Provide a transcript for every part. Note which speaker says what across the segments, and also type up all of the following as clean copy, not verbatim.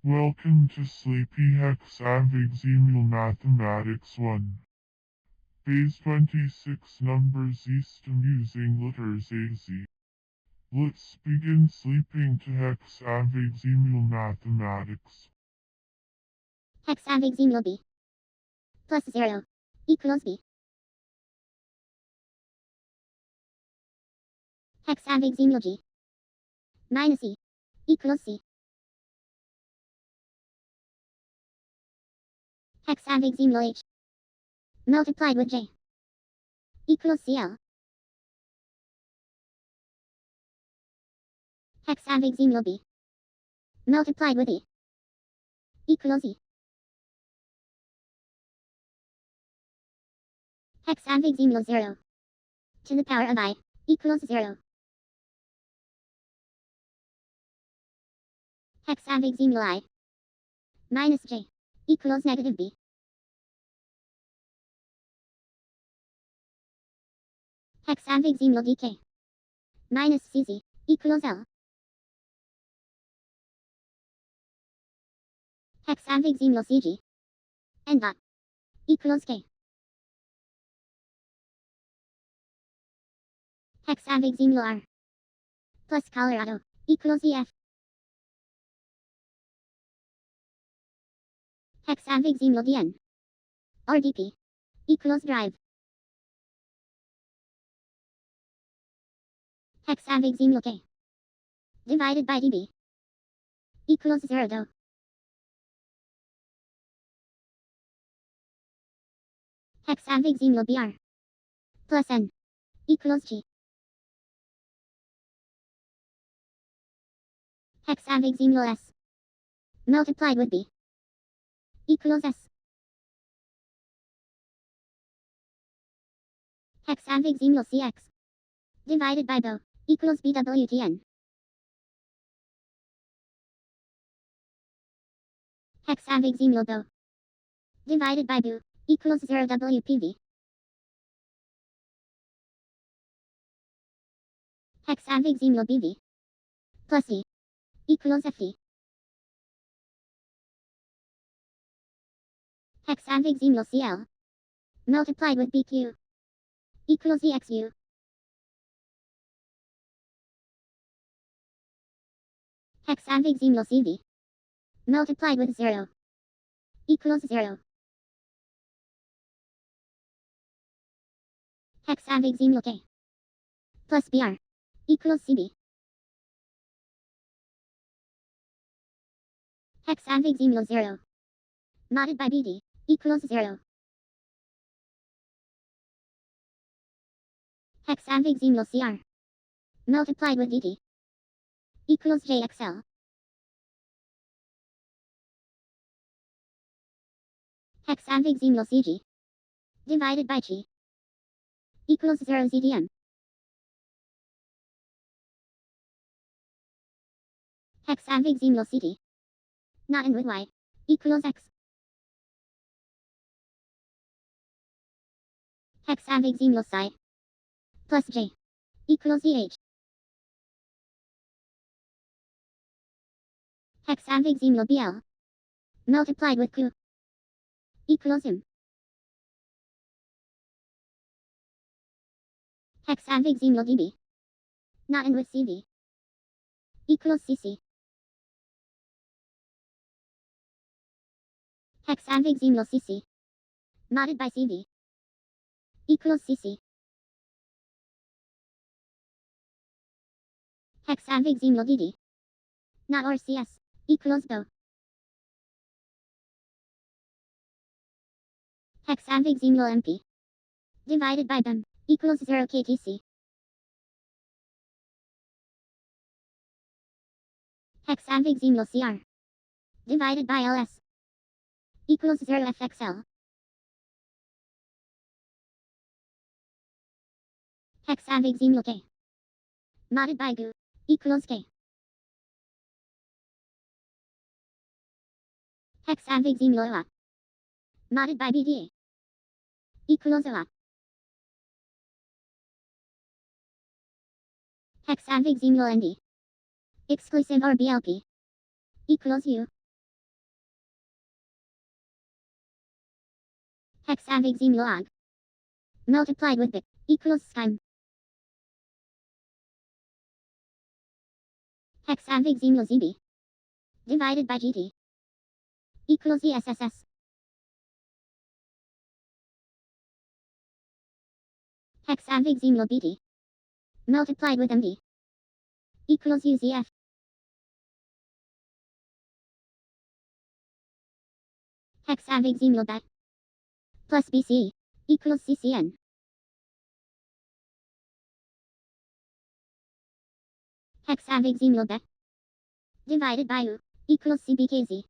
Speaker 1: Welcome to Sleepy Hexavigesimal Mathematics 1. Base 26 numbers system using letters AZ. Let's begin sleeping to Hexavigesimal Mathematics.
Speaker 2: Hexavigesimal B plus 0 equals B. Hexavigesimal G minus E equals C. Hexavigesimal H multiplied with J equals CL. Hexavigesimal B multiplied with E equals E. Hexavigesimal 0 to the power of I equals 0. Hexavigesimal I minus J equals negative B. Hexavigesimal DK minus CZ equals L. Hexavigesimal CG and dot equals K. Hexavigesimal R plus Colorado equals EF. Hexavigesimal DN or DP equals drive. Hexavigesimal K divided by DB equals 0 do. Hexavigesimal BR plus N equals G. Hexavigesimal S multiplied with B equals S. Hexavigesimal CX divided by BO equals BWTN. Hexavigesimal BO divided by BO equals 0 WPV. Hexavigesimal BV plus E equals FE. Hexavigesimal CL multiplied with BQ equals EXU. Hexavigesimal CV multiplied with 0 equals 0. Hexavigesimal K plus BR equals CB. Hexavigesimal 0 modded by BD equals 0. Hexavigesimal CR multiplied with DT equals JXL. Hexavigesimal CG divided by G equals 0 ZDM. Hexavigesimal CT not in with Y equals X. Hexavigesimal Psi plus J equals EH. Hexavigesimal BL multiplied with Q equals M. Hexavigesimal DB not in with CV equals CC. Hexavigesimal CC modded by CV equals CC. Hexavigesimal DD not or CS equals DO. Hexavigesimal MP divided by BEM equals 0 KTC. Hexavigesimal CR divided by LS equals 0 FXL. Hexavigesimal K modded by GU equals K. Hexavigesimal OA modded by BDA equals OA. Hexavigesimal ND exclusive or BLP equals U. Hexavigesimal Og multiplied with B equals scheme. Hexavigesimal ZB divided by GT equals ESSS. Hexavigesimal BT multiplied with MD equals UZF. Hexavigesimal BA plus BC equals CCN. Hexavigesimal B divided by U equals CBKZ.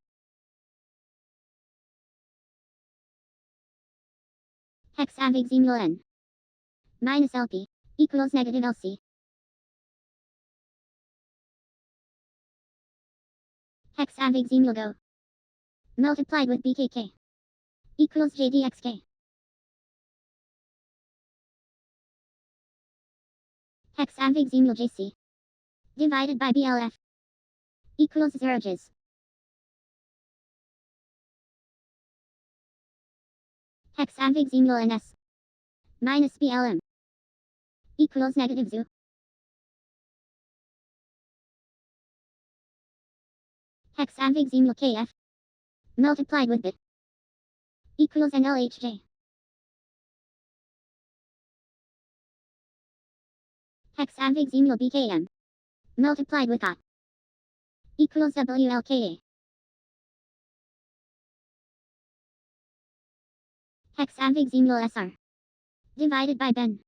Speaker 2: Hexavigesimal N minus LP equals negative LC. Hexavigesimal GO multiplied with BKK equals JDXK. Hexavigesimal JC divided by BLF equals 0 Js. Hexavigesimal NS minus BLM equals negative ZU. Hexavigesimal KF multiplied with BIT equals NLHJ. Hexavigesimal BKM multiplied with OT equals WLKA. Hexavigesimal SR divided by BEN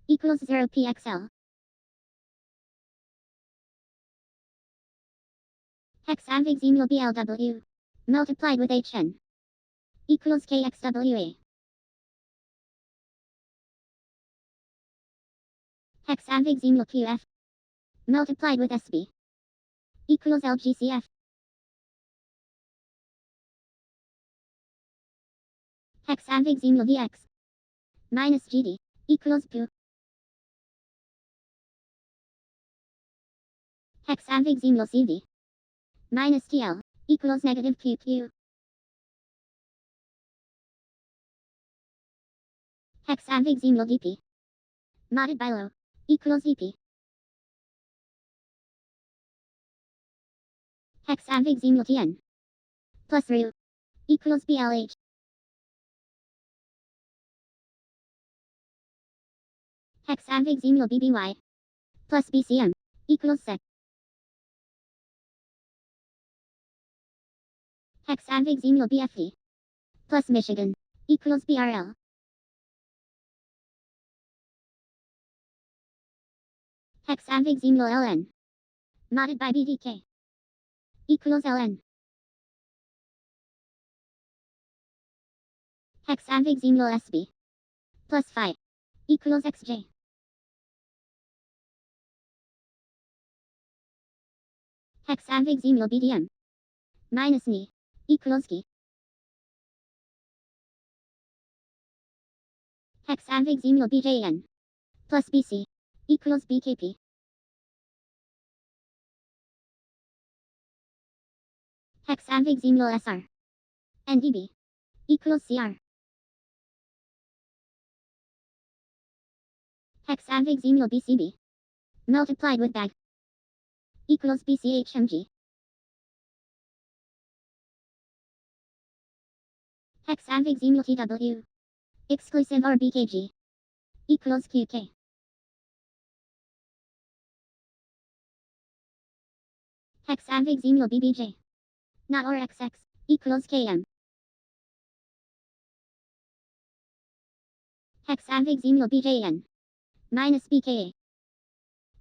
Speaker 2: equals 0 PXL. Hexavigesimal BLW multiplied with HN equals KXWA. Hexavigesimal QF multiplied with SB equals LGCF. Hexavigesimal VX minus GD equals PU. Hexavigesimal CV minus TL equals negative QQ. Hexavigesimal DP modded by low equals EP. Hexavigesimal TN plus RU equals BLH. Hexavigesimal BBY plus BCM equals SEC. Hexavigesimal BFD plus Michigan equals BRL. Hexavigesimal LN modded by BDK equals LN. Hexavigesimal SB plus Phi equals XJ. Hexavigesimal BDM minus NI equals key. Hexavigesimal BJN plus BC equals BKP. Hexavigesimal SR and DB equals CR. Hexavigesimal BCB multiplied with BAG equals BCHMG. Hexavigesimal TW exclusive RBKG equals QK. Hexavigesimal BBJ not RXX equals KM. Hexavigesimal BJN minus BKA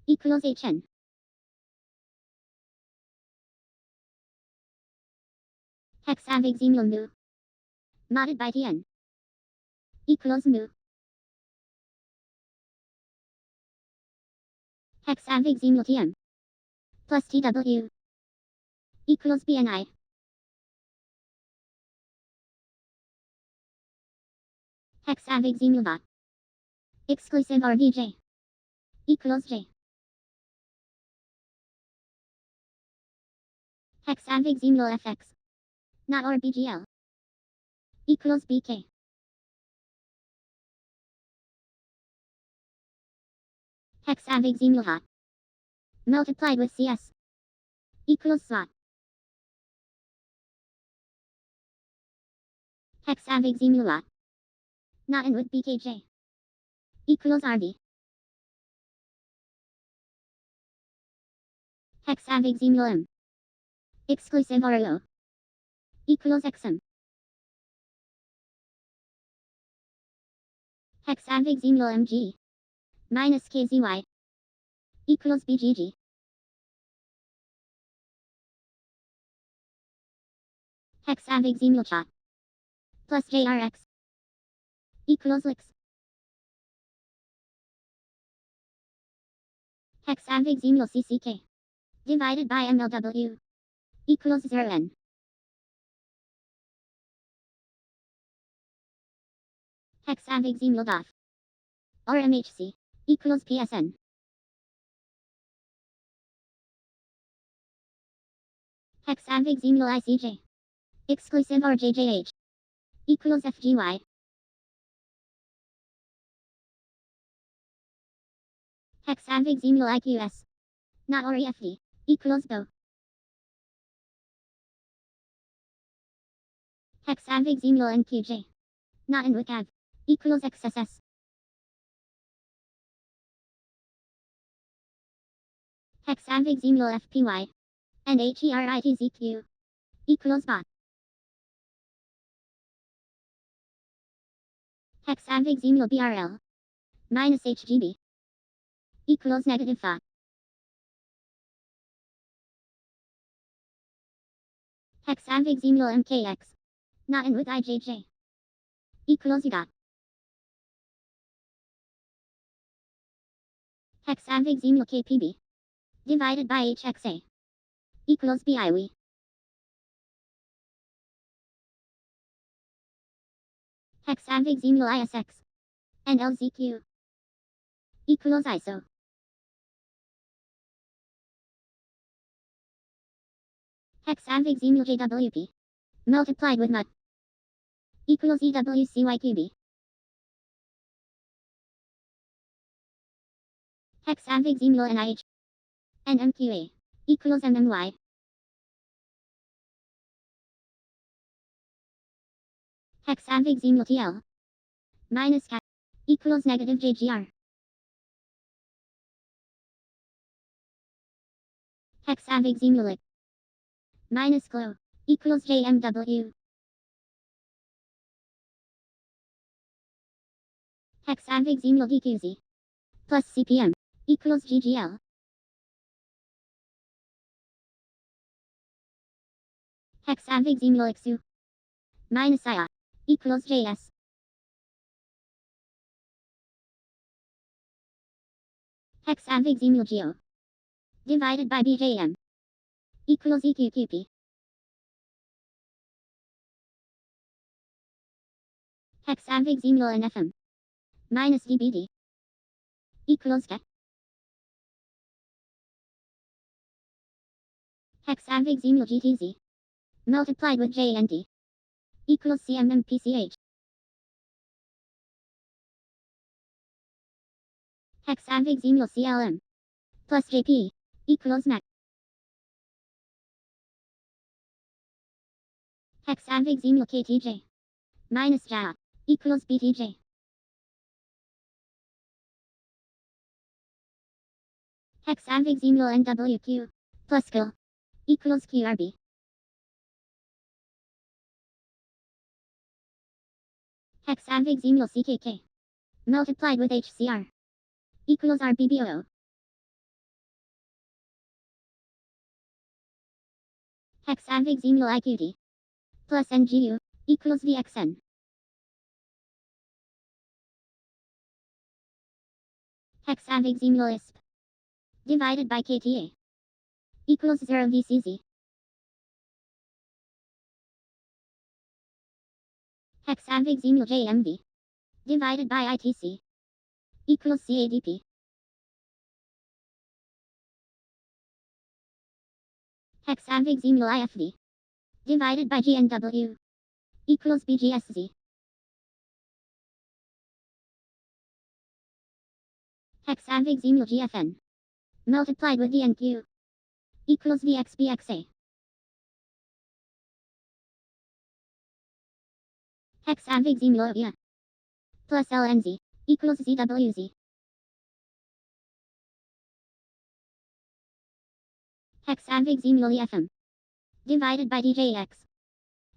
Speaker 2: equals HN. Hexavigesimal mu modded by TN equals mu. Hexavigesimal TM plus TW equals BNI. Hexavigesimal VA exclusive RVJ equals J. Hexavigesimal FX not RBGL equals BK. Hexavigesimal H multiplied with CS equals SWAT. Hexavigesimal I not in with BKJ equals RB. Hexavigesimal M exclusive RO equals XM. Hexavigesimal MG minus KZY equals BGG. Hexavigesimal CHOT plus JRX equals LIX. Hexavigesimal CCK divided by MLW equals 0N. Hexavigesimal DOF or MHC equals PSN. Hexavigesimal ICJ exclusive or JJH equals FGY. Hexavigesimal IQS not or EFD equals BO. Hexavigesimal NQJ not in with AV equals XSS. Hexavigesimal FPY and HERITZQ equals BOT. Hexavigesimal BRL minus HGB equals negative FA. Hexavigesimal MKX not in with IJJ equals UDOT. Hexavigesimal KPB divided by HXA equals BIW. Hexavigesimal ISX and LZQ equals ISO. Hexavigesimal JWP multiplied with MUT equals EWCYQB. Hexavigesimal NIH and MQA equals MMY. Hexavigesimal TL minus CAC equals negative JGR. Hexavigesimal LIC minus GLOW equals JMW. Hexavigesimal DQZ plus CPM equals GGL. Hexavigesimal XU minus IOT equals JS. Hexavigesimal GO divided by BJM equals EQQP. Hexavigesimal NFM minus DBD equals K. Hexavigesimal GTZ multiplied with JNT equals CMMPCH. Hexavigesimal CLM plus JP equals MAC. Hexavigesimal KTJ minus JAT equals BTJ. Hexavigesimal NWQ plus GIL equals QRB. Hexavigesimal CKK multiplied with HCR equals RBBO. Hexavigesimal IQD plus NGU equals VXN. Hexavigesimal ISP divided by KTA equals 0 VCZ. Hexavigesimal JMV divided by ITC equals CADP. Hexavigesimal IFD divided by GNW equals BGSZ. Hexavigesimal GFN multiplied with DNQ equals VXBXA. Hexavigesimal OIA plus LNZ equals ZWZ. Hexavigesimal EFM divided by DJX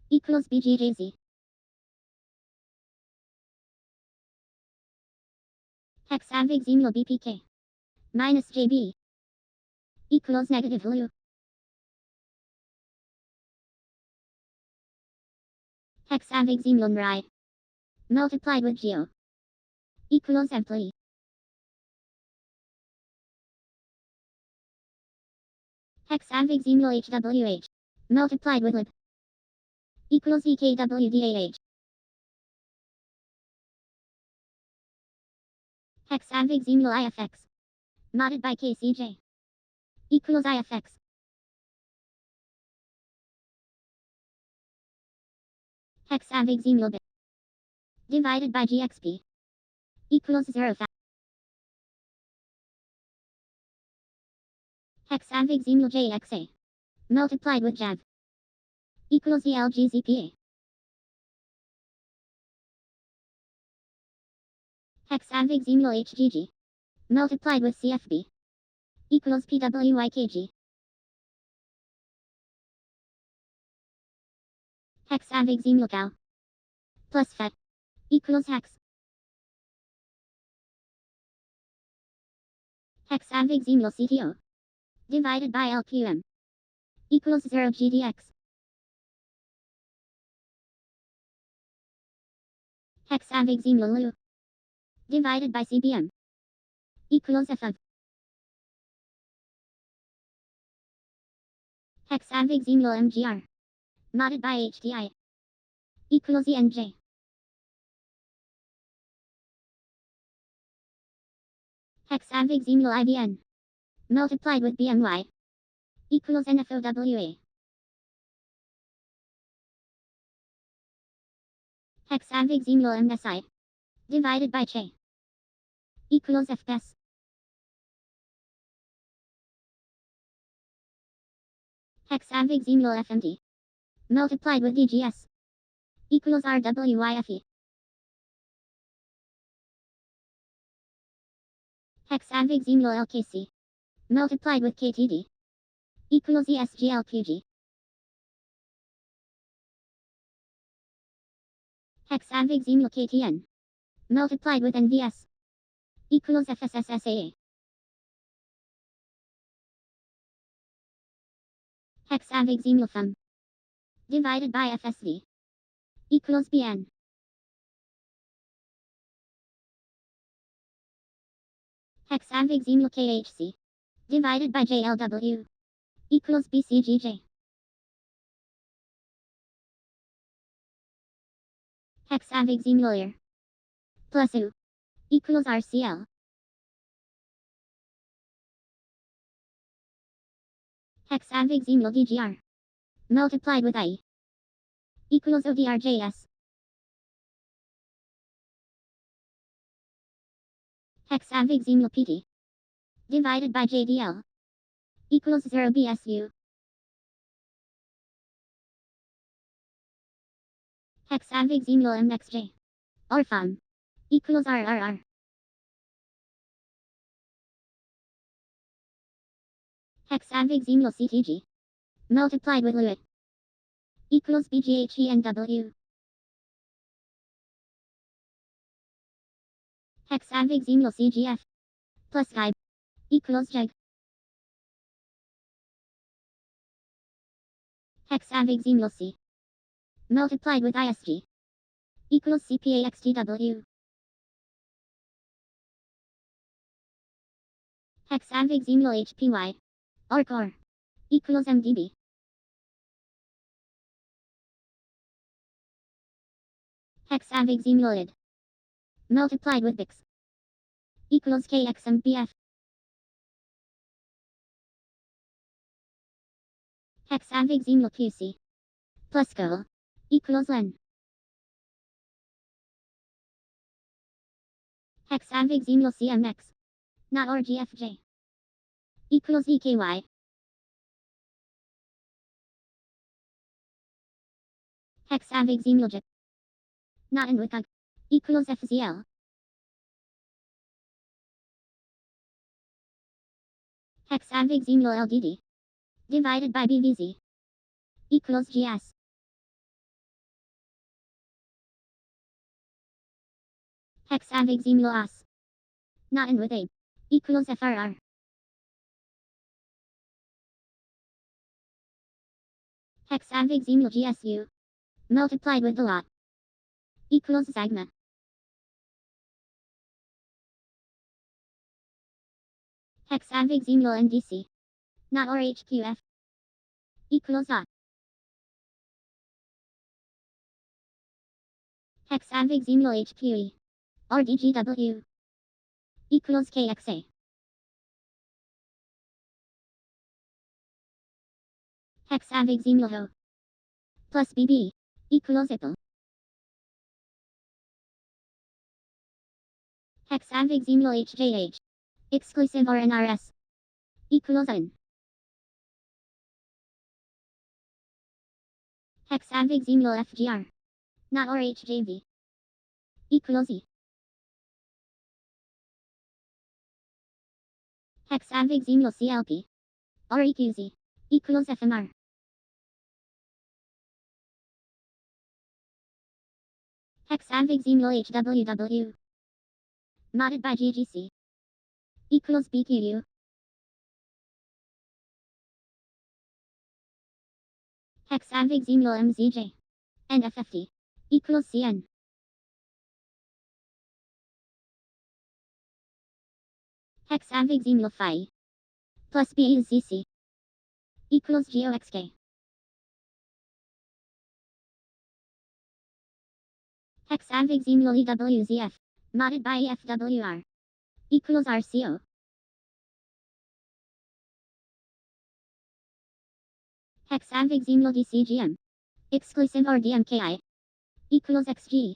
Speaker 2: equals BGJZ. Hexavigesimal BPK minus JB equals negative LU. Hexavigesimal MRI multiplied with GO equals employee. Hexavigesimal HWH multiplied with lib equals EKWDAH. Hexavigesimal IFX modded by KCJ equals IFX. Hexavigesimal B divided by GXP equals 0. Hexavigesimal JXA multiplied with JAV equals ELGZPA. Hexavigesimal HGG multiplied with CFB equals PWYKG. Hexavigesimal CAL plus FET equals hex. Hexavigesimal CTO divided by LQM equals 0 GDX. Hexavigesimal LU divided by CBM equals F of. Hexavigesimal MGR modded by HDI equals ENJ. Hexavigesimal IBN multiplied with BMY equals NFOWA. Hexavigesimal MSI divided by CHE equals FPS. Hexavigesimal FMD multiplied with DGS equals RWYFE. Hexavigesimal LKC multiplied with KTD equals ESGLPG. Hexavigesimal KTN multiplied with NVS equals FSSSAA. Hexavigesimal FUM divided by FSV equals BN. Hexavigesimal KHC divided by JLW equals BCGJ. Hexavigesimal IR plus U equals RCL. Hexavigesimal DGR multiplied with IE equals ODRJS. Hexavigesimal PT divided by JDL equals 0 BSU. Hexavigesimal MXJ ORFAM equals RRR. Hexavigesimal CTG multiplied with LUIT equals BGHENW. Hexavigesimal CGF plus GIB equals JEG. Hexavigesimal C multiplied with ISG equals CPAXTW. Hexavigesimal HPY OR equals MDB. Hexavigesimal ID multiplied with BIX equals KXMPF. Hexavigesimal QC plus GO equals LEN. Hexavigesimal CMX not or GFJ. Equals EKY. Hexavigesimal G. Not and with UG. Equals FZL. Hexavigesimal LDD. Divided by BVZ. Equals GS. Hexavigesimal OS. Not and with A. Equals FRR. Hexavigesimal GSU. Multiplied with the lot. Equals sigma. Hexavigesimal NDC. Not or HQF. Equals dot. Hexavigesimal HQE. Or DGW. Equals KXA. Hexavigesimal HO. Plus BB. Equals IPL. Hexavigesimal HJH. Exclusive or NRS. Equals N. Hexavigesimal FGR. Not or HJV. Equals E. Hexavigesimal CLP. Or EQZ. Equals FMR. Hexavigesimal HWW. Modded by GGC. Equals BQU. Hexavigesimal MZJ. And FFT. Equals CN. Hexavigesimal Phi. Plus B is ZC. Equals GOXK. Hexavigesimal EWZF. Modded by EFWR. Equals RCO. Hexavigesimal DCGM. Exclusive or DMKI. Equals XG.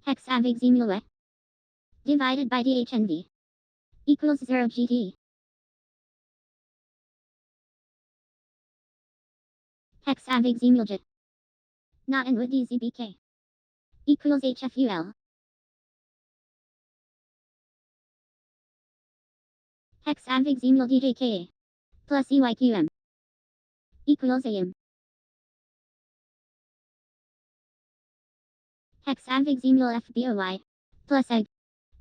Speaker 2: Hexavigesimal E. Divided by DHNV. Equals 0 GT. Hexavigesimal J. Not and with DZBK. Equals HFUL. Hexavigesimal DJK. Plus EYQM. Equals AM. Hexavigesimal FBOY. Plus EG.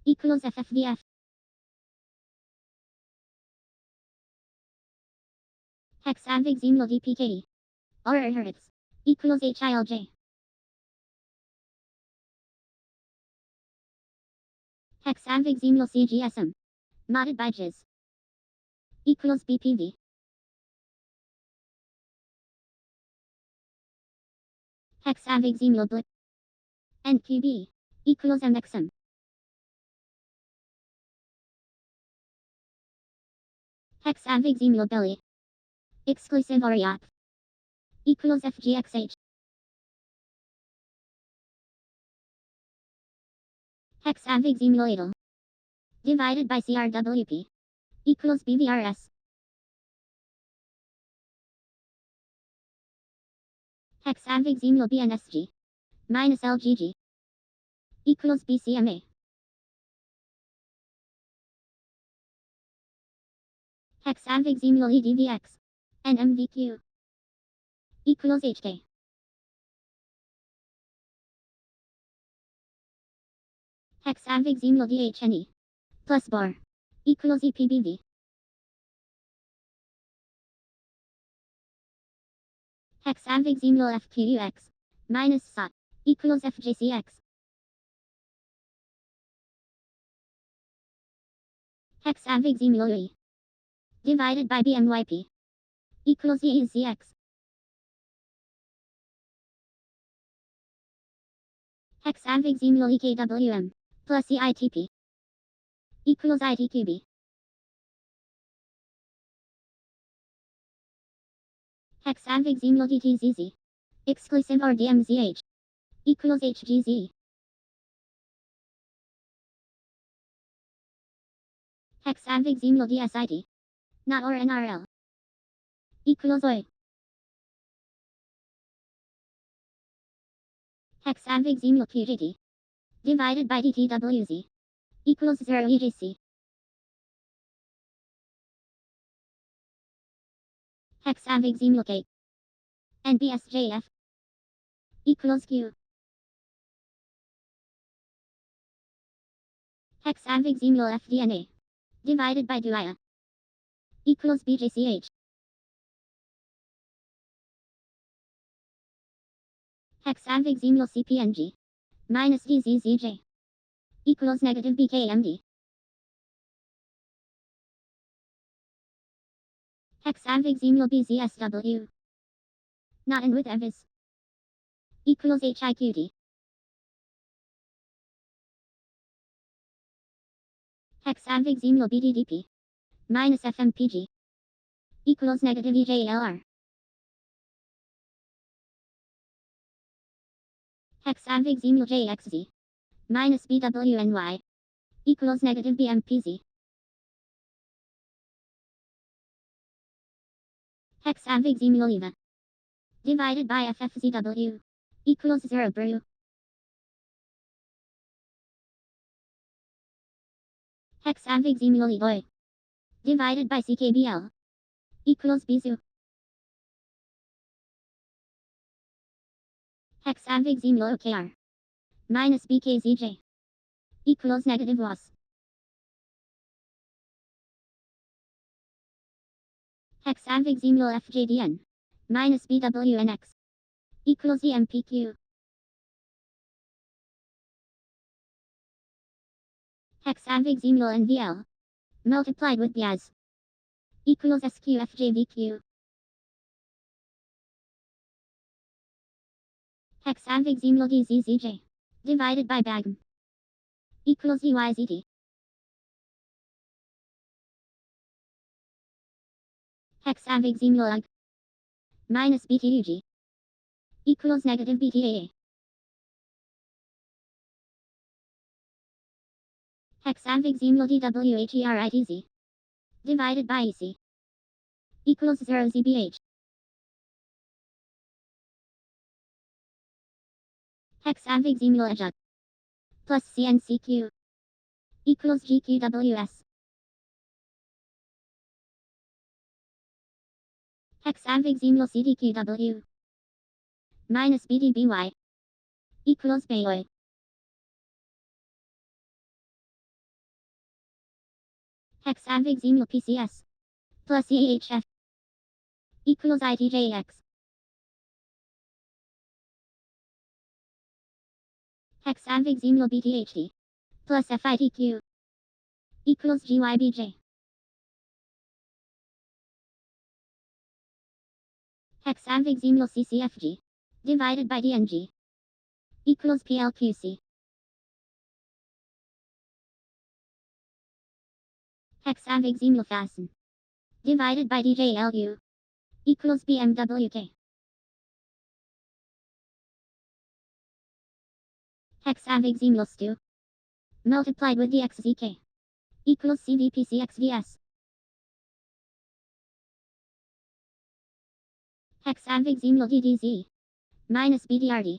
Speaker 2: Equals FFVF. Hexavigesimal DPK. Or Hertz. Equals HILJ. Hexavigesimal CGSM. Modded by JIS. Equals BPV. Hexavigesimal blip. NQB. Equals MXM. Hexavigesimal belly. Exclusive or EIAT. Equals FGXH. Hexavigesimal idle. Divided by CRWP. Equals BVRS. Hexavigesimal BNSG. Minus LGG. Equals BCMA. Hexavigesimal EDVX. And MVQ. Equals HK. Hexavigesimal DHNE. Plus bar. Equals EPBV. Hexavigesimal FQX. Minus SOT. Equals FJCX. Hexavigesimal UE. Divided by BMYP. Equals EEZX. Hexavigesimal EKWM. Plus EITP. Equals ITQB. Hexavigesimal DTZZ. Exclusive or DMZH. Equals HGZ. Hexavigesimal DSIT. Not or NRL. Equals OI. Hexavigesimal QGT. Divided by DTWZ. Equals 0 EGC. Hexavigesimal K. NBSJF. Equals Q. Hexavigesimal FDNA. Divided by DUIA. Equals BJCH. Hexavigesimal CPNG. Minus DZZJ. Equals negative BKMD. Hexavigesimal BZSW. Not in with EVIS. Equals HIQD. Hexavigesimal BDDP. Minus FMPG. Equals negative EJLR. Hexavigesimal JXZ. Minus BWNY. Equals negative BMPZ. Hexavigesimal EVA. Divided by FFZW. Equals 0 BRU. Hexavigesimal EBOI. Divided by CKBL. Equals BZU. Hexavigesimal OKR. Minus BKZJ. Equals negative WAS. Hexavigesimal FJDN. Minus BWNX. Equals EMPQ. Hexavigesimal NVL. Multiplied with BIAS. Equals SQFJVQ. Hexavigesimal DZZJ. Divided by BAGM. Equals EYZT. Hexavigesimal UG. Minus BTUG. Equals negative BTAA. Hexavigesimal DWHERITZ. Divided by EC. Equals 0 ZBH. Hexavigesimal EJUG. Plus CNCQ. Equals GQWS. Hexavigesimal CDQW. Minus BDBY. Equals BAOI. Hexavigesimal PCS. Plus EHF. Equals ITJX. Hexavigesimal BTHD. Plus FITQ. Equals GYBJ. Hexavigesimal CCFG. Divided by DNG. Equals PLQC. Hexavigesimal Fasten. Divided by DJLU. Equals BMWK. Hexavigesimal STU. Multiplied with DXZK. Equals CVPCXVS. Hexavigesimal DDZ. Minus BDRD.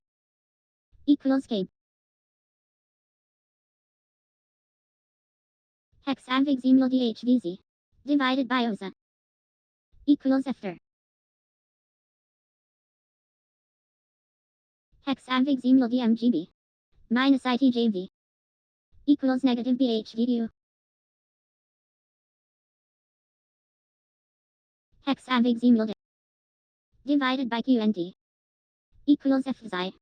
Speaker 2: Equals CABE. Hexavigesimal DHBZ. Divided by OZA. Equals after. Hexavigesimal DMGB. Minus ITJV. Equals negative BHDU. Hexavigesimal D. Divided by QNT. Equals FZI.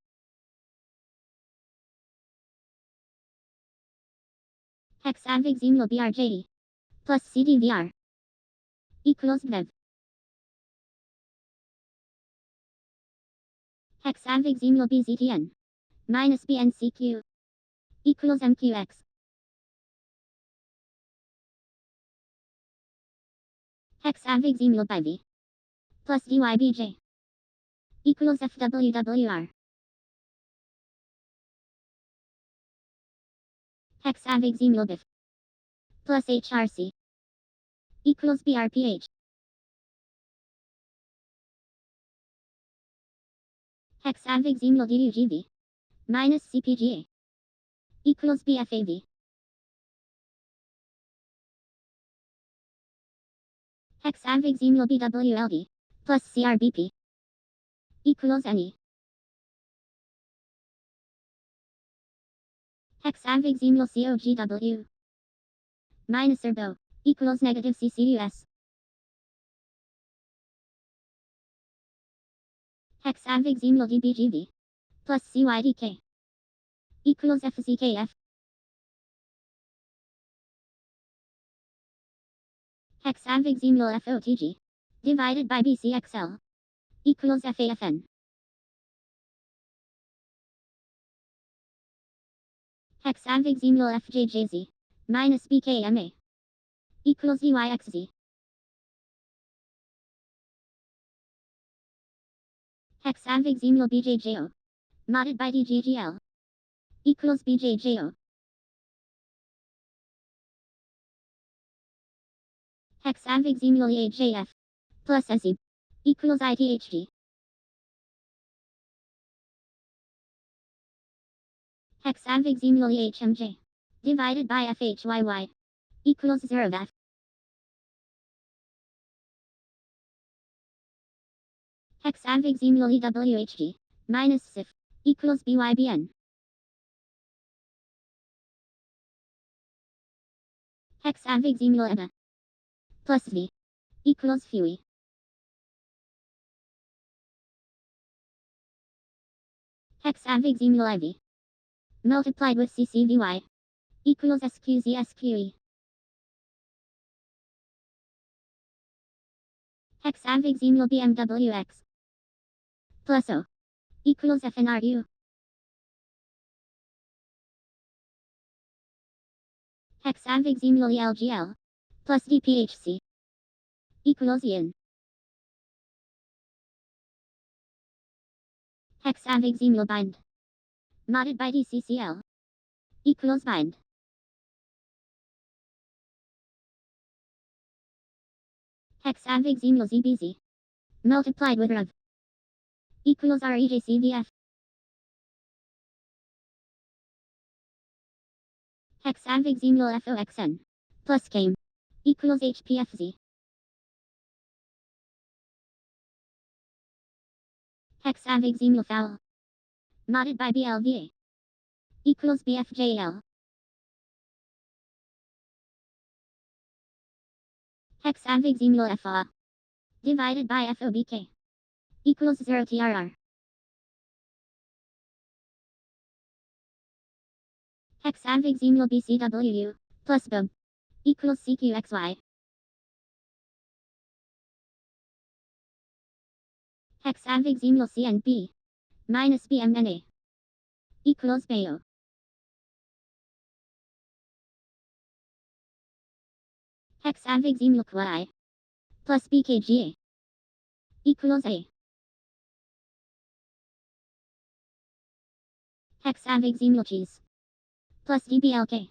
Speaker 2: Hexavigesimal BRJD. Plus CDVR. Equals VEV. Hexavigesimal BZTN. Minus BNCQ. Equals MQX. Hexavigesimal BIV. Plus DYBJ. Equals FWWR. Hexavigesimal BIF. plus HRC equals BRPH. Hexavigesimal DUGV minus CPGA equals BFAV. Hexavigesimal BWLD plus CRBP equals NE. Hexavigesimal COGW minus ERBO equals negative CCUS. Hexavigesimal DBGV plus CYDK equals FZKF. Hexavigesimal FOTG divided by BCXL equals FAFN. Hexavigesimal FJJZ minus BKMA equals EYXZ. Hexavigesimal BJJO modded by DGGL equals BJJO. Hexavigesimal EHJF plus SE equals ITHG. Hexavigesimal EHMJ divided by FHYY equals 0F. Hexavigesimal EWHG minus SIF equals BYBN. Hexavigesimal EBA plus V equals FUI. Hexavigesimal IV multiplied with CCVY equals SQZSQE. Hexavigesimal BMWX plus O equals FNRU. Hexavigesimal ELGL plus DPHC equals EN. Hexavigesimal bind modded by DCCL equals bind. Hexavigesimal ZBZ multiplied with REV equals REJCVF. Hexavigesimal FOXN plus CAME equals HPFZ. Hexavigesimal foul modded by BLVA equals BFJL. Hexavigesimal FA divided by FOBK equals 0 TRR. Hexavigesimal BCWU plus BOB equals CQXY. Hexavigesimal CNP minus BMNA equals BAO. Hexavigesimal QI plus BKGA equals A. Hexavigesimal cheese plus DDLK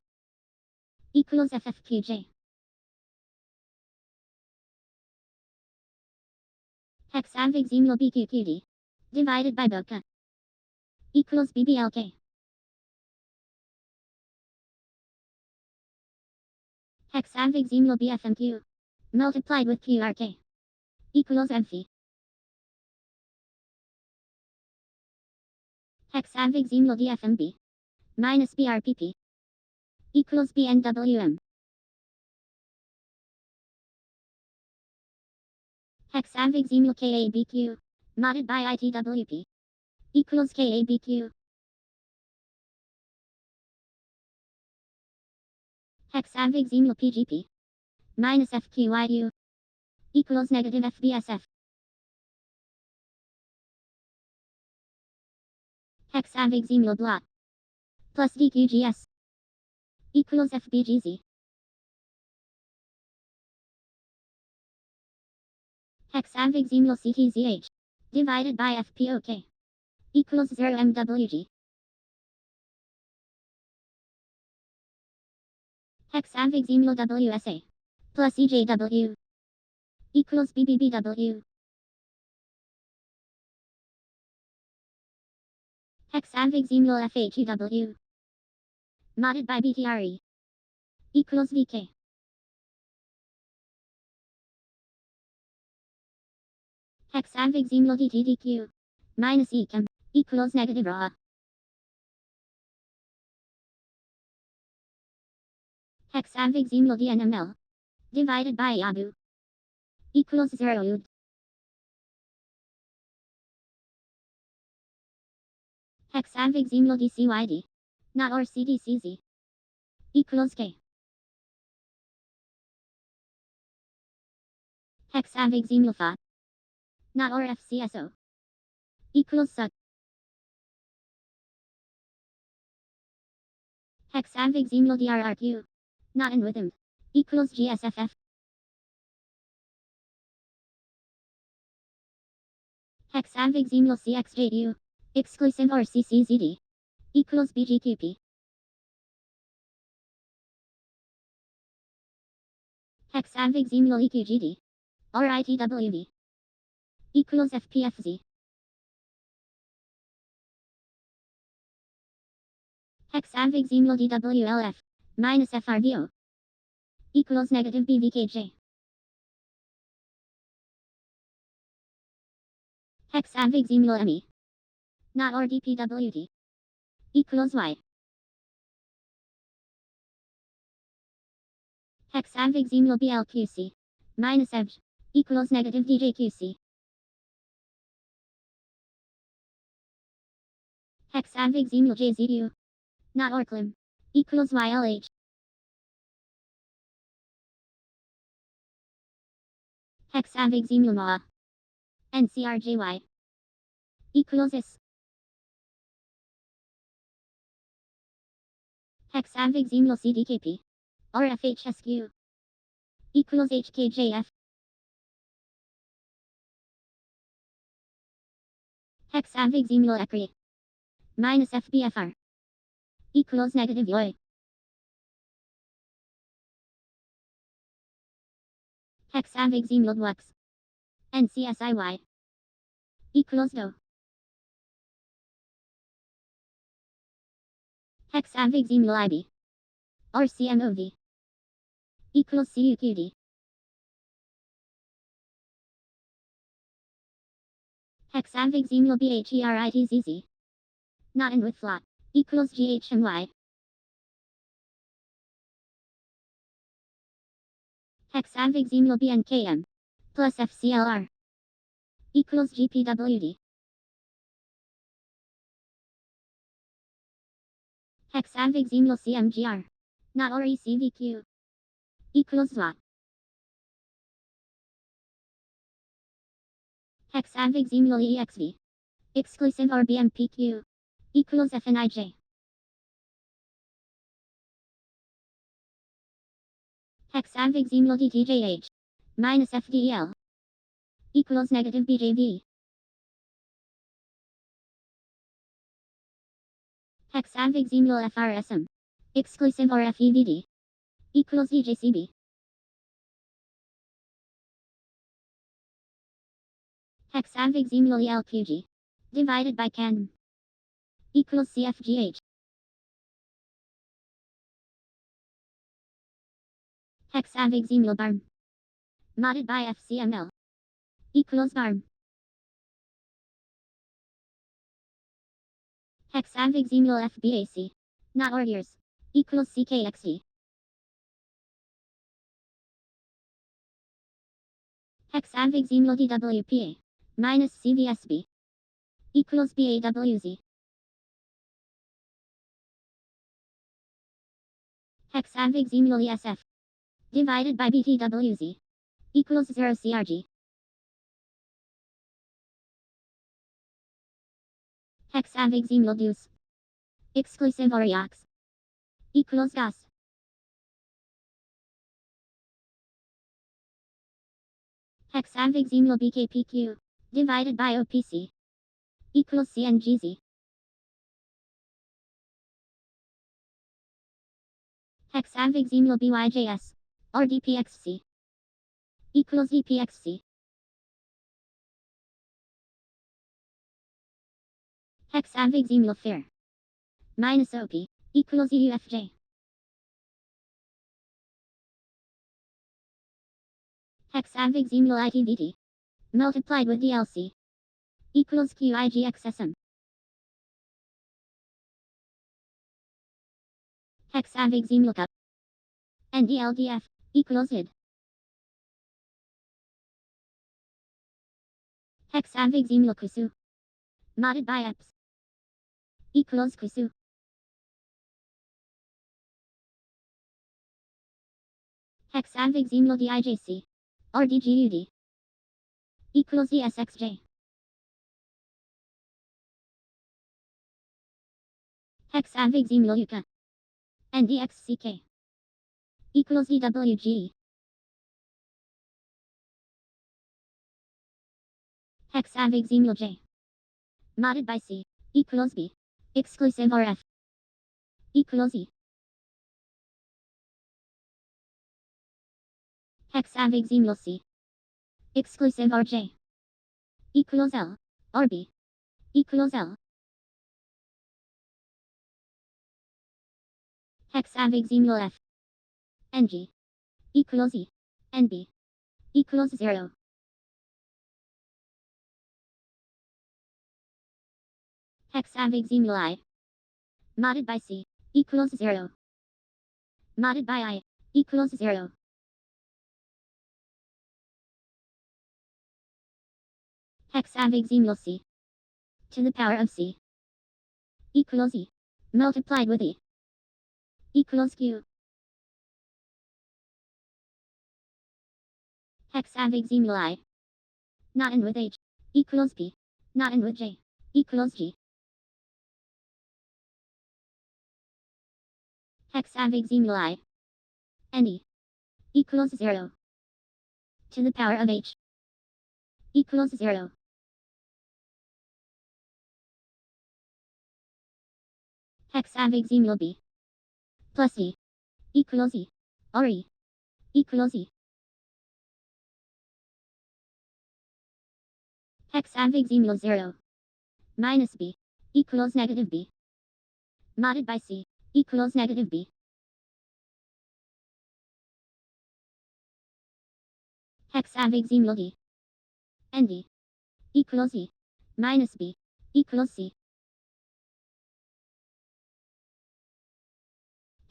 Speaker 2: equals FFQJ. Hexavigesimal BQQD divided by BOFP equals BBLK. Hexavigesimal BFMQ multiplied with QRK equals MF. Hexavigesimal DFMB minus BRPP equals BNWM. Hexavigesimal KABQ modded by ITWP equals KABQ. Hexavigesimal PGP minus FQYU equals negative FBSF. Hexavigesimal blot plus DQGS equals FBGZ. Hexavigesimal CTZH divided by FPOK equals 0 MWG. Hexavigesimal WSA plus EJW equals BBBW. Hexavigesimal FHEW modded by BTRE equals VK. Hexavigesimal DTDQ minus EChem equals negative RA. Hexavigesimal DNML divided by YABU equals 0 UD. Hexavigesimal DCYD not or CDCZ equals K. Hexavigesimal FA not or FCSO equals SUT. Hexavigesimal DRRQ not in rhythm equals GSFF. Hexavigesimal CXJU exclusive or CCZD equals BGQP. Hexavigesimal EQGD or ITWD equals FPFZ. Hexavigesimal DWLF minus FRVO equals negative BVKJ. Hexavigesimal ME not or DPWD equals Y. Hexavigesimal BLQC minus EBJ equals negative DJQC. Hexavigesimal JZU not or CLIM equals YLH. Hexavigesimal MA NCRJY equals S. Hexavigesimal CDKP or FHSQ equals HKJF. Hexavigesimal ECRE minus FBFR equals negative YOI. Hexavigesimal DWX NCSIY equals DO. Hexavigesimal IB or CMOV equals CUQD. Hexavigesimal BHERITZZ not in with flat equals GHMY. Hexavigesimal BNKM plus FCLR equals GPWD. Hexavigesimal CMGR not or ECVQ equals ZWA. Hexavigesimal EXV exclusive or BMPQ equals FNIJ. Hexavigesimal DTJH minus FDEL equals negative BJV. Hexavigesimal FRSM exclusive or FEVD equals EJCB. Hexavigesimal ELQG divided by CAN equals CFGH. Hexavigesimal BARM modded by FCML equals BARM. Hexavigesimal FBAC not or years equals CKXD. Hexavigesimal DWPA minus CVSB equals BAWZ. Hexavigesimal ESF divided by BTWZ equals 0 CRG. Hexavigesimal DUS exclusive or YOX equals GOS. Hexavigesimal BKPQ divided by OPC equals CNGZ. Hexavigesimal BYJS. Or DPXC. Equals DPXC. Hexavigesimal fair. Minus OP. Equals UFJ. Hexavigesimal ITVT. Multiplied with DLC. Equals QIGXSM. Hexavigesimal cup. NDLDF. Equals ID. Hexavigesimal kusu. Modded by EPS. Equals kusu. Hexavigesimal DIJC. Or DGUD. Equals DSXJ. Hexavigesimal UK. NDXCK. Equals EWG. Hexavigesimal J. Modded by C. Equals B. Exclusive RF. Equals E. Hexavigesimal C. Exclusive RJ. Equals L. RB. Equals L. Hexavigesimal F. NG. Equals E. NB. Equals 0. Hexavigesimal I. Modded by C. Equals 0. Modded by I. Equals 0. Hexavigesimal C. To the power of C. Equals E. Multiplied with E. Equals Q. Hexavigesimal I. Not in with H. Equals P. Not in with J. Equals G. Hexavigesimal I. And E. Equals 0. To the power of H. Equals 0. Hexavigesimal B. Plus E. Equals E. Or E. Equals E. Hexavigesimal 0. Minus B. Equals negative B. Modded by C. Equals negative B. Hexavigesimal D. And D. Equals E. Minus B. Equals C.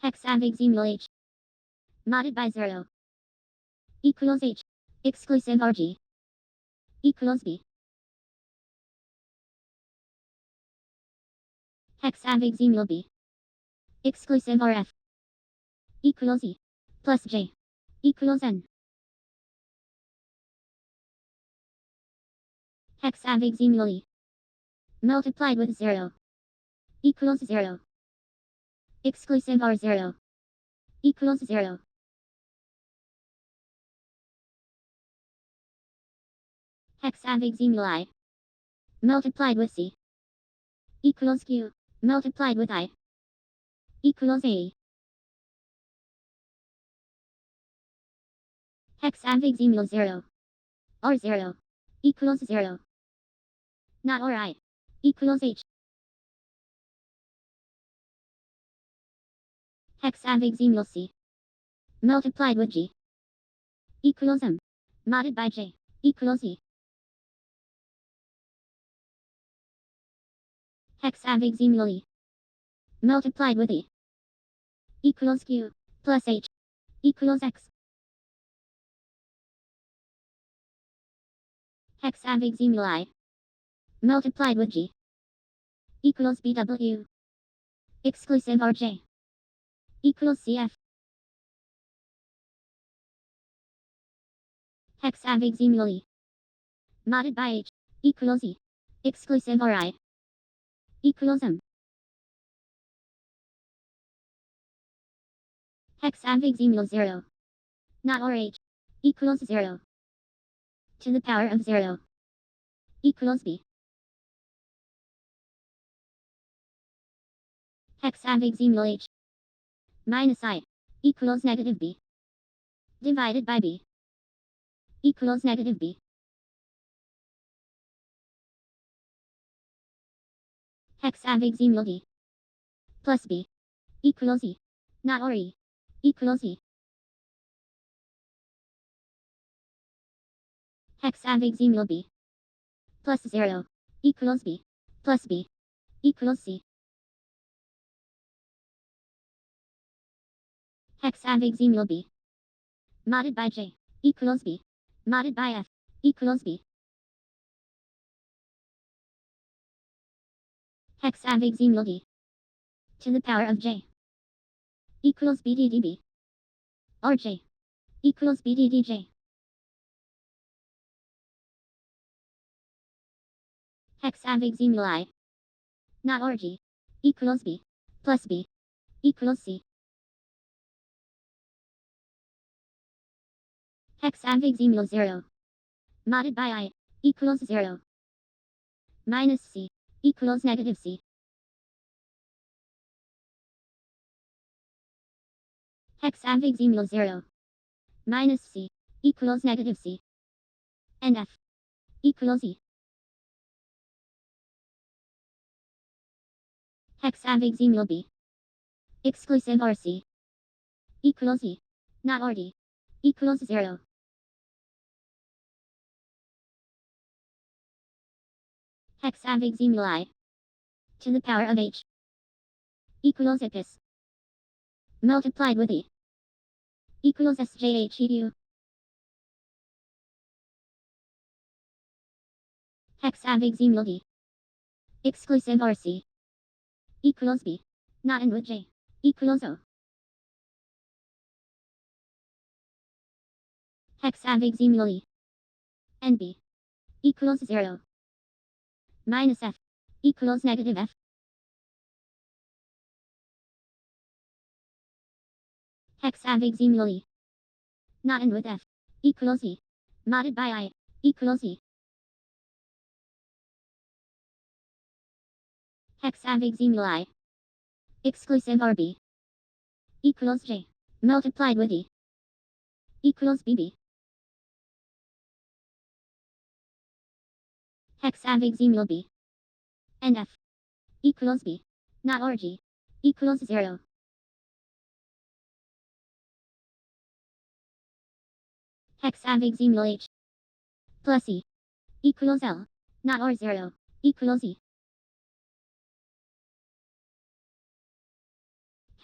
Speaker 2: Hexavigesimal H. Modded by 0. Equals H. Exclusive RG. Equals B. Hexavigesimal B. Exclusive RF. Equals E. Plus J. Equals N. Hexavigesimal E. Multiplied with 0. Equals 0. Exclusive R0. Equals 0. Hexavigesimal I. Multiplied with C. Equals Q. Multiplied with I. Equals A. Hexavigesimal 0. R0. Equals 0. Not or I. Equals H. Hexavigesimal C. Multiplied with G. Equals M. Modded by J. Equals E. Hexavigesimal E. Multiplied with E. Equals Q. Plus H. Equals X. Hexavigesimal I. Multiplied with G. Equals BW. Exclusive RJ. Equals CF. Hexavigesimal E. Modded by H. Equals E. Exclusive RI. Equals M. Hexavigesimal 0. Not or H. Equals 0. To the power of 0. Equals B. Hexavigesimal H. Minus I. equals negative B divided by B equals negative B. Hexavigesimal D plus B equals E, not or E, equals E. Hexavigesimal B plus 0 equals B plus B equals C. Hexavigesimal B modded by J equals B modded by F equals B. Hexavigesimal D to the power of J equals BDDB or J equals BDDJ. Hexavigesimal I not or G equals B plus B equals C. Hexavigesimal 0 modded by I equals 0 minus C equals negative C. Hexavigesimal 0 minus C equals negative C and F equals E. Hexavigesimal B exclusive RC equals E not or D equals 0. Hexavigesimal I to the power of H equals Ipis multiplied with E equals SJHEU. Hexavigesimal D exclusive RC equals B not and with J equals O. Hexavigesimal E and B equals 0 minus F equals negative F. Hexavigesimal E not and with F equals E modded by I equals E. Hexavigesimal I exclusive RB equals J multiplied with E equals BB. Hexavigesimal B and F equals B not or G equals 0. Hexavigesimal H plus E equals L not or 0 equals E.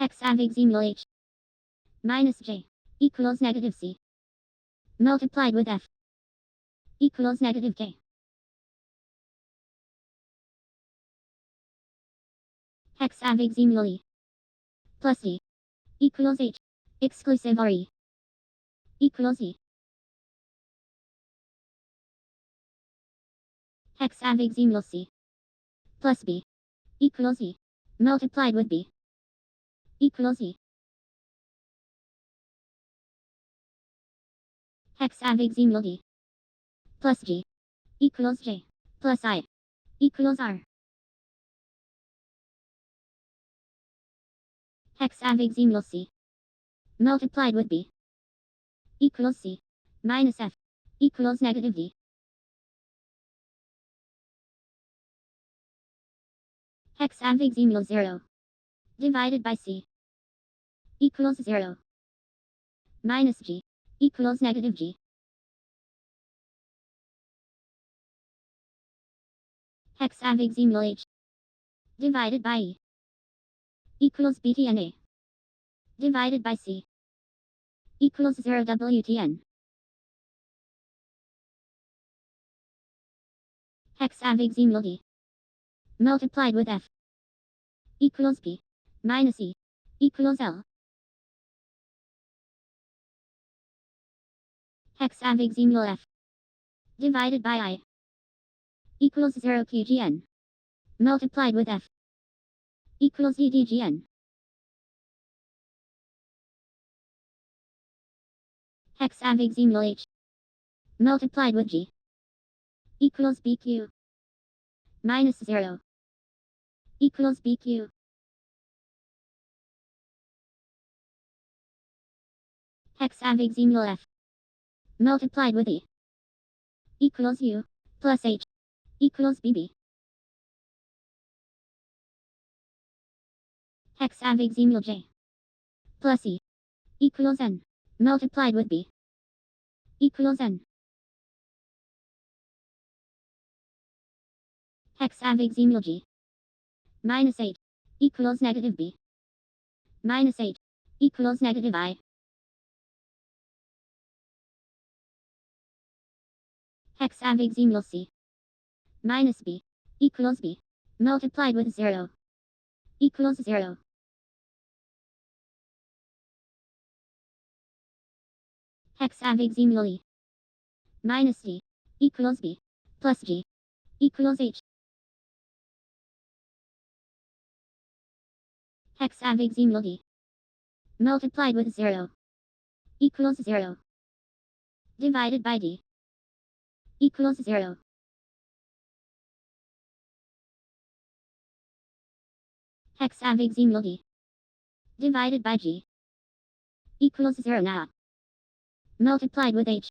Speaker 2: Hexavigesimal H minus J equals negative C multiplied with F equals negative K. Hexavigesimal E plus E equals H exclusive RE equals E. Hexavigesimal C plus B equals E multiplied with B equals E. Hexavigesimal D plus G equals J plus I equals R. Hexavigesimal C multiplied with B equals C minus F equals negative D. Hexavigesimal 0 divided by C equals 0 minus G equals negative G. Hexavigesimal H divided by E equals BTNA divided by C equals 0 WTN. Hexavigesimal D multiplied with F equals B minus E equals L. Hexavigesimal F divided by I equals 0 QGN multiplied with F equals DGN. Hexavigesimal H multiplied with G equals BQ minus 0 equals BQ. Hexavigesimal F multiplied with E equals U plus H equals BB. Hexavigesimal J plus E equals N multiplied with B equals N. Hexavigesimal G minus 8 equals negative B minus 8 equals negative I. Hexavigesimal C minus B equals B multiplied with 0 equals 0. Hexavigesimal E minus D equals B plus G equals H. Hexavigesimal D multiplied with 0 equals 0 divided by D equals 0. Hexavigesimal D divided by G equals 0 now multiplied with H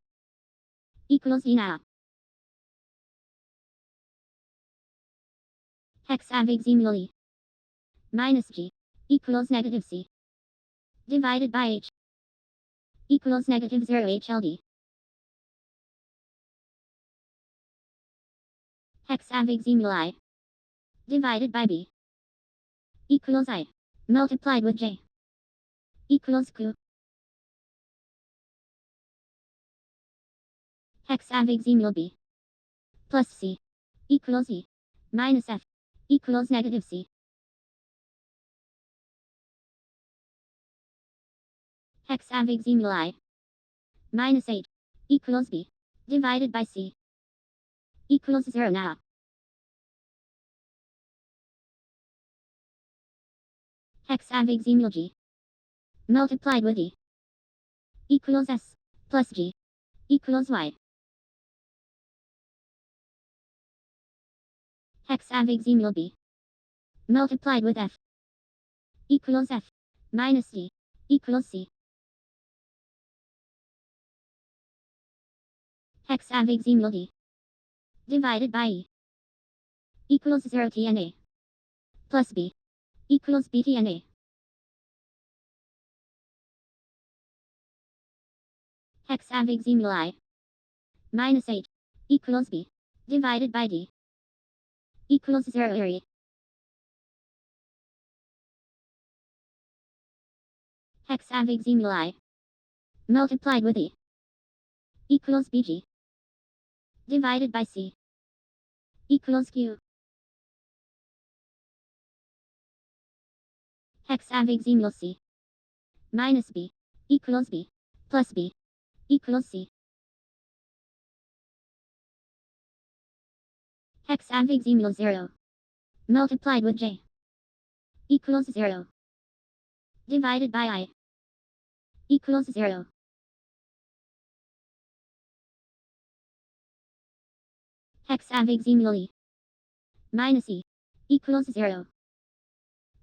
Speaker 2: equals E now. Hexavigesimal E minus G equals negative C divided by H equals negative 0 HLD. Hexavigesimal I divided by B equals I multiplied with J equals Q. Hexavigesimal B plus C equals E minus F equals negative C. Hexavigesimal I minus 8 equals B divided by C equals 0 now. Hexavigesimal G multiplied with E equals S plus G equals Y. Hexavigesimal B multiplied with F equals F minus D equals C. Hexavigesimal D divided by E equals 0 TNA plus B equals BTNA. Hexavigesimal I minus 8 equals B divided by D equals 0 area. Hexavigesimal I multiplied with E equals BG divided by C equals Q. Hexavigesimal C minus B equals B plus B equals C. Hexavigesimal 0 multiplied with J equals 0 divided by I equals 0. Hexavigesimal E minus E equals 0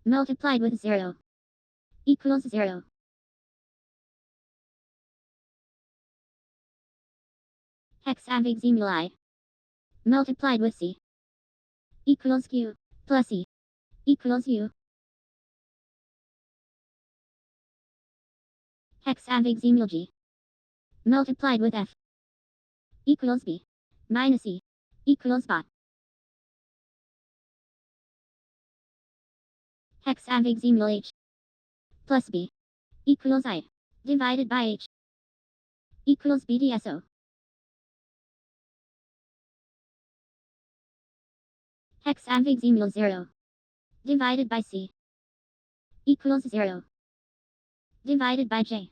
Speaker 2: multiplied with 0 equals 0. Hexavigesimal I multiplied with C equals Q plus E equals U. Hexavigesimal G multiplied with F equals B minus E equals BOT. Hexavigesimal H plus B equals I divided by H equals BDSO. Hexavigesimal 0 divided by C equals 0 divided by J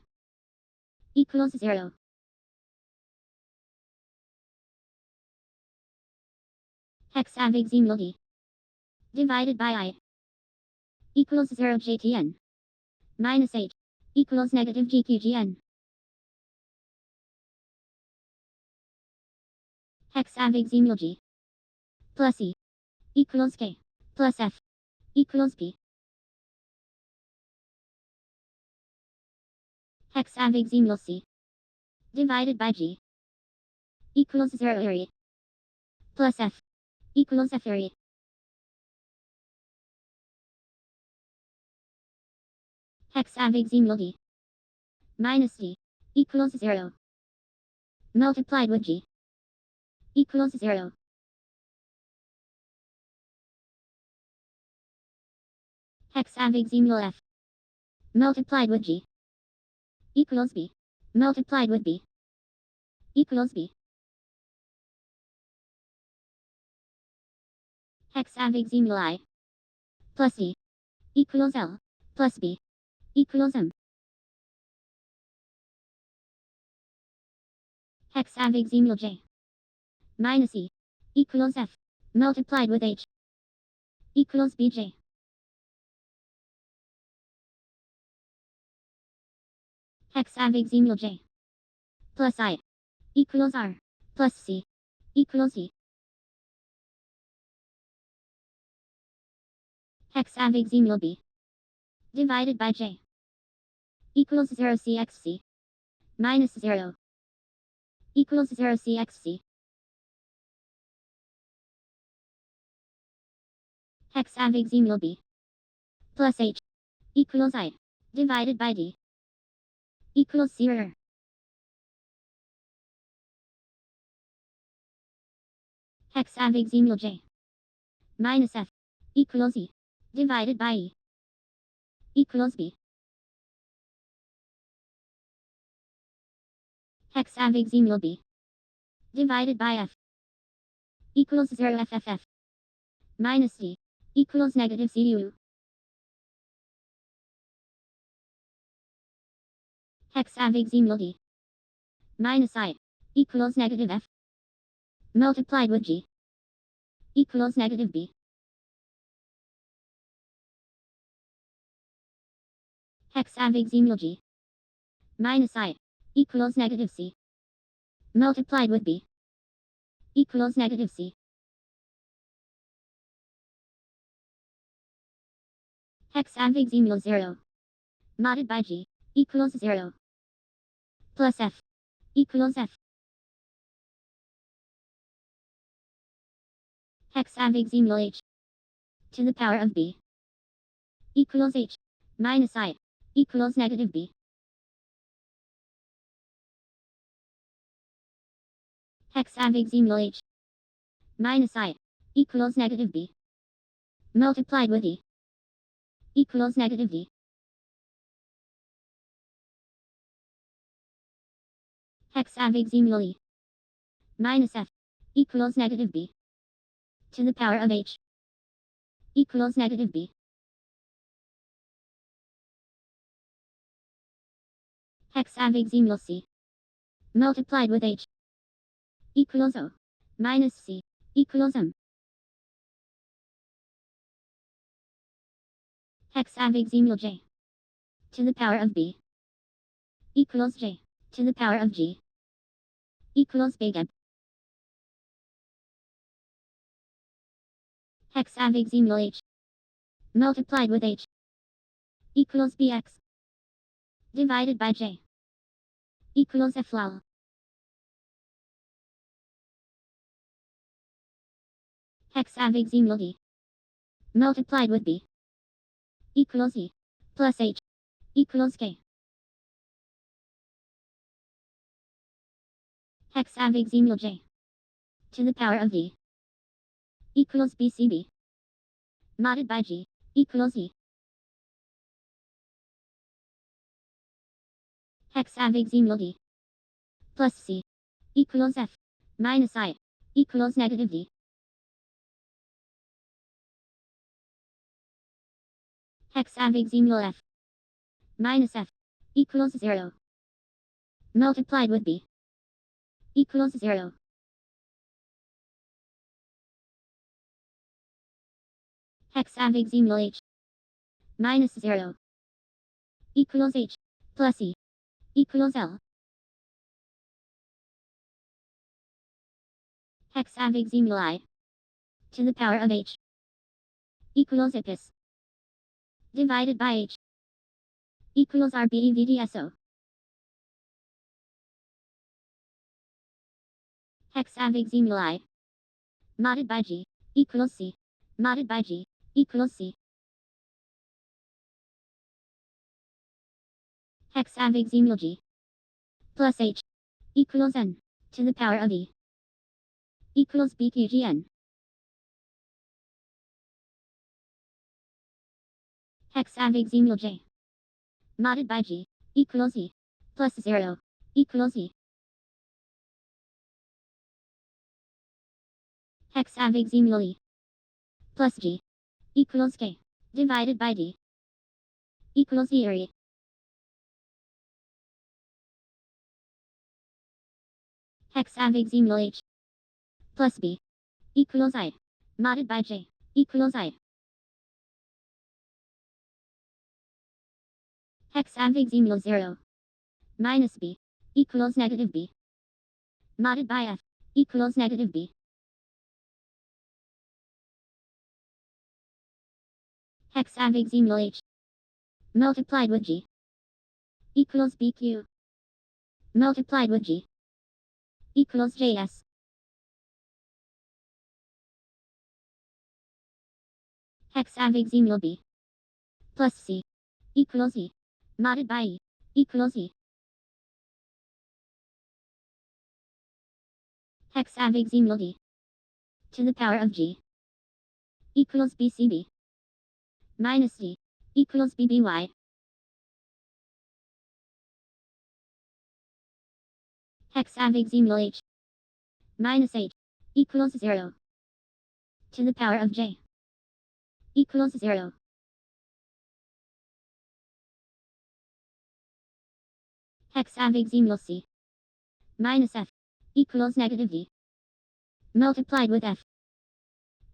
Speaker 2: equals 0. Hexavigesimal D divided by I equals 0 JTN minus 8 equals negative GQGN. Hexavigesimal G plus E equals K plus F equals P. Hexavigesimal C divided by G equals 0 area plus F equals F area. Hexavigesimal D minus D equals 0 multiplied with G equals 0. Hexavigesimal F multiplied with G equals B multiplied with B equals B. Hexavigesimal I plus D equals L plus B equals M. Hexavigesimal J minus E equals F multiplied with H equals BJ. Hexavigesimal J plus I equals R plus C equals D. Hexavigesimal B divided by J equals 0 CXC minus 0 equals 0 CXC. Hexavigesimal B plus H equals I divided by D equals 0. Hexavigesimal J minus F equals E divided by E equals B. Hexavigesimal B divided by F equals 0 FFF minus D equals negative CU. Hexavigesimal D minus I equals negative F multiplied with G equals negative B. Hexavigesimal G minus I equals negative C multiplied with B equals negative C. Hexavigesimal 0 modded by G equals 0 plus F equals F. Hexavigesimal H to the power of B equals H minus I equals negative B. Hexavigesimal H minus I equals negative B multiplied with E equals negative D. Hexavigesimal E minus F equals negative B to the power of H equals negative B. Hexavigesimal C multiplied with H equals O minus C equals M. Hexavigesimal J to the power of B equals J to the power of G equals big M. Hexavigesimal H multiplied with H equals BX divided by J equals FLL. Hexavigesimal D multiplied with B equals E plus H equals K. Hexavigesimal J to the power of D equals BCB modded by G equals E. Hexavigesimal D plus C equals F minus I equals negative D. Hexavigesimal F minus F equals 0 multiplied with B equals 0. Hexavigesimal H minus 0 equals H plus E equals L. Hexavigesimal I to the power of H equals IPS divided by H equals RBEVDSO. Hexavigesimal I modded by G equals C modded by G equals C. Hexavigesimal G plus H equals N to the power of E equals BQDJ. Hexavigesimal J modded by G equals E plus 0 equals E. Hexavigesimal E plus G equals K divided by D equals E or E. Hexavigesimal H plus B equals I modded by J equals I. Hexavigesimal 0 minus B equals negative B modded by F equals negative B. Hexavigesimal H multiplied with G equals BQ multiplied with G equals JS. Hexavigesimal B plus C equals E modded by E equals E. Hexavigesimal D to the power of G equals BCB minus D equals BBY. Hexavigesimal H minus H equals 0 to the power of J equals 0. Hexavigesimal C minus F equals negative D multiplied with F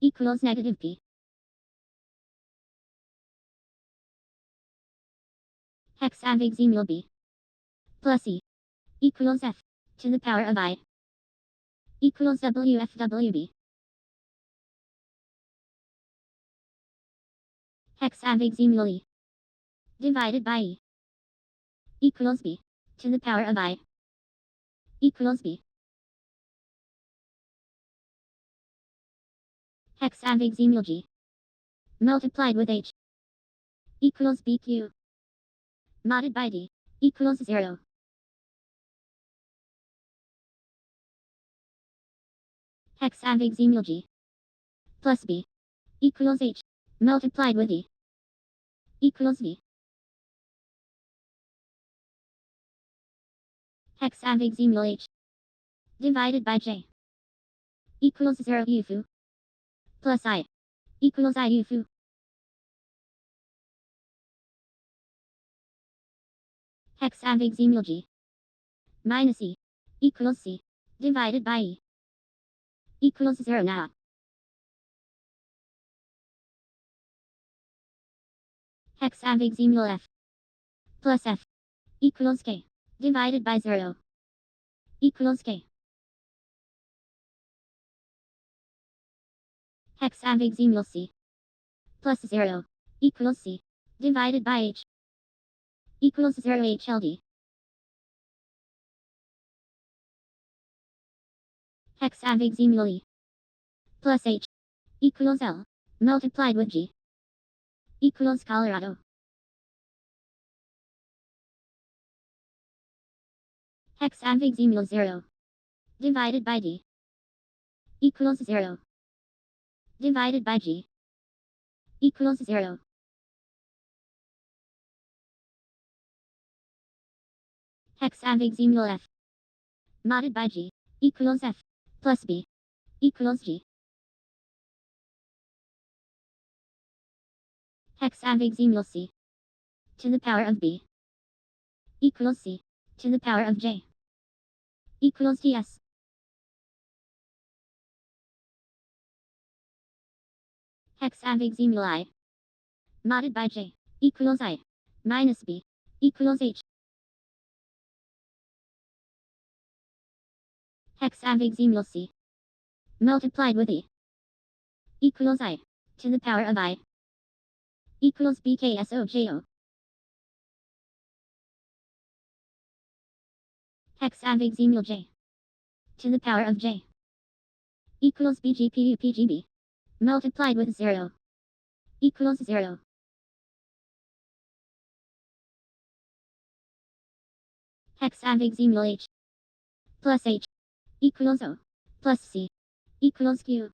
Speaker 2: equals negative P. Hexavigesimal B plus E equals F to the power of I equals WFWB. Hexavigesimal E divided by E equals B to the power of I equals B. Hexavigesimal G multiplied with H equals BQ modded by D equals 0. Hexavigesimal G plus B equals H multiplied with E equals V. Hexavigesimal H divided by J equals 0 UFU plus I equals I UFU. Hexavigesimal G minus E equals C divided by E equals 0 now. Hexavigesimal F plus F equals K divided by 0 equals K. Hexavigesimal C plus 0 equals C divided by H equals 0 HLD. Hexavigesimal E plus H equals L multiplied with G equals Colorado. Hexavigesimal 0 divided by D equals 0 divided by G equals 0. Hexavigesimal F modded by G equals F plus B equals G. Hexavigesimal C to the power of B equals C to the power of J equals DS. Hexavigesimal I modded by J equals I minus B equals H. Hexavigesimal C multiplied with E equals I to the power of I equals BKSOJO. Hexavigesimal J to the power of J equals BGPUPGB multiplied with 0 equals 0. Hexavigesimal H plus H equals O plus C equals Q.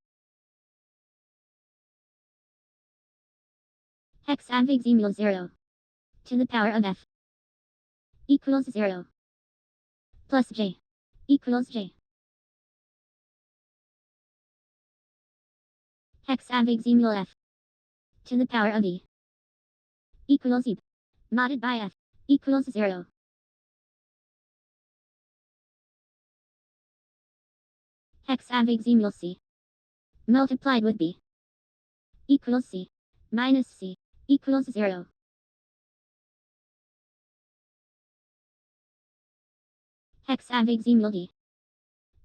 Speaker 2: Hexavigesimal 0 to the power of F equals 0 plus J equals J. Hexavigesimal F to the power of E equals E modded by F equals 0. Hexavigesimal C multiplied with B equals C minus C equals 0. Hexavigesimal D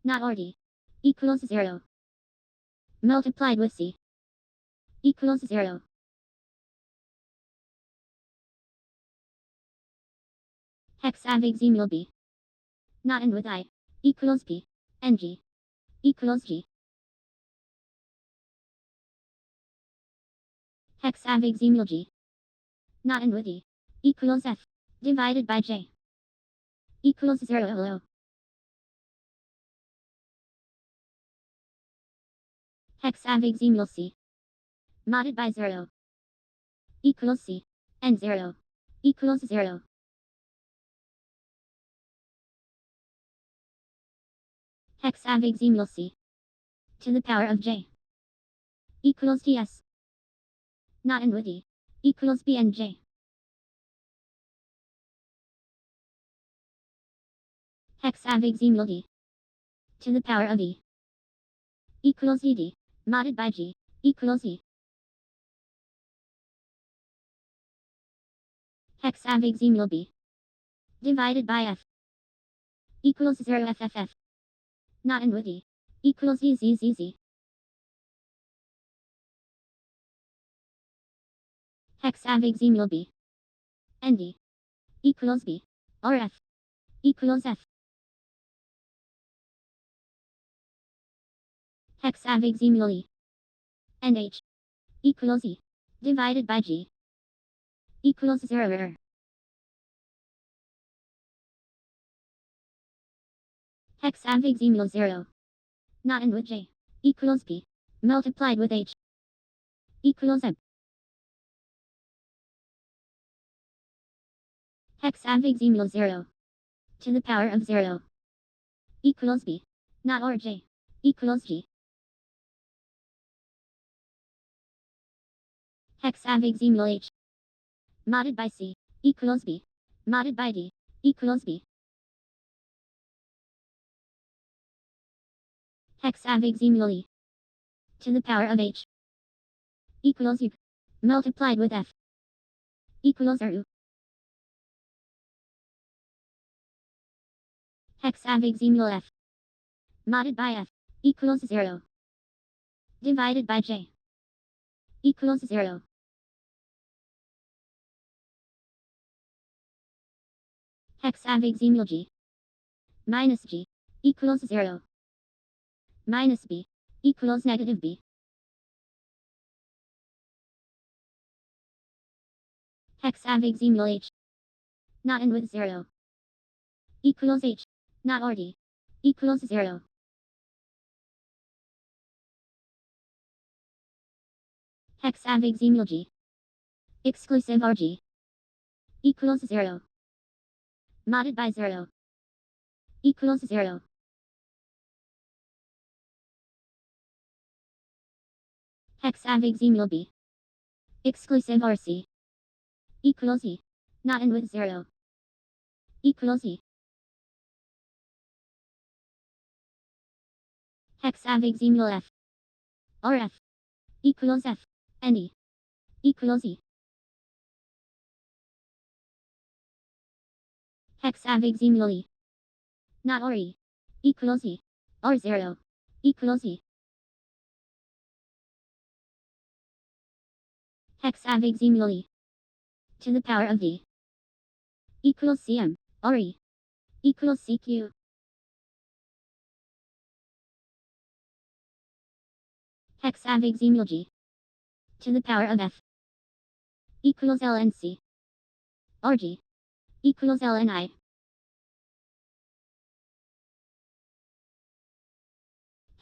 Speaker 2: not or D equals 0 multiplied with C equals 0. Hexavigesimal B not and with I equals P and G equals G. Hexavigesimal G not and with E equals F divided by J equals 0. Hexavigesimal C modded by 0 equals C and 0 equals 0. Hexavigesimal C to the power of J equals DS not and with E equals B and J. Hexavigesimal D to the power of E equals ED modded by G equals E. Hexavigesimal B divided by F equals 0 FFF not and with E equals EZZZ. Hexavigesimal B and D equals B or F equals F. Hexavigesimal E and H equals E divided by G equals 0. Hexavigesimal 0 not and with J equals P multiplied with H equals M. Hexavigesimal 0 to the power of 0 equals B not or J equals G. Hexavigesimal H modded by C equals B modded by D equals B. Hexavigesimal E to the power of H equals U multiplied with F equals RU. Hexavigesimal F modded by F equals 0 divided by J equals 0. Hexavigesimal G minus G equals 0 minus B equals negative B. Hexavigesimal H not and with 0 equals H not or D equals 0. Hexavigesimal G exclusive RG equals 0 modded by 0 equals 0. Hexavigesimal B exclusive RC equals E not and with 0 equals E. Hexavigesimal F or F equals F and E equals E. Hexavigesimal E not or E equals E or 0 equals E. Hexavigesimal E to the power of D equals CM or E equals CQ. Hexavigesimal G to the power of F equals lnc Rg equals lni.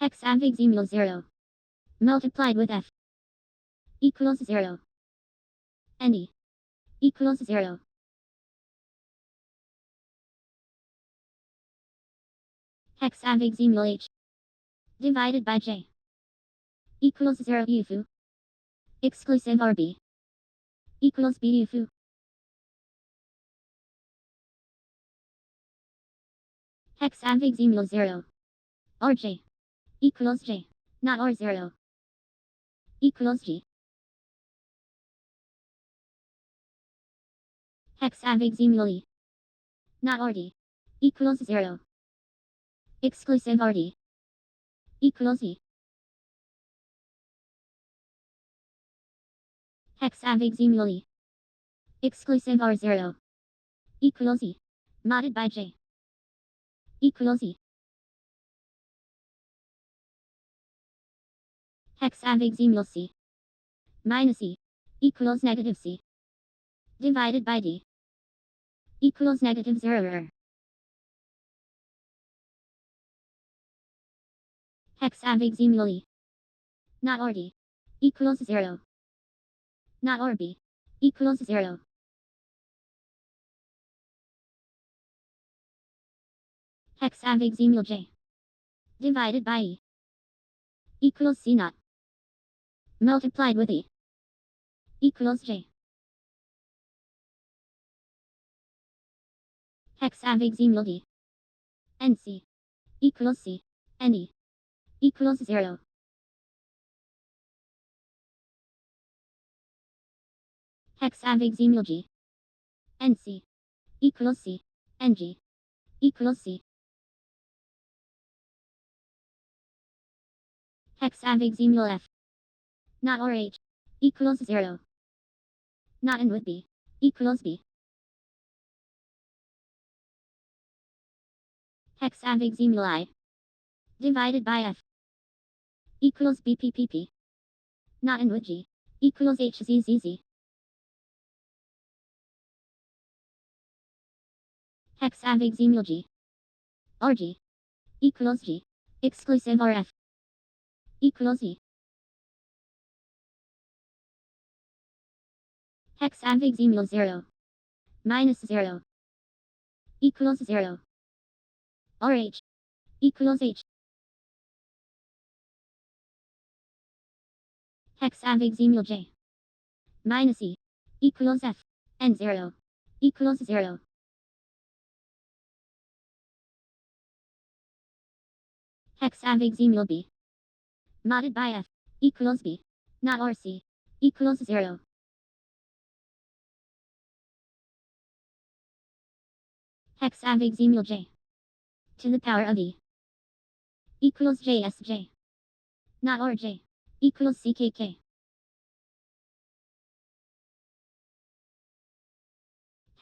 Speaker 2: Hexavigesimal 0 multiplied with F equals 0. Ne equals 0. Hexavigesimal H divided by J equals 0 UFU exclusive RB equals B UFU. Hexavigesimal 0 RJ equals J not R0 equals G. Hexavigesimal E not RD equals 0 exclusive RD equals E. Hexavigesimal E exclusive R0 equals E modded by J equals E. Hexavigesimal C minus E equals negative C divided by D equals negative 0. Hexavigesimal E not RD equals 0 not RB equals 0. Hexavigesimal J divided by E equals C naught multiplied with E equals J. Hexavigesimal D NC equals C NE equals 0. Hexavigesimal G NC equals C NG equals C. Hexavigesimal F not RH equals 0 not N with B equals B. Hexavigesimal I divided by F equals BPPP not N with G equals HZZZ. Hexavigesimal G RG equals G exclusive RF equals E. Hexavigesimal 0 minus 0 equals 0. RH equals H. Hexavigesimal J minus E equals F and 0 equals 0. Hexavigesimal B modded by F equals B not RC equals 0. Hexavigesimal J to the power of E equals JSJ not RJ equals CKK.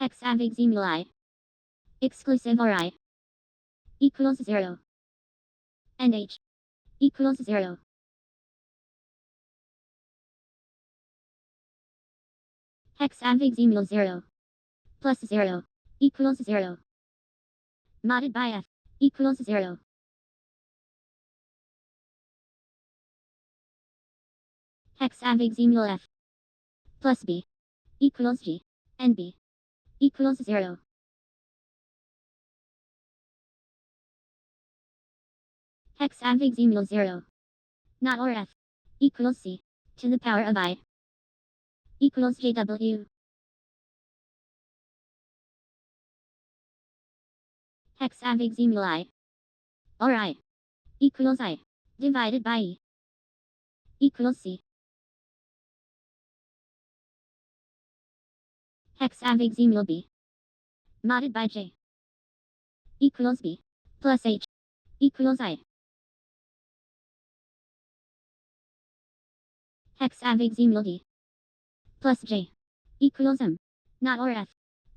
Speaker 2: Hexavigesimal I exclusive RI equals 0 and H equals 0. Hexavigesimal 0 plus 0 equals 0 modded by F equals 0. Hexavigesimal F plus B equals G and B equals 0. Hexavigesimal 0 not RF equals C to the power of I equals JW. Hexavigesimal I RI equals I divided by E equals C. Hexavigesimal B modded by J equals B plus H equals I. Hexavigesimal D plus J equals M not RF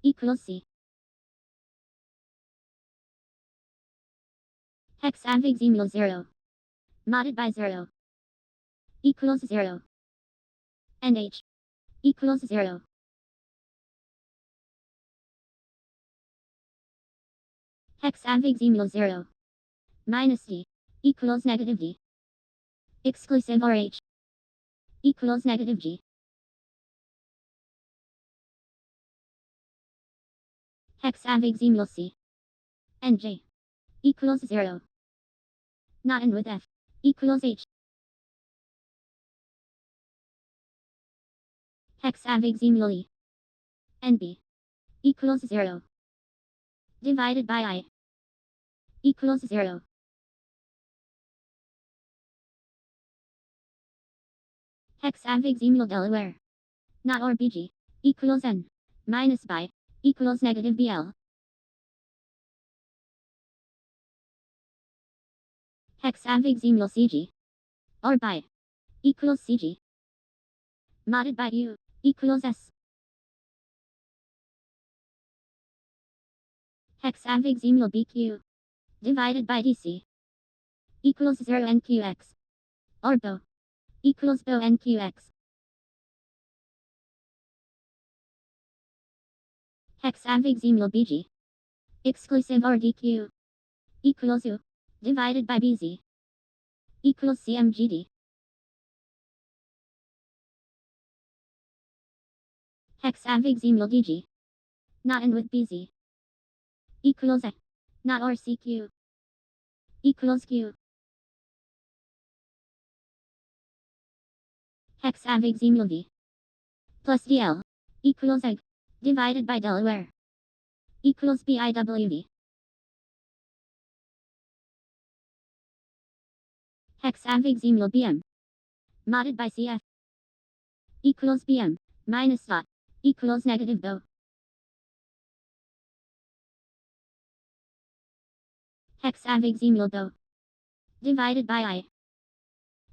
Speaker 2: equals C. Hexavigesimal 0 modded by 0 equals 0. And H equals 0. Hexavigesimal 0 minus D equals negative D. Exclusive or H equals negative G. Hexavigesimal C and J equals 0. Not and with F equals H. Hexavigesimal E and B equals 0. Divided by I equals 0. Hexavigesimal Delaware not or BG equals N minus by equals negative BL. Hexavigesimal CG or by equals CG modded by U equals S. Hexavigesimal BQ divided by DC equals 0 NQX or BO equals BO NQX. Hexavigesimal BG exclusive or DQ equals U divided by BZ equals CMGD. Hexavigesimal DG not and with BZ equals A not or CQ equals Q. Hexavigesimal V plus DL equals egg divided by Delaware equals BIWV. Hexavigesimal BM modded by CF equals BM minus dot equals negative BO. Hexavigesimal BO divided by I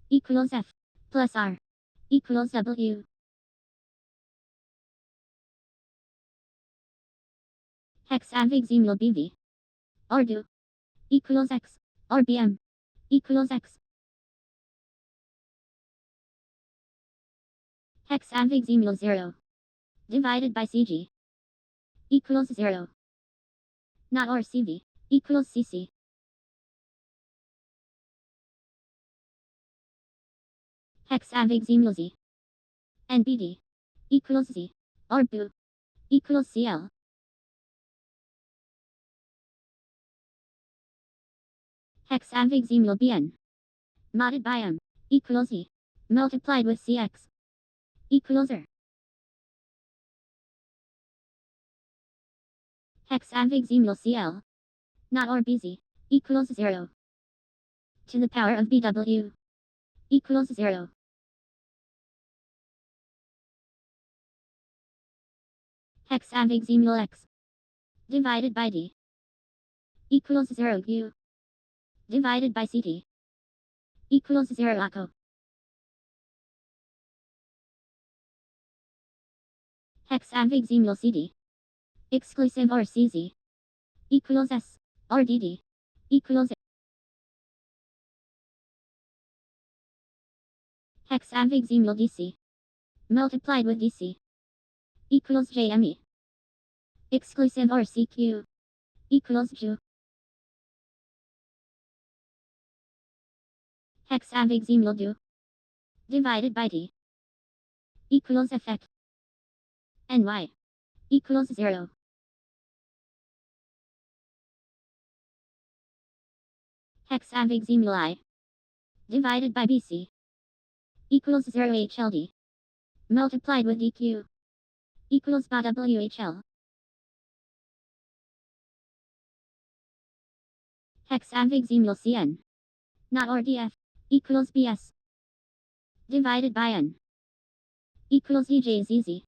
Speaker 2: equals F plus R equals W. Hexavigesimal BV or do equals X or BM equals X. Hexavigesimal 0 divided by CG equals 0. Not or CV equals CC. Hexavigesimal Z and BD equals Z or BO equals CL. Hexavigesimal BN modded by M equals E multiplied with CX equals R. Hexavigesimal CL not or BZ equals 0 to the power of BW equals 0. Hexavigesimal X divided by D equals 0 U divided by CT equals 0 ACO. Hexavigesimal CD exclusive or CZ equals S or DD equals Hexavigesimal DC multiplied with DC equals JME exclusive or CQ equals Ju. Hexavigesimal Do divided by D equals effect and Y equals 0. Hexavigesimal I divided by BC equals 0 HLD multiplied with DQ equals by WHL. Hexavigesimal CN not or DF equals BS divided by N equals EJZZ.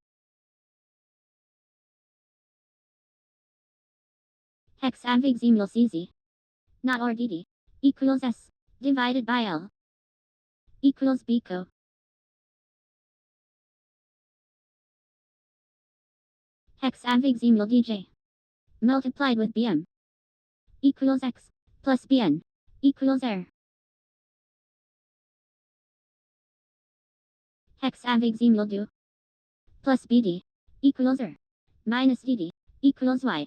Speaker 2: Hexavigesimal CZ not or DD equals S divided by L equals BCO. Hexavigesimal DJ multiplied with BM equals X plus BN equals R. Hexavigesimal D plus BD equals R minus DD equals Y.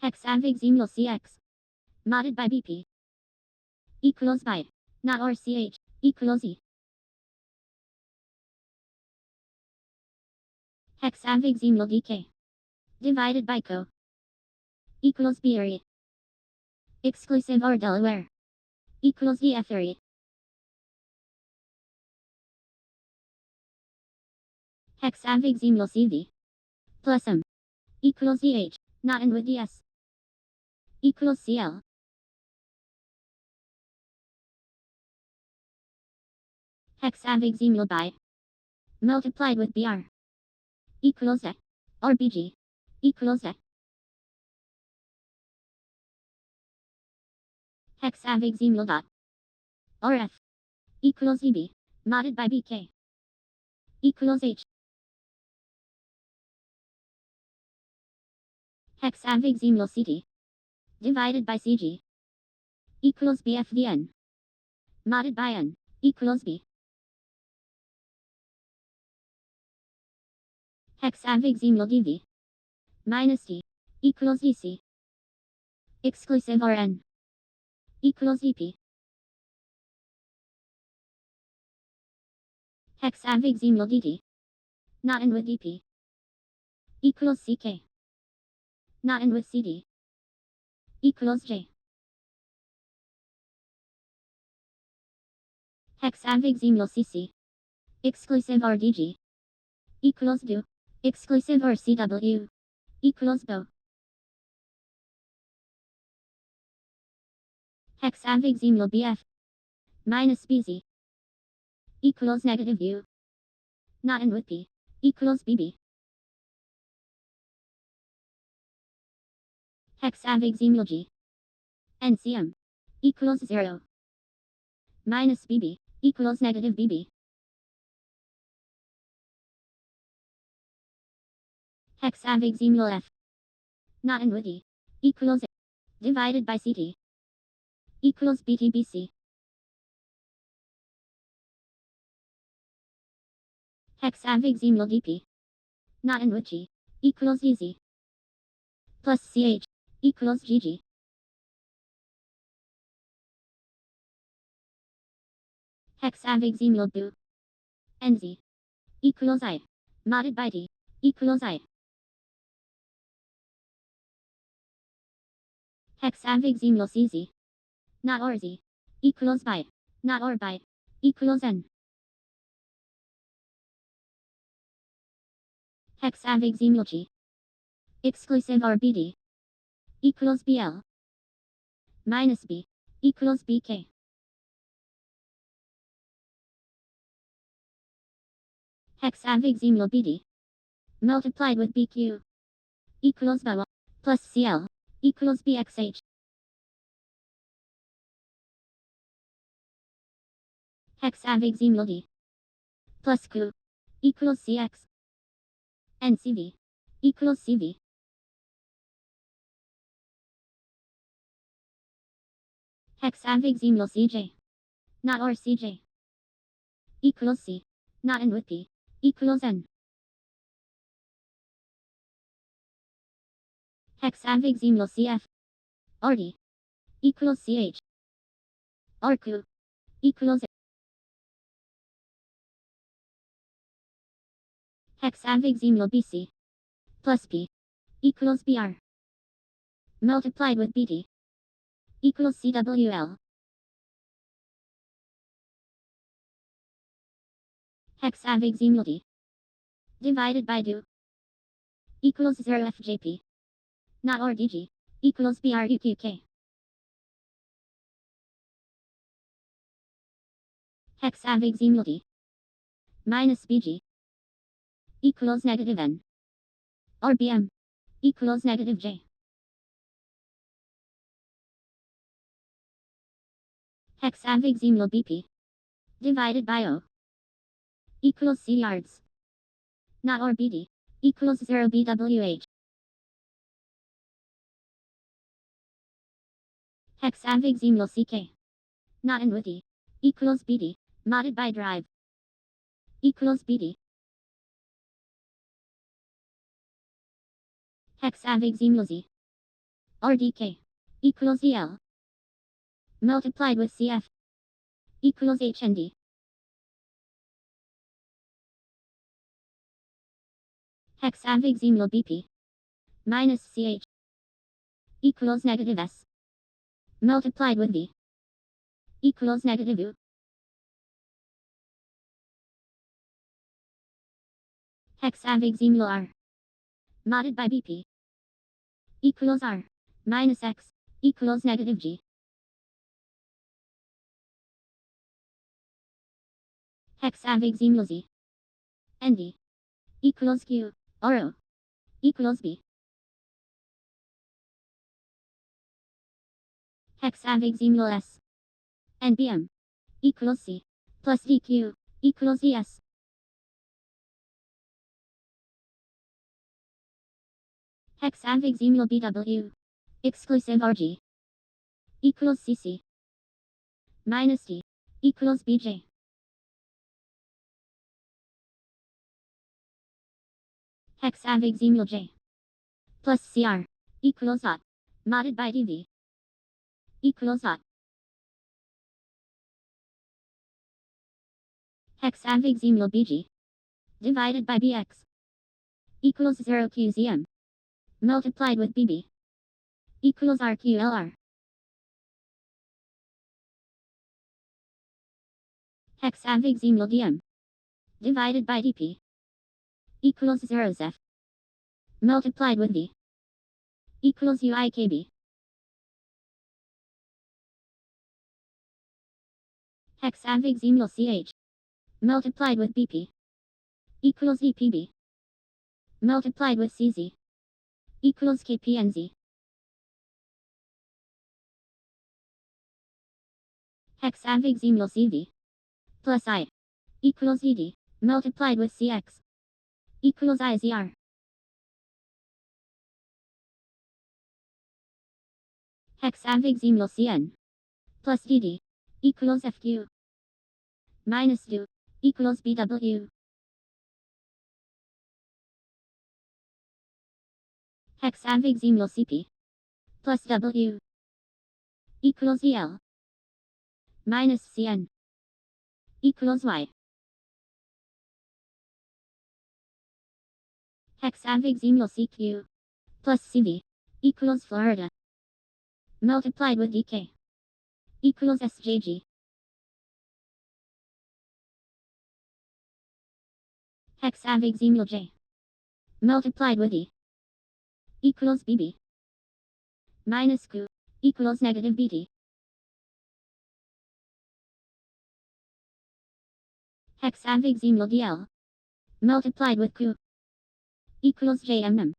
Speaker 2: Hexavigesimal CX modded by BP equals by not or CH equals E. Hexavigesimal DK divided by co equals B area exclusive or Delaware equals DF area. Hexavigesimal CV plus M equals DH not in with DS equals CL. Hexavigesimal BI multiplied with BR equals Z or BG equals Z. Hexavigesimal dot RF equals EB modded by BK equals H. Hexavigesimal CT divided by CG equals BFDN modded by N equals B. Hexavigesimal DV minus D equals DC exclusive RN equals EP. Hexavigesimal DT not in with DP equals CK not in with CD equals J. Hexavigesimal CC exclusive RDG equals DO exclusive RCW equals BO. Hexavigesimal BF minus BZ equals negative U not in with P equals BB. Hexavigesimal G NCM equals 0 minus BB equals negative BB. Hexavigesimal F not in with E equals divided by CT equals BTBC. Hexavigesimal DP not in with G equals DZ plus CH equals GG. Hexavigesimal BO NZ equals I modded by D equals I. Hexavigesimal CZ not or Z equals by not or by equals N. Hexavigesimal G exclusive RBD equals BL minus B equals BK. Hexavigesimal BD multiplied with BQ equals BO plus CL equals BXH. Hexavigesimal D plus Q equals CX and CV equals CV. Hexavigesimal CJ not or CJ equals C not in with P equals N. Hexavigesimal CF RD equals CH RQ equals Hexavigesimal BC plus P equals BR multiplied with BD equals CWL. Hexavigesimal D divided by DO equals 0 FJP not or DG equals BRUQK. Hexavigesimal D minus BG equals negative N or BM equals negative J. Hexavigesimal BP divided by O equals C yards not or BD equals 0 BWH. Hexavigesimal CK not in with E equals BD, modded by drive, equals BD. Hexavigesimal Z, or DK, equals DL, multiplied with CF, equals HND. Hexavigesimal BP, minus CH, equals negative S, multiplied with V, equals negative U. Hexavigesimal R, modded by BP, equals R, minus X, equals negative G. Hexavigesimal Z, ND, equals Q, or O, equals B. Hexavigesimal S, NBM, equals C, plus DQ, equals DS. Hexavigesimal BW, exclusive RG, equals CC, minus D, equals BJ. Hexavigesimal J, plus CR, equals dot, modded by DV, equals dot. Hexavigesimal BG, divided by BX, equals 0 QZM, multiplied with BB, equals RQLR. Hexavigesimal DM, divided by DP, equals 0 ZF, multiplied with V, equals UIKB. Hexavigesimal CH, multiplied with BP, equals DPB, multiplied with CZ, equals KPNZ. Hexavigesimal CV, plus I, equals ED, multiplied with CX, equals IZR. Hexavigesimal CN, plus DD, equals FQ, minus DU, equals BW. Hexavigesimal CP, plus W, equals EL, minus CN, equals Y. Hexavigesimal CQ, plus CV, equals Florida, multiplied with DK, equals SJG. Hexavigesimal J, multiplied with E, equals BB, minus Q, equals negative BD. Hexavigesimal DL, multiplied with Q, equals JMM,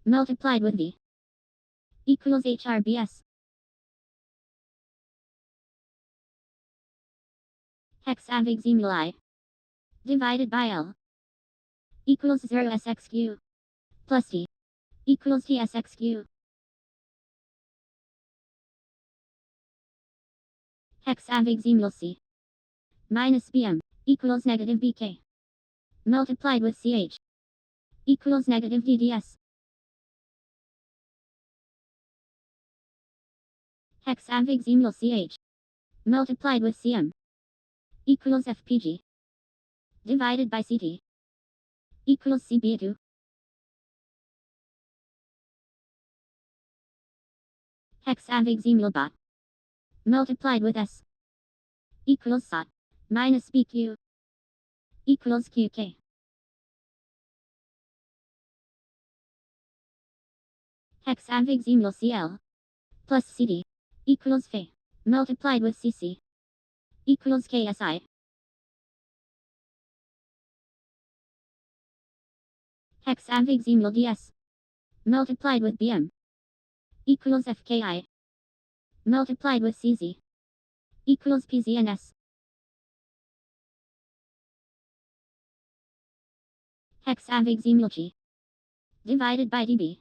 Speaker 2: multiplied with V, equals HRBS. Hexavigesimal I, divided by L, equals 0 SXQ, plus D, equals TSXQ. Hexavigesimal C, minus BM, equals negative BK, multiplied with CH, equals negative DDS. Hexavigesimal CH, multiplied with CM, equals FPG, divided by CT, equals CB2. Hexavigesimal BOT, multiplied with S, equals SOT, minus BQ, equals QK. Hexavigesimal CL, plus CD, equals Fe, multiplied with CC, equals KSI. Hexavigesimal DS, multiplied with BM, equals FKI, multiplied with CZ, equals PZNS. Hexavigesimal G, divided by DB,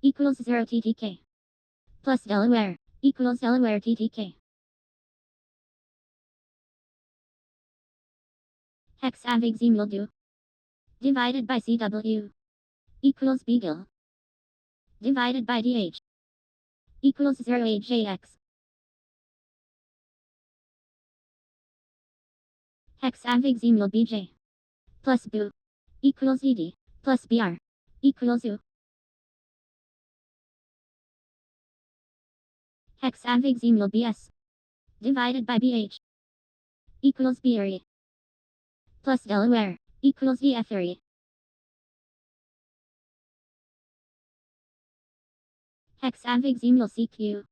Speaker 2: equals 0 TTK, plus Delaware, equals Delaware TTK. Hexavigesimal D divided by CW equals BGIL divided by DH equals 0 HJX. Hexavigesimal BJ plus BU equals ED plus BR equals U. Hexavigesimal BS divided by BH equals BRE plus Delaware equals DF3. Hexavigesimal CQ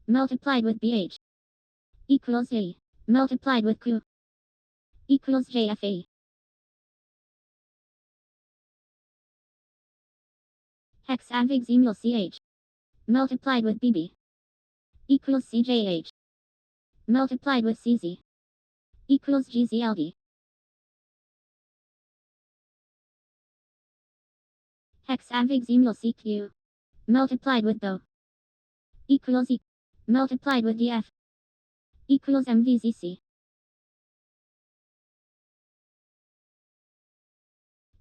Speaker 2: multiplied with BH equals A multiplied with Q equals JFA. Hexavigesimal CH multiplied with BB equals CJH multiplied with CZ equals GZLD. Hexavigesimal CQ multiplied with DO equals E multiplied with DF equals MVZC.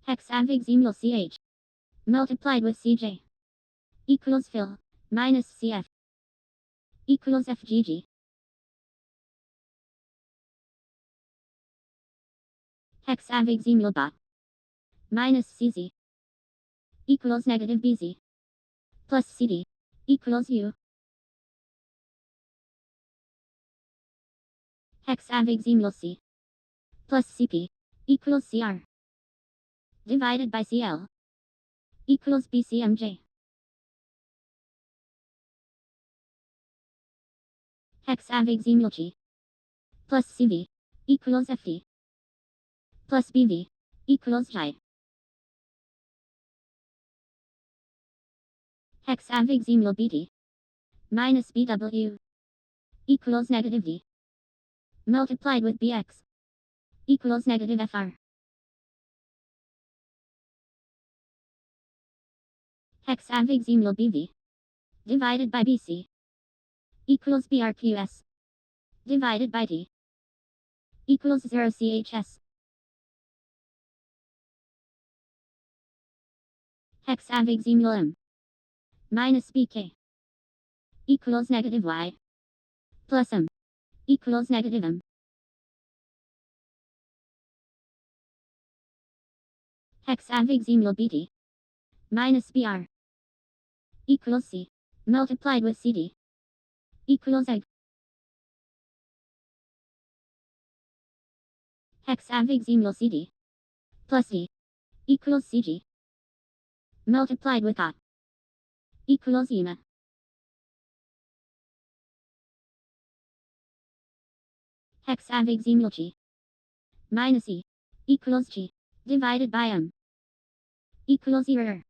Speaker 2: Hexavigesimal CH multiplied with CJ equals Phil minus CF equals FGG. Hexavigesimal BA minus CZ equals negative BZ plus CD equals U. Hexavigesimal C plus CP equals CR divided by CL equals BCMJ. Hexavigesimal G plus CV equals FD plus BV equals J. Hexavigesimal BD minus BW equals negative D multiplied with BX equals negative FR. Hexavigesimal BV divided by BC equals BRQS divided by D equals 0 CHS. Hexavigesimal M minus BK equals negative Y plus M equals negative M. Hexavigesimal BD minus BR equals C multiplied with CD equals egg. Hexavigesimal CD plus D equals CG multiplied with A equals EMA. Hexavigesimal G minus E equals G divided by M equals error.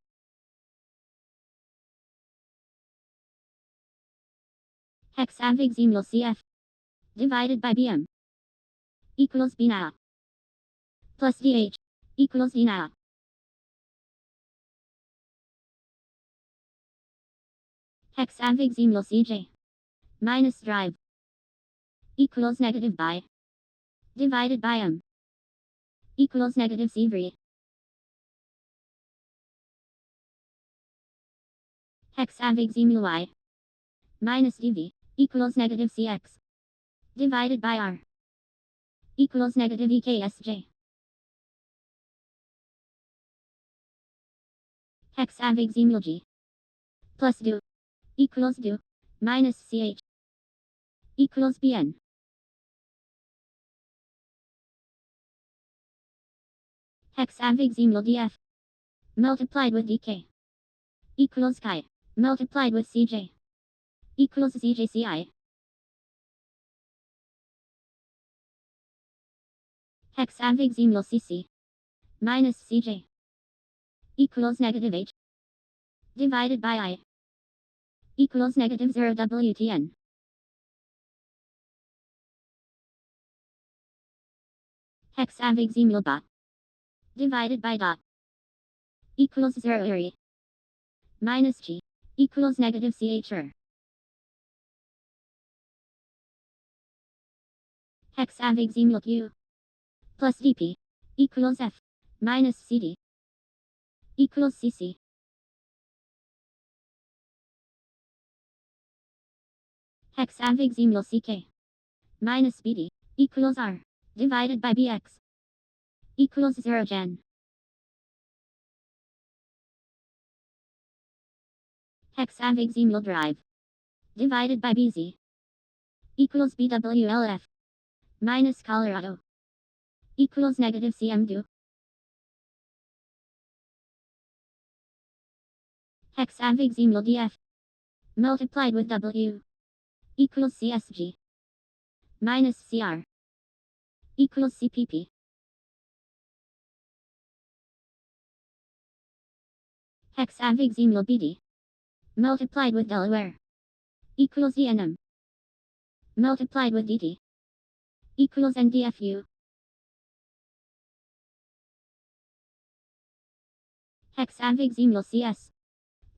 Speaker 2: Hexavigesimal CF divided by BM equals BNA plus DH equals DNA. Hexavigesimal CJ minus drive equals negative by divided by M equals negative C3. Hexavigesimal Y minus DV equals negative CX divided by R equals negative EKSJ. Hexavigesimal G plus DO equals DO minus CH equals BN. Hexavigesimal DF multiplied with DK equals Chi multiplied with CJ equals CJCI. Hexavigesimal CC minus CJ equals negative H divided by I equals negative 0 WTN. Hexavigesimal BA divided by dot equals 0 area minus G equals negative CHR. Hexavigesimal Q plus DP equals F minus CD equals CC. Hexavigesimal CK minus BD equals R divided by BX equals 0 GIAN. Hexavigesimal drive divided by BZ equals BWLF minus Colorado equals negative CM2. Hexavigesimal DF multiplied with W equals CSG minus CR equals CPP. Hexavigesimal BD multiplied with Delaware equals DNM multiplied with DT equals NDFU. Hexavigesimal CS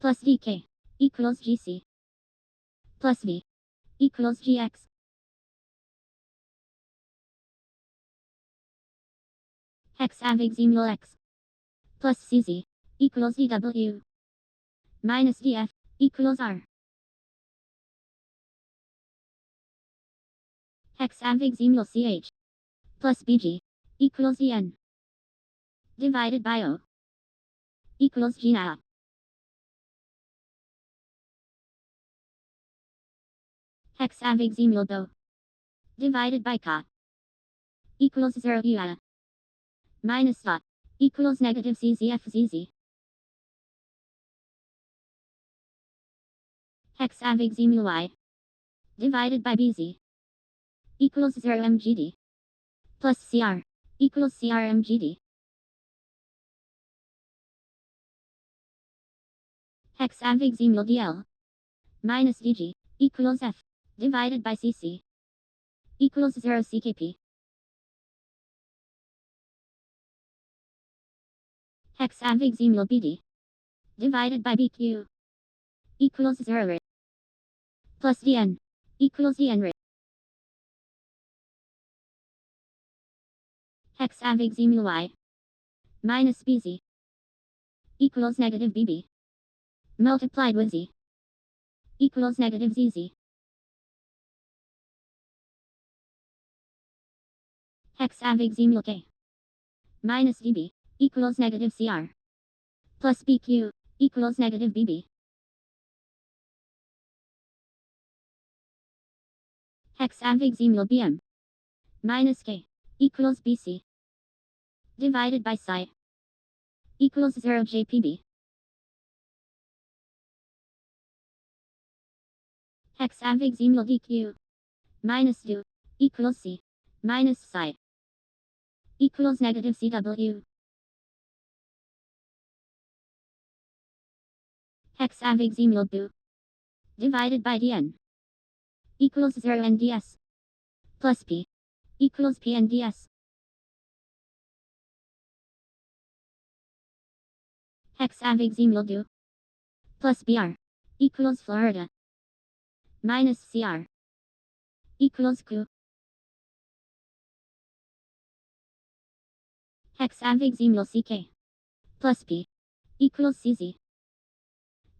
Speaker 2: plus DK equals GC plus V equals GX. Hexavigesimal X plus CZ equals DW minus DF equals R. Hexavigesimal CH plus BG equals DN divided by O equals GNA. Hexavigesimal BO divided by CA equals 0 EIAT minus dot equals negative CZFZZ. Hexavigesimal Y divided by BZ equals 0 MGD plus CR equals CRMGD. Hexavigesimal DL minus DG equals F divided by CC equals 0 CKP. Hexavigesimal BD divided by BQ equals 0 RIT plus DN equals DN RIT. Hexavigesimal Y minus BZ equals negative BB multiplied with Z equals negative ZZ. Hexavigesimal K minus DB equals negative CR plus BQ equals negative BB. Hexavigesimal BM minus K equals BC divided by Psi equals 0 JPB. Hexavigesimal DQ minus DU equals C minus Psi equals negative CW. Hexavigesimal BU divided by DN equals 0 NDS plus P equals PNDS. Hexavigesimal DU plus BR equals Florida minus CR equals Q. Hexavigesimal CK plus P equals CZ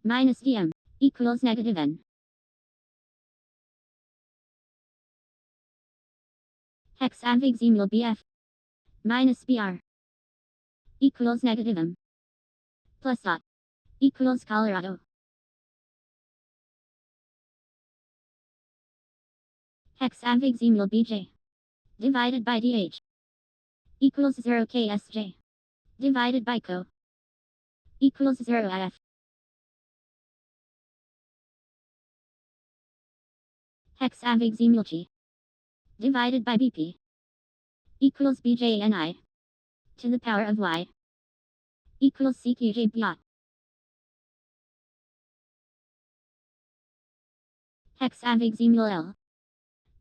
Speaker 2: minus DM equals negative N. Hexavigesimal BF minus BR equals negative M plus dot equals Colorado. Hexavigesimal BJ divided by DH equals 0 KSJ divided by CO equals 0 IF. Hexavigesimal G divided by BP equals BJNI to the power of Y equals CQJB. Hexavigesimal L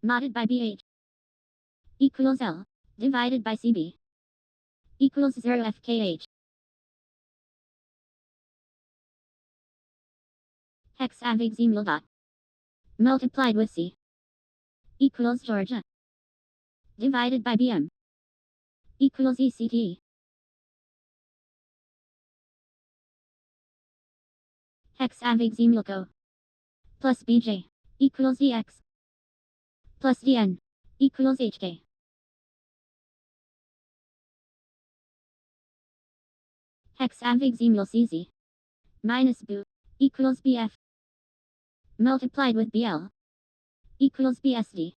Speaker 2: modded by BH equals L divided by CB equals 0 FKH. Hexavigesimal dot multiplied with C equals Georgia divided by BM equals ECT. Hexavigesimal CO plus BJ equals EX plus DN equals HK. Hexavigesimal CG minus BU equals BF multiplied with BL equals BSD.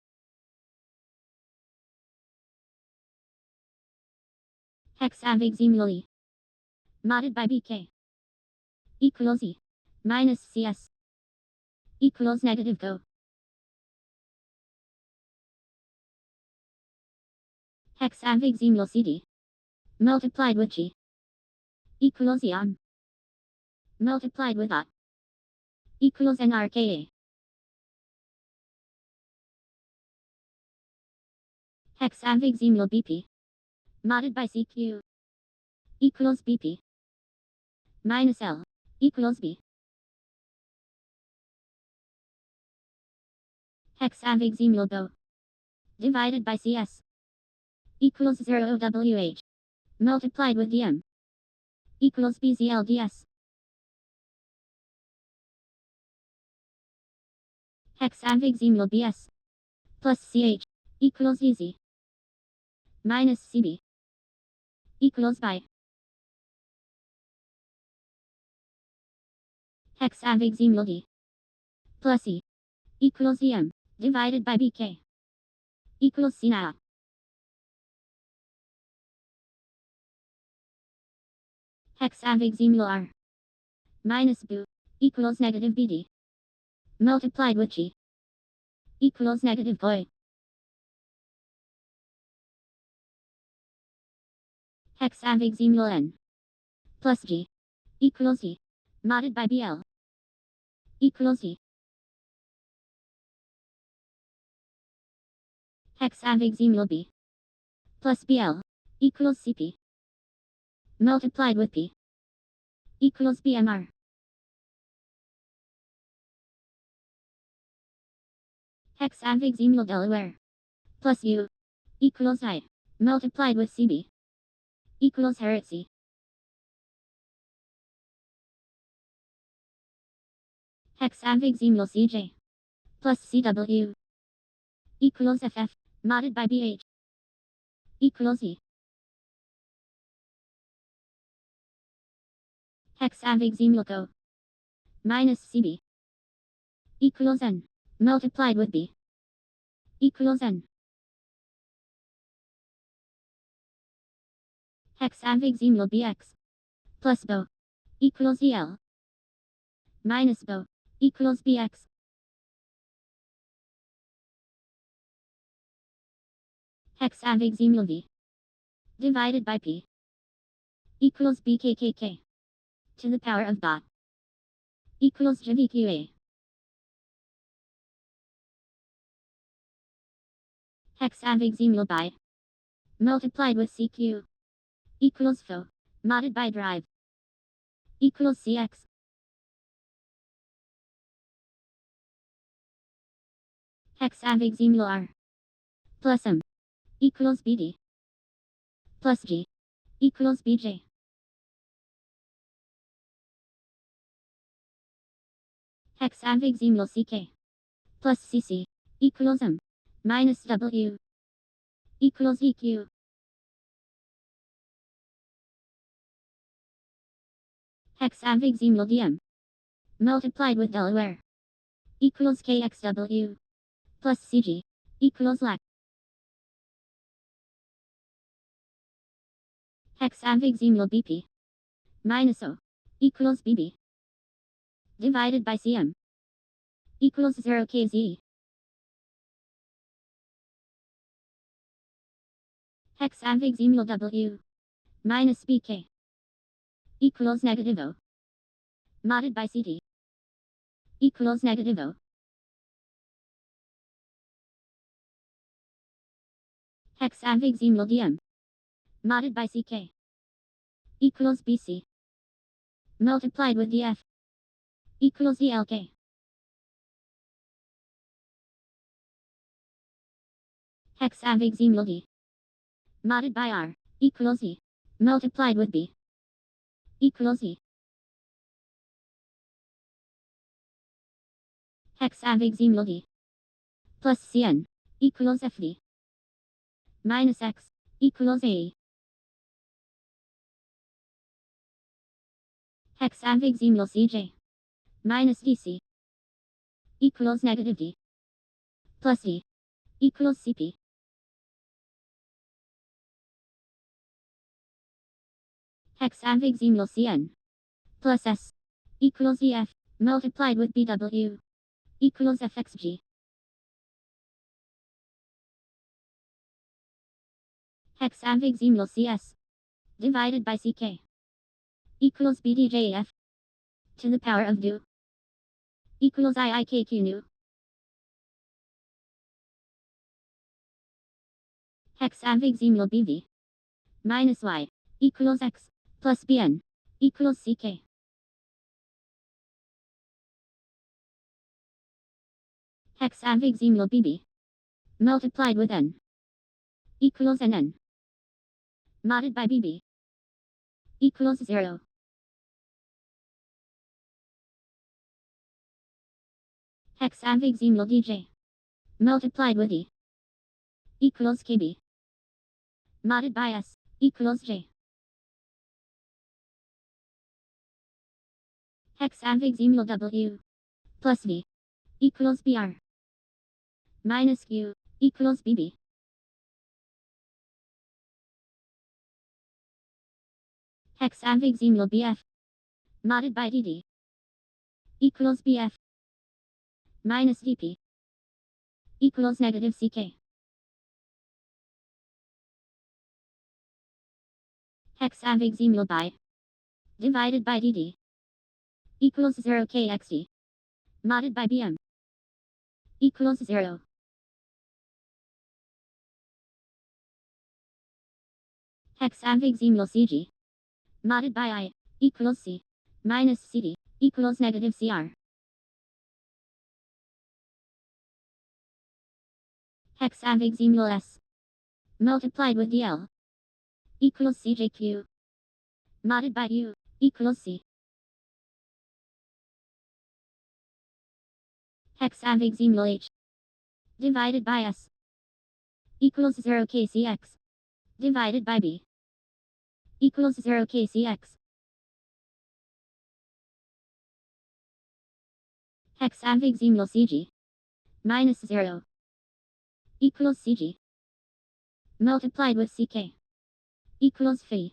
Speaker 2: Hexavigesimal E modded by BK equals E minus CS equals negative GO. Hexavigesimal CD multiplied with G equals EON multiplied with OT equals NRKA. Hexavigesimal BP modded by CQ equals BP minus L equals B. Hexavigesimal BO divided by CS equals 0 WH multiplied with DM equals BZLDS. Hexavigesimal BS plus CH equals EZ minus CB equals by. Hexavigesimal D plus E equals EM divided by BK equals C now. Hexavigesimal R minus BU equals negative BD multiplied with G equals negative GOI. Hexavigesimal N plus G equals E modded by BL equals E. Hexavigesimal B plus BL equals CP multiplied with P equals BMR. Hexavigesimal Delaware plus U equals I multiplied with CB equals Heretzy. Hexavigesimal CJ plus CW equals FF modded by BH equals E. Hexavigesimal CO minus CB equals N multiplied with B equals N. Hexavigesimal BX plus BO equals EL minus BO equals BX. Hexavigesimal V divided by P equals BKKK to the power of BOT equals JVQA. Hexavigesimal BI multiplied with CQ equals FO modded by drive equals CX. Hexavigesimal R plus M equals BD plus G equals BJ. Hexavigesimal CK plus CC equals M minus W equals EQ. Hexavigesimal DM multiplied with Delaware equals KXW plus CG equals LAC. Hexavigesimal BP minus O equals BB divided by CM equals 0 KZ. Hexavigesimal W minus BK equals negative O modded by CD equals negative O. Hexavigesimal DM modded by CK equals BC multiplied with DF equals DLK. Hexavigesimal D modded by R equals E multiplied with B equals E. Hexavigesimal D plus Cn equals Fd minus X equals AE. Hexavigesimal CJ minus DC equals negative D plus D equals CP. Hexavigesimal Cn plus S equals EF multiplied with BW equals FXG. Hexavigesimal CS divided by CK equals BDJF to the power of do equals IIKQ nu. Hexavigesimal BV minus Y equals X plus BN equals CK. Hexavigesimal BB multiplied with N equals NN modded by BB equals 0. Hexavigesimal DJ multiplied with E equals KB modded by S equals J. Hexavigesimal W plus V equals BR minus Q equals BB. Hexavigesimal BF modded by DD equals BF minus DP equals negative CK. Hexavigesimal BI divided by DD equals 0 KXD modded by BM equals 0. Hexavigesimal CG modded by I equals C minus CD equals negative CR. Hexavigesimal S multiplied with DL equals CJQ modded by U equals C. Hexavigesimal H divided by S equals 0 KCX divided by B equals 0 KCX. Hexavigesimal CG minus 0 equals CG multiplied with CK equals Phi.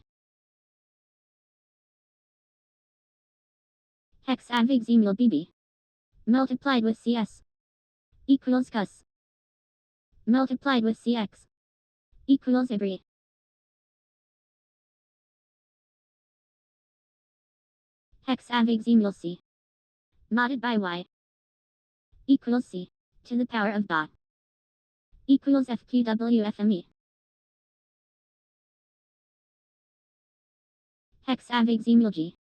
Speaker 2: Hexavigesimal BB multiplied with CS equals CUS multiplied with CX equals IBRI. Hexavigesimal C modded by Y equals C to the power of dot equals FQWFME. Hexavigesimal G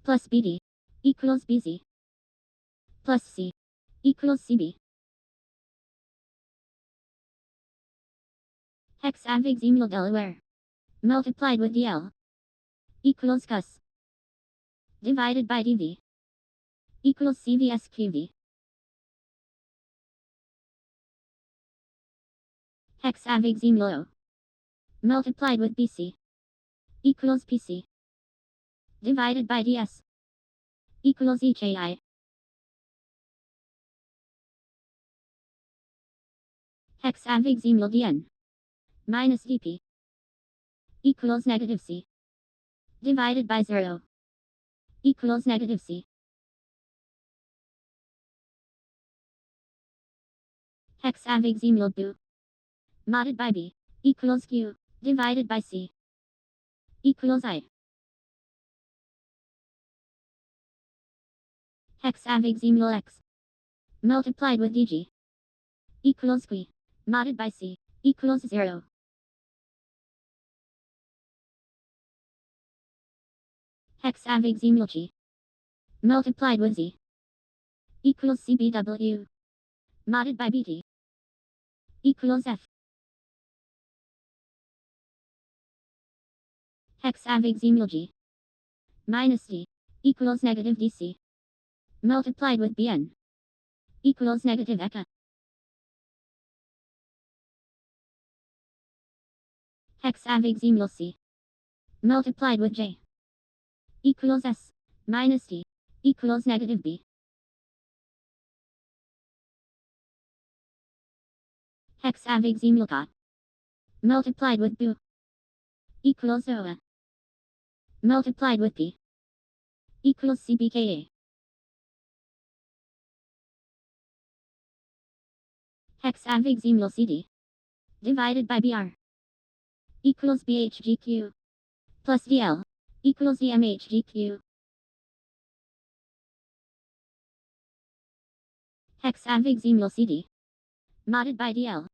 Speaker 2: plus BD equals BZ plus C equals CB. Hexavigesimal Delaware multiplied with DL equals CUS divided by DV equals CVSQV. Hexavigesimal O multiplied with BC equals PC divided by DS equals HAI. Hexavigesimal DN minus DP equals negative C divided by 0 equals negative C. Hexavigesimal BU modded by B equals Q divided by C equals I. Hexavigesimal X multiplied with DG equals Q modded by C equals 0. Hexavigesimal G multiplied with Z equals CBW modded by BT equals F. Hexavigesimal G minus D equals negative DC multiplied with BN equals negative EKA. Hexavigesimal C multiplied with J equals S minus D equals negative B. Hexavigesimal K multiplied with B equals OA multiplied with P equals CBKA. Hexavigesimal CD divided by BR equals BHGQ plus DL equals DMHGQ. Hexavigesimal CD modded by DL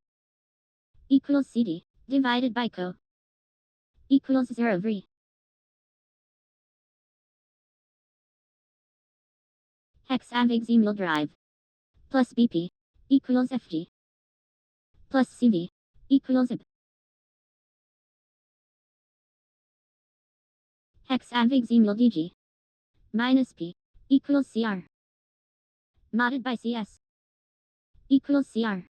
Speaker 2: equals CD divided by CO equals 0 Hexavigesimal drive plus BP equals FG plus CV equals IP. Hexavigesimal DG minus P equals CR modded by CS equals CR.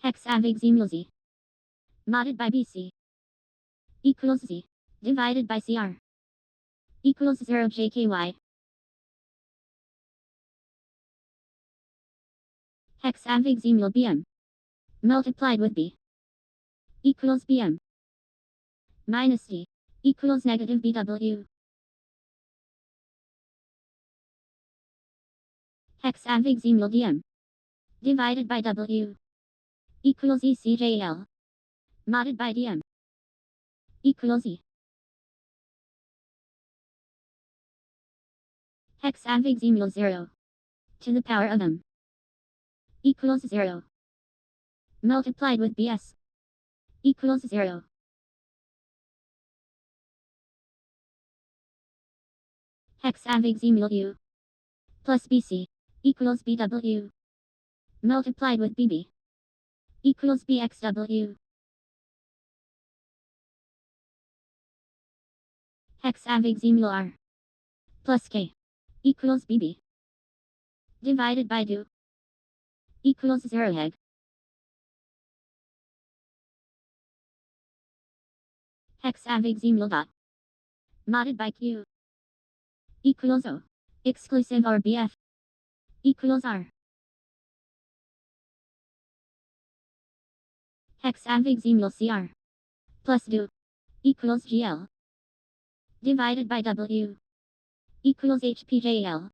Speaker 2: Hexavigesimal Z modded by BC equals Z divided by CR equals 0 JKY. Hexavigesimal BM multiplied with B equals BM minus D equals negative BW. Hexavigesimal DM divided by W equals ECJL modded by DM equals E. Hexavigesimal 0 to the power of M equals 0 multiplied with BS equals 0. Hexavigesimal U plus BC equals BW multiplied with BB equals BXW. Hexavigesimal R plus K equals BB divided by DO equals 0 Heg. Hexavigesimal dot modded by Q equals O exclusive RBF equals R. Hexavigesimal CR plus DO equals GL divided by W equals HPJL.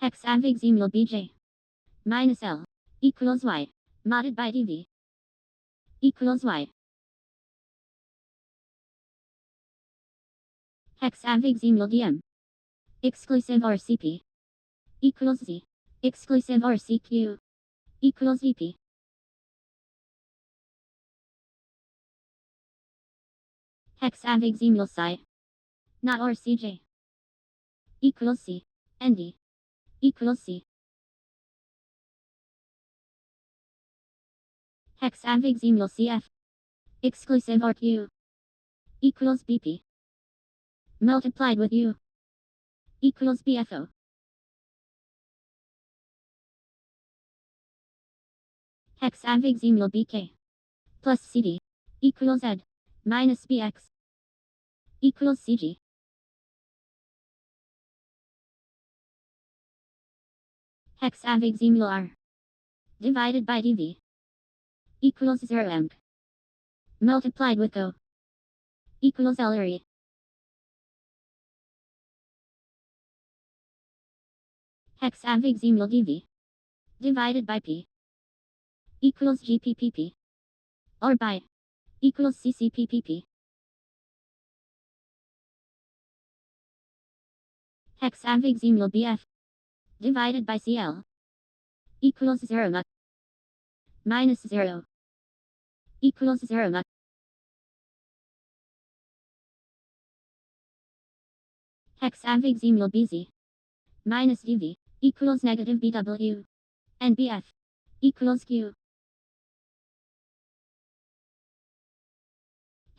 Speaker 2: Hexavigesimal BJ minus L equals Y modded by DV equals Y. Hexavigesimal DM exclusive RCP equals Z exclusive RCQ equals VP. Hexavigesimal Psi not RCJ equals C ND equals C. Hexavigesimal CF exclusive RQ equals BP multiplied with U equals BFO. Hexavigesimal BK plus CD equals Z minus BX equals CG. Hexavigesimal R divided by DV equals 0 M multiplied with O equals LRE. Hexavigesimal DV divided by P equals GPPP or by equals CCPPP. Hexavigesimal BF divided by CL equals 0 MUC minus 0 equals 0 MUC. Hexavigesimal BZ minus DV equals negative BW and BF equals Q.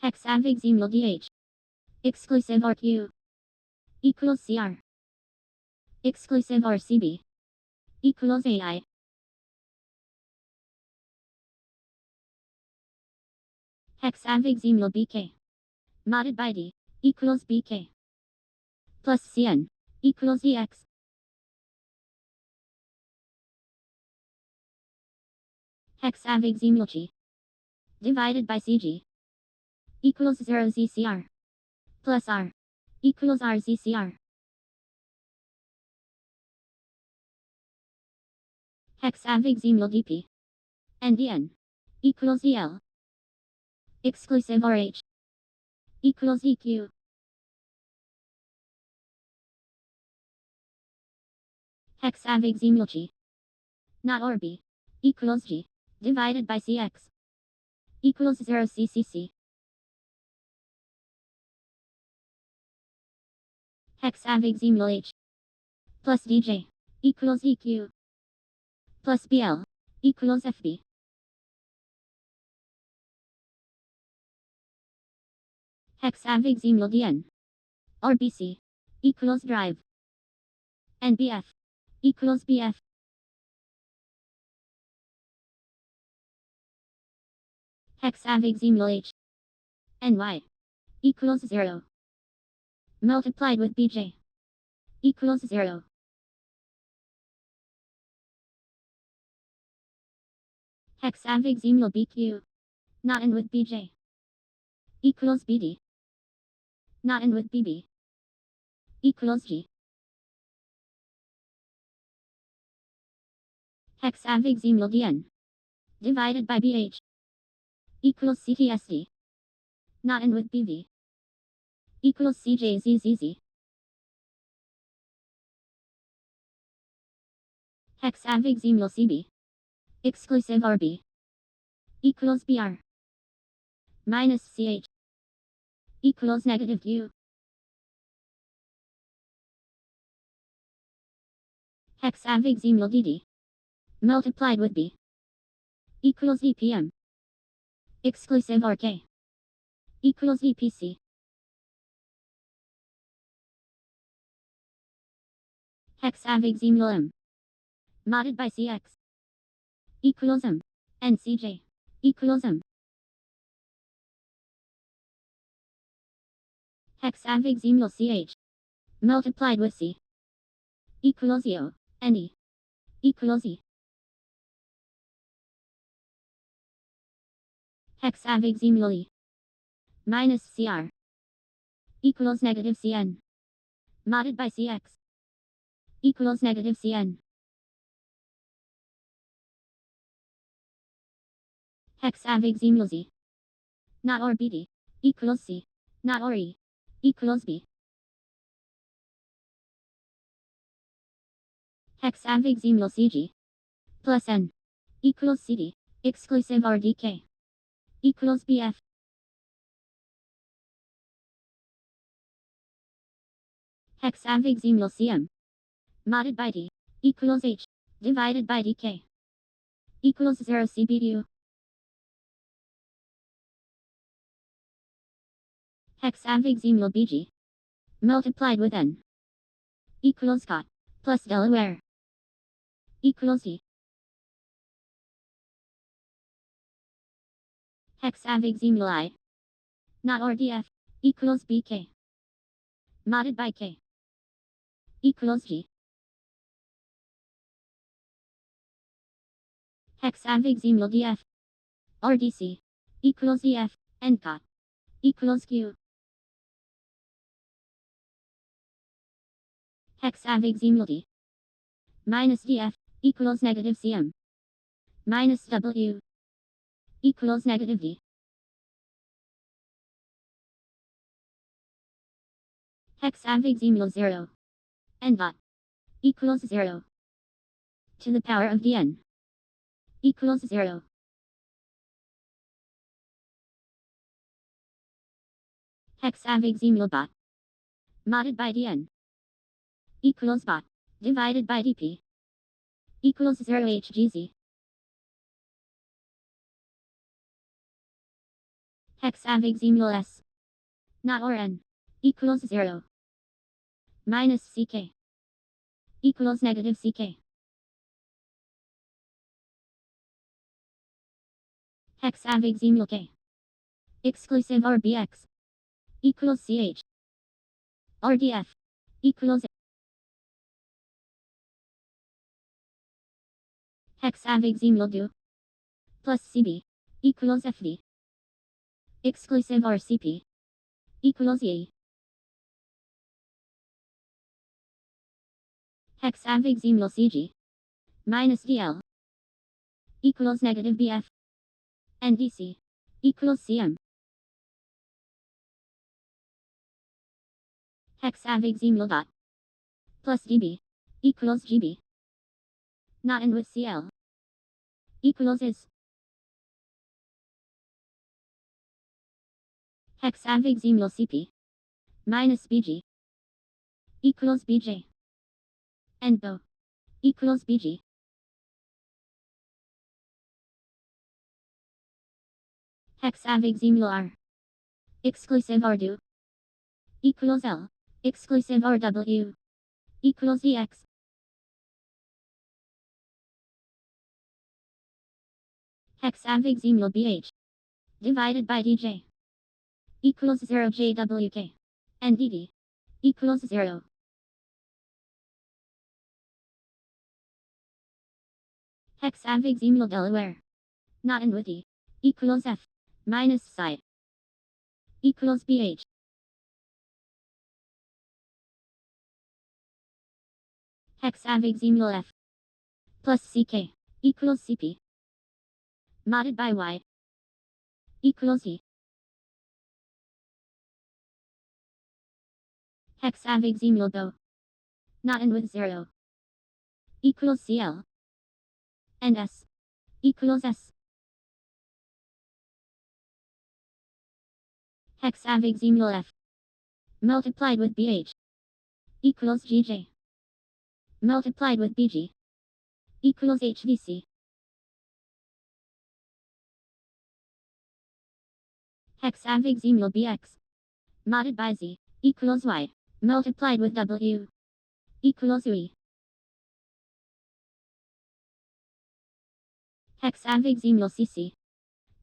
Speaker 2: Hexavigesimal DH exclusive RQ equals CR exclusive RCB equals AI. Hexavigesimal BK modded by D equals BK plus CN equals EX. Hexavigesimal G divided by CG equals 0 ZCR plus R equals R ZCR. Hexavigesimal DP and DN equals EL exclusive RH equals EQ. Hexavigesimal G not OR-B equals G divided by CX equals 0 CCC. Hexavigesimal H plus DJ equals EQ plus BL equals FB. Hexavigesimal DN RBC equals drive and BF equals BF. Hexavigesimal H and Y equals 0 multiplied with BJ equals 0. Hexavigesimal BQ not in with BJ equals BD not in with BB equals G. Hexavigesimal DN divided by BH equals CTSD not in with BV equals CJZZZ. Hexavigesimal CB exclusive RB equals BR minus CH equals negative U. Hexavigesimal DD multiplied with B equals EPM exclusive RK equals EPC. Hexavigesimal M modded by CX equals M and CJ equals M. Hexavigesimal CH multiplied with C equals EO and E equals E. Hexavigesimal E minus CR equals negative CN modded by CX equals negative CN. Hexavigesimal Z not OR-BD equals C not OR-E equals B. Hexavigesimal CG plus N equals CD exclusive RDK equals BF. Hexavigesimal CM modded by D equals H divided by DK equals 0 CBU. Hexavigesimal BG multiplied with N equals Scott plus Delaware equals D. Hexavigesimal I not RDF equals BK modded by K equals G. Hexavigesimal DF RDC equals EF and COT equals Q. Hexavigesimal D minus DF equals negative CM minus W equals negative D. Hexavigesimal 0 and dot equals 0 to the power of Dn equals 0. Hexavigesimal bot modded by Dn equals bot divided by dp equals 0 HGZ. Hexavigesimal S, not or N, equals 0. Minus CK, equals negative CK. Hexavigesimal K, exclusive RBX, equals CH. RDF, equals Hexavigesimal DO, plus CB, equals FD. Exclusive RCP, equals E. Hexavigesimal CG, minus DL, equals negative BF. NDC, equals CM. Hexavigesimal dot, plus DB, equals GB. Not in with CL, equals is. Hexavigesimal CP, minus BG, equals BJ. And BO, equals BG. Hexavigesimal R, exclusive RDO, equals L, exclusive RW, equals EX. Hexavigesimal BH, divided by DJ, equals 0 JWK, and DD, equals 0. Hexavigesimal Delaware, not in with E, equals F, minus psi, equals BH. Hexavigesimal F, plus CK, equals CP, modded by Y, equals E. Hexavigesimal BO, not in with 0, equals CL, and S, equals S. Hexavigesimal F, multiplied with BH, equals GJ, multiplied with BG, equals HVC. Hexavigesimal BX, modded by Z, equals Y, multiplied with W, equals UE. Hexavigesimal CC,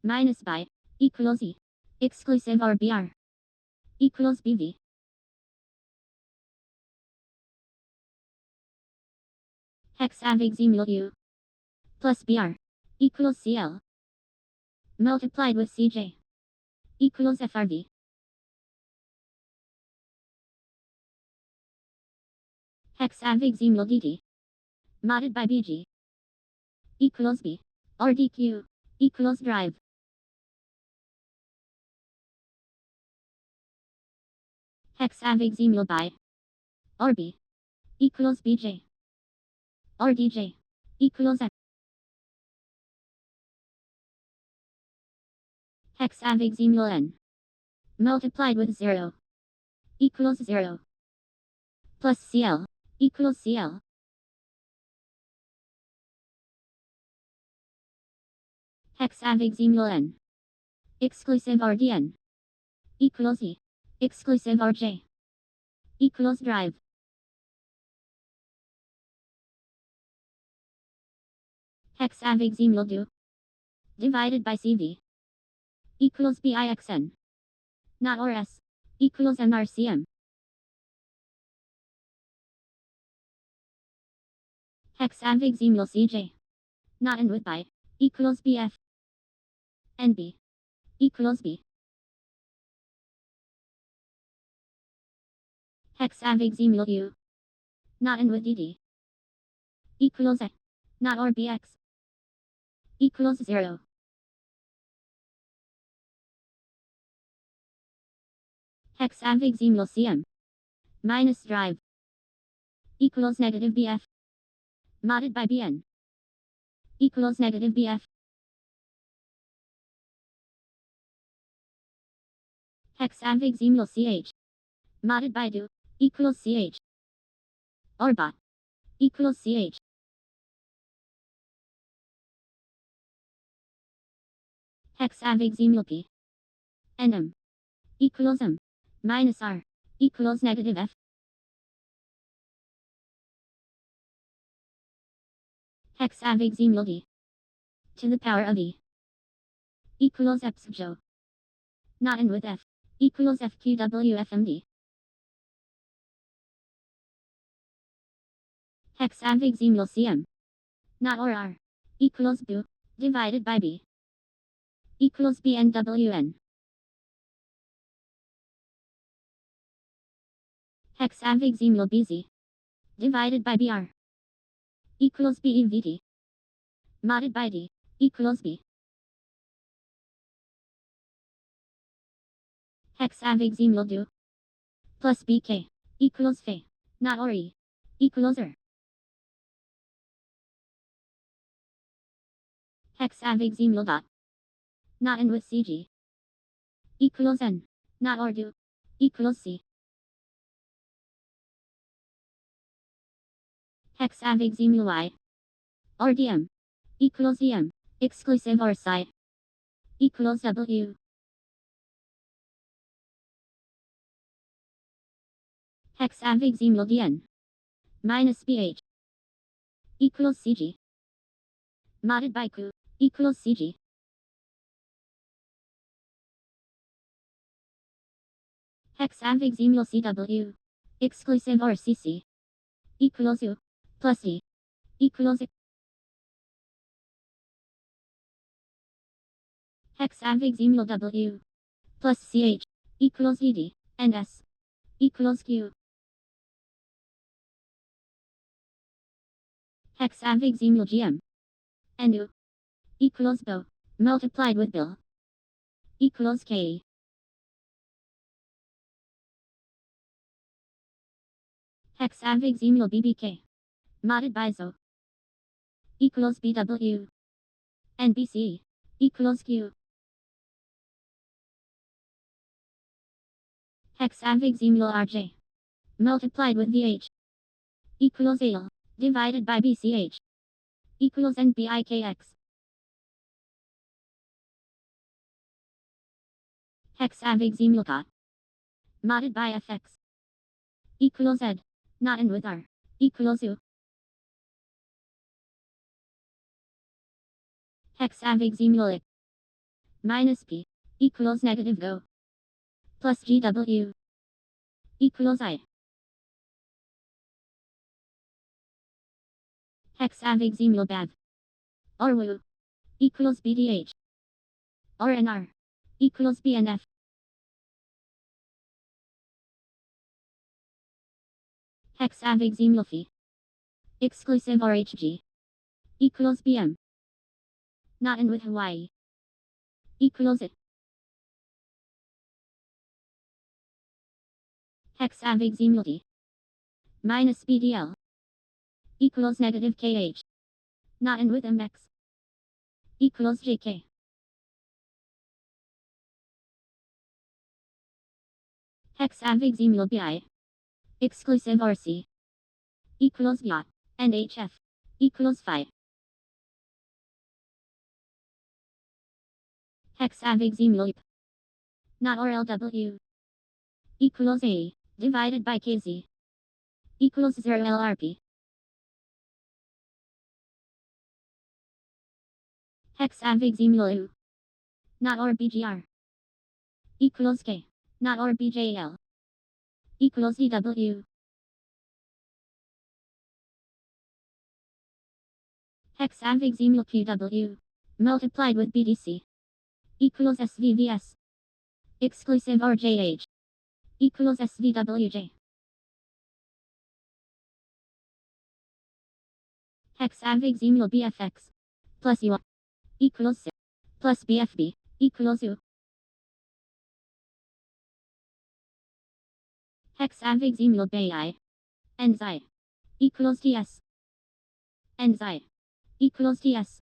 Speaker 2: minus by, equals E, exclusive RBR, equals BV. Hexavigesimal U, plus BR, equals CL, multiplied with CJ, equals FRV. Hexavigesimal DT, modded by BG, equals B, RDQ, equals drive. Hexavigesimal by, RB, equals BJ, RDJ, equals X. Hexavigesimal N, multiplied with 0, equals 0, plus CL, equals CL. Hexavigesimal N, exclusive RDN, equals E, exclusive RJ, equals drive. Hexavigesimal DO, divided by CV, equals BIXN, not or S, equals MRCM. Hexavigesimal CJ, not in with by, equals BF, and B, equals B. Hexavigesimal U, not in with DD, equals A, not or BX, equals 0. Hexavigesimal CM, minus drive, equals negative BF, modded by BN, equals negative BF. Hexavigesimal CH, modded by DO, equals CH. RBOT, equals CH. Hexavigesimal P and M equals M minus R equals negative F. Hexavigesimal D to the power of E equals XJO, not in with F, equals FQWFMD. Hexavigesimal CM, not or R, equals B, divided by B, equals BNWN. Hexavigesimal BZ, divided by BR, equals BEVT, modded by D, equals B. Hexavigesimal DO, plus BK, equals Fe, not or E, equals R. Hexavigesimal dot, not in with CG, equals N, not or do, equals C. Hexavigesimal Y, RDM, equals EM, exclusive or psi, equals W. Hexavigesimal DN, minus BH, equals CG, modded by Q, equals CG. Hexavigesimal CW, exclusive or CC, equals U, plus D, equals I. Hexavigesimal W, plus CH, equals ED, and S, equals Q. Hexavigesimal GM, and U, equals BO, multiplied with BIL, equals KE. Hexavigesimal BBK, modded by ZO, equals BW, and BC, equals Q. Hexavigesimal RJ, multiplied with VH, equals AL, divided by BCH, equals NBIKX. Hexavigesimal COT, modded by FX, equals Z, not in with R, equals U. Hexavigesimal I, minus P, equals negative GO, plus GW, equals I. Hexavigesimal BAV, RW, equals BDH, RNR, equals BNF. Hexavigesimal Phi, exclusive RHG, equals BM, not in with Hawaii, equals it. Hexavigesimal D, minus BDL, equals negative KH, not in with MX, equals JK. Hexavigesimal BI, exclusive RC, equals yacht, and HF, equals Phi. Hexavigesimal IP, not or LW, equals A, divided by KZ, equals 0 LRP. Hexavigesimal U, not or BGR, equals K, not or BJL, equals DW. Hexavigesimal QW, multiplied with BDC, equals SVVS, exclusive RJH, equals SVWJ. Hexavigesimal BFX, plus U, equals 6, plus BFB, equals U. Hexavigesimal BI, and Xi, equals DS, and Xi, equals DS.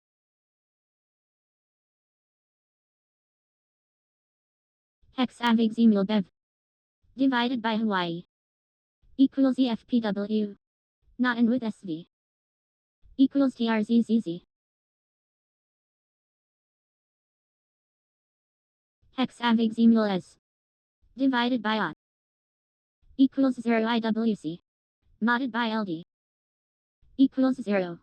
Speaker 2: Hexavigesimal BEV, divided by Hawaii, equals EFPW, not in with SV, equals TRZZZ. Hexavigesimal S divided by OT equals 0 IWC modded by LD equals 0.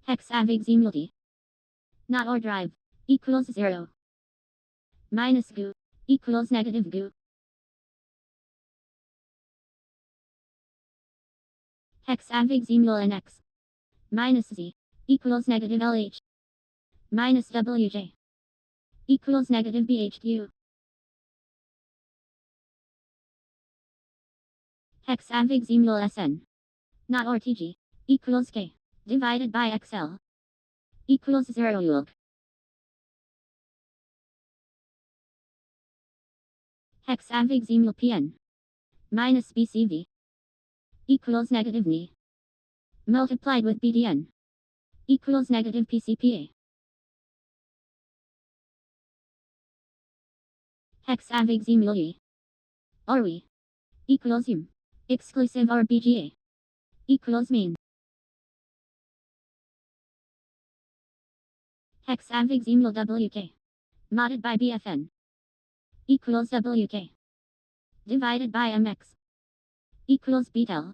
Speaker 2: Hexavigesimal D not or drive equals 0 minus GU equals negative GU. Hexavigesimal NX minus Z equals negative LH minus WJ equals negative BHQ. Hexavigesimal SN not or TG equals K divided by XL equals 0 ULK. Hexavigesimal PN minus BCV equals negative Ni multiplied with BDN equals negative PCPA. Hexavigesimal E RE equals UM exclusive RBGA equals mean. Hexavigesimal WK modded by BFN equals WK divided by MX equals BTEL.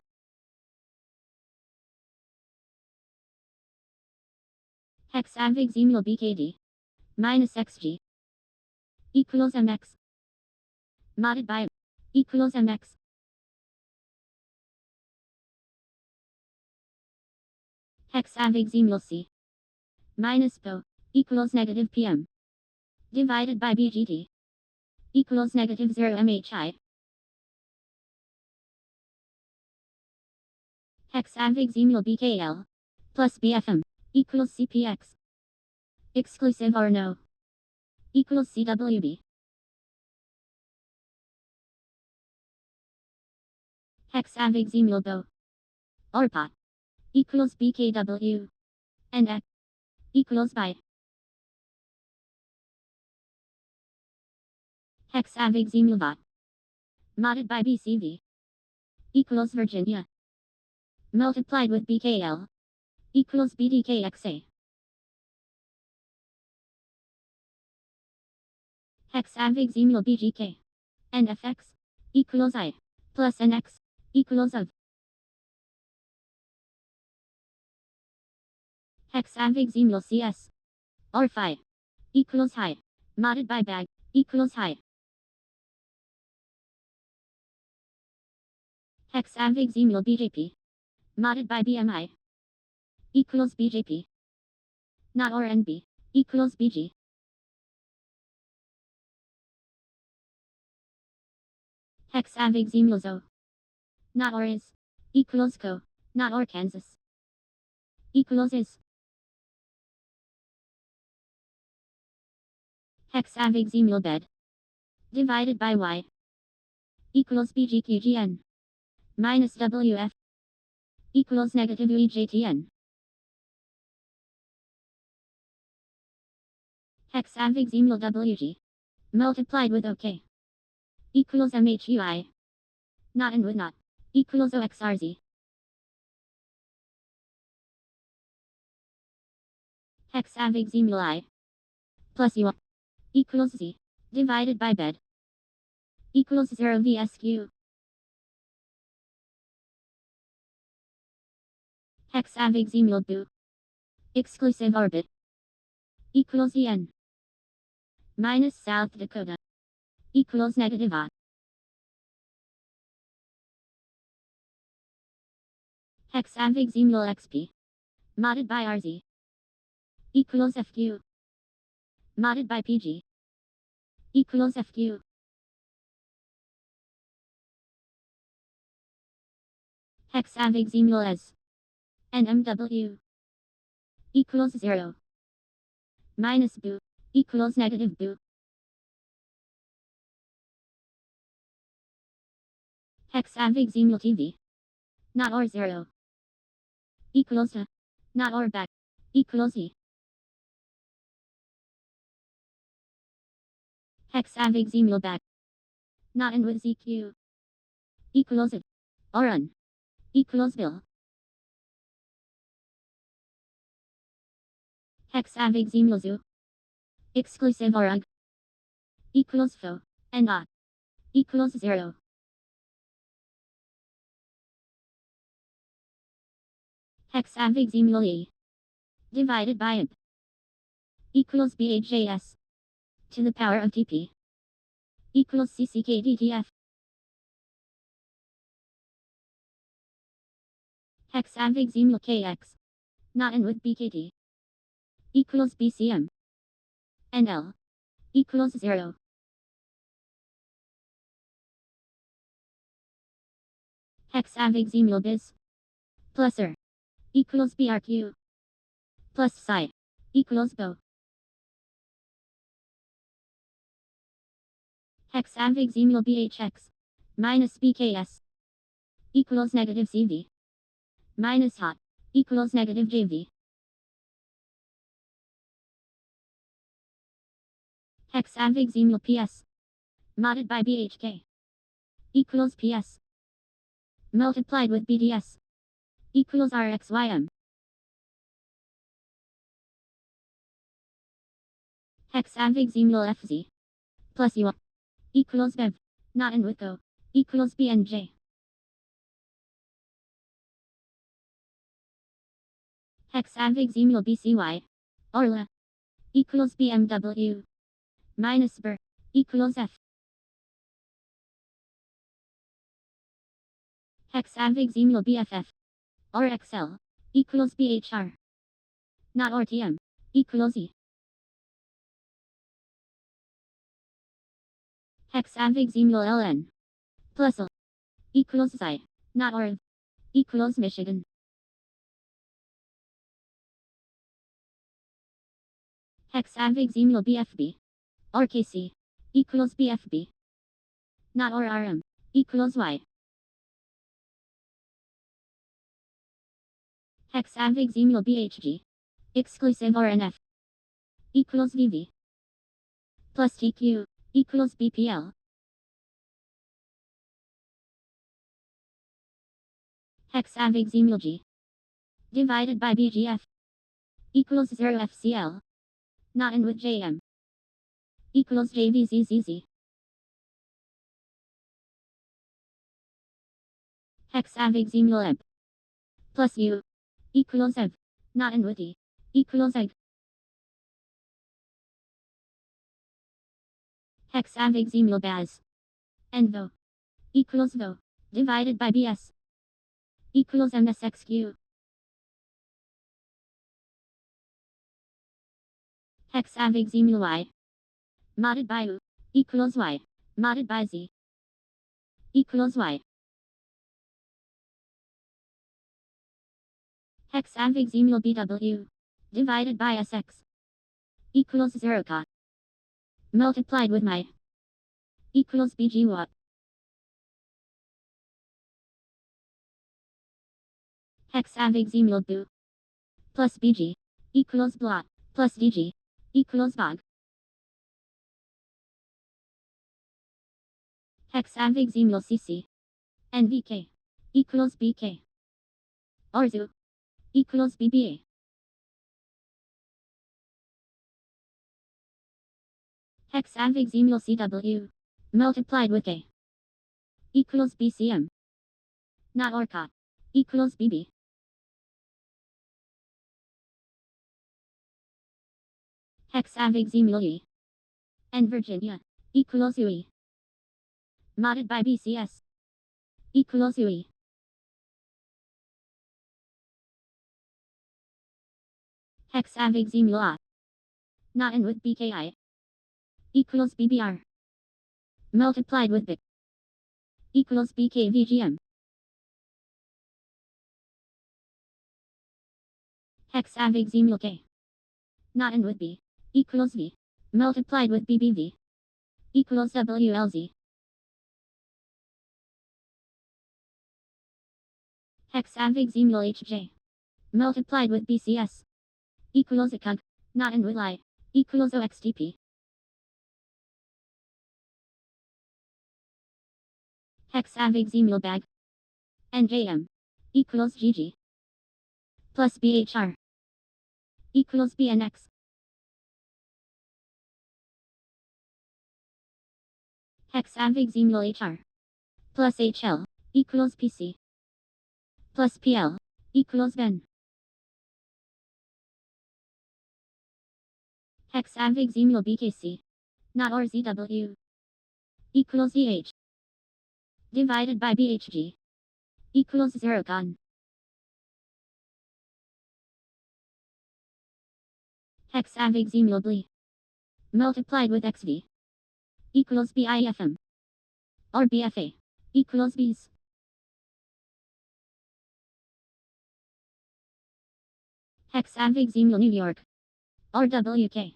Speaker 2: Hexavigesimal BKD minus XG equals MX modded by equals MX. Hexavigesimal C minus PO equals negative PM divided by BGT equals negative 0 MHI. Hexavigesimal BKL plus BFM equals CPX exclusive or no equals CWB. Hexavigesimal BO or POT equals BKW and X equals by. Hexavigesimal VOT modded by BCV equals Virginia multiplied with BKL equals BDKXA. Hexavigesimal BGK and FX equals I plus NX equals of. Hexavigesimal CS or Phi equals high modded by bag equals high. Hexavigesimal BJP modded by BMI equals BJP not or NB equals BG. Hexavigesimal ZO not or is equals CO not or Kansas equals is. Hexavigesimal bed divided by Y equals BGQGN minus WF equals negative UEJTN. Hexavigesimal WG multiplied with OK equals MHUI not and with not equals OXRZ. Hexavigesimal I plus U equals Z divided by bed equals 0 VSQ. Hexavigesimal BO exclusive orbit equals EN minus South Dakota equals negative OT. Hexavigesimal XP modded by RZ equals FQ modded by PG equals FQ. Hexavigesimal S and MW equals 0 minus BO equals negative BO. Hexavigesimal TV not or 0 equals to not or back equals E. Hexavigesimal back not and with ZQ equals it or un equals bill. Hexavigesimal zoo. Exclusive org. Equals fo. And not. Equals 0. Hexavigesimal E. Divided by B. Equals BHJS. To the power of TP. Equals CCKDTF. Hexavigesimal KX. Not in with BKT. Equals BCM. And L. Equals 0. Hexavigesimal bis. Plus R. Equals BRQ. Plus psi. Equals BO. Hexavigesimal BHX. Minus BKS. Equals negative CV. Minus hot. Equals negative JV. Hexavigesimal PS. Modded by BHK. Equals PS. Multiplied with BDS. Equals RXYM. Hexavigesimal FZ. Plus U. Equals BEV. Not in with GO. Equals BNJ. Hexavigesimal BCY. Orla. Equals BMW. Minus BR. Equals F. Hexavigesimal BFF. Or XL. Equals BHR. Not RTM. Equals E. Hexavigesimal LN. Plus L. Equals Xi. Not ORV. Equals Michigan. Hexavigesimal BFB. RKC. Equals BFB. Not or RM. Equals Y. Hexavigesimal BHG. Exclusive RNF. Equals VV. Plus TQ. Equals BPL. Hexavigesimal G. Divided by BGF. Equals 0 FCL. Not in with JM. Equals JVZZZ. Hexavigesimal EB. Plus U. Equals EB. Not in with E. Equals EG. Hexavigesimal BAS. And VO. Equals VO. Divided by BS. Equals MSXQ. Hexavigesimal Y. Modded by U. Equals Y. Modded by Z. Equals Y. Hexavigesimal BW. Divided by SX. Equals 0 cot. Multiplied with my. Equals BG watt. Hexavigesimal BO. Plus BG. Equals blot. Plus DG. Equals BOG. Hexavigesimal CC. NVK. Equals BK. RZO. Equals BBA. Hexavigesimal CW. Multiplied with K. Equals BCM. Not ORCOT. Equals BB. Hexavigesimal E. And Virginia. Equals UE. Modded by BCS. Equals UE. Hexavigesimal A. Not in with BKI. Equals BBR. Multiplied with BIC. Equals BKVGM. Hexavigesimal K. Not in with B. Equals V. Multiplied with BBV. Equals WLZ. Hexavigesimal HJ. Multiplied with BCS. Equals ACUG. Not in with I. Equals OXTP. Hexavigesimal bag. NJM. Equals GG. Plus BHR. equals BNX. Hexavigesimal HR plus HL equals PC plus PL equals Ben. Hexavigesimal BKC not or ZW equals EH divided by BHG equals 0 GON. Hexavigesimal B multiplied with XV equals BIFM or BFA equals Bs. Hexavigesimal New York or WK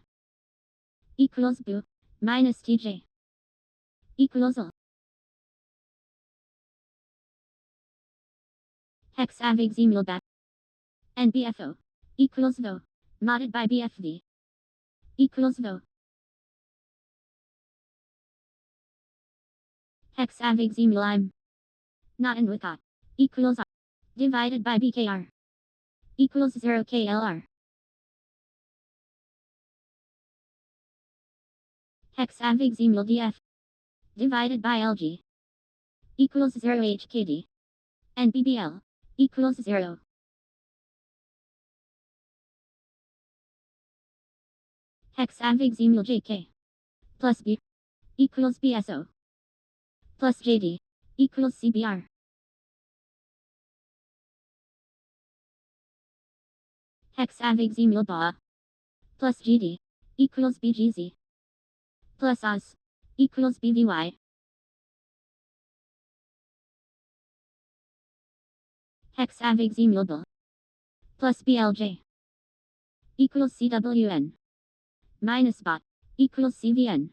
Speaker 2: equals BU minus TJ equals L. Hexavigesimal BAT and BFO equals VO modded by BFV equals VO. Hexavigesimal IM not in with equals I divided by BKR equals 0 KLR. Hexavigesimal DF divided by LG equals 0 HKD and BBL equals 0. Hexavigesimal JK plus B equals BSO plus JD equals CBR. Hexavigesimal BA plus GD equals BGZ plus OZ equals BVY. Hexavigesimal BL plus BLJ equals CWN minus BOT equals CVN.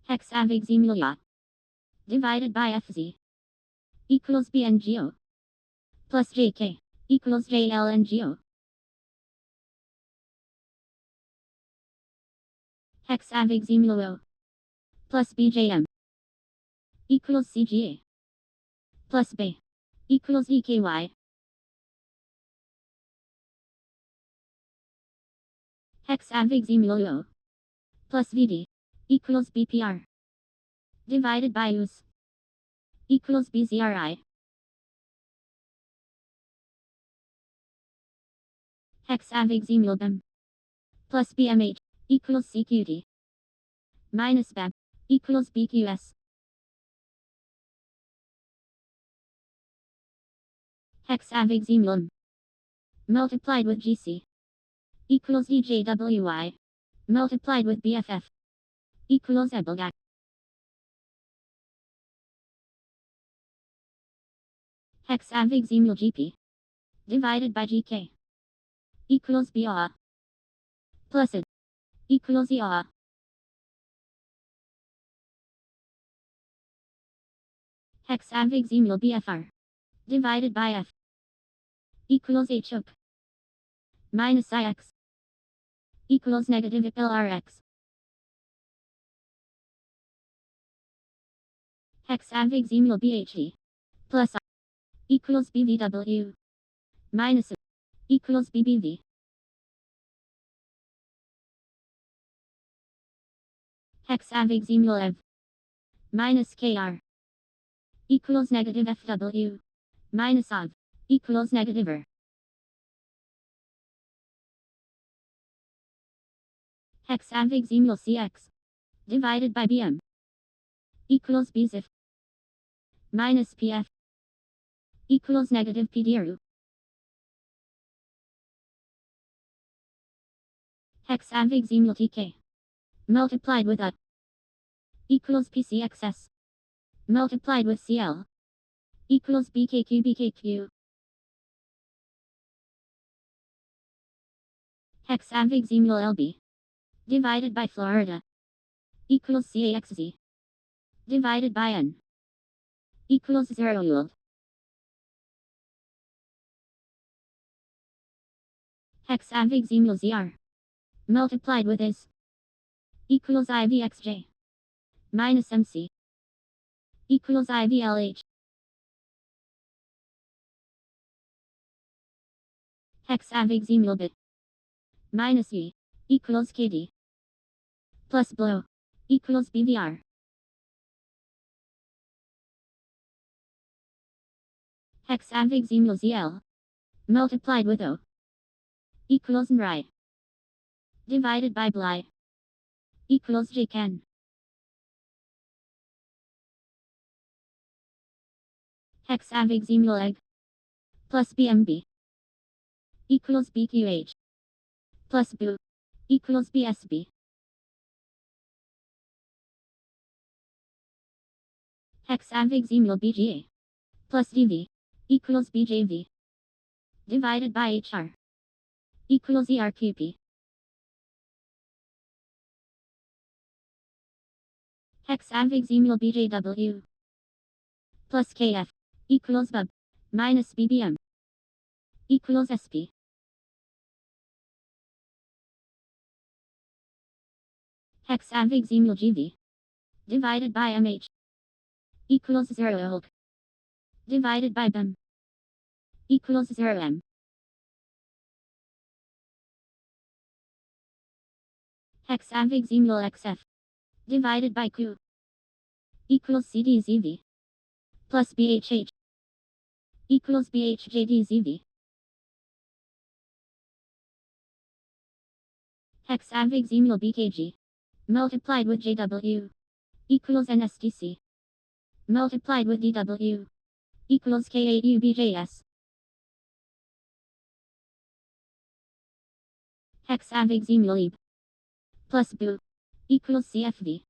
Speaker 2: Hexavigesimal YA divided by FZ equals BNGO plus JK equals JLNGO. Hexavigesimal O plus BJM equals CGA plus B equals EKY. Hexavigesimal O plus VD equals BPR divided by US equals BZRI. Hexavigesimal BEM plus BMH equals CQD minus BAB equals BQS. Hexavigesimal M multiplied with GC equals EJWY multiplied with BFF equals EBLGAC. Hexavigesimal GP divided by GK equals BA plus IT equals EA. Hexavigesimal BFR divided by F equals HOP minus IX equals negative LRX. Hexavigesimal BHE plus I equals BVW minus I equals BBV. Hexavigesimal EV minus KR equals negative FW minus OV equals negative R. Hexavigesimal CX divided by BM equals BZIF minus PF equals negative PDRU. Hexavigesimal TK multiplied with U equals PCXS multiplied with CL equals BKQ. Hexavigesimal LB divided by Florida equals CAXZ divided by N equals 0 yield. Hexavigesimal ZR multiplied with IS equals IVXJ minus MC equals IVLH. Hexavigesimal B minus E equals KD plus BLO equals BVR. Hexavigesimal ZL multiplied with O equals NRI divided by BLI equals JCAN. Hexavigesimal egg plus BMB equals BQH plus BO equals BSB. Hexavigesimal BGA plus DV equals BJV divided by HR equals ERQP. Hexavigesimal BJW plus KF equals BUB minus BBM equals SP. Hexavigesimal GV divided by MH equals 0 HOLC divided by BEM equals 0 M. Hexavigesimal XF divided by Q equals CDZV plus BHH equals BHJDZV. Hexavigesimal BKG multiplied with JW equals NSDC multiplied with DW equals KAUBJS. Hexavigesimal EB plus BO equals CFV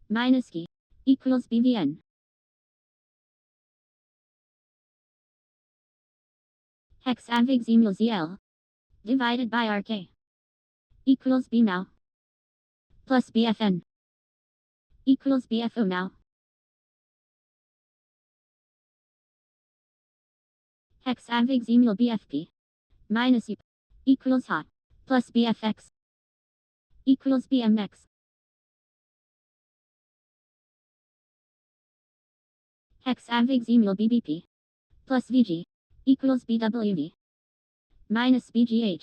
Speaker 2: minus K equals BVN. Hexavigesimal ZL divided by RK equals B now plus BFN equals BFO now. Hexavigesimal BFP minus U equals HOT plus BFX equals BMX. Hexavigesimal BBP plus VG equals BWV minus BGH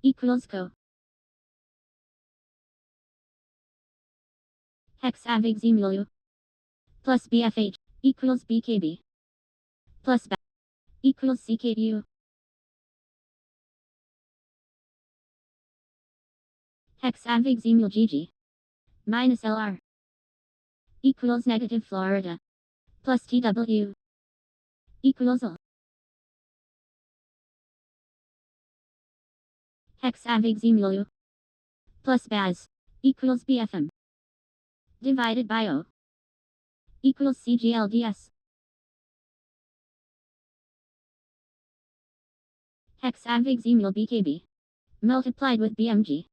Speaker 2: equals CO. Hexavigesimal U plus BFH equals BKB plus BA equals CKU. Hexavigesimal GG minus LR equals negative Florida plus TW equals L. Hexavigesimal U plus BAS equals BFM divided by O equals CGLDS. Hexavigesimal BKB multiplied with BMG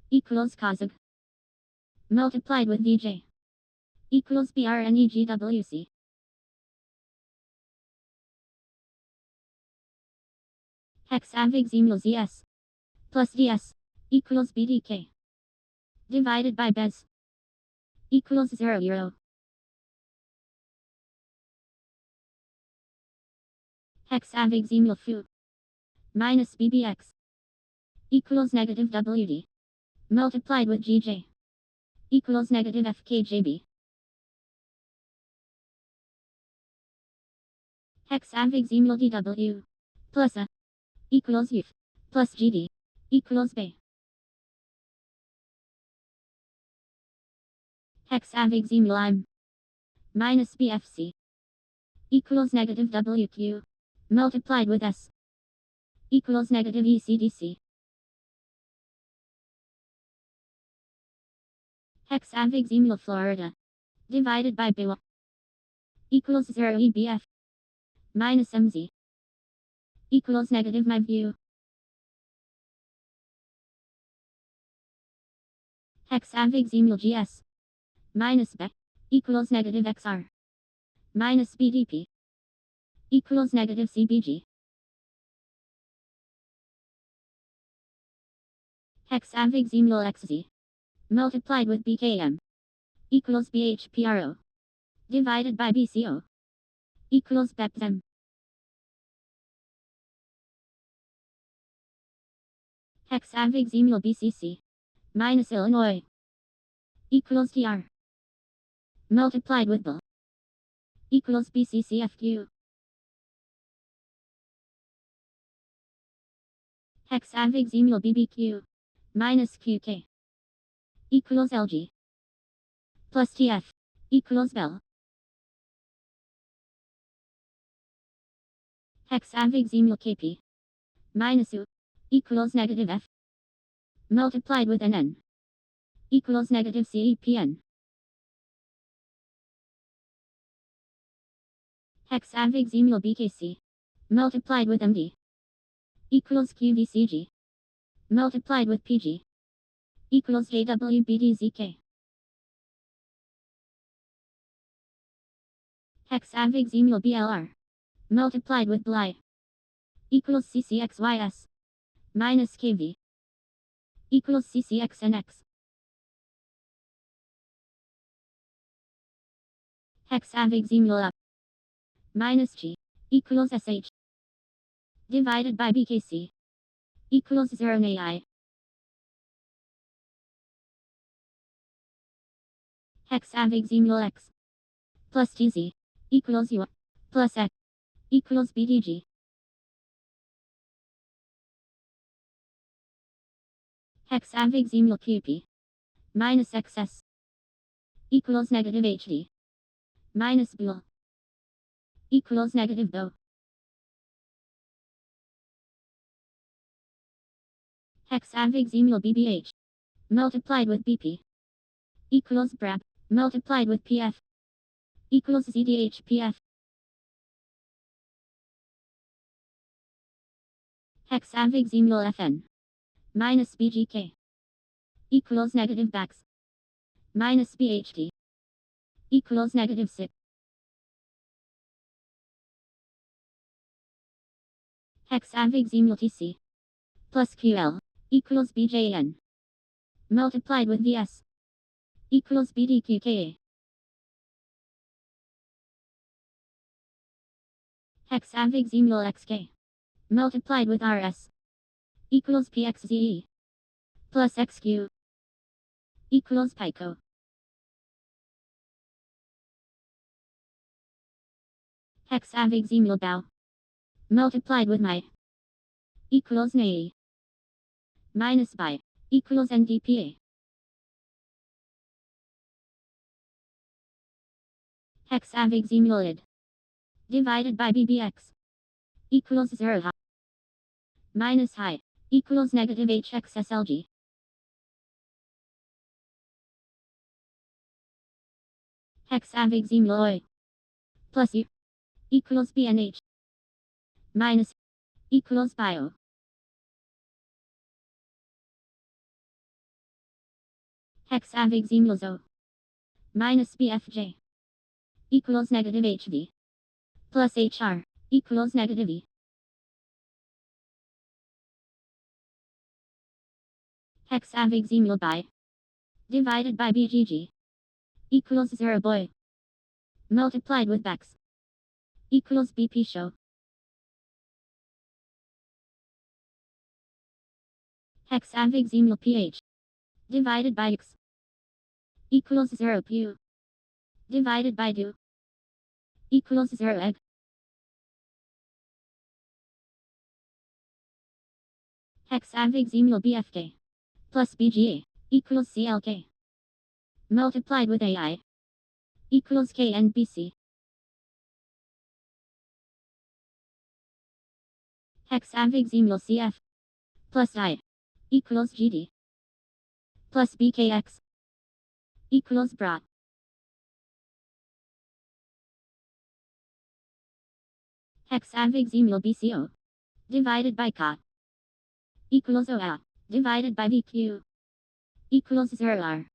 Speaker 2: equals COSG multiplied with VJ equals BRNEGWC. Hexavigesimal ZS plus DS equals BDK divided by BES equals 0 euro. Hexavigesimal FU minus BBX equals negative WD multiplied with GJ equals negative FKJB. Hexavigesimal DW plus A equals UF plus GD equals B. Hexavigesimal IM minus BFC equals negative WQ multiplied with S equals negative ECDC. Hexavigesimal Florida divided by BWA equals 0 EBF minus MZ equals negative MyView. Hexavigesimal GS minus B equals negative XR minus BDP equals negative CBG. Hexavigesimal XZ multiplied with BKM equals BHPRO divided by BCO equals BEPZM. Hexavigesimal BCC minus Illinois equals TR multiplied with BL equals BCCFQ. Hexavigesimal BBQ minus QK equals LG plus TF equals BEL. Hexavigesimal KP minus U equals negative F multiplied with NN equals negative CEPN. Hexavigesimal BKC multiplied with MD equals QVCG multiplied with PG equals JWBDZK. Hexavigesimal BLR multiplied with BLI equals CCXYS minus KV equals CCXNX. Hexavigesimal up minus G equals SH divided by BKC equals 0 AI. Hexavigesimal X plus TZ equals U plus X equals BDG. Hexavigesimal QP minus XS equals negative HD minus BUL equals negative BO. Hexavigesimal BBH multiplied with BP equals BRAH multiplied with PF equals ZDHPF. Hexavigesimal FN minus BGK equals negative BAX minus BHD equals negative 6. Hexavigesimal TC plus QL equals BJN multiplied with VS equals BDQKA. Hexavigesimal XK multiplied with RS equals PXZE plus XQ equals PICO. Hexavigesimal BOW multiplied with MI equals NAE minus BI equals NDPA. Hexavigesimal ID divided by BBX equals 0 high minus high equals negative HXSLG. Hexavigesimal OI plus U equals BNH minus equals bio. Hexavigesimal ZO minus BFJ equals negative HV plus HR equals negative E. Hexavigesimal BI divided by BGG equals 0 boy multiplied with BAX equals BP show. Hexavigesimal PH divided by X equals 0 PU divided by DU equals 0 egg. Hexavigesimal BFK plus BGA equals CLK multiplied with AI equals KNBC. Hexavigesimal CF plus I equals GD plus BKX equals BRAH. Hexavigesimal BCO divided by CA equals OA divided by VQ equals 0 R.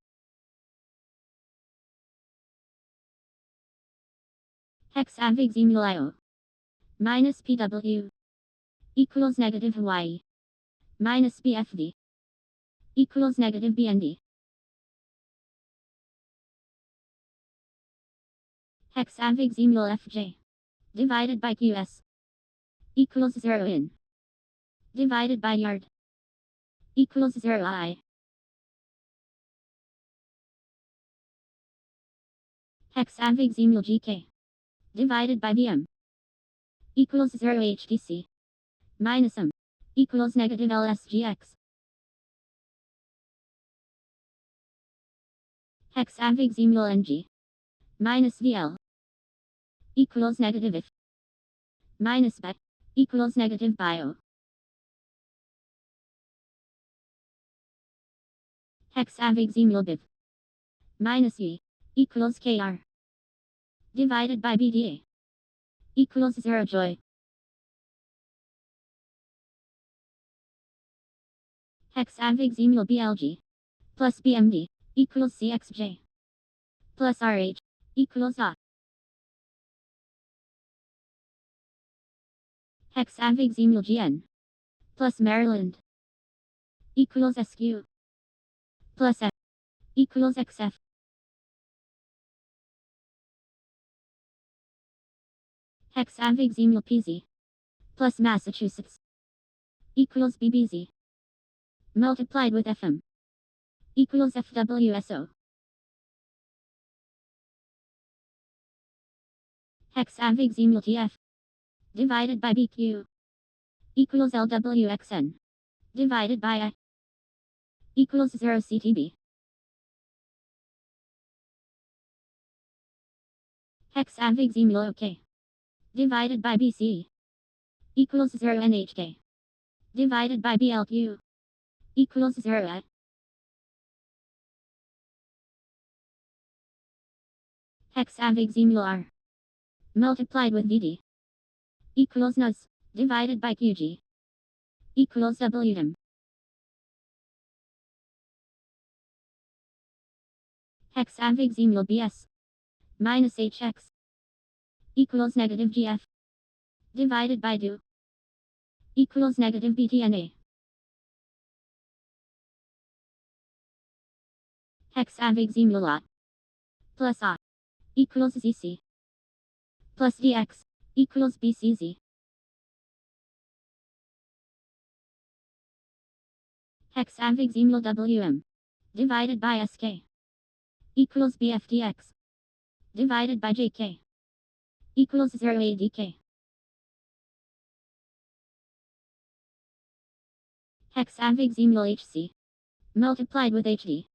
Speaker 2: Hexavigesimal IO minus PW equals negative Y minus BFD equals negative BND. Hexavigesimal FJ divided by QS equals 0 in divided by yard equals 0 I. Hexavigesimal GK divided by VM equals 0 HTC minus M equals negative LSGX. Hexavigesimal NG minus VL equals negative if minus BEC equals negative bio. Hexavigesimal BIB minus E equals KR divided by BDA equals 0 joy. Hexavigesimal BLG plus BMD equals CXJ plus RH equals A. Hexavigesimal GN plus Maryland equals SQ plus F equals XF. Hexavigesimal PZ plus Massachusetts equals BBZ multiplied with FM equals FWSO. Hexavigesimal TF divided by BQ equals LWXN divided by I equals 0 CTB. Hexavigesimal OK divided by BC equals 0 NHK divided by BLQ equals 0 I. Hexavigesimal R multiplied with VD equals NUS divided by QG equals WM. Hexavigesimal BS minus HX equals negative GF divided by DO equals negative BTNA. Hexavigesimal A plus A equals ZC plus DX equals BCZ. Hexavigesimal WM divided by SK equals BFDX divided by JK equals 0 ADK. Hexavigesimal HC multiplied with HD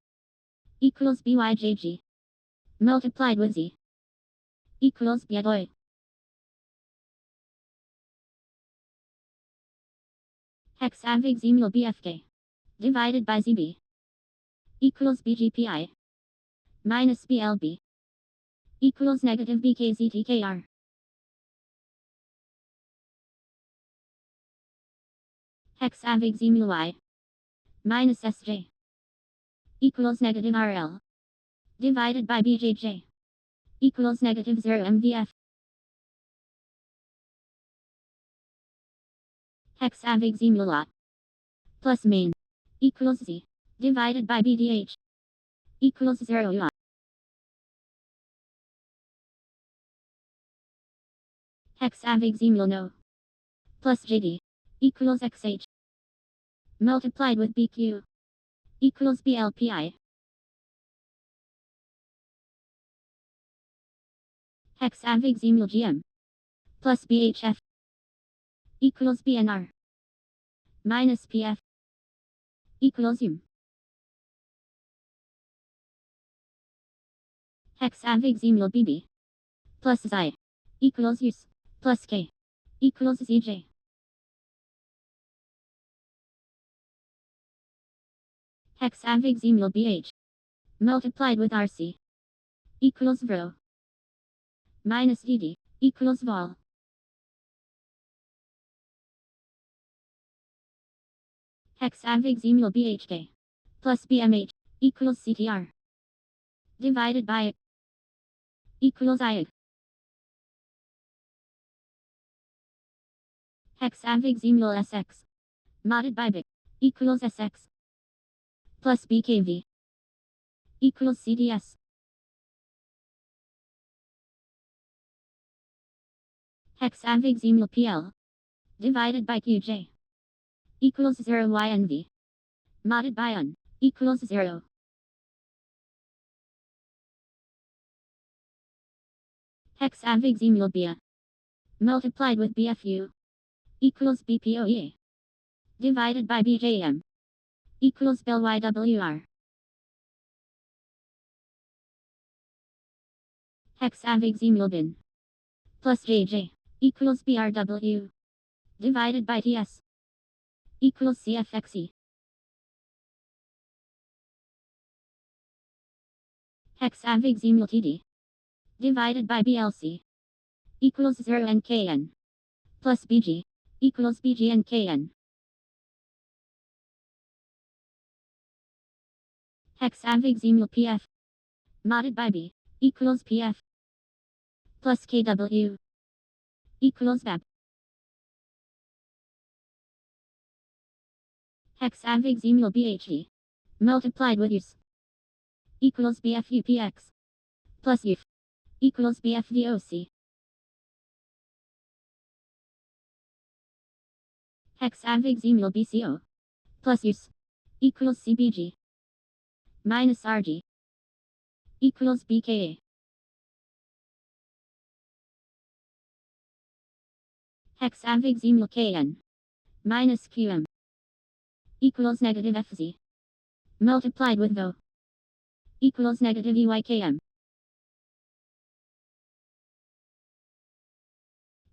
Speaker 2: equals BYJG multiplied with Z equals BYDOI. Hexavigesimal BFK divided by ZB equals BGPI minus BLB equals negative BKZTKR. Hexavigesimal Y minus SJ equals negative RL divided by BJJ equals negative 0 MVF. Hexavigesimal lot plus main equals Z divided by BDH equals 0 UI. Hexavigesimal no plus JD equals XH multiplied with BQ equals BLPI. Hexavigesimal GM plus BHF equals BNR minus PF equals UM. Hexavigesimal BB plus Xi equals US plus K equals ZJ. Hexavigesimal BH multiplied with RC equals VRO minus DD equals vol. Hexavigesimal BHK plus BMH equals CTR divided by equals IAG. Hexavigesimal SX modded by BIC equals SX plus BKV equals CDS. Hexavigesimal PL divided by QJ equals 0 YNV modded by n equals 0. Hexavigesimal B multiplied with BFU equals BPOE divided by BJM equals BLYWR. Hexavigesimal bin plus JJ equals BRW divided by TS equals CFXE. Hexavigesimal TD divided by BLC equals 0 NKN plus BG equals BGNKN. Hexavigesimal PF modded by B equals PF plus KW equals BEB. Hexavigesimal BHD multiplied with US equals BFUPX plus UF equals BFDOC. Hexavigesimal BCO plus US equals CBG minus RG equals BKA. Hexavigesimal KN minus QM equals negative FZ multiplied with VO equals negative EYKM.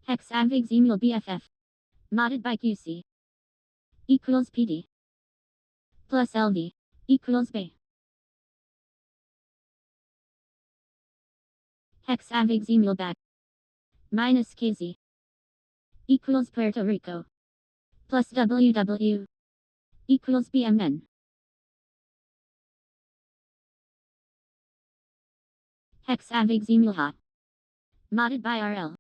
Speaker 2: Hexavigesimal BFF modded by QC equals PD plus LV equals B. Hexavigesimal BAC minus KZ equals Puerto Rico plus WW equals BMN. Hexavigesimal HOT modded by RL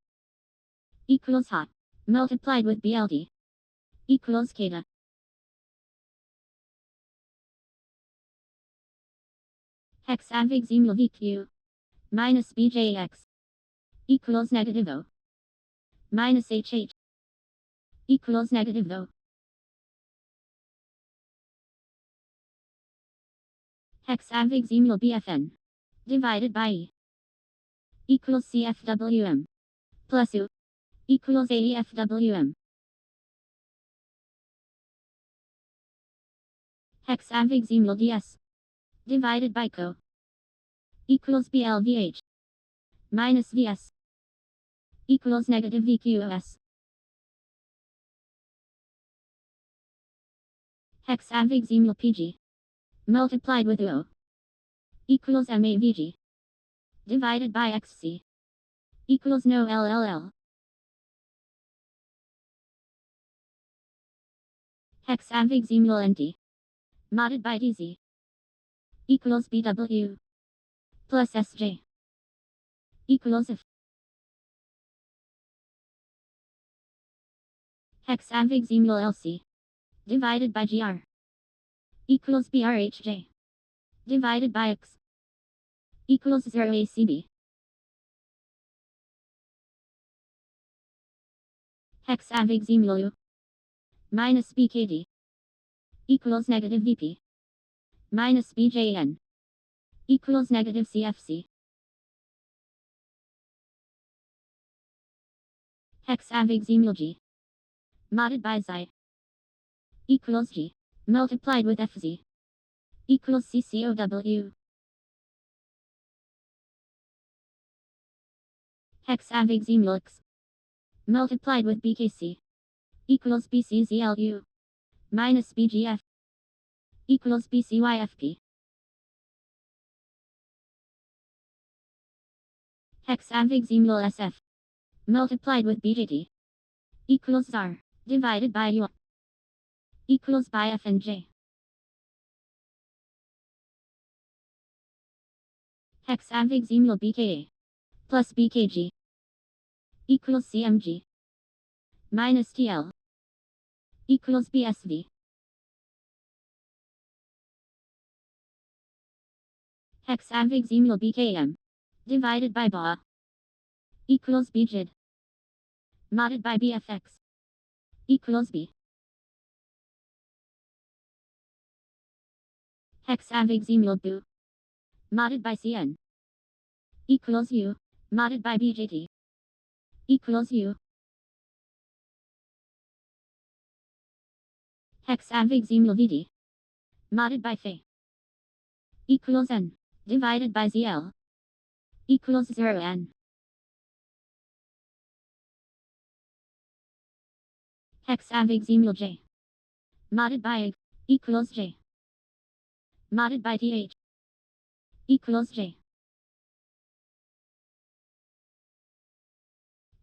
Speaker 2: equals HOT multiplied with BLD equals KETA. Hexavigesimal VQ minus BJX equals negative O minus HH equals negative O. Hexavigesimal BFN divided by E equals CFWM plus U equals AEFWM. Hexavigesimal DS divided by CO equals BLVH minus VS equals negative VQOS. Hexavigesimal PG multiplied with UO equals MAVG divided by XC equals no LLL. Hexavigesimal NT modded by DZ equals BW plus SJ equals F. Hexavigesimal LC divided by GR equals BRHJ divided by X equals 0 ACB. Hexavigesimal U minus BKD equals negative VP minus BJN equals negative CFC. Hexavigesimal G modded by Xi equals G multiplied with FZ equals CCOW. Hexavigesimal X multiplied with BKC equals BCZLU minus BGF equals BCYFP. Hexavigesimal SF multiplied with BJT equals ZAR divided by U equals by F and J. Hexavigesimal BKA plus BKG equals CMG minus TL equals BSV. Hexavigesimal BKM divided by BA equals BJID modded by BFX equals B. Hexavigesimal B, modded by CN, equals U, modded by BJT, equals U. Hexavigesimal VD, modded by Fe, equals N, divided by ZL, equals 0N. Hexavigesimal J, modded by Ig, equals J, modded by TH, equals J.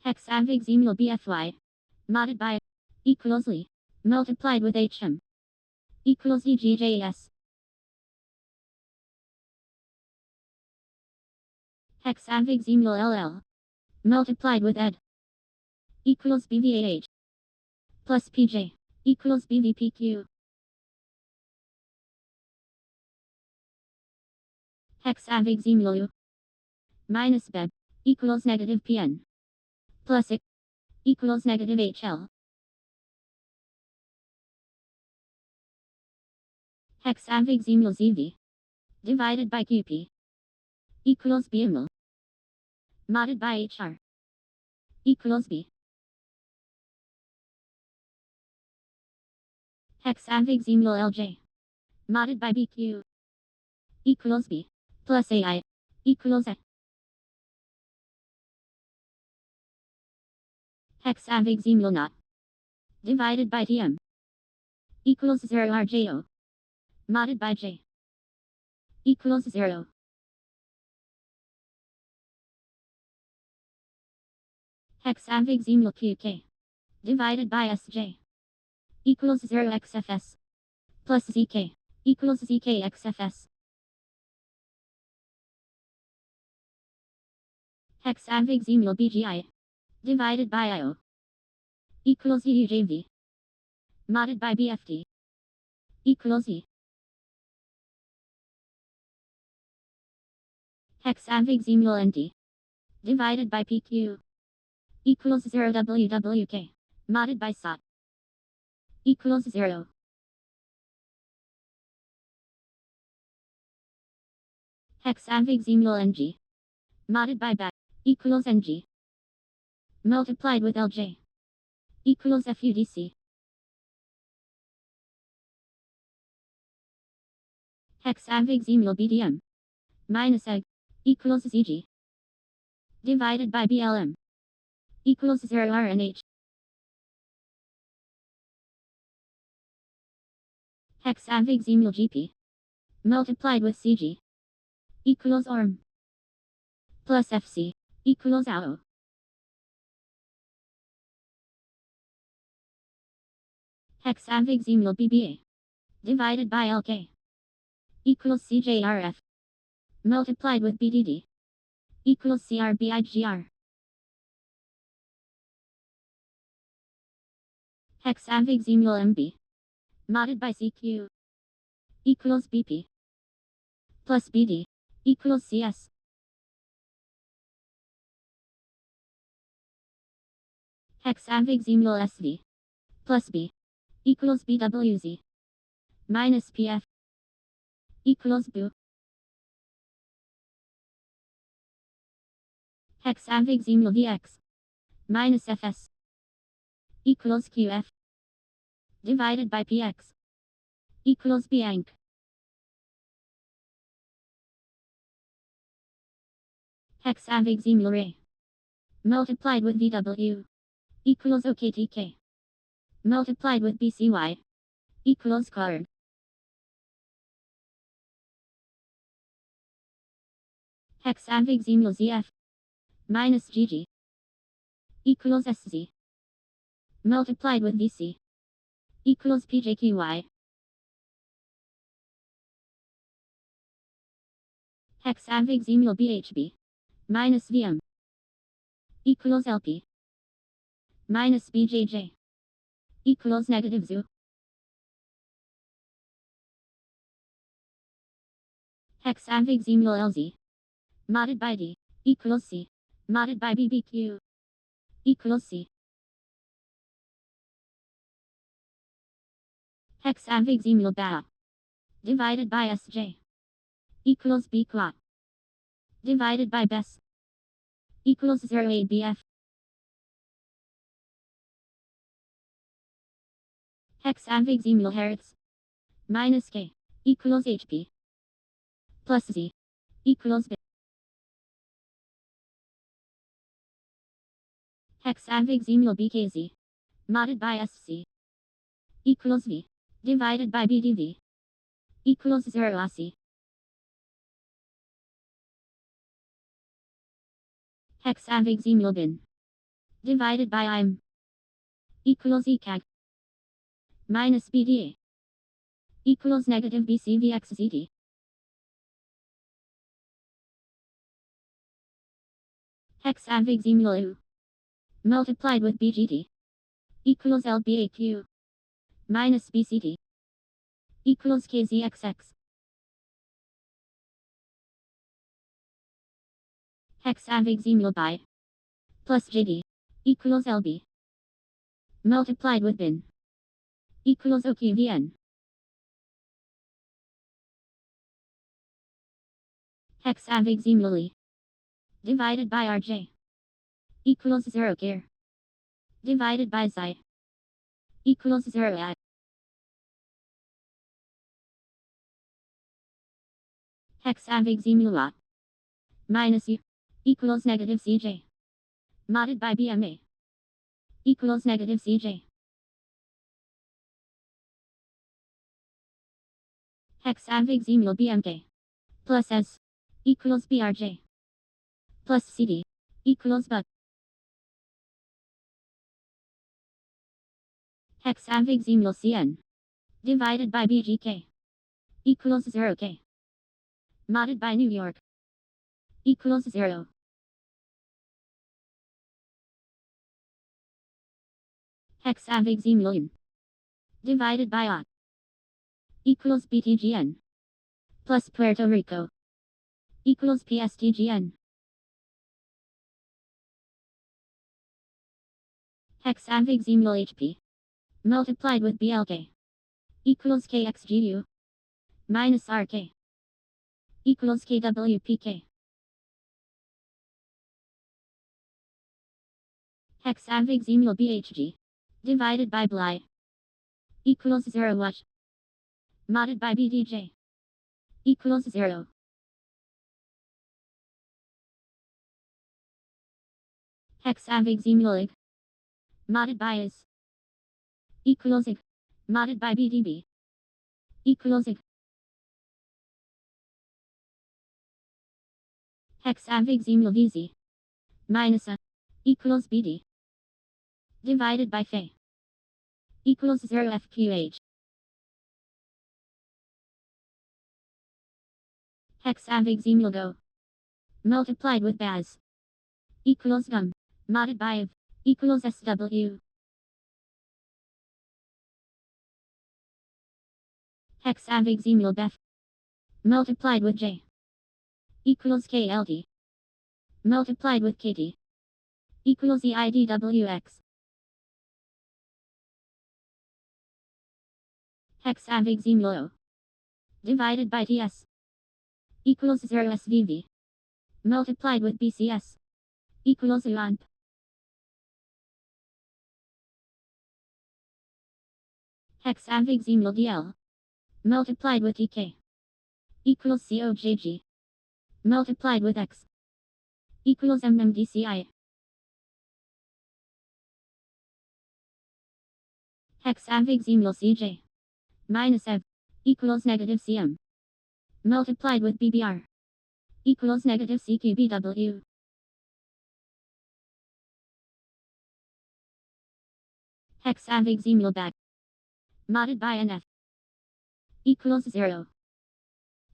Speaker 2: Hexavigesimal BFY, modded by equals Li, multiplied with HM, equals DGJS. Hexavigesimal LL, multiplied with ED, equals BVAH, plus PJ, equals BVPQ. Hexavigesimal U, minus BEB, equals negative PN, plus I, equals negative HL. Hexavigesimal ZV, divided by QP, equals BML, modded by HR, equals B. Hexavigesimal LJ, modded by BQ, equals B, plus AI, equals A. Hexavigesimal NOT, divided by TM, equals 0 RJO, modded by J, equals 0. Hexavigesimal QK, divided by SJ, equals 0 XFS, plus ZK, equals ZK XFS. Hexavigesimal BGI, divided by IO, equals EUJV, modded by BFT, equals E. Hexavigesimal NT, divided by PQ, equals 0 WWK, modded by SOT, equals 0. Hexavigesimal NG, modded by BAT, equals NG, multiplied with LJ, equals FUDC. Hexavigesimal BDM, minus EG, equals ZG, divided by BLM, equals 0 RNH. Hexavigesimal GP, multiplied with CG, equals ORM, plus FC, equals AO. Hexavigesimal BBA, divided by LK, equals CJRF, multiplied with BDD, equals CRBIGR. Hexavigesimal MB, modded by CQ, equals BP, plus BD, equals CS. Hexavigesimal SV, plus B, equals BWZ, minus PF, equals BO. Hexavigesimal VX, minus FS, equals QF, divided by PX, equals BANK. Hexavigesimal RA, multiplied with VW, equals OKTK, multiplied with BCY, equals CARC. Hexavigesimal ZF, minus GG, equals SZ, multiplied with VC, equals PJQY. Hexavigesimal BHB, minus VM, equals LP, minus BJJ, equals negative ZU. Hexavigesimal LZ, modded by D, equals C, modded by BBQ, equals C. Hexavigesimal BA, divided by Sj equals BQA divided by BES equals 08 BF. Hexavigesimal Hertz minus K equals HP plus Z equals B. Hexavigesimal BKZ modded by SC equals V divided by BDV equals 0 AC. Hexavigesimal bin divided by IM equals ECAG minus BDA equals negative BCVXZT. Hexavigesimal U multiplied with BGT equals LBAQ minus BCT equals KZXX. Hexavigesimal BI plus JD equals LB multiplied with bin equals OQVN. Hexavigesimal E divided by RJ equals 0 care divided by Xi equals 0 at. Hexavigesimal A minus U equals negative CJ modded by BMA equals negative CJ. Hexavigesimal BMK plus S equals BRJ plus CD equals BUT. Hexavigesimal CN divided by BGK equals 0K modded by New York equals 0. Hexavigesimal N divided by OT equals BTGN plus Puerto Rico equals PSTGN. Hexavigesimal HP multiplied with BLK equals KXGU minus RK equals KWPK. Hexavigesimal BHG divided by BLI equals 0 watt modded by BDJ equals 0. Hexavigesimal IG modded by IS equals IG modded by BDB equals IG. Hexavigesimal VZ minus A equals BD divided by Fe equals 0 FQH. Hexavigesimal Go multiplied with BAS equals GUM modded by IV equals SW. Hexavigesimal BEF multiplied with J equals KLT multiplied with KT equals EIDWX. Hexavigesimal O divided by TS equals 0 SVV multiplied with BCS equals UANP. Hexavigesimal DL multiplied with DK equals COJG multiplied with X equals MMDCI. Hexavigesimal CJ minus F equals negative CM multiplied with BBR equals negative CQBW. Hexavigesimal back modded by NF equals 0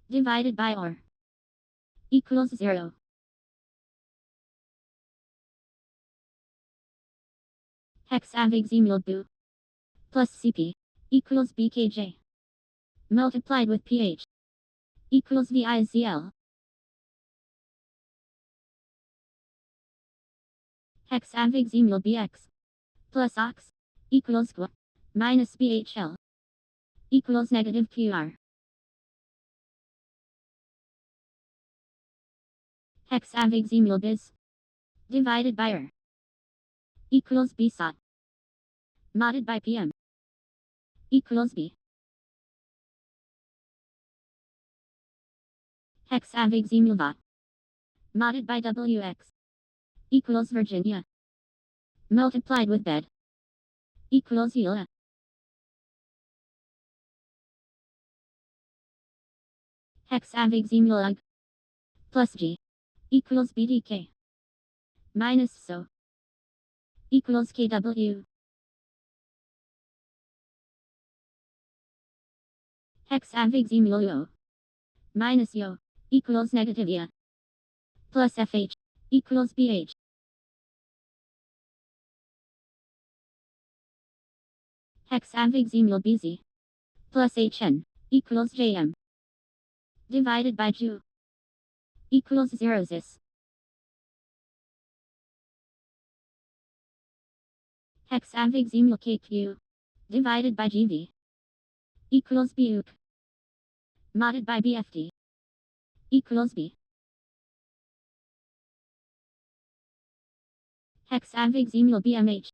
Speaker 2: divided by OR equals 0. Hexavigesimal BO plus CP equals BKJ multiplied with PH equals VIZL. Hexavigesimal BX plus OX equals QA minus BHL equals negative QR. Hexavigesimal bis divided by R equals B sot modded by PM equals B. Hexavigesimal VA modded by WX equals Virginia multiplied with bed equals ELA. Hexavigesimal UG plus G equals BDK minus SO equals KW. Hexavigesimal UO minus YO equals negative IA plus FH equals BH. Hexavigesimal BZ plus HN equals JM divided by Ju equals 0 zis. Hexavigesimal KQ divided by GV equals BUK modded by BFD equals B. Hexavigesimal BMH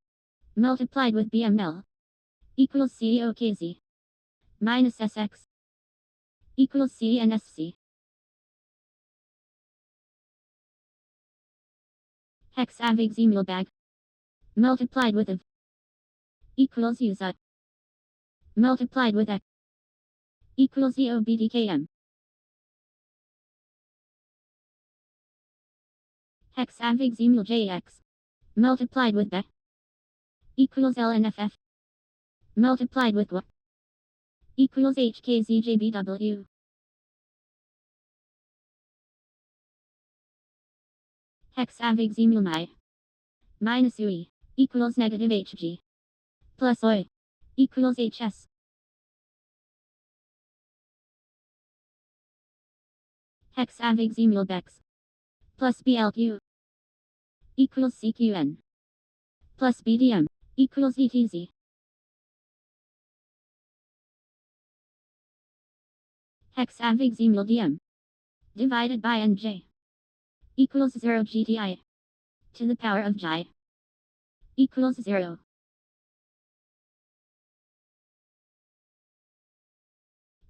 Speaker 2: multiplied with BML equals COKZ minus SX equals CNSC. Hexavigesimal bag multiplied with IV equals UZ multiplied with X equals EOBDKM. Hexavigesimal JX multiplied with B equals LNFF multiplied with W equals HKZJBW. Hexavigesimal MI minus UE equals negative HG plus OI equals HS. Hexavigesimal BEX plus BLQ equals CQN plus BDM equals ETZ. Hexavigesimal DM divided by NJ equals 0 GTI to the power of J equals 0.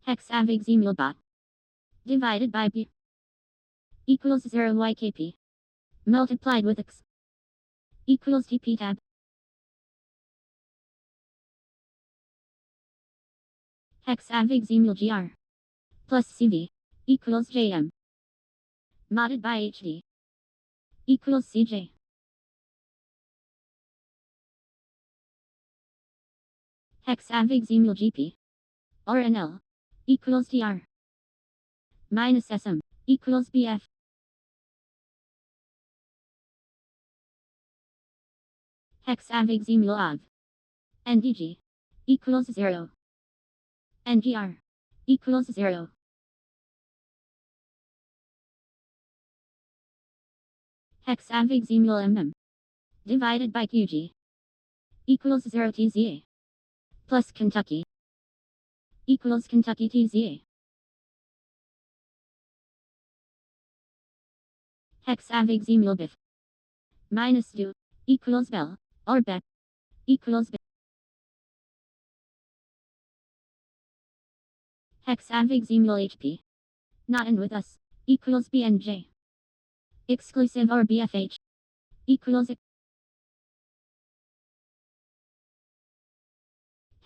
Speaker 2: Hexavigesimal BA divided by B equals 0 YKP multiplied with X equals TP tab. Hexavigesimal GR plus CV equals JM modded by HD equals CJ. Hexavigesimal GP RNL equals TR minus SM equals BF. Hexavigesimal OV NDG equals 0 NGR equals 0. Hexavigesimal MM divided by QG equals 0 TZA plus Kentucky equals Kentucky TZA. Hexavigesimal BIF minus DU equals Bell or BEC equals BIF. Hexavigesimal HP not in with us equals BNJ exclusive or BFH equals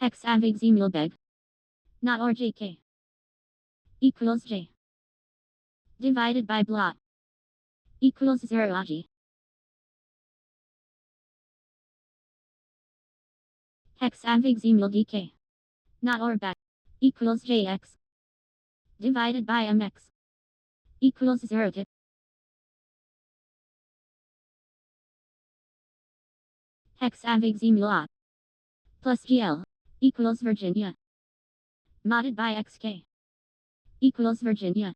Speaker 2: Hexavigesimal BEG not or JK equals J divided by blot equals 0 AG. Hexavigesimal DK not or back equals JX divided by MX equals 0 tip. Hexavigesimal A plus GL equals Virginia modded by XK equals Virginia.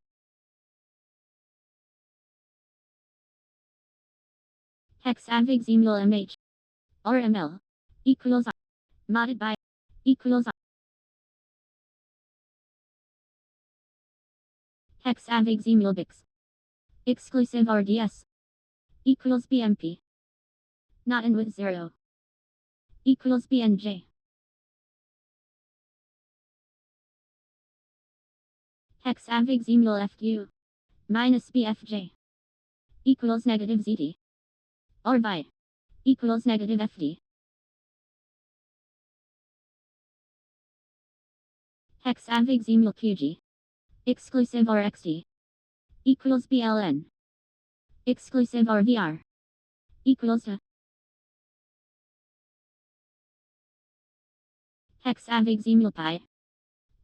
Speaker 2: Hexavigesimal MH or ML equals I modded by equals I. Hexavigesimal BIX exclusive RDS, equals BMP, not in with 0, equals BNJ. Hexavigesimal FQ, minus BFJ, equals negative ZD, or by, equals negative FD. Hexavigesimal QG, exclusive RXD, equals BLN, exclusive RVR, equals to Hexavigesimal Pi,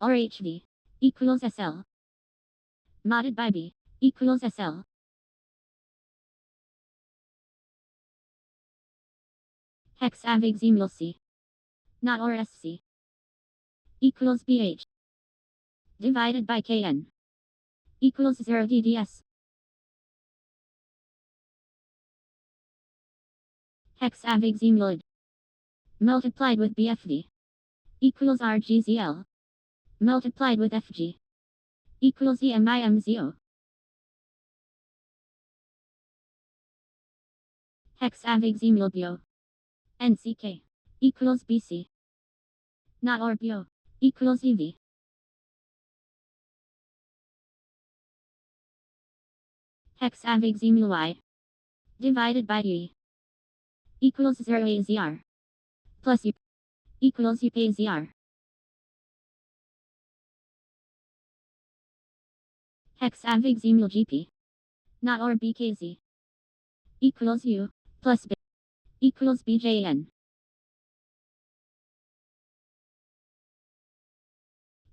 Speaker 2: RHD, equals SL, modded by B, equals SL. Hexavigesimal C, not RSC, equals BH, divided by KN, equals 0 DDS. Hexavigesimal D, multiplied with BFD, equals RGZL, multiplied with FG, equals EMIMZO. Hexavigesimal BO, NCK, equals BC, not RBO, equals EV. Hexavigesimal Y, divided by E, equals 0 AZR, plus U, equals UPAZR. Hexavigesimal GP, not RBKZ, equals U, plus B, equals BJN.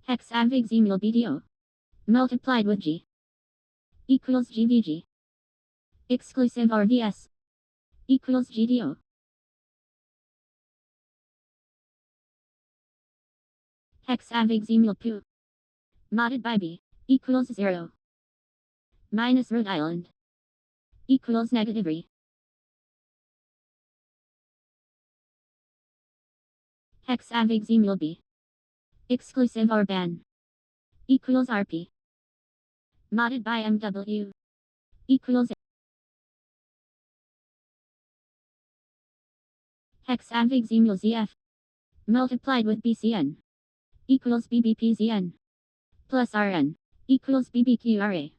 Speaker 2: Hexavigesimal BDO, multiplied with G, equals GVG, exclusive RVS, equals GDO. Hexavigesimal P, modded by B, equals 0, minus Rhode Island, equals negative E. Hexavigesimal B, exclusive RBAN, equals RP, modded by MW, equals A. Hexavigesimal ZF, multiplied with BCN, equals BBPZN, plus RN, equals BBQRA.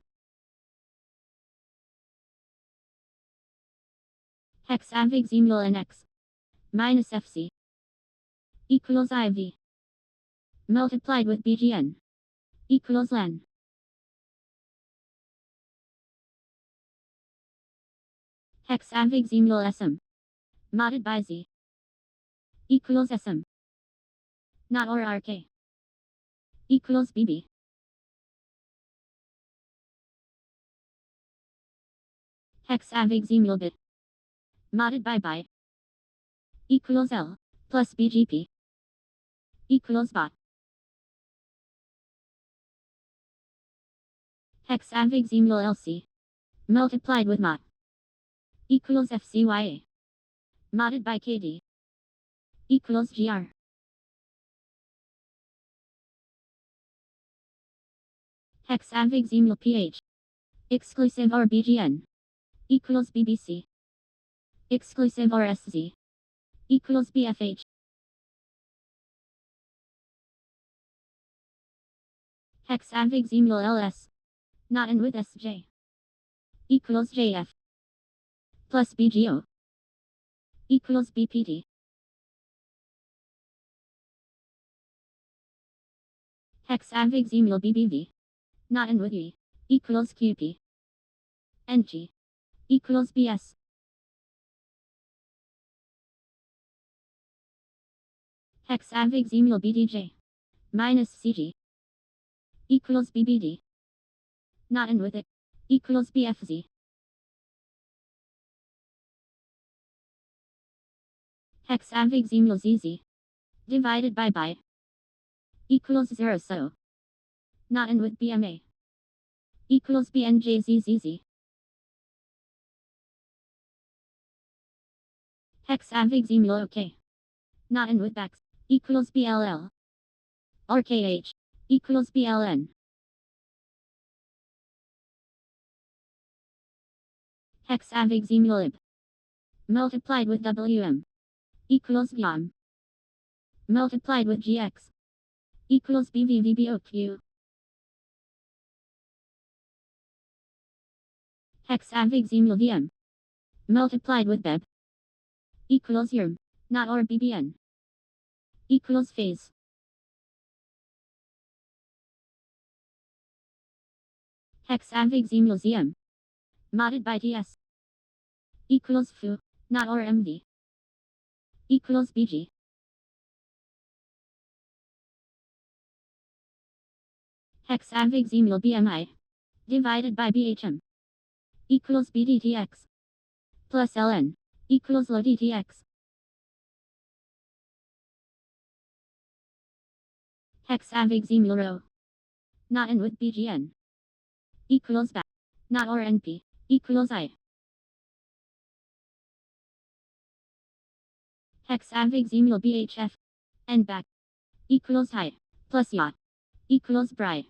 Speaker 2: Hexavigesimal NX, minus FC, equals IV, multiplied with BGN, equals LAN. Hexavigesimal SM, modded by Z, equals SM, not or RK, equals BB. Hexavigesimal bit, modded by BI, equals L, plus BGP, equals bot. Hexavigesimal LC, multiplied with mod, equals FCYA, modded by KD, equals GR. Hexavigesimal PH, exclusive RBGN, equals BBC, exclusive RSZ, equals BFH. Hexavigesimal LS, not in with SJ, equals JF, plus BGO, equals BPD. Hexavigesimal BBV, not in with E, equals QP, NG, equals BS. Hexavigesimal BDJ, minus CG, equals BBD, not in with it, equals BFZ. Hexavigesimal ZZ, divided by BI, equals 0 so, not in with BMA, equals BNJZZZ. Hexavigesimal OK, not in with BAX, equals BLL, RKH, equals BLN. Hexavigesimal IB multiplied with WM equals GIAN multiplied with GX equals BVVBOQ. Hexavigesimal VM multiplied with BEB equals YRM, not or BBN equals phase. Hexavigesimal ZM modded by TS equals FU, not or MV equals BG. Hexavigesimal BMI divided by BHM equals BDTX plus LN equals low DTX. Hexavigesimal rho not N with BGN equals BA, not or NP equals I. Hexavigesimal BHF and back equals high plus yacht equals BRAH.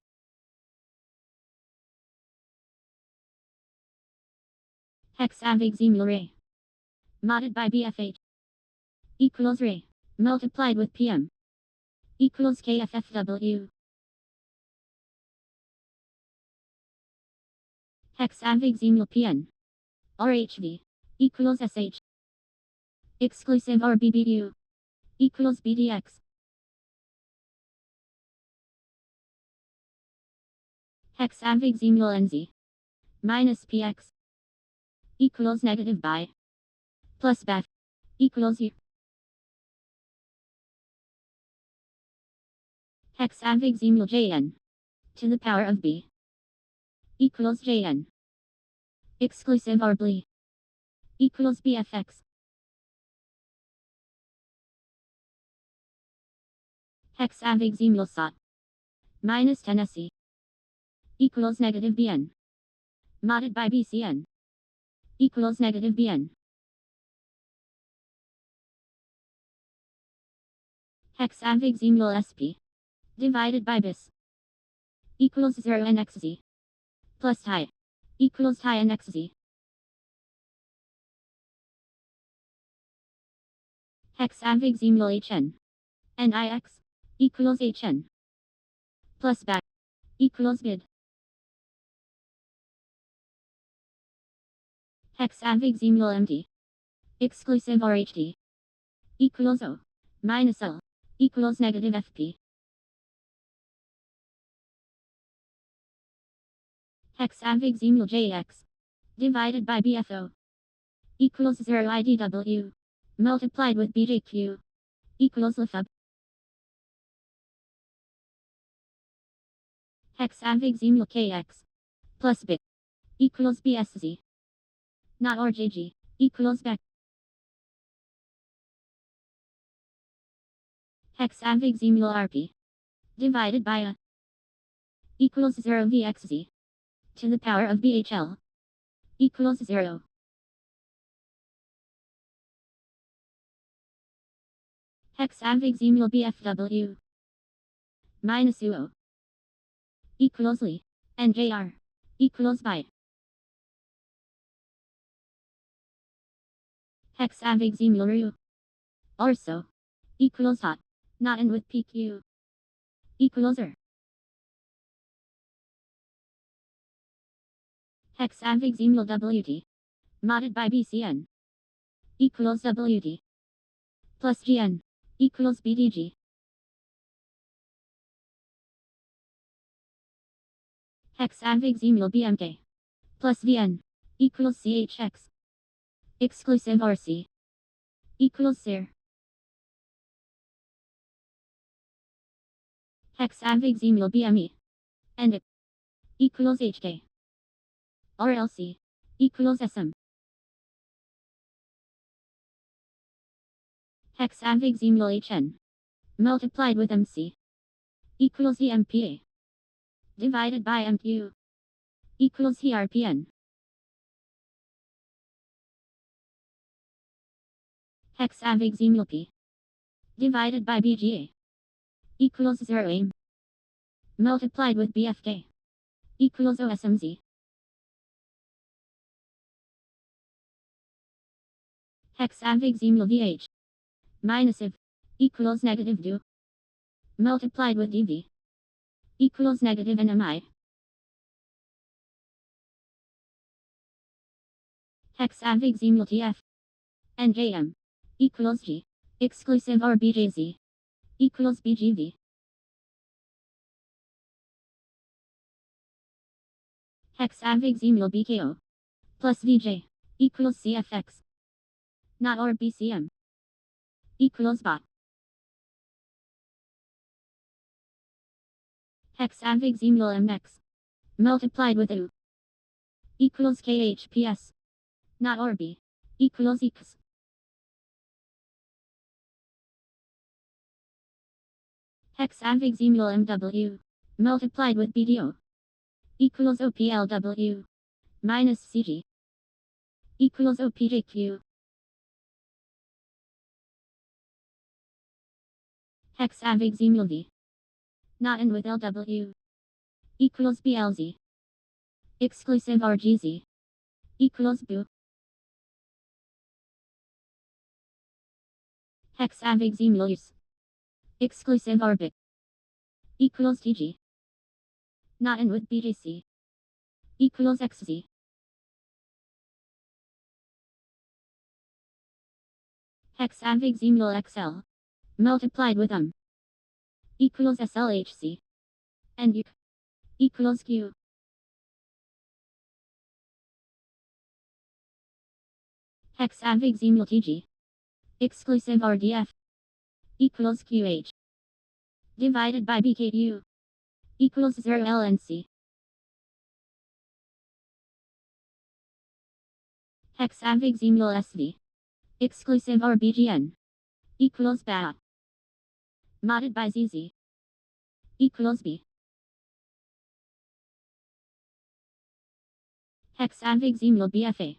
Speaker 2: Hexavigesimal RAH modded by BFH equals RAH multiplied with PM equals KFFW. Hexavigesimal PN RHV equals SH exclusive RBBU equals BDX. Hexavigesimal NZ minus PX equals negative by plus BAF equals U. Hexavigesimal JN to the power of B equals JN exclusive RBLE equals BFX. Hexavigesimal SOT minus 10SE equals negative BN modded by BCN equals negative BN. Hexavigesimal SP divided by BIS equals 0 NXZ plus high equals high NXZ. Hexavigesimal HN NIX equals HN plus back equals BID. Hexavigesimal MD exclusive RHD equals O minus L equals negative FP. Hexavigesimal JX divided by BFO equals 0 IDW multiplied with BJQ equals LFUB. Hexavigesimal KX plus BIT equals BSZ not or JG equals BEC. Hexavigesimal RP divided by A equals 0 VXZ to the power of BHL equals 0. Hexavigesimal BFW minus UO equals LE and JR equals BY. Hexavigesimal RU also equals hot not N with PQ equals R. Hexavigesimal WT modded by BCN equals WT plus GN equals BDG. Hexavigesimal BMK plus VN equals CHX exclusive RC equals SIR. Hexavigesimal BME and IP equals HK RLC equals SM. Hexavigesimal HN multiplied with MC equals EMPA divided by MQ equals ERPN. Hexavigesimal P divided by BGA equals 0 AIM multiplied with BFK equals OSMZ. Hexavigesimal VH minus if equals negative do multiplied with DV equals negative NMI. Hexavigesimal TF and JM equals G exclusive or BJZ equals BGV. Hexavigesimal BKO plus VJ equals CFX not or BCM equals BOT. Hexavigesimal MX multiplied with U equals KHPS not or B equals EX. Hexavigesimal MW multiplied with BDO equals OPLW minus CG equals OPJQ. Hexavigesimal V not in with LW equals BLZ exclusive RGZ equals BO. Hexavigesimal US exclusive RBIC equals TG not in with BJC equals XZ. Hexavigesimal XL multiplied with equals SLHC and UK equals Q. Hexavigesimal TG exclusive RDF equals QH divided by BKU equals 0 LNC. Hexavigesimal SV exclusive RBGN equals BA modded by ZZ equals B. Hexavigesimal BFA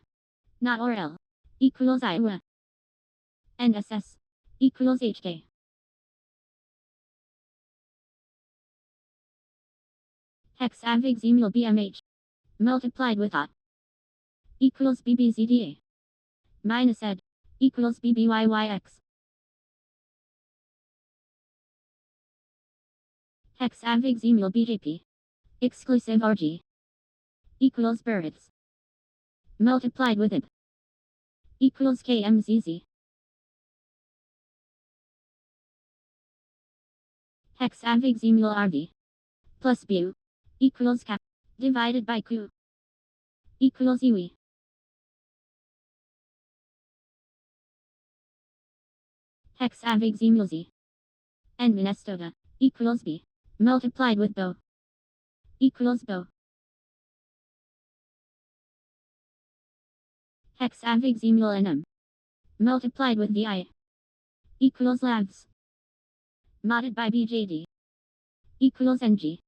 Speaker 2: not or L equals IWA and SS equals HK. Hexavigesimal BMH multiplied with OT equals BBZDA minus ED equals BBYYX. Hexavigesimal BJP exclusive RG equals Burritz multiplied with IP equals KMZZ. Hexavigesimal RV plus BU equals cap divided by Q equals UE. Hexavigesimal Z and Minnesota equals B multiplied with BO equals BO. Hexavigesimal NM multiplied with VI equals labs modded by BJD equals NG.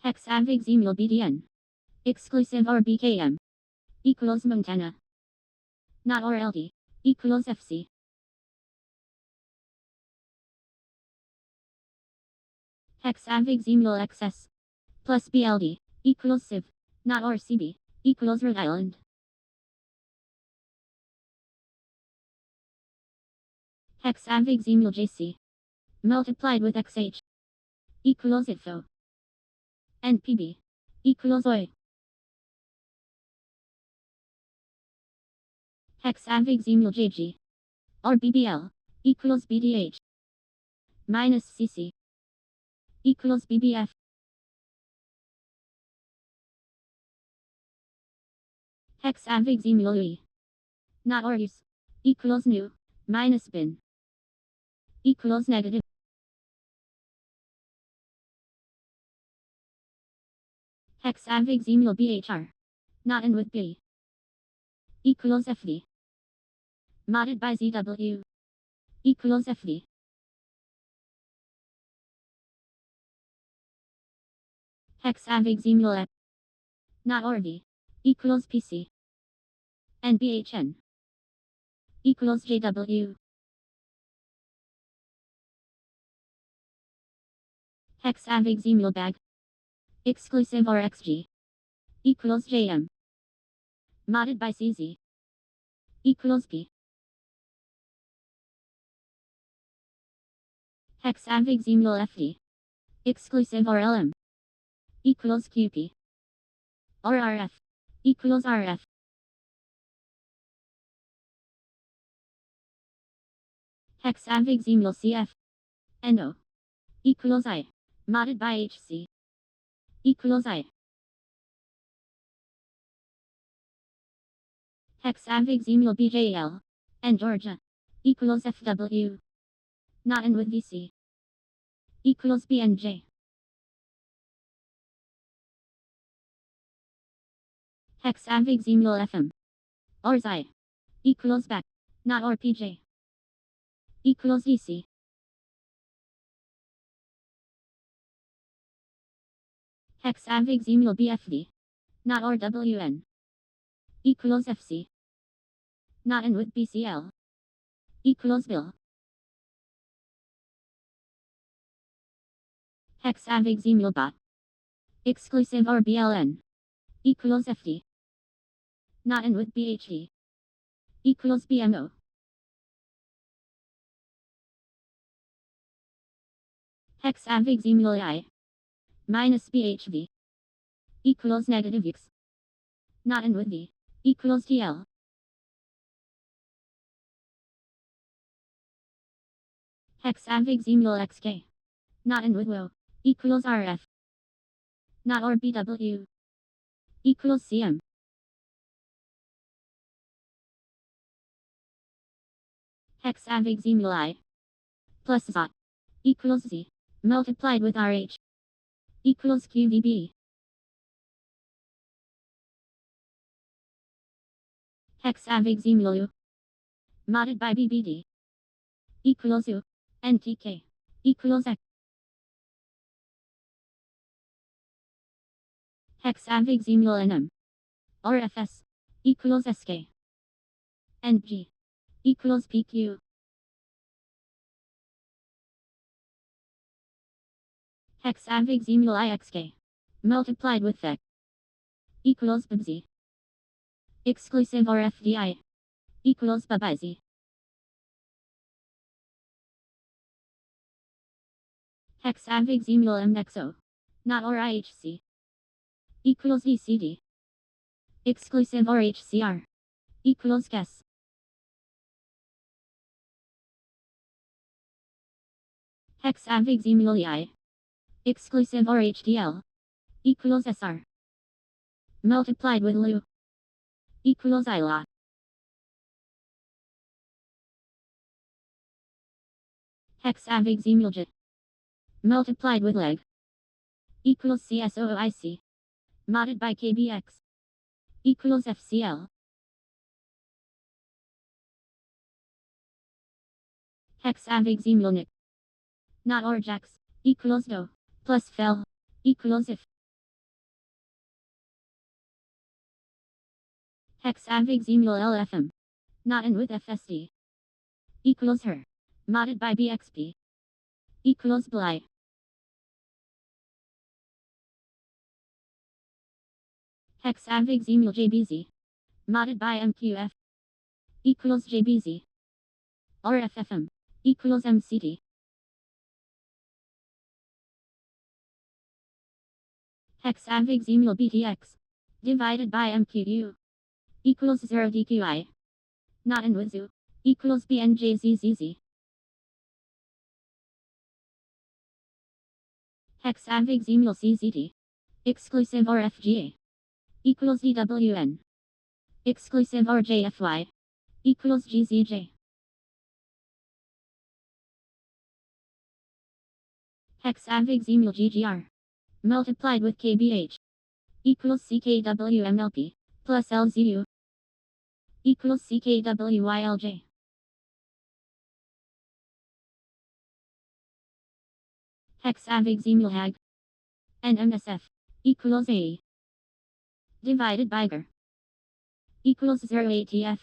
Speaker 2: Hexavigesimal BDN exclusive or BKM equals Montana not or LD equals FC. Hexavigesimal XS plus BLD equals Civ not or CB equals Rhode Island. Hexavigesimal JC multiplied with XH equals ITFO and PB equals OI. Hexavigesimal JG or BBL equals BDH minus CC equals BBF. Hexavigesimal UE not or use equals new minus bin equals negative. Hexavigesimal BHR not in with B equals FV modded by ZW equals FV. Hexavigesimal F not or V equals PC and BHN equals JW. Hexavigesimal bag exclusive or XG equals JM. Modded by CZ equals P. Hexavigesimal FD exclusive RLM equals QP. RRF equals RF. Hexavigesimal CF NO equals I. Modded by HC equals I. Hexavigesimal BJL and Georgia equals FW. Not in with VC equals BNJ. Hexavigesimal FM or I equals back. Not or PJ equals DC. Hexavigesimal BFD not or WN equals FC. Not in with BCL equals Bill. Hexavigesimal BA exclusive or BLN equals FD. Not in with BHD equals BMO. Hexavigesimal I minus BHV equals negative X. Not in with V equals TL. Hexavigesimal XK not in with WO equals RF. Not or BW equals CM. Hexavigesimal I plus Z equals Z multiplied with RH equals QVB. Hexavigesimal U modded by BBD equals U and TK equals X. Hexavigesimal NM or FS equals SK and G equals PQ. Hexavigesimal IXK multiplied with FEC equals BBZ exclusive or FDI equals BABIZ. Hexavigesimal MXO not or IHC equals DCD exclusive or HCR equals GES. Hexavigesimal EI exclusive or HDL equals SR multiplied with LU equals ILA. Hexavigesimal J multiplied with leg equals CSOOIC modded by KBX equals FCL. Hexavigesimal NIC not or JAX equals DO plus FEL equals IF. Hexavigesimal LFM not in with FSD equals HER modded by BXP equals BLI. Hexavigesimal JBZ modded by MQF equals JBZ or FFM equals MCD. Hexavigesimal BTX divided by MQU equals 0 DQI not in with ZU equals BNJZZZ. Hexavigesimal CZT exclusive or FGA equals DWN exclusive or JFY equals GZJ. Hexavigesimal GGR multiplied with KBH equals CKWMLP plus LZU equals CKWYLJ. Hexavigesimal HAG and MSF equals AE divided by GR equals 0 ATF.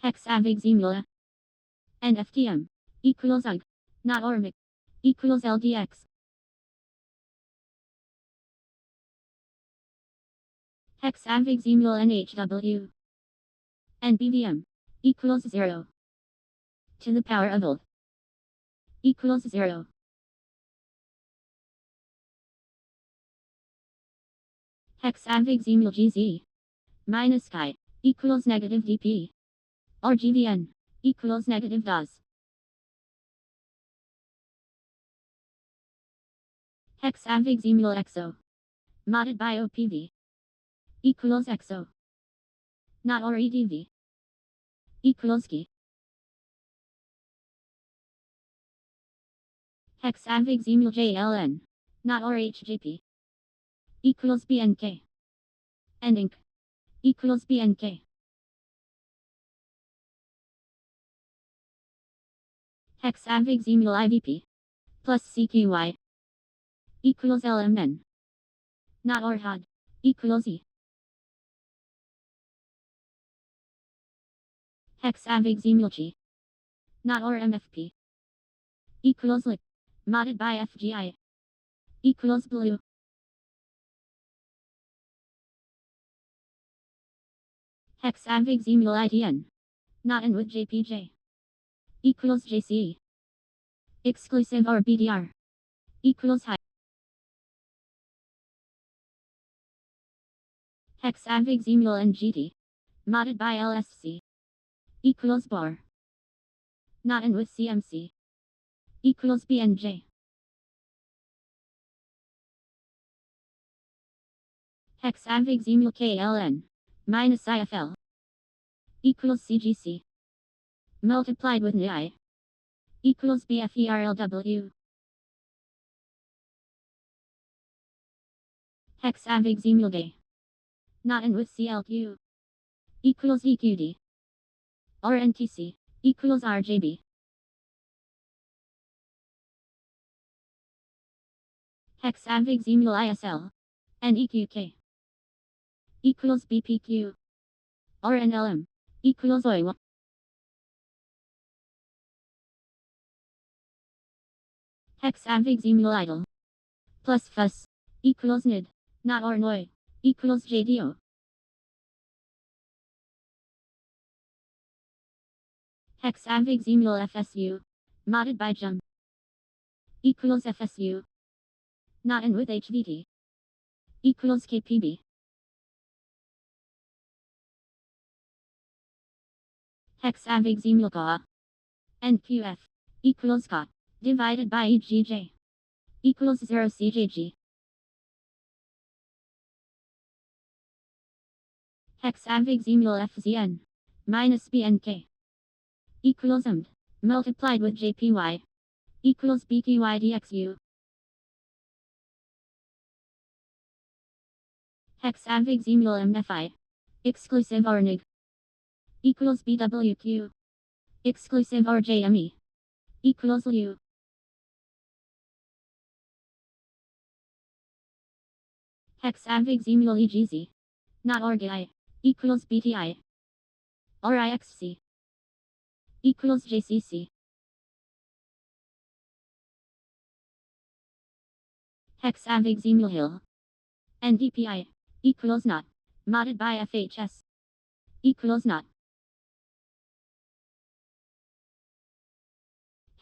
Speaker 2: Hexavigesimal and FTM equals UG not or MIC equals LDX. Hexavigesimal NHW and BVM equals 0 to the power of old equals 0. Hexavigesimal GZ minus chi equals negative DP or GVN equals negative DOS. Hexavigesimal XO modded by OPV equals XO not or EDV equals key. Hexavigesimal JLN not or HJP equals BNK and INC equals BNK. Hexavigesimal IVP plus CQY equals LMN not or HOD equals E. Hexavigesimal G not or MFP equals LIP modded by FGI equals blue. Hexavigesimal IDN not in with JPJ equals JCE exclusive or BDR equals high. Hexavigesimal NGT modded by LSC equals bar not in with CMC equals BNJ. Hexavigesimal KLN minus IFL equals CGC multiplied with NI equals BFERLW. Hexavigesimal Day not in with CLQ equals EQD or NTC equals RJB. Hexavigesimal ISL and EQK equals BPQ or NLM equals OIWA. Hexavigesimal idle plus FUS equals NID not or NOI equals JDO. Hexavigesimal FSU modded by JUM equals FSU not in with HVT equals KPB. Hexavigesimal CA and QF equals CA divided by EGJ equals 0 CJG. Hexavigesimal FZN minus BNK equals MD multiplied with JPY equals BQDJU. Hexavigesimal MFI exclusive or NIG equals BWQ exclusive or JME equals LU. Hexavigesimal EGZ not or GI equals BTI or IXC equals JCC. Hexavigesimal Hill and DPI equals not modded by FHS equals not.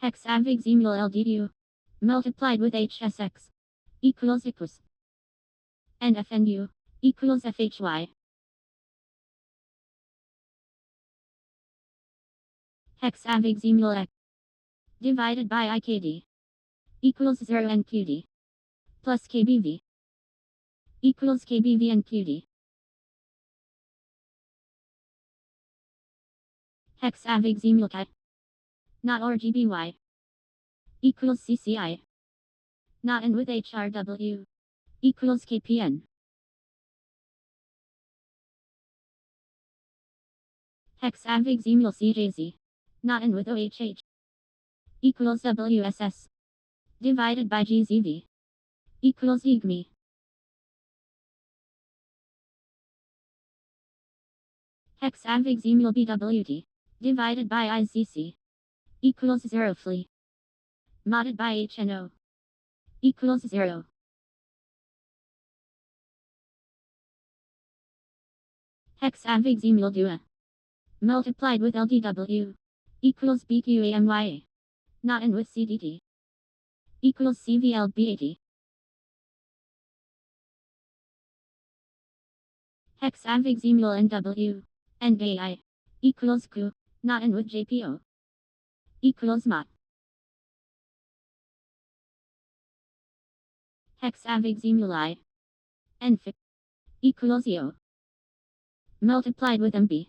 Speaker 2: Hexavigesimal LDU multiplied with HSX equals IQUS and FNU equals FHY. Hexavigesimal X divided by IKD equals 0 NQD plus KBV equals KBV and QD. Hexavigesimal K not or GBY equals CCI not in with HRW equals KPN. Hexavigesimal CJZ not in with OHH equals WSS divided by GZV equals EGME. Hexavigesimal BWT divided by ICC equals 0 FLE modded by HNO equals 0. Hexavigesimal DUA multiplied with LDW equals BQAMYA, not and with CDT equals CVLBAT. Hexavigesimal NW and AI equals Q, not and with JPO equals MOT. Hexavigesimal I and FIC equals EO multiplied with MB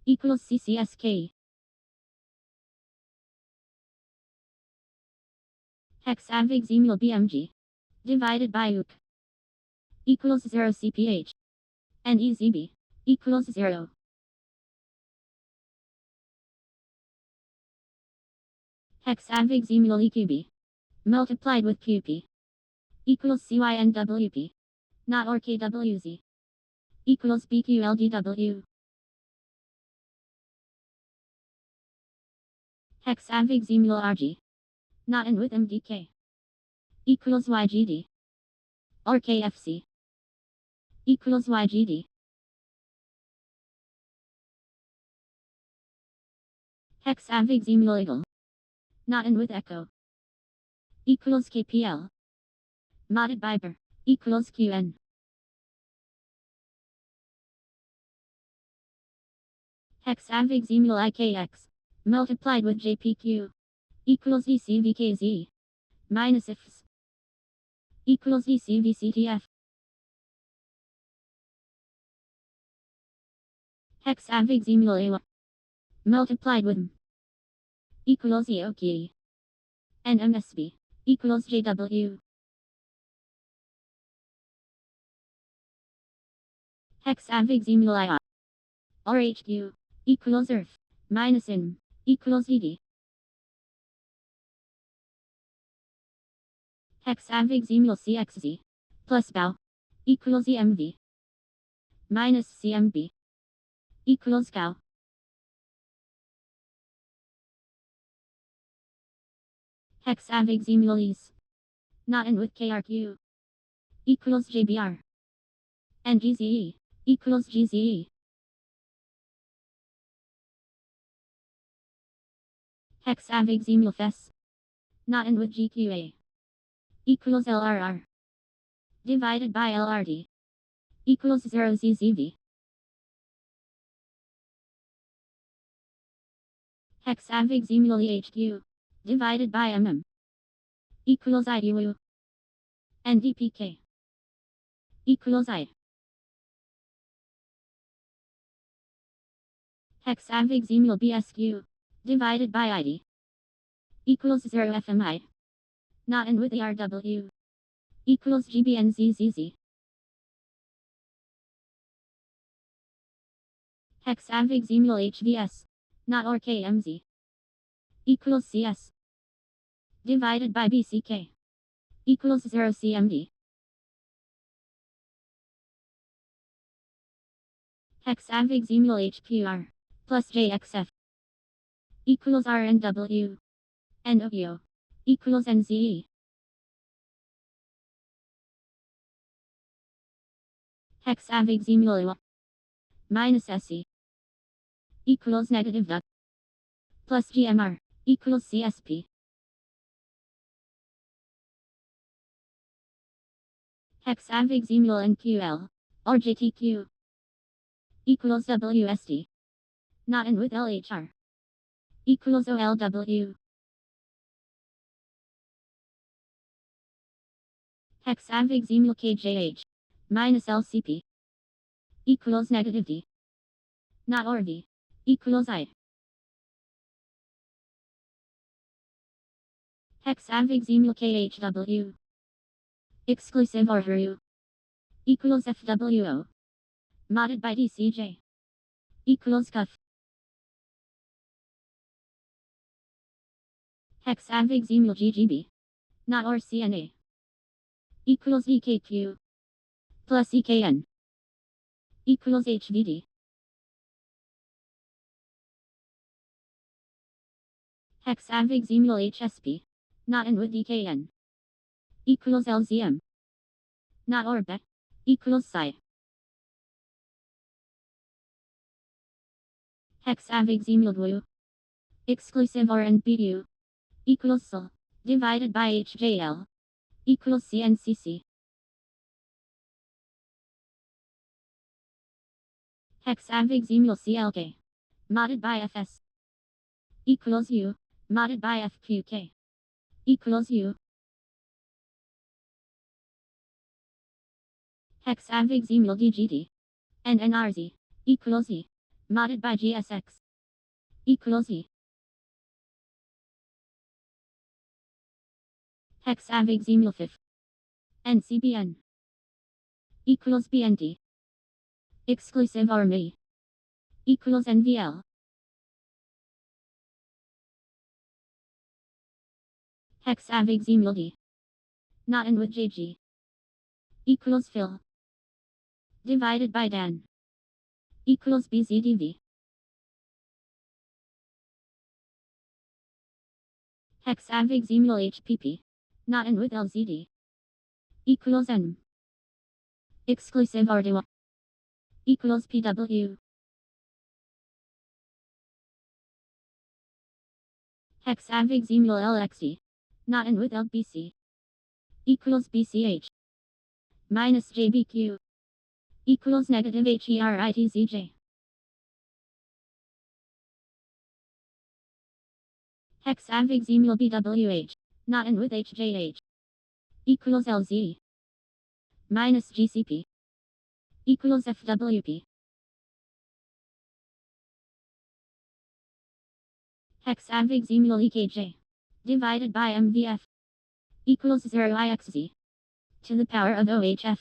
Speaker 2: equals CCSK. Hexavigesimal BMG divided by UK equals 0 CPH and EZB equals 0. Hexavigesimal EQB multiplied with QP equals CYNWP, not or KWZ equals BQLDW. Hexavigesimal RG, not and with MDK equals YGD, or KFC equals YGD. Hexavigesimal Eagle, not and with Echo equals KPL, modded by BR equals QN. Hexavigesimal IKX multiplied with JPQ equals ECVKZ minus IFS equals ECVCTF. Hexavigesimal AWA multiplied with M equals EOK and MSB equals JW. Hexavigesimal IR or HQ equals Earth minus IN equals ED. Hexavigesimal CXZ plus BOW equals EMV minus CMB equals COW. Hexavigesimal EASE, not and with KRQ equals JBR and GZE equals GZE. Hexavigesimal FES, not and with GQA equals LRR divided by LRD equals 0 ZZV. Hexavigesimal EHQ divided by MM equals IUU and DPK equals I. Hexavigesimal BSQ divided by ID equals 0 FMI, not and with ARW equals GBNZZZ. Hexavigesimal HVS, not or KMZ equals CS divided by BCK equals 0 CMD. Hexavigesimal HQR plus JXF equals RNW and OEO equals NZE. Hexavigesimal IWA minus SE equals negative dot plus GMR equals CSP. Hexavigesimal NQL or JTQ equals WSD, not and with LHR equals OLW. Hexavigesimal KJH minus LCP equals negative D, not or V equals I. Hexavigesimal KHW exclusive or HRU equals FWO modded by DCJ equals CUF. Hexavigesimal GGB not or CNA equals EKQ plus EKN equals HVD. Hexavigesimal HSP not and with DKN equals LZM not or BE equals Psi. Hexavigesimal BU. Exclusive or NPU. Equals SL. Divided by HJL. Equals CNCC. Hexavigesimal CLK. Modded by FS. Equals U. Modded by FQK. Equals U. Hexavigesimal DGT. And NRZ. Equals E. Modded by GSX. Equals E. Hexavigesimal FIF. NCBN. Equals BNT. Exclusive or ME. Equals NVL. Hexavigesimal D. Not in with JG. Equals Phil. Divided by Dan. Equals BZDV. Hexavigesimal HPP. Not in with LZD. Equals N. Exclusive or DWA. Equals PW. Hexavigesimal LXD. Not in with LBC. Equals BCH. Minus JBQ. Equals negative HERITZJ. Hexavigesimal BWH. Not in with HJH. Equals LZ. Minus GCP. Equals FWP. Hexavigesimal EKJ. Divided by MVF. Equals 0 IXZ. To the power of OHF.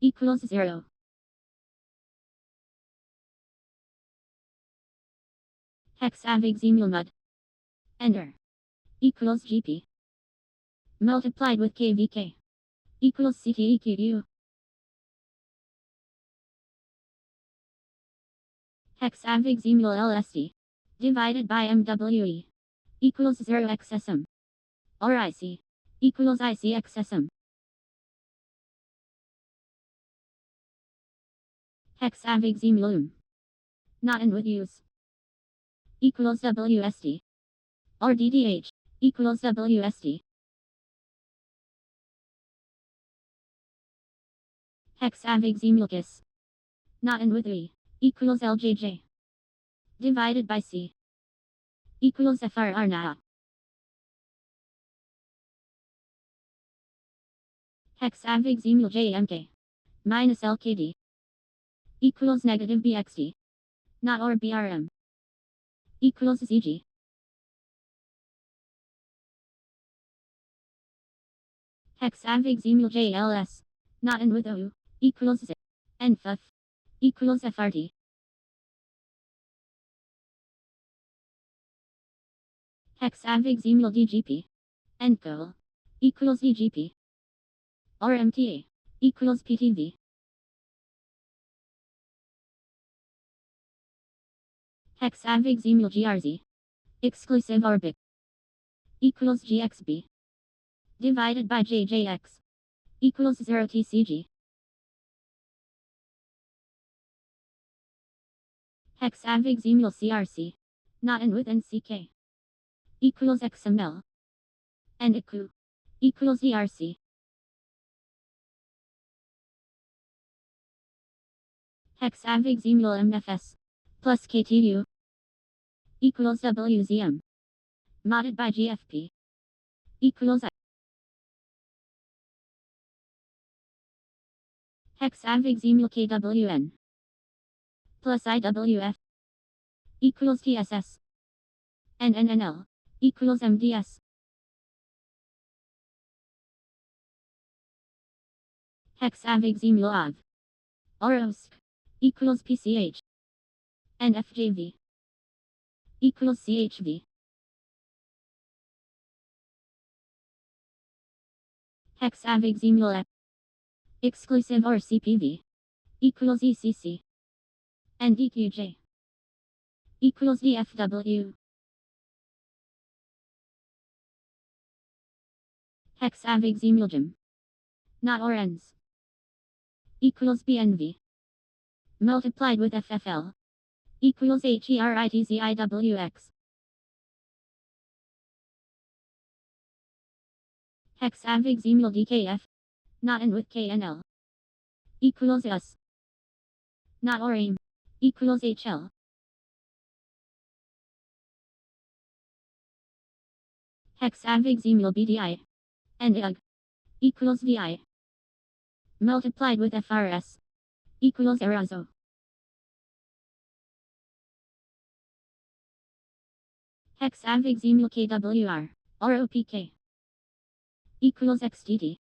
Speaker 2: Equals 0. Hexavigesimal MUD. Enter. Equals GP. Multiplied with KVK. Equals CTEQU. Hexavigesimal LSD. Divided by MWE. Equals 0 XSM. Or IC. Equals IC XSM. Hexavigesimal not in with use. Equals WSD. Or DDH. Equals WSD. Hexavigesimal KISS. Not in with E. Equals LJJ. Divided by C. Equals FRR now. Hexavigesimal JMK. Minus LKD. Equals negative BXD. Not or BRM. Equals ZG. Hexavigesimal JLS. Not in with OU. Equals Z. And FF. Equals FRT. Hexavigesimal DGP. And COL. Equals DGP. Or MTA. Equals PTV. Hexavigesimal GRZ. Exclusive or BIC. Equals GXB. Divided by JJX. Equals 0 TCG. Hexavigesimal CRC. Not in with NCK. Equals XML. And IQ. Equals ERC. Hexavigesimal MFS. Plus KTU. Equals WZM. Modded by GFP. Equals I. Hexavigesimal KWN. Plus IWF. Equals TSS. And NNL. Equals MDS. Hexavigesimal OV. Or OSC. Equals PCH. And FJV. Equals CHV. Hexavigesimal F. Exclusive or CPV. Equals ECC. And DQJ. Equals DFW. Hexavigesimal GEM. Not or ends. Equals BNV. Multiplied with FFL. equals HERITZIWX. Hexavigesimal DKF, not and with KNL, equals US, not or AIM, equals HL. Hexavigesimal BDI, and IG, equals VI, multiplied with FRS, equals Erazo. Hexavigesimal KWR, ROPK, equals XTD,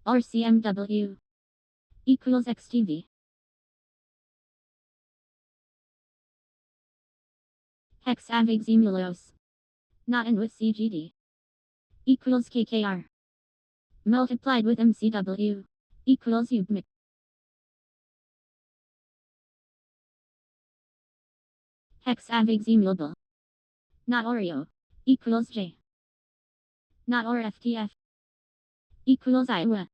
Speaker 2: RCMW, equals XTV. Hexavigesimal OS, not and with CGD, equals KKR, multiplied with MCW, equals UBMIC. Hexavigesimal B, not Oreo, equals J, not or FTF, equals Iowa.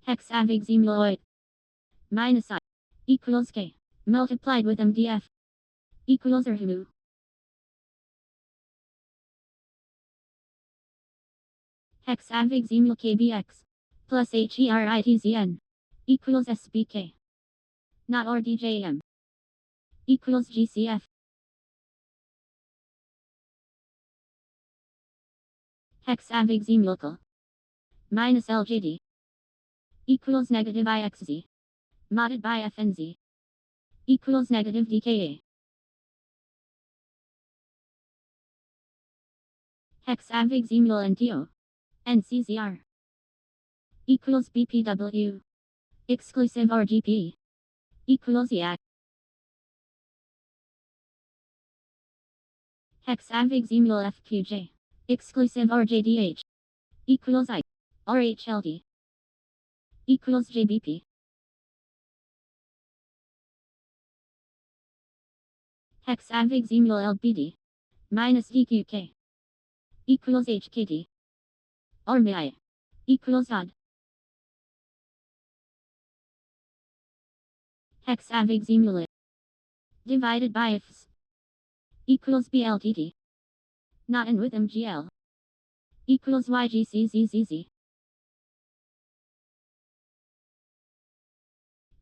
Speaker 2: Hexavigesimal OIT, minus I, equals K, multiplied with MDF, equals RHMU. Hexavigesimal KBX, plus HERITZN, equals SBK, not or DJM, equals GCF. Hexavigesimal K, minus LJD, equals negative IXZ, modded by FNZ, equals negative DKA. Hexavigesimal NTO, NCZR, equals BPW, exclusive RGP, equals EIAT. Hexavigesimal FQJ, exclusive RJDH, equals I, RHLD, equals JBP. Hexavigesimal LBD, minus DQK, equals HKD, RMI, equals odd. Hexavigesimal I, divided by IFS, equals BLTD, not and with MGL, equals YGCZZZ.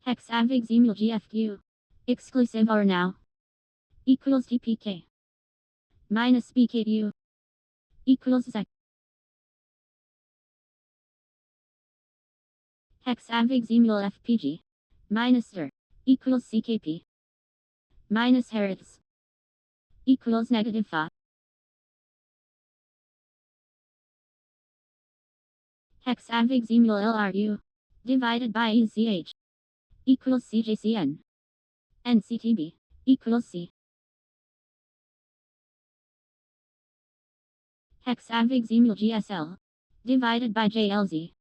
Speaker 2: Hexavigesimal GFQ, exclusive R now, equals DPK, minus BKU, equals Z. Hexavigesimal FPG, minus STR, equals CKP, minus Hertz, equals negative FA. Hexavigesimal LRU, divided by EZH, equals CJCN, and CTB, equals C. Hexavigesimal GSL, divided by JLZ,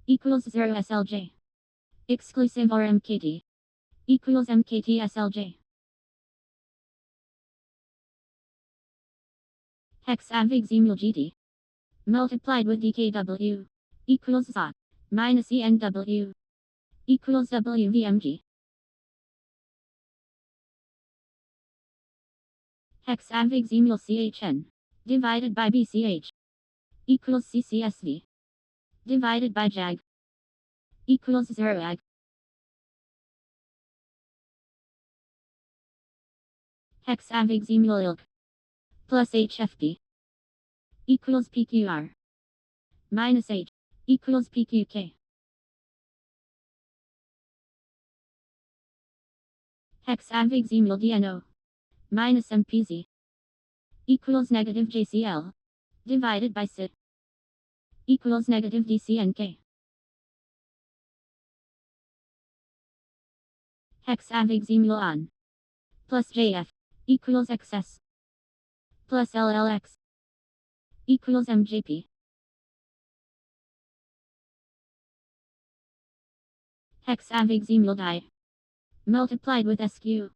Speaker 2: equals 0 SLJ, exclusive or MKT, equals MKT SLJ. Hexavigesimal GD, multiplied with DKW, equals ZA, minus ENW, equals WVMG. Hexavigesimal CHN, divided by BCH, equals CCSV, divided by JAG, equals 0 AG. Hexavigesimal ILK, plus HFP, equals PQR, minus H, equals PQK. Hexavigesimal DNO, minus MPZ, equals negative JCL, divided by SIT, equals negative DCNK. Hexavigesimal ON, plus JF, equals XS, plus LLX, equals MJP. Hexavigesimal DI, multiplied with SQ,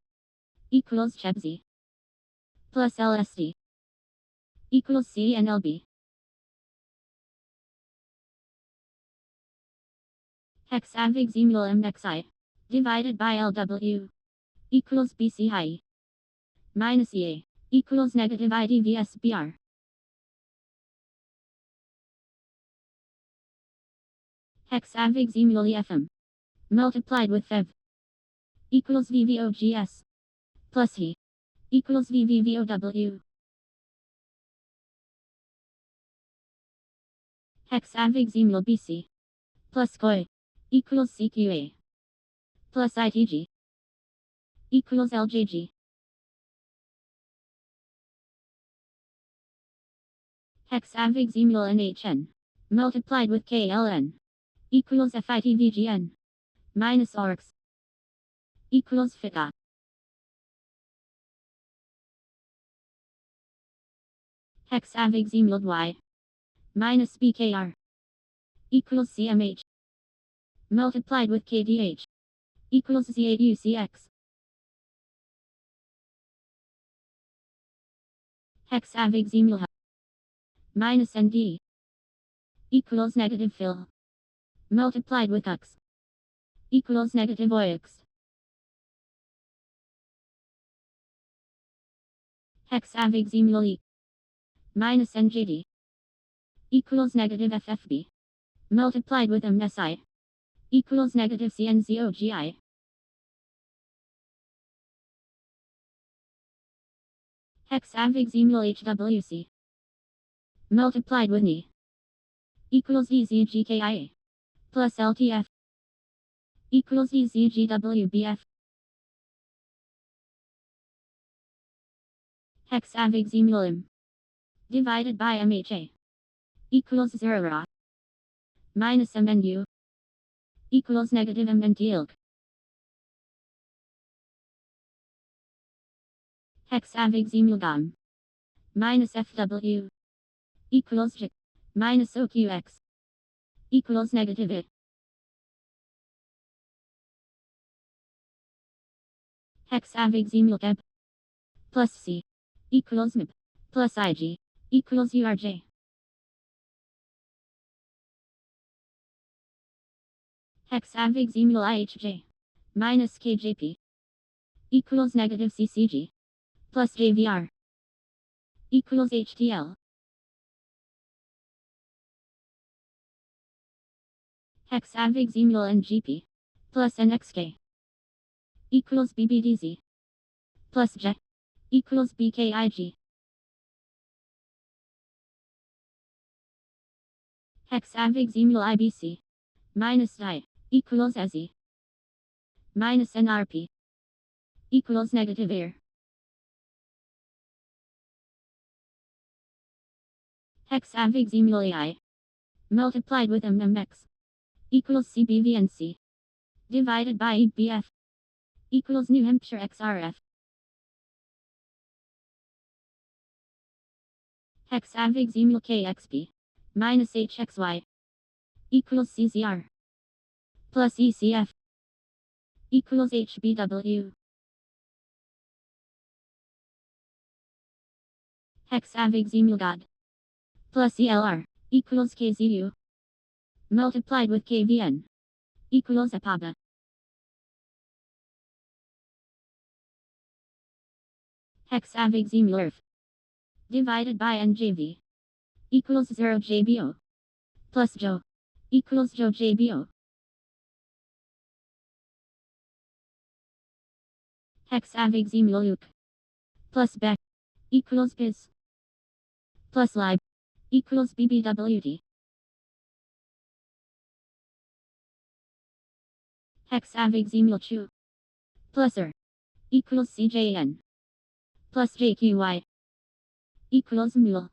Speaker 2: equals CHTB, plus LSD, equals CNLB. Hexavigesimal MXI divided by LW equals BC high minus EA equals negative IDVSBR. Hexavigesimal EFM multiplied with FEV equals VVOGS plus He equals VVVOW. Hexavigesimal BC plus COI equals CQA plus ITG equals LJG. Hexavigesimal NHN multiplied with KLN equals FITVGN minus ORX equals FITA. Hexavigesimal Y minus BKR equals CMH multiplied with KDH equals Z8UCX. Hexavigesimal H minus ND equals negative fill multiplied with X equals negative OX. Hexavigesimal E minus NJD equals negative FFB multiplied with MSI equals negative CNZOGI. Hexavigesimal HWC multiplied with Ni equals EZGKIA plus LTF equals EZGWBF. Hexavigesimal M divided by MHA equals 0 Ra minus MNU equals negative MNTILK. Hexavigesimal GAM minus FW equals J minus OQX equals negative I. Hexavigesimal KEB plus C equals MIB plus IG equals URJ. Hexavigesimal IHJ minus KJP equals negative CCG plus JVR equals HTL. Hexavigesimal NGP plus NXK equals BBDZ plus J equals BKIG. Hexavigesimal IBC minus I equals SE minus NRP equals negative air. Hexavigesimal AI multiplied with MMX equals CBVNC divided by EBF equals New Hampshire XRF. Hexavigesimal KXP minus HXY equals CZR plus ECF equals HBW. Hexavigesimal GOD plus ELR equals KZU multiplied with KVN equals APABA. Hexavigesimal ERF divided by NJV equals 0 JBO plus JO equals JO JBO. Hexavigesimal LUC plus BEC equals BIS plus LIB equals BBWT. Hexavigesimal CHU plus R equals CJN plus JQY equals MUL.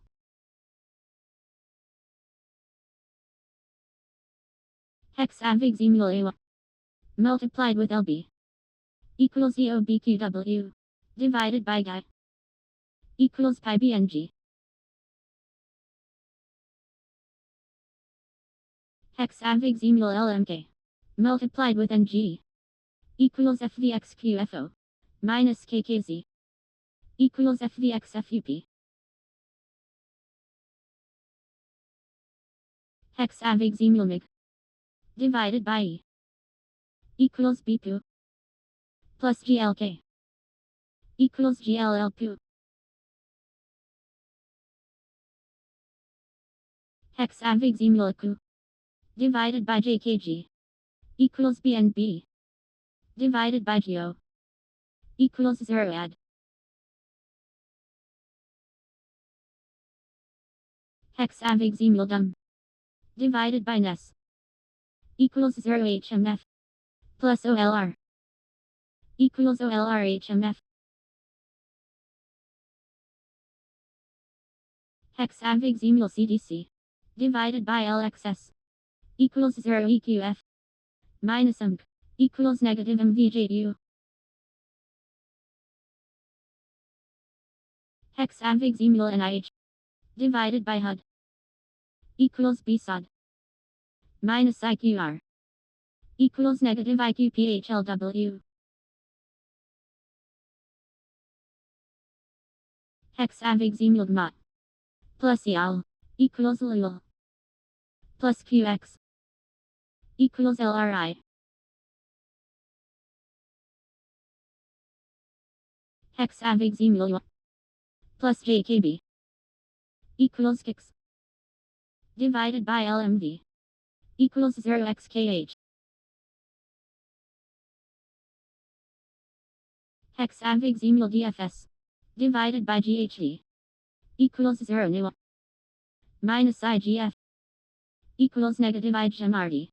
Speaker 2: Hexavigesimal AWA multiplied with LB equals EOBQW divided by GI equals PyBNG. Hexavigesimal LMK multiplied with NG equals FVXQFO minus KKZ equals FVXFUP. Hexavigesimal MIG divided by E equals B2 plus GLK equals GLLQ. Hexavigesimal Q divided by JKG equals BNB divided by GO equals 0 add. Hexavigesimal DUM divided by NES equals 0 HMF plus OLR equals OLR HMF. Hexavigesimal CDC divided by LXS equals 0 EQF minus UMC equals negative MVJU. Hexavigesimal NIH divided by HUD equals BSOD minus IQR equals negative IQPHLW. Hexavigesimal GMA plus EAL equals LUL plus QX equals LRI. Hexavigesimal U plus JKB equals KIX divided by LMV equals 0 XKH. Hexavigesimal DFS divided by GHD equals 0 new minus IGF equals negative IGMRD.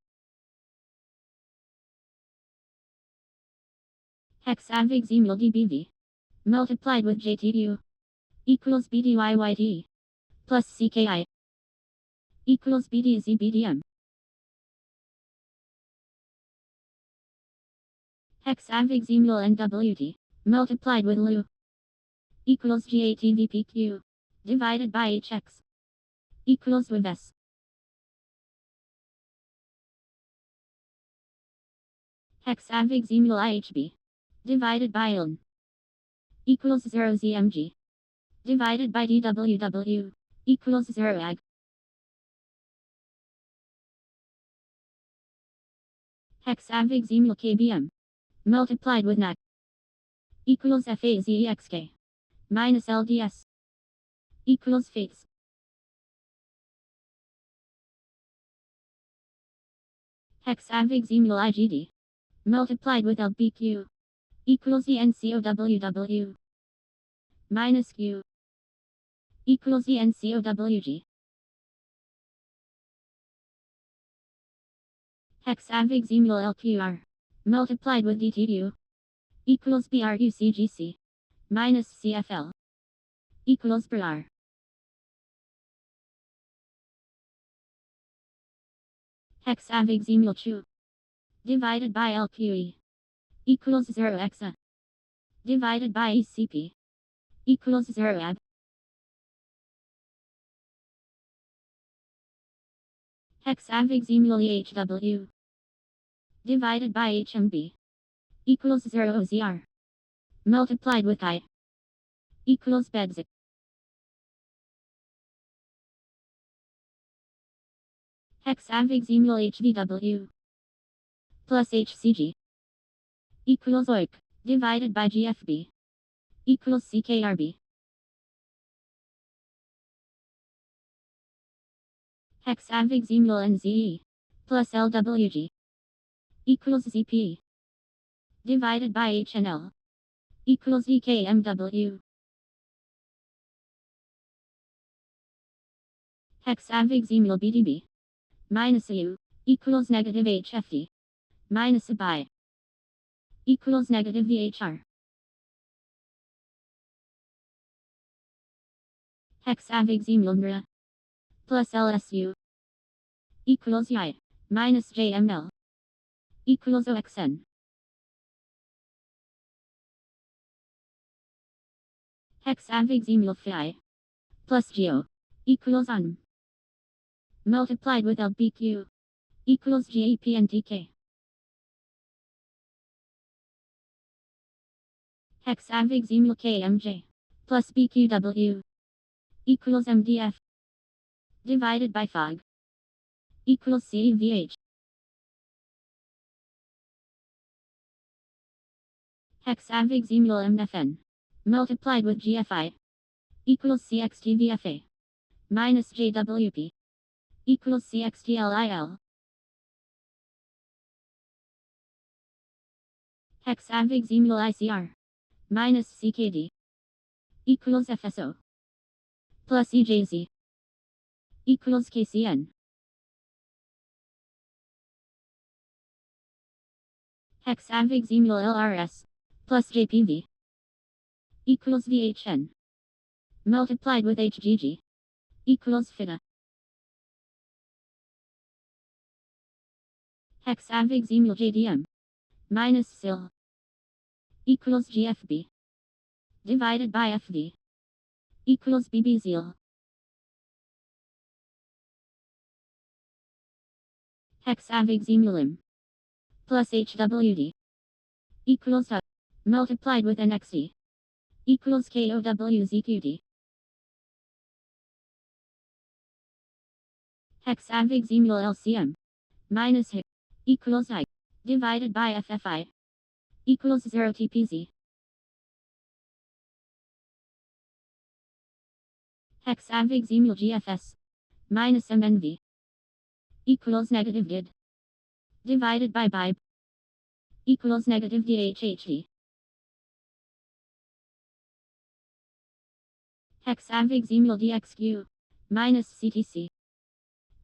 Speaker 2: Hexavigesimal DBV multiplied with JTU equals BDYYD plus CKI equals BDZBDM. Hexavigesimal NWT multiplied with LU equals GATVPQ divided by HX equals with S. Hexavigesimal IHB divided by ILN equals 0 ZMG divided by DWW equals 0 AG. Hexavigesimal KBM multiplied with NAC equals FAZEXK minus LDS equals FATES. Hexavigesimal IGD multiplied with LBQ equals ENCOWW minus Q equals ENCOWG. Hexavigesimal LQR multiplied with DTU equals BRUCGC minus CFL equals BRAH. Hexavigesimal CHU divided by LQE equals 0 EXA divided by ECP equals 0 AB. Hexavigesimal EHW divided by HMB equals 0 OZR multiplied with I equals BEDZ. Hexavigesimal HVW plus HCG equals OIC divided by GFB equals CKRB. Hexavigesimal NZE plus LWG equals ZP divided by HNL equals EKMW. Hexavigesimal BDB minus U equals negative HFD minus a BI equals negative VHR. Hexavigesimal MRA plus LSU equals UI minus JML equals OXN. Hexavigesimal Phi plus GO equals ON multiplied with LBQ equals GAP and DK. Hexavigesimal KMJ plus BQW equals MDF divided by FOG equals CVH. Hexavigesimal MFN multiplied with GFI equals CXTVFA minus JWP equals CXTLIL. Hexavigesimal ICR minus CKD equals FSO plus EJZ equals KCN. Hexavigesimal LRS plus JPV equals VHN multiplied with HGG equals FITA. Hexavigesimal JDM minus SIL equals GFB divided by FD equals BBZL. Hexavigesimal M plus HWD equals H multiplied with NXD equals KOWZQD. Hexavigesimal LCM minus H equals I divided by FFI equals 0 TPZ. Hexavigesimal GFS minus MNV equals negative DID divided by BIB equals negative DHHD. Hexavigesimal DXQ minus CTC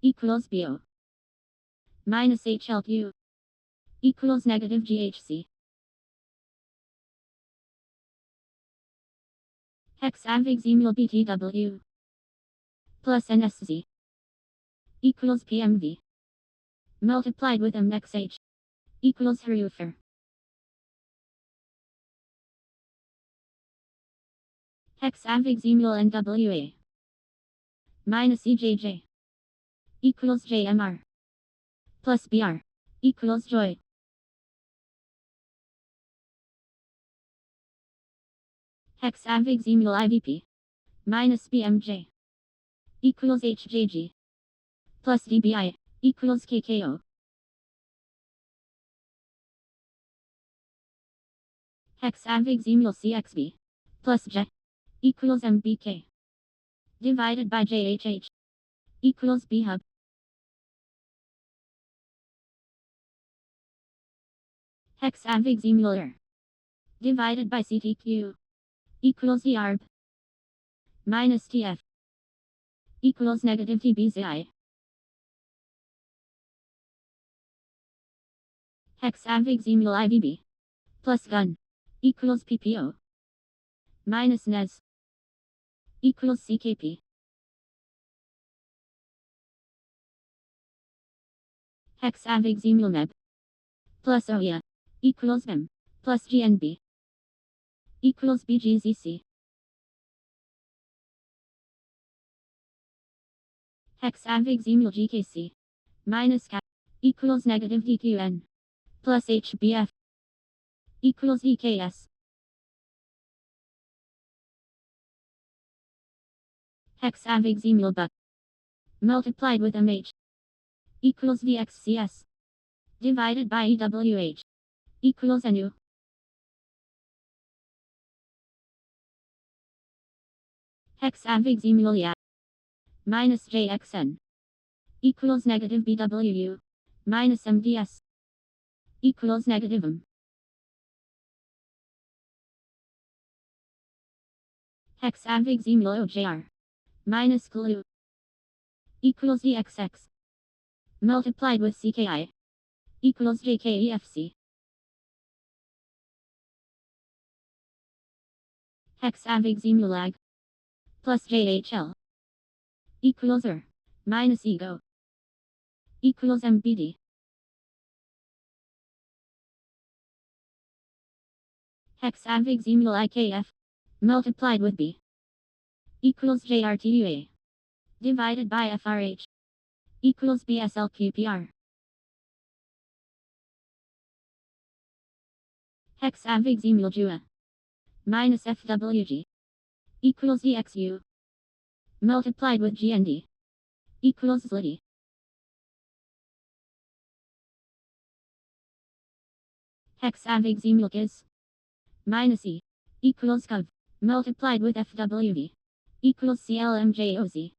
Speaker 2: equals BO minus HLQ equals negative GHC. Hexavigesimal BTW plus NSZ equals PMV multiplied with MXH equals Harufer. Hexavigesimal NWA minus EJJ equals JMR plus BR equals Joy. Hexavigesimal IVP minus BMJ equals HJG plus DBI equals KKO. Hexavigesimal CXB plus J equals MBK divided by JHH equals BHub. Hexavigesimal R divided by CTQ equals ERB minus TF equals negative TBZI. Hexavigesimal IVB plus GUN equals PPO minus NES equals CKP. Hexavigesimal MEB plus OIA equals M plus GNB equals BGZC. Hexavigesimal GKC minus CAP equals negative DQN plus HBF equals DKS. Hexavigesimal BUT multiplied with MH equals VXCS divided by EWH equals NU. Hexavigesimal EIAT minus JXN equals negative BWU minus MDS equals negative M. Hexavigesimal OJR minus GLU equals DXX multiplied with CKI equals JKEFC. Hexavigesimal LAG plus JHL equals R minus EGO equals MBD. Hexavigesimal IKF multiplied with B equals JRTUA divided by FRH equals BSLQPR. Hexavigesimal JUA minus FWG equals DXU multiplied with GND equals ZLD. Hexavigesimal GIS minus E equals COV multiplied with FWV equals CLMJOZ.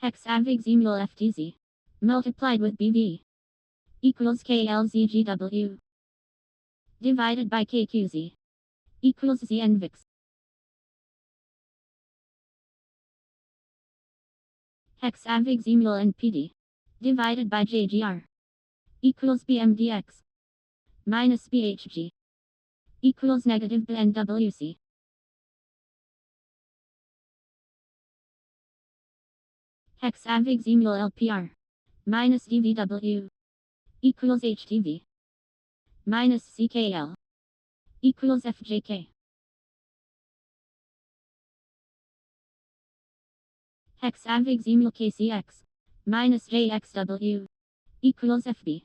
Speaker 2: Hexavigesimal FTZ multiplied with BV equals KLZGW divided by KQZ equals ZNVX. Hexavigesimal NPD divided by JGR equals BMDX minus BHG equals negative BNWC. Hexavigesimal LPR minus DVW equals HTB minus CKL equals FJK. Hexavigesimal KCX minus JXW equals FB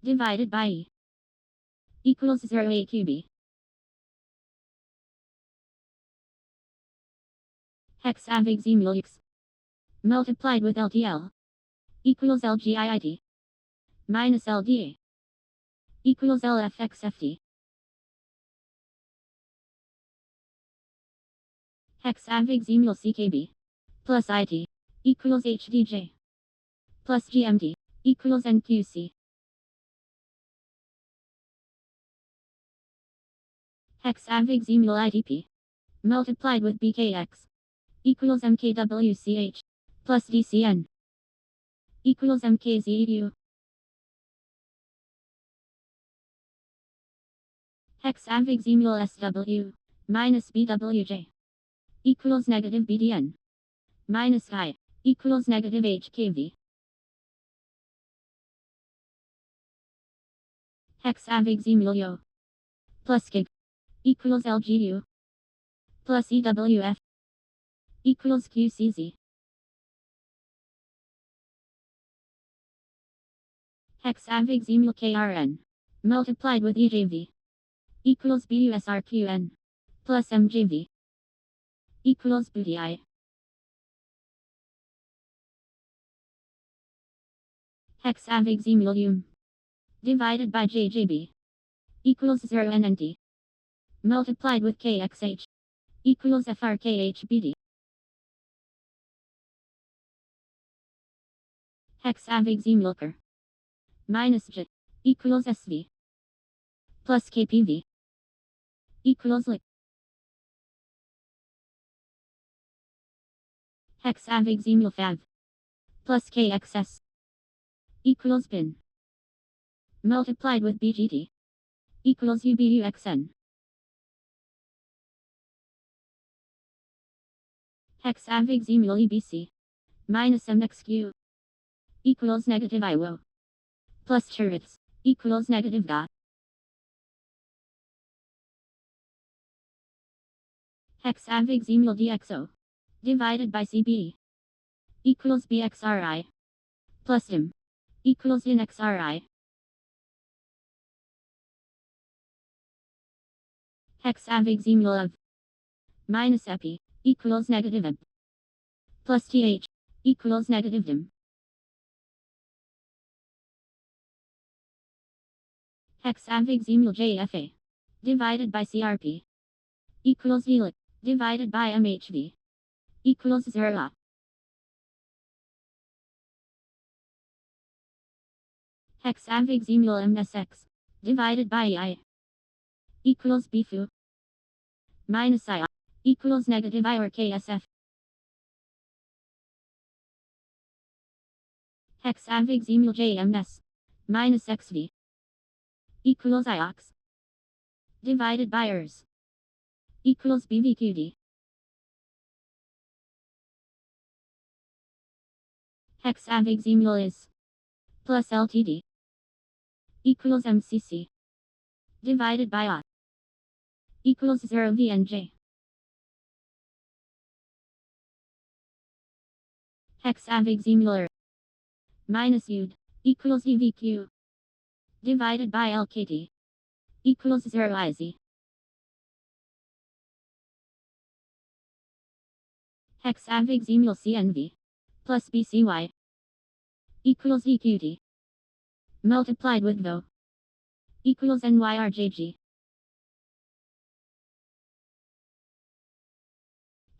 Speaker 2: divided by E equals 0 AQB. Hexavigesimal X multiplied with LTL equals LGIIT minus LDA equals LFXFT. Hexavigesimal CKB plus IT equals HDJ plus GMT equals NQC. Hexavigesimal ITP multiplied with BKX equals MKWCH plus DCN equals MKZU. Hexavigesimal SW minus BWJ equals negative BDN minus I equals negative HKV. Hexavigesimal YO plus KIG equals LGU plus EWF equals QCZ. Hexavigesimal KRN multiplied with EJV equals BUSRQN plus MJV equals BDI. Hexavigesimal UM divided by JJB equals 0 NNT multiplied with KXH equals FRKHBD. Hexavigesimal KR minus J equals SV plus KPV equals LIC. Hexavigesimal FAV plus KXS equals BIN multiplied with BGT equals UBUXN. Hexavigesimal EBC minus MXQ equals negative IWO plus turrets equals negative DA. Hexavigesimal DXO divided by CBE equals BXRI plus DIM equals DINXRI. Hexavigesimal of minus EPI equals negative EB plus TH equals negative DIM. Hexavigesimal JFA divided by CRP equals DLIC divided by MHV equals 0. Hexavigesimal MSX divided by I equals BFU minus I equals negative I or KSF. Hexavigesimal JMS minus XV equals IOX divided by ERS equals BVQD. Hexavigesimal is plus LTD equals MCC divided by OT equals 0 VNJ. Hexavigesimal minus UD equals DVQ divided by LKT equals 0 IZ. Hexavigesimal CNV plus BCY equals DQT multiplied with VO equals NYRJG.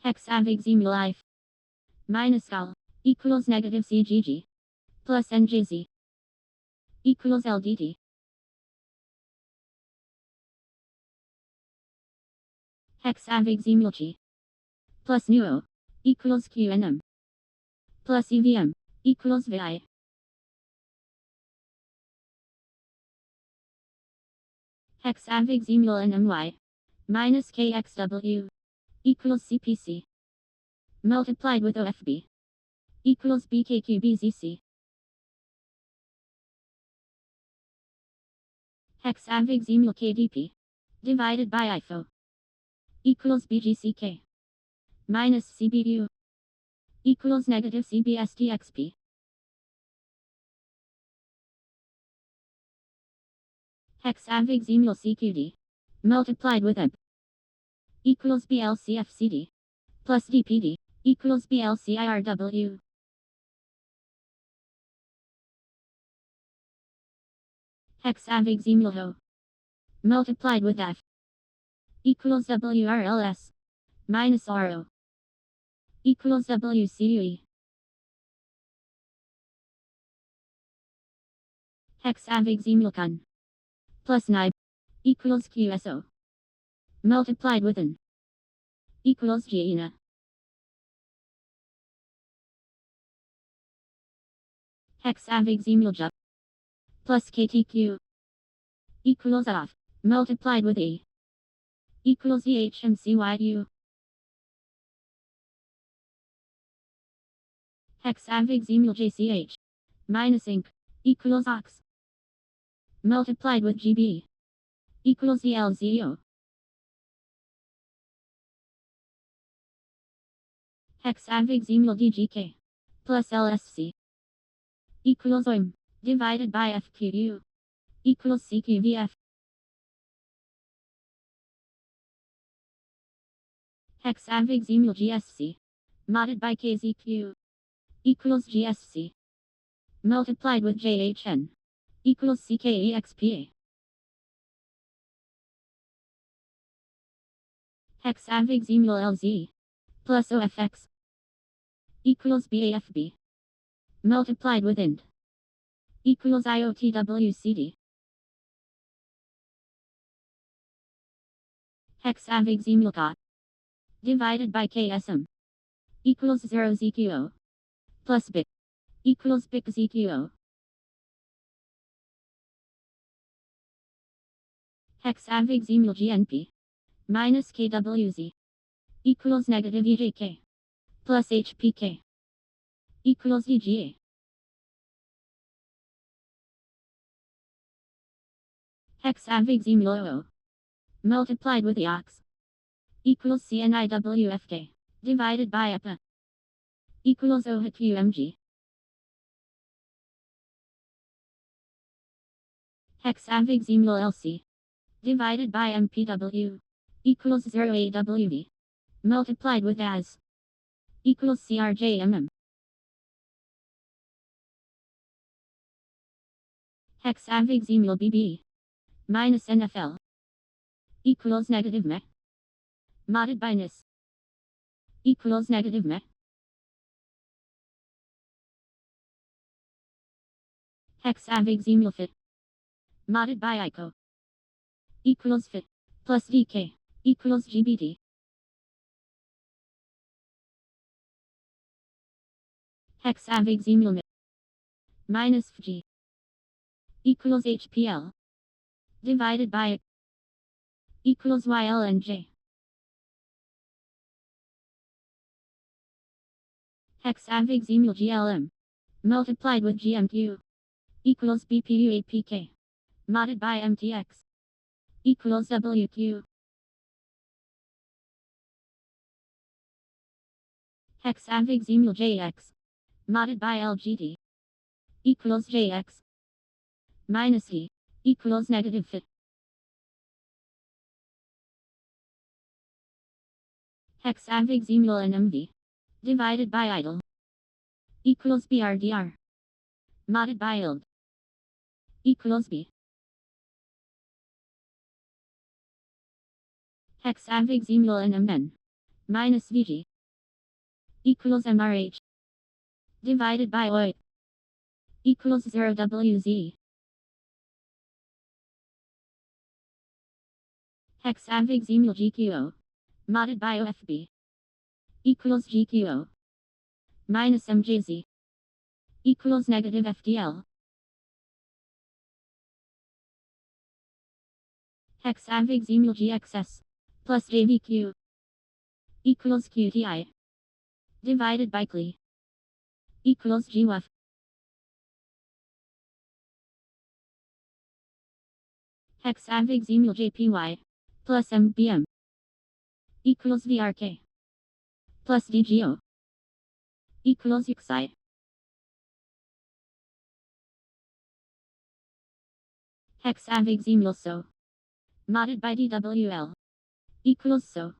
Speaker 2: Hexavigesimal I minus Cal equals negative CGG plus NJZ equals LDT. Hexavigesimal G plus NUO equals QNM plus EVM equals VI. Hexavigesimal NMY minus KXW equals CPC multiplied with OFB equals BKQBZC. Hexavigesimal KDP divided by IFO equals BGCK minus CBU equals negative CBSTXP. Hexavigesimal CQD multiplied with EB equals BLCFCD plus DPD equals BLCIRW. Hexavigesimal HO multiplied with F equals WRLS minus RO equals WCUE. Hexavigesimal CON plus NIB equals QSO multiplied with N equals GIAN. Hexavigesimal J plus KTQ equals OF multiplied with E equals EHMCYU. Hexavigesimal JCH minus Inc equals OX multiplied with GB equals ELZO. Hexavigesimal DGK plus LSC equals OIM divided by FQU equals CQVF. Hexavigesimal GSC modded by KZQ equals GSC multiplied with JHN equals CKEXPA. Hexavigesimal LZ plus OFX equals BAFB multiplied with IND equals IOTWCD. Hexavigesimal COT divided by KSM equals 0 ZQO plus BIC equals BIC ZQO. Hexavigesimal GNP minus KWZ equals negative EJK plus HPK equals DGA. Hexavigesimal OO multiplied with EOX equals CNIWFK divided by EPA equals OHQMG. Hexavigesimal LC divided by MPW equals 0 AWV multiplied with AS equals CRJMM. Hexavigesimal BB minus NFL equals negative ME modded by NIS equals negative ME. Hexavigesimal FIT modded by ICO equals FIT plus DK equals GBD. Hexavigesimal MI minus FG equals HPL divided by I equals YLNJ. Hexavigesimal GLM multiplied with GMQ equals BPUAPK modded by MTX equals WQ. Hexavigesimal JX modded by LGD equals JX minus E equals negative FIT. Hexavigesimal NMV divided by idle equals BRDR modded by ILD equals B. Hexavigesimal NMN minus VG equals MRH divided by OI equals 0 WZ. Hexavigesimal GQO modded by BOFP equals GQO minus MJZ equals negative FDL. Hexavigesimal GXS plus JVQ equals QTI divided by CLE equals GWF. Hexavigesimal JPY plus MBM equals VRK plus DGO equals XI. Hexavigesimal SO modded by DWL equals SO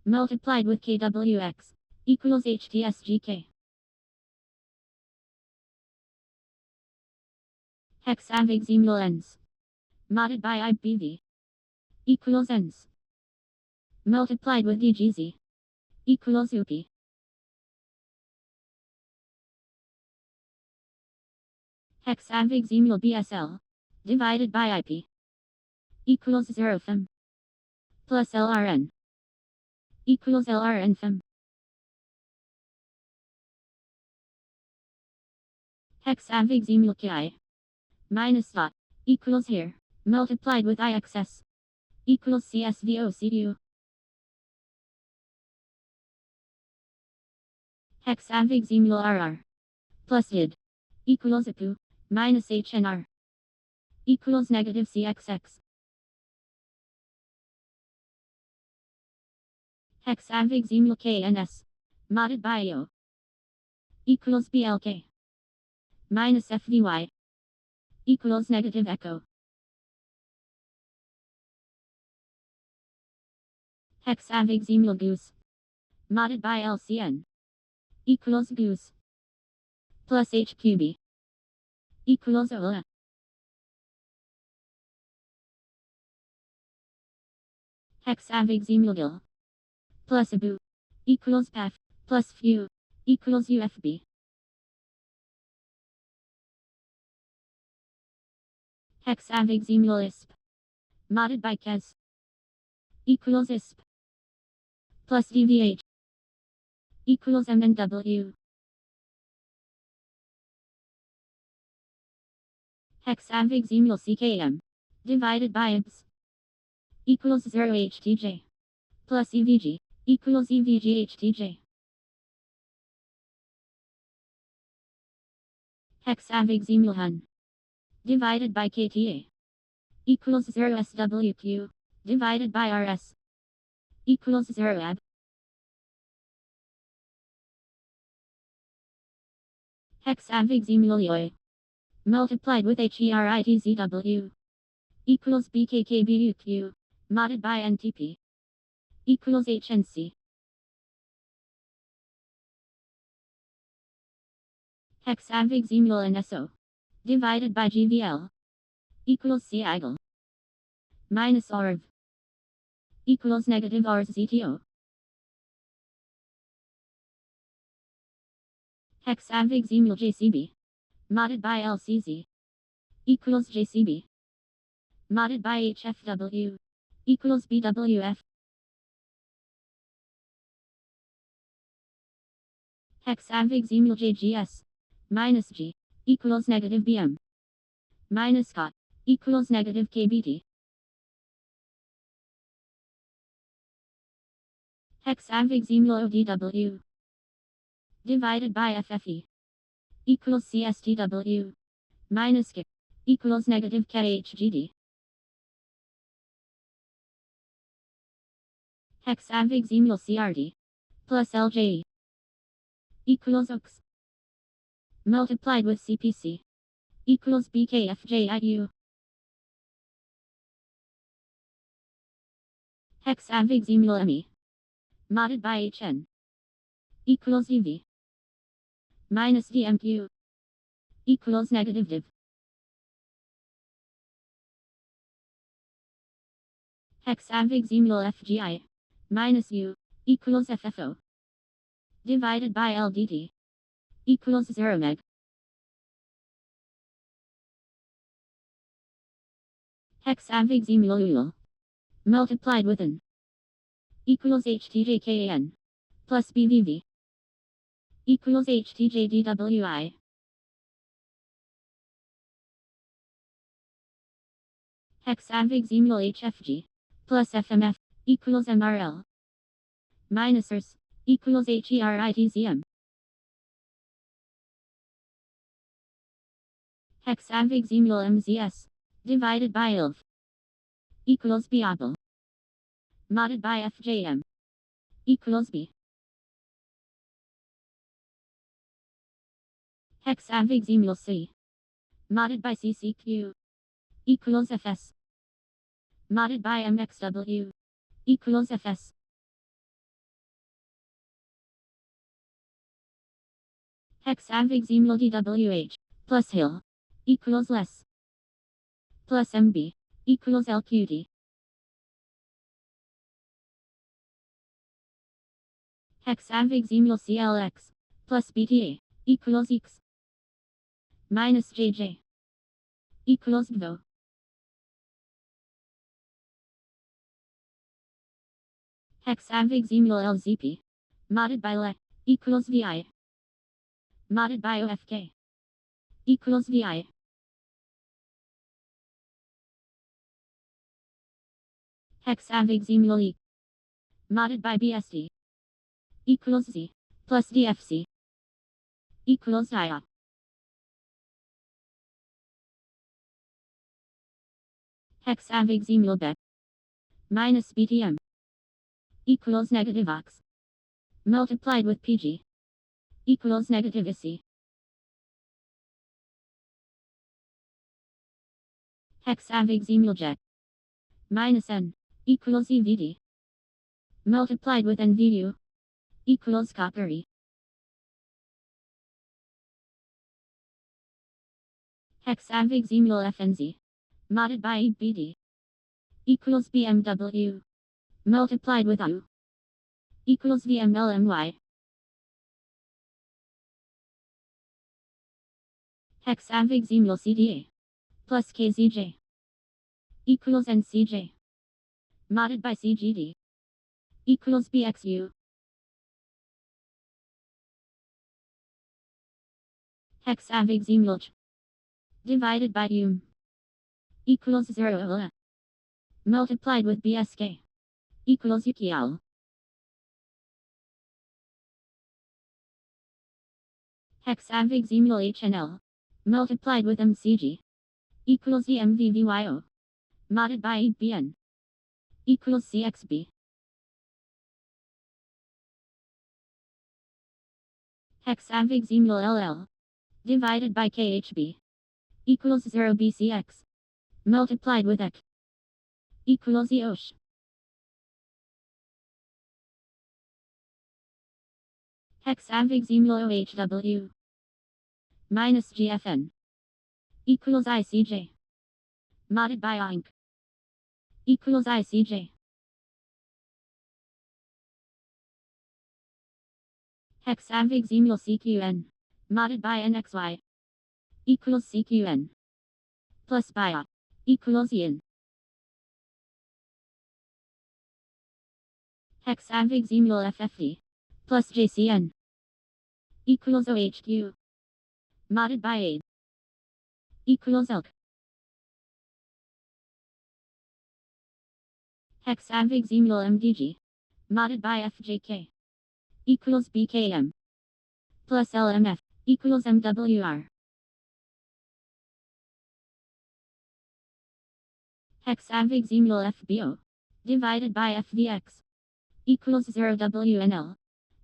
Speaker 2: multiplied with KWX equals HTSGK. Hexavigesimal ENS modded by IBV equals ENS multiplied with DGZ equals UP. Hexavigesimal BSL divided by IP equals 0 FEM plus LRN equals LRN FEM. Hexavigesimal KI minus dot equals here multiplied with IXS equals CSVOCU. Hexavigesimal RR plus DID equals APU minus HNR equals negative CXX. Hexavigesimal KNS modded by IO equals BLK minus FDY equals negative echo. Hexavigesimal Goose modded by LCN equals Goose plus HQB equals OLA. Hexavigesimal GIL plus ABU equals PAF plus FU equals UFB. Hexavigesimal ISP modded by KES equals ISP plus DVH equals MNW. Hexavigesimal CKM divided by IBS equals 0 HTJ plus EVG equals EVG HTJ. Hexavigesimal HUN divided by KTA equals 0 SWQ divided by RS equals 0 AB. Hexavigesimal EOI multiplied with HERITZW equals BKKBUQ modded by NTP equals HNC. Hexavigesimal NSO divided by GVL equals CIGL minus ORV equals negative RZTO. Hexavigesimal JCB modded by LCZ equals JCB modded by HFW equals BWF. Hexavigesimal JGS minus G equals negative BM minus COT equals negative KBT. Hexavigesimal ODW divided by FFE equals CSTW minus K equals negative KHGD. Hexavigesimal CRD plus LJE equals OX multiplied with CPC equals BKFJIU. Hexavigesimal ME modded by HN equals EV minus DMQ equals negative div. Hexavigesimal FGI minus U equals FFO divided by LDT equals 0 meg. Hexavigesimal UL multiplied with N equals HTJKAN plus BVV equals HTJDWI. Hexavigesimal HFG plus FMF equals MRL minus ERS equals HERITZM. Hexavigesimal MZS divided by ILV equals BOFP modded by FJM equals B. Hexavigesimal C modded by CCQ equals FS modded by MXW equals FS. Hexavigesimal DWH plus HIL equals less plus MB equals LQD. Hexavigesimal CLX plus BTA equals X minus JJ equals GVO. Hexavigesimal LZP modded by LE equals VI modded by OFK equals VI. Hexavigesimal E modded by BSD equals Z plus DFC equals IOP. Hexavigesimal BET minus BTM equals negative OX multiplied with PG equals negative IC. Hexavigesimal Jet minus N equals EVD multiplied with NVU equals copper E. Hexavigesimal FNZ modded by EBD equals BMW multiplied with AU equals VMLMY. Hexavigesimal CDA plus KZJ equals NCJ modded by CGD equals BXU. Hexavigesimal Ch divided by UM equals 0 multiplied with BSK equals UKL. Hexavigesimal HNL multiplied with MCG equals EMVVYO modded by EBN equals CXB. Hexavigesimal LL divided by KHB equals 0 BCX multiplied with X equals EOSH. Hexavigesimal OHW minus GFN equals ICJ modded by OINC equals ICJ. Hexavigesimal CQN modded by NXY equals CQN plus BIOP equals IN. Hexavigesimal FFV plus JCN equals OHQ modded by AID equals ELK. Hexavigesimal MDG modded by FJK equals BKM plus LMF equals MWR. Hexavigesimal FBO divided by FVX equals 0 WNL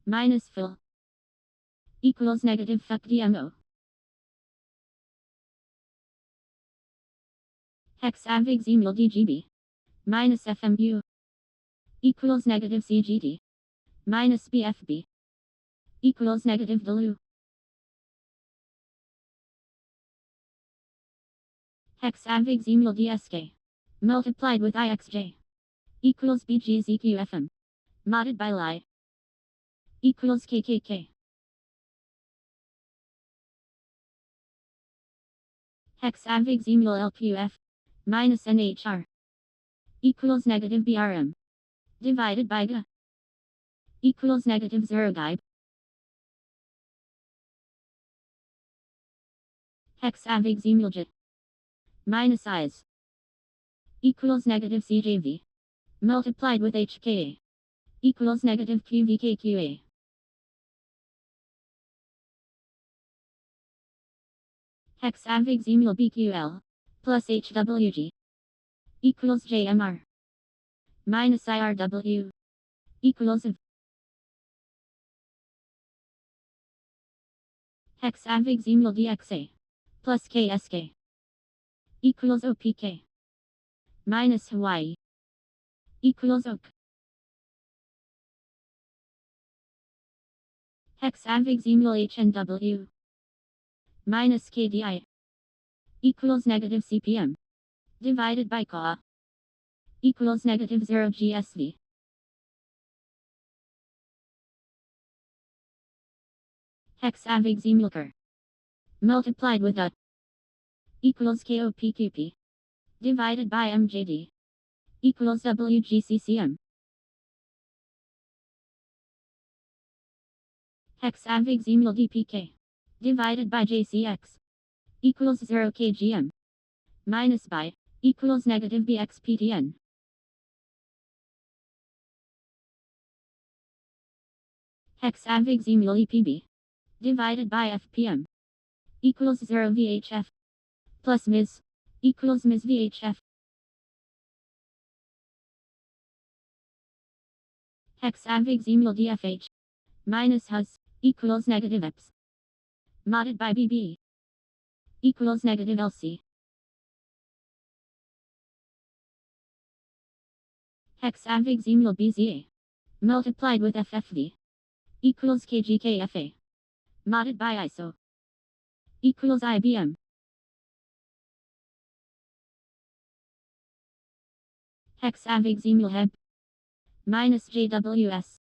Speaker 2: minus fill equals negative FDMO. Hexavigesimal DGB minus FMU equals negative CGD minus BFB equals negative DLU. Hexavigesimal DSK multiplied with IXJ equals BGZQFM. Modded by Li. Equals KKK. Hexavigesimal LQF. Minus NHR. Equals negative BRM. Divided by G. Equals negative 0 GIB. Hexavigesimal G. Minus Is. Equals negative CJV. Multiplied with HKA. Equals negative QVKQA. Hexavigesimal BQL. Plus HWG. Equals JMR. Minus IRW. Equals of. Hexavigesimal DXA. Plus KSK. Equals OPK. Minus Hawaii. Equals OK. Hexavigesimal HNW. Minus KDI. Equals negative CPM. Divided by Ka. Equals negative 0 GSV. Hexavigesimal CAR. Multiplied with a. Equals KOPQP. Divided by MJD. Equals WGCCM. Hexavigesimal DPK. Divided by JCX. Equals 0 KGM. Minus by. Equals negative BXPTN. Hexavigesimal EPB. Divided by FPM. Equals 0 VHF. Plus Ms. Equals Ms VHF. Hexavigesimal DFH. Minus HUS. Equals negative EPS. Modded by BB. Equals negative LC. Hexavigesimal BZA. Multiplied with FFV. Equals KGKFA. Modded by ISO. Equals IBM. Hexavigesimal HEB. Minus JWS.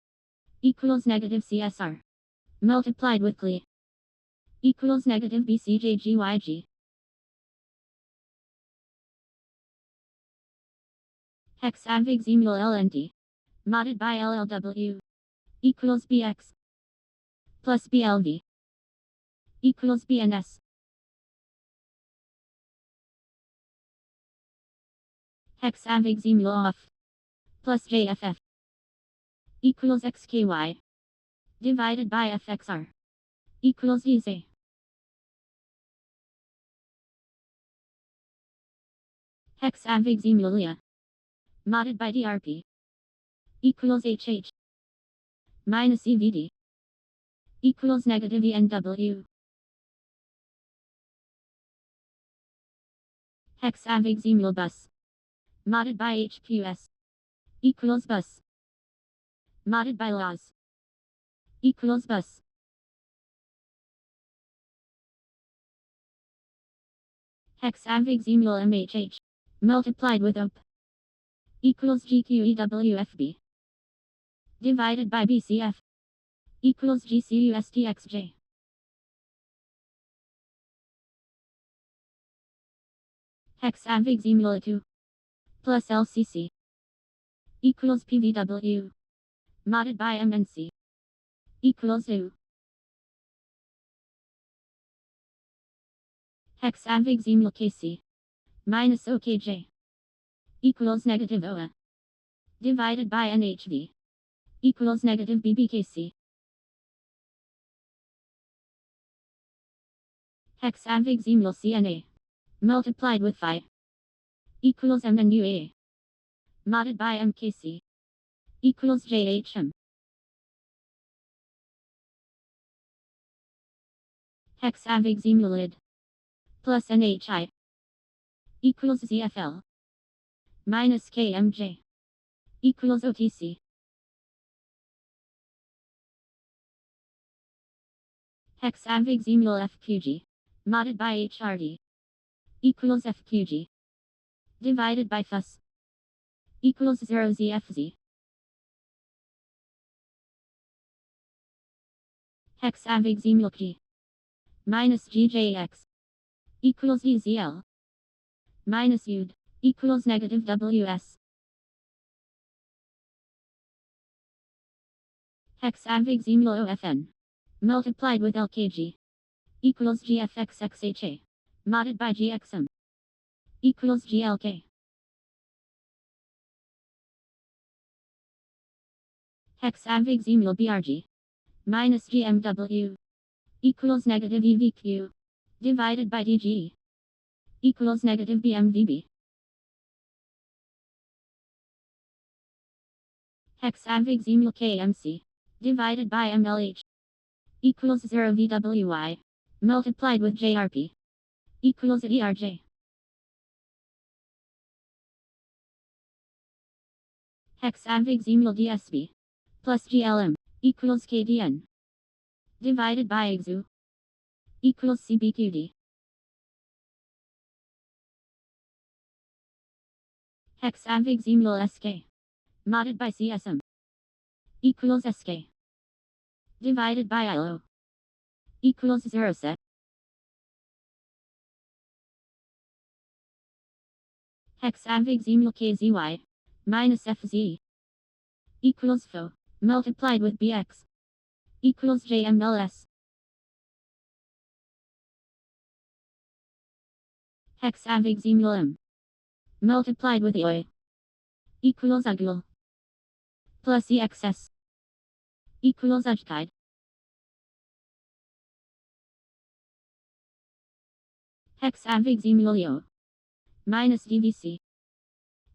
Speaker 2: Equals negative CSR. Multiplied with CLE. Equals negative BCJGYG. Hexavigesimal LNT. Modded by LLW. Equals BX. Plus BLV. Equals BNS. Hexavigesimal OFF. Plus JFF. Equals XKY. Divided by FXR. Equals EZ. Hexavigesimal LIA. Modded by DRP. Equals HH. Minus EVD. Equals negative ENW. Hexavigesimal bus. Modded by HQS. Equals bus. Modded by laws. Equals bus. Hexavigesimal MHH. Multiplied with OP. Equals GQEWFB. Divided by BCF. Equals GCUSTXJ. Hexavigesimal 2. Plus LCC. Equals PVW. Modded by MNC. Equals U. Hexavigesimal KC. Minus OKJ. Equals negative OA. Divided by NHV. Equals negative BBKC. Hexavigesimal CNA. Multiplied with Phi. Equals MNUA. Modded by MKC. Equals JHM. Hexavigesimal lid. Plus NHI. Equals ZFL. Minus KMJ. Equals OTC. Hexavigesimal FQG. Modded by HRD. Equals FQG. Divided by FUS. equals 0 ZFZ. Hexavigesimal G minus GJX equals DZL minus UD equals negative WS. Hexavigesimal OFN multiplied with LKG equals GFXXHA modded by GXM equals GLK. Hexavigesimal BRG minus GMW equals negative EVQ divided by DG equals negative BMVB. Hexavigesimal KMC divided by MLH equals 0 VWY multiplied with JRP equals ERJ. Hexavigesimal DSB plus GLM equals KDN divided by XU equals CBQD. Hexavigesimal SK modded by CSM equals SK divided by ILO equals 0 set. Hexavigesimal KZY minus FZ equals FO multiplied with BX equals JMLS. Hexavigesimal M multiplied with EOI equals AGUL plus EXS equals AGTIDE. Hexavigesimal EO minus DVC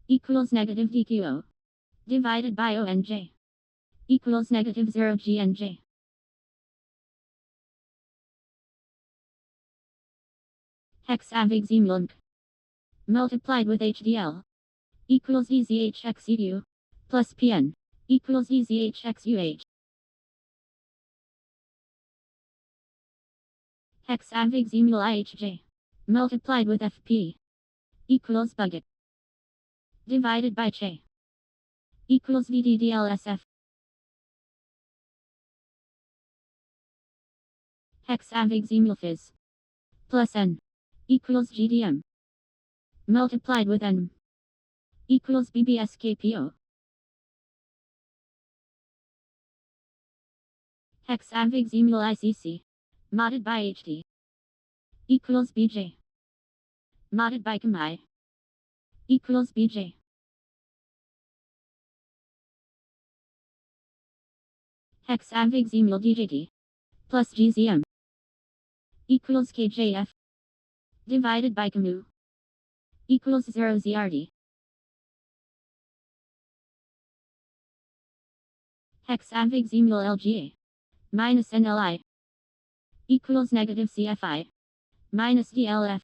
Speaker 2: equals negative DQO divided by ONJ equals negative 0 GNJ. Hexavigesimal NC multiplied with HDL equals DZHXEU plus PN equals DZHXUH. Hexavigesimal IHJ multiplied with FP equals bucket divided by Ch equals VDDLSF. Hexavigesimal Fizz plus N equals GDM multiplied with N equals BBSKPO. Hexavigesimal ICC modded by HD equals BJ modded by CAMI equals BJ. Hexavigesimal DJT plus GZM equals KJF divided by CAMU equals 0 ZRD. Hexavigesimal LGA minus NLI equals negative CFI minus DLF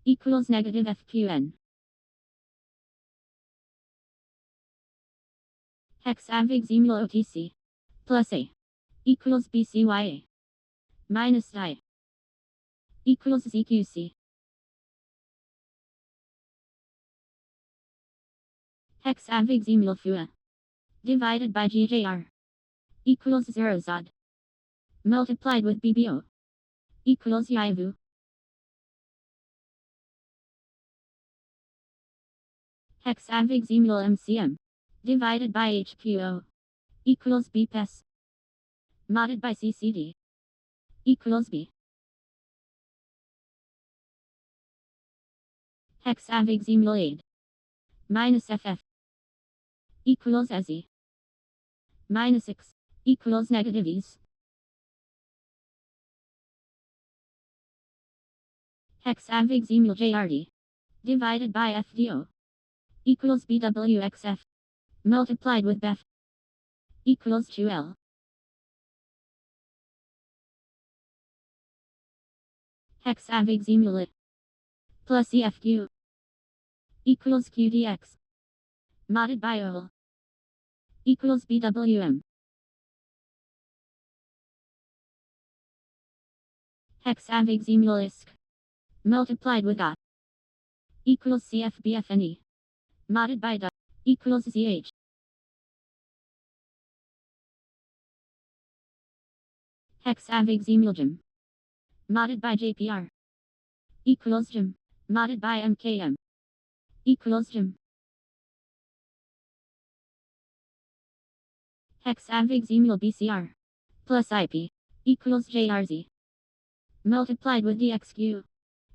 Speaker 2: equals negative FQN. Hexavigesimal OTC plus A equals BCYA minus I equals ZQC. Hexavigesimal FUA divided by GJR equals 0 ZOD multiplied with BBO equals YVU. Hexavigesimal MCM divided by HQO equals BPES modded by CCD equals B. Hexavigesimal AID minus FF equals SE minus X equals negative E's. Hexavigesimal JRD divided by FDO equals BWXF multiplied with BEF equals 2L. Hexavigesimal IT plus EFQ equals QDX modded by OL equals BWM. Hexavigesimal ISK multiplied with DOT equals CFBFNE modded by DOT equals ZH. Hexavigesimal G modded by JPR equals G modded by MKM equals G. Hexavigesimal BCR plus IP equals JRZ multiplied with DXQ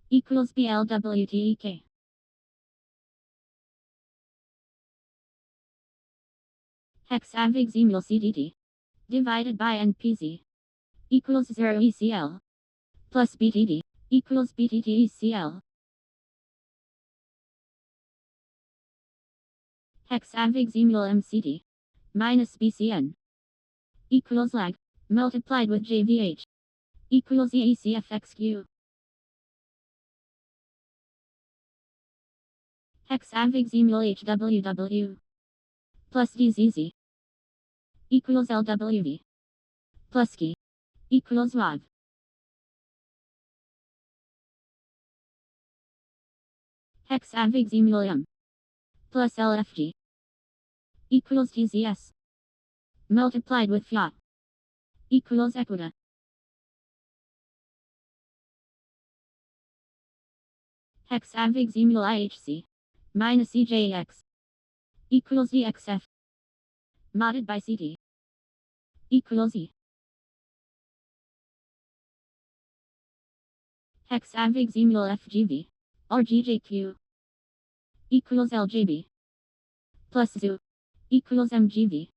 Speaker 2: equals BLWTEK. Hexavigesimal CDT divided by NPZ equals 0 ECL plus BTD equals BTT ECL. Hexavigesimal MCT minus BCN equals lag multiplied with JVH equals EACFXQ. Hexavigesimal HWW plus DZZ equals LWV plus key equals WAV. Hexavigesimal M plus LFG equals TZS multiplied with FIAT equals Equita. Hexavigesimal IHC minus EJX equals DXF modded by CT equals E. Hexavigesimal FGV or GJQ equals LJB plus ZU equals MGV.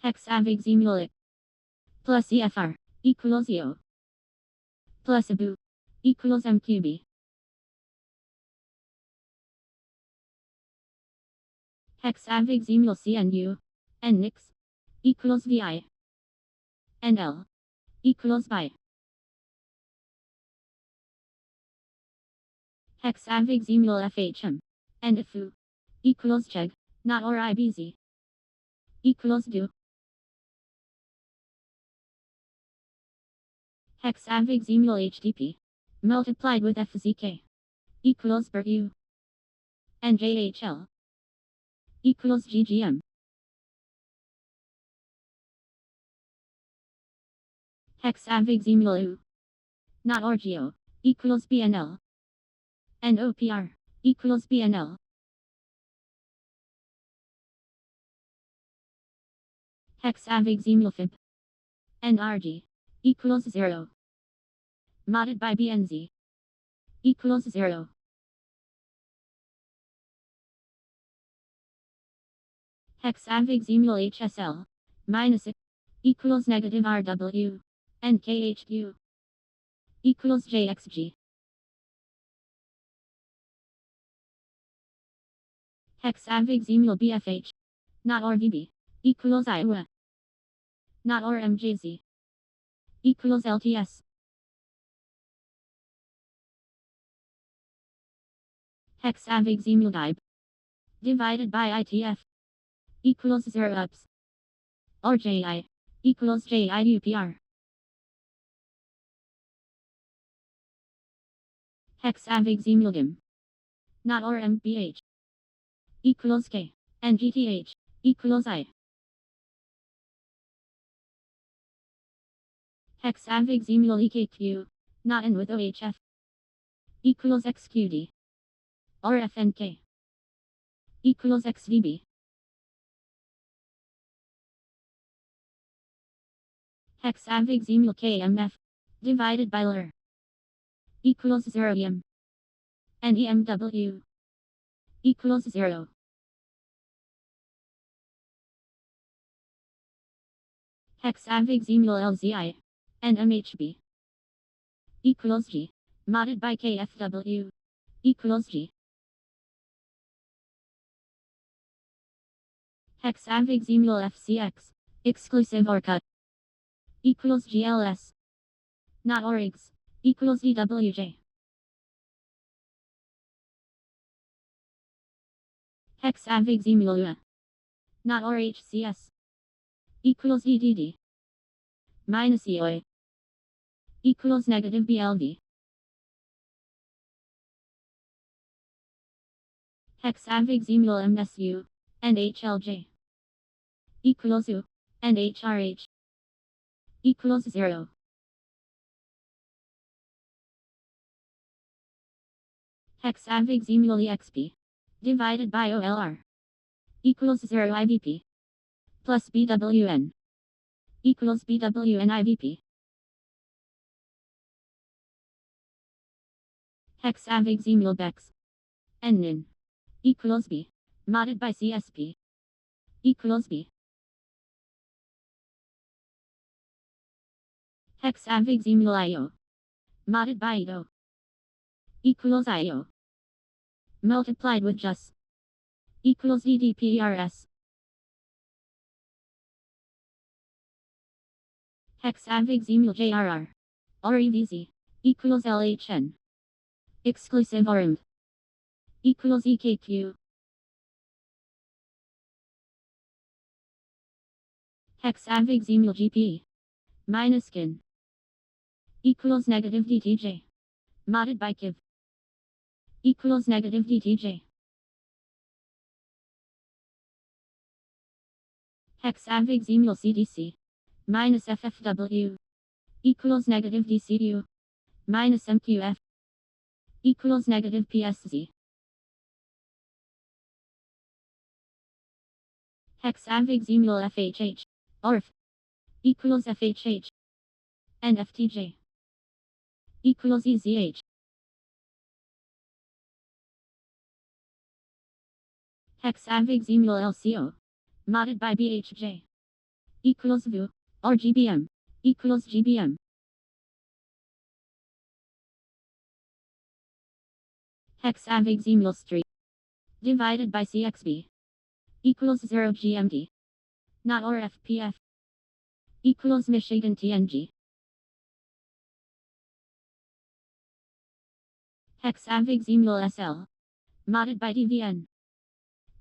Speaker 2: Hexavigesimal I plus EFR equals EO plus ABU equals MQB. Hexavigesimal CNU and NIX equals VI and L equals BI. Hexavigesimal FHM and FU equals CHEG not or IBZ equals DO. Hexavigesimal HTP multiplied with FZK equals BRU and JHL equals GGM. Hexavigesimal U not or GO equals BNL and OPR equals BNL. Hexavigesimal FIB and RG equals 0 modded by BNZ equals 0. Hexavigesimal HSL minus I equals negative RW and KHQ equals JXG. Hexavigesimal BFH not or VB equals Iowa not or MJZ equals LTS. Hexavigesimal DIB divided by ITF equals 0 ups or JI equals JIUPR. Hexavigesimal GIM not or MPH equals K and GTH equals I. Hexavigesimal EKQ not N with OHF equals XQD or FNK equals XVB. Hexavigesimal KMF divided by LR equals 0 EM and EMW equals 0. Hexavigesimal LZI and MHB equals G modded by KFW equals G. Hexavigesimal FCX exclusive or cut equals GLS not or IGS equals DWJ. Hexavigesimal UA not or HCS equals DDD minus EOI equals negative BLV. Hexavigesimal MSU and HLJ equals U and HRH equals 0. Hexavigesimal EXP divided by OLR equals 0 IVP plus BWN equals BWN IVP. Hexavigesimal BEX NN equals B modded by CSP equals B. Hexavigesimal IO modded by IO equals IO multiplied with JUS equals DDPRS. Hexavigesimal JRR or EVZ equals LHN exclusive ORMV equals EKQ. Hexavigesimal GP minus skin equals negative DTJ modded by KIV equals negative DTJ. Hexavigesimal CDC minus FFW equals negative DCU minus MQF equals negative PSZ. Hexavigesimal FHH ORF equals FHH and FTJ equals EZH. Hexavigesimal LCO modded by BHJ equals VU or GBM equals GBM. Hexavigesimal Street divided by CXB equals 0 GMD not or FPF equals Michigan TNG. Hexavigesimal SL modded by DVN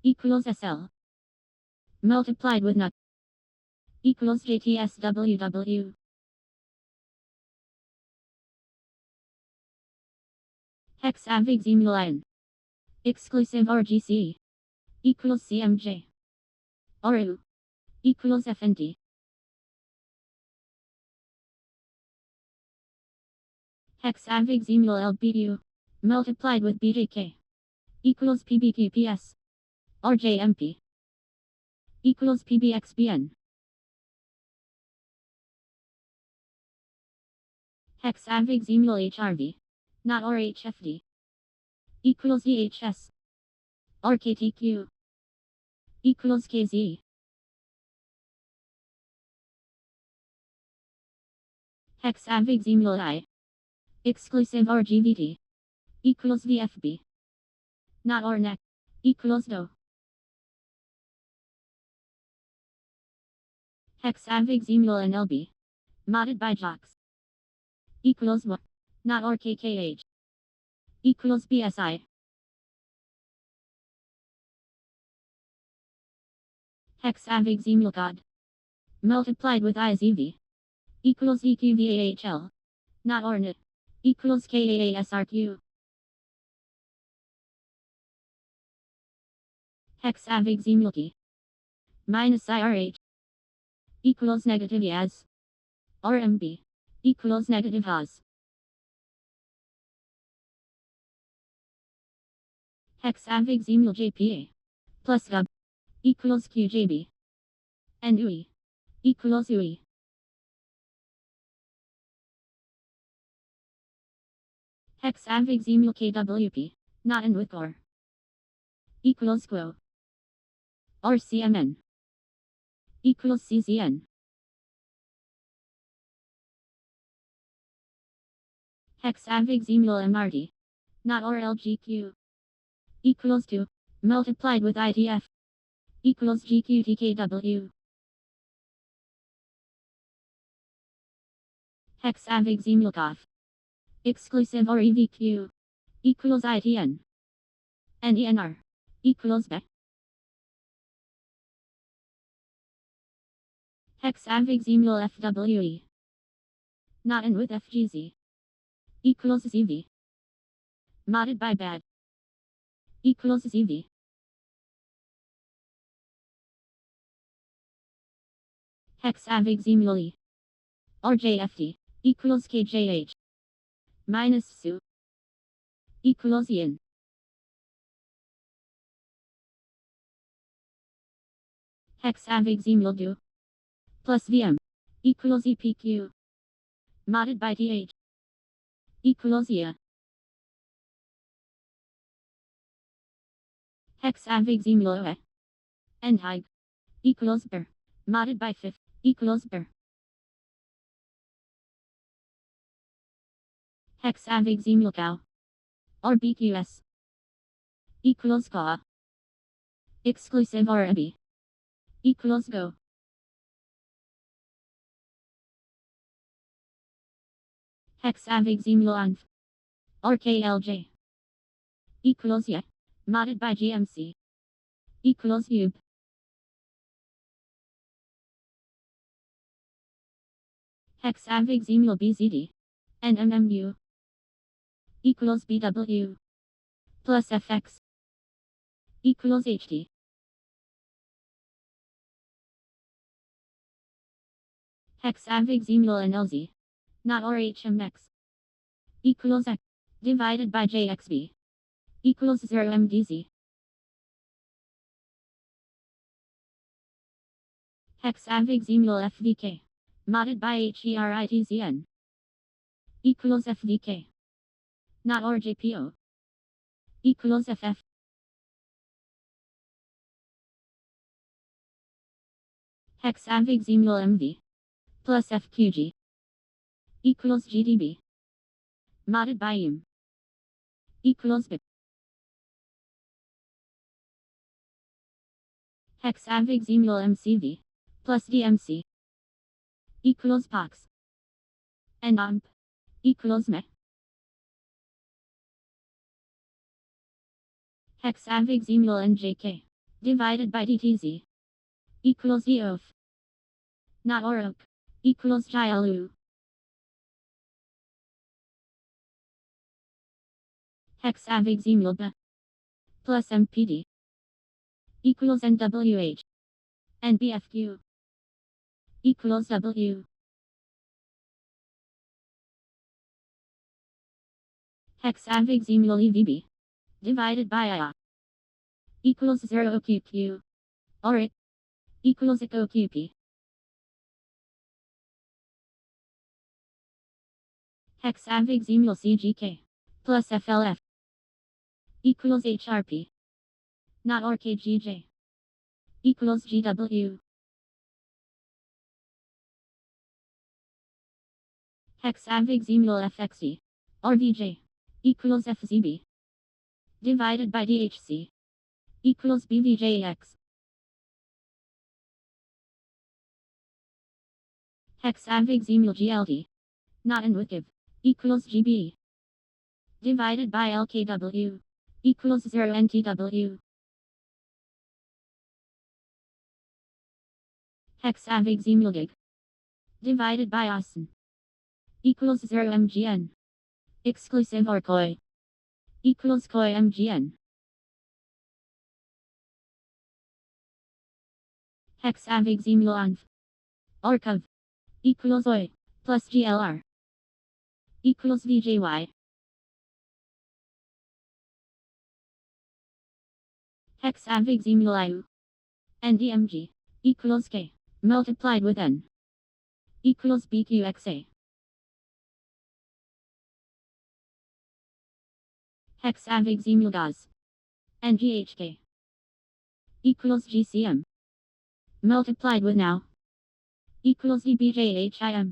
Speaker 2: equals SL multiplied with NUT equals JTSWW. Hexavigesimal IN exclusive or GC equals CMJ or U equals FNT. Hexavigesimal LBU multiplied with BJK equals PBQPS or JMP equals PBXBN. Hexavigesimal HRV not or HFD equals DHS or KTQ equals KZ. Hexavigesimal I exclusive or GVT equals VFB not or NEC equals DO. Hexavigesimal NLB modded by JOX equals what not or KKH equals BSI. Hexavigesimal COD multiplied with IZV equals EQVAHL not or NIT equals KAASRQ. Hexavigesimal key minus IRH equals negative YAS or MB equals negative HOZ. Hexavigesimal JPA plus GUB equals QJB and UE equals UE. Hexavigesimal KWP not in with or equals QO or CMN equals CZN. Hexavigesimal MRD not or LGQ equals 2 multiplied with ITF equals GQTKW. Hexavigesimal COF exclusive or EVQ equals ITN and ENR equals BE. Hexavigesimal FWE not in with FGZ equals ZV modded by BAD equals ZV. Hexavigesimal or JFD equals KJH minus SU equals IN. Hexavigesimal DO plus VM equals EPQ modded by TH equals IA. Hexavigesimal OA and HIG equals BER modded by FIF equals BER. Hexavigesimal COW or BQS equals CA exclusive or AB equals GO. Hexavigesimal ANF or KLJ equals YA modded by GMC equals UB. Hexavigesimal BZD and MMU equals BW plus FX equals HD. Hexavigesimal NLZ not or HMX equals X divided by JXB equals 0 MDZ. Hexavigesimal FVK modded by HERITZN equals FVK not or JPO equals FF. Hexavigesimal MV plus FQG equals GDB modded by IM equals BIP. Hexavigesimal MCV plus DMC equals POX and OMP equals ME. Hexavigesimal NJK divided by DTZ equals DOF not or OK equals GILU. Hexavigesimal B plus MPD equals NWH and BFQ equals W. Hexavigesimal EVB divided by IA equals 0 OQQ or IT equals OQP. Hexavigesimal CGK plus FLF equals HRP not or KGJ equals GW. Hexavigesimal FXD or VJ equals FZB divided by DHC equals BVJX. Hexavigesimal GLD not in WIKIV equals GB divided by LKW equals 0 NTW. Hexavigesimal GIG divided by ASN equals 0 MGN exclusive or COI equals COI MGN. Hexavigesimal ANF or COV equals OI plus GLR equals VJY. Hexavigesimal IU and DMG equals K multiplied with N equals BQXA. Hexavigesimal GAZ and GHK equals GCM multiplied with now equals DBJHIM.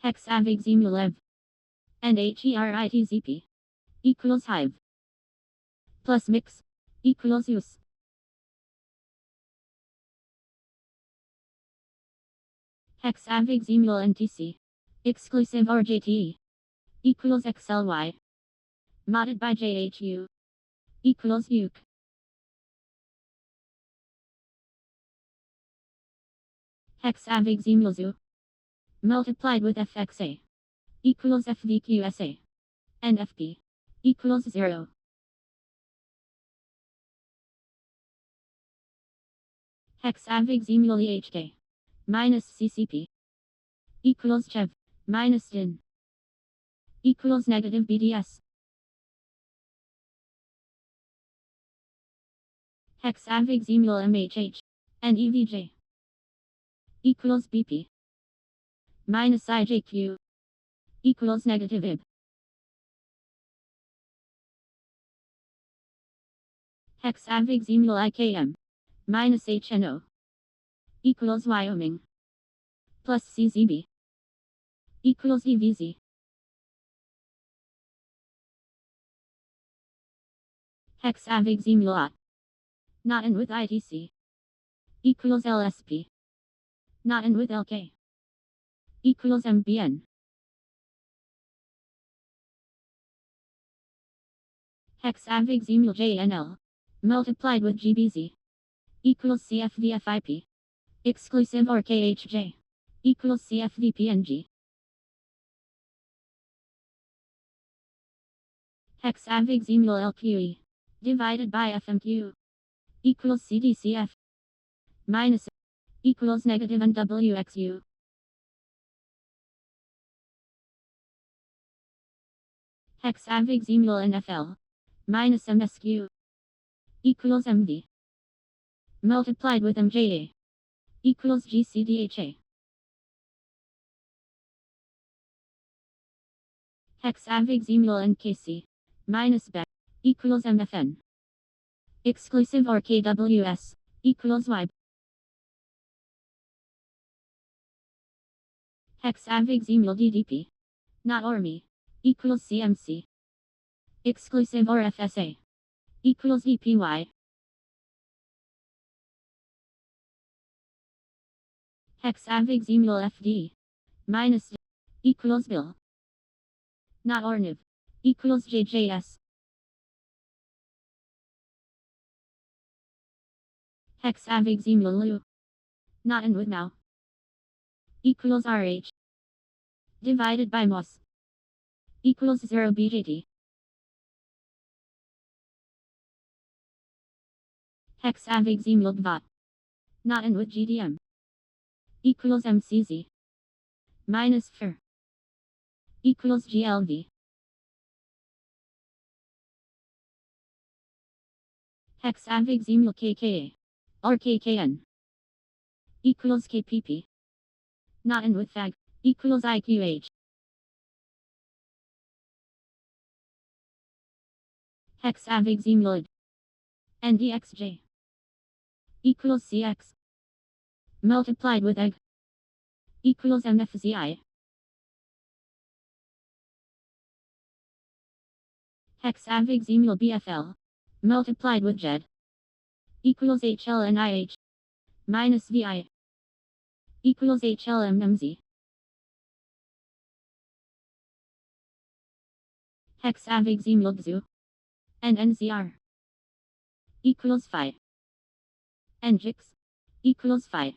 Speaker 2: Hexavigesimal LEV and HERITZP equals Hive plus mix equals use. Hexavigesimal NTC exclusive or JTE equals XLY modded by JHU equals UK. Hexavigesimal ZU multiplied with FXA equals FVQSA and FP equals 0. Hexavigesimal EHK minus CCP equals CHEV minus DIN equals negative BDS. Hexavigesimal MHH and EVJ equals BP minus IJQ equals negative IB. Hexavigesimal IKM minus HNO equals Wyoming plus CZB equals EVZ. Hexavigesimal A not in with ITC equals LSP not in with LK equals MBN. Hexavigesimal JNL multiplied with GBZ equals CFVFIP exclusive or KHJ equals CFVPNG. Hexavigesimal LQE divided by FMQ equals CDCF minus equals negative NWXU. Hexavigesimal NFL minus MSQ equals MD multiplied with MJA equals GCDHA. Hexavigesimal NKC minus BEC equals MFN exclusive or KWS equals YB. Hexavigesimal DDP not Army equals CMC exclusive or FSA equals EPY. Hexavigesimal FD minus equals Bill not ORNIV equals JJS. Hexavigesimal LU not in with now equals RH divided by MOS equals 0 BJT. Hexavigesimal DVA not in with GDM equals MCZ minus FIR equals GLV. Hexavigesimal KKA or KKN equals KPP not in with FAG equals IQH. Hexavigesimal and DXJ equals CX multiplied with EG equals MFZI. Hexavigesimal BFL multiplied with JED equals HLNIH minus VI equals HLMMZ. Hexavigesimal XU and NZR equals Phi and JIX equals Phi.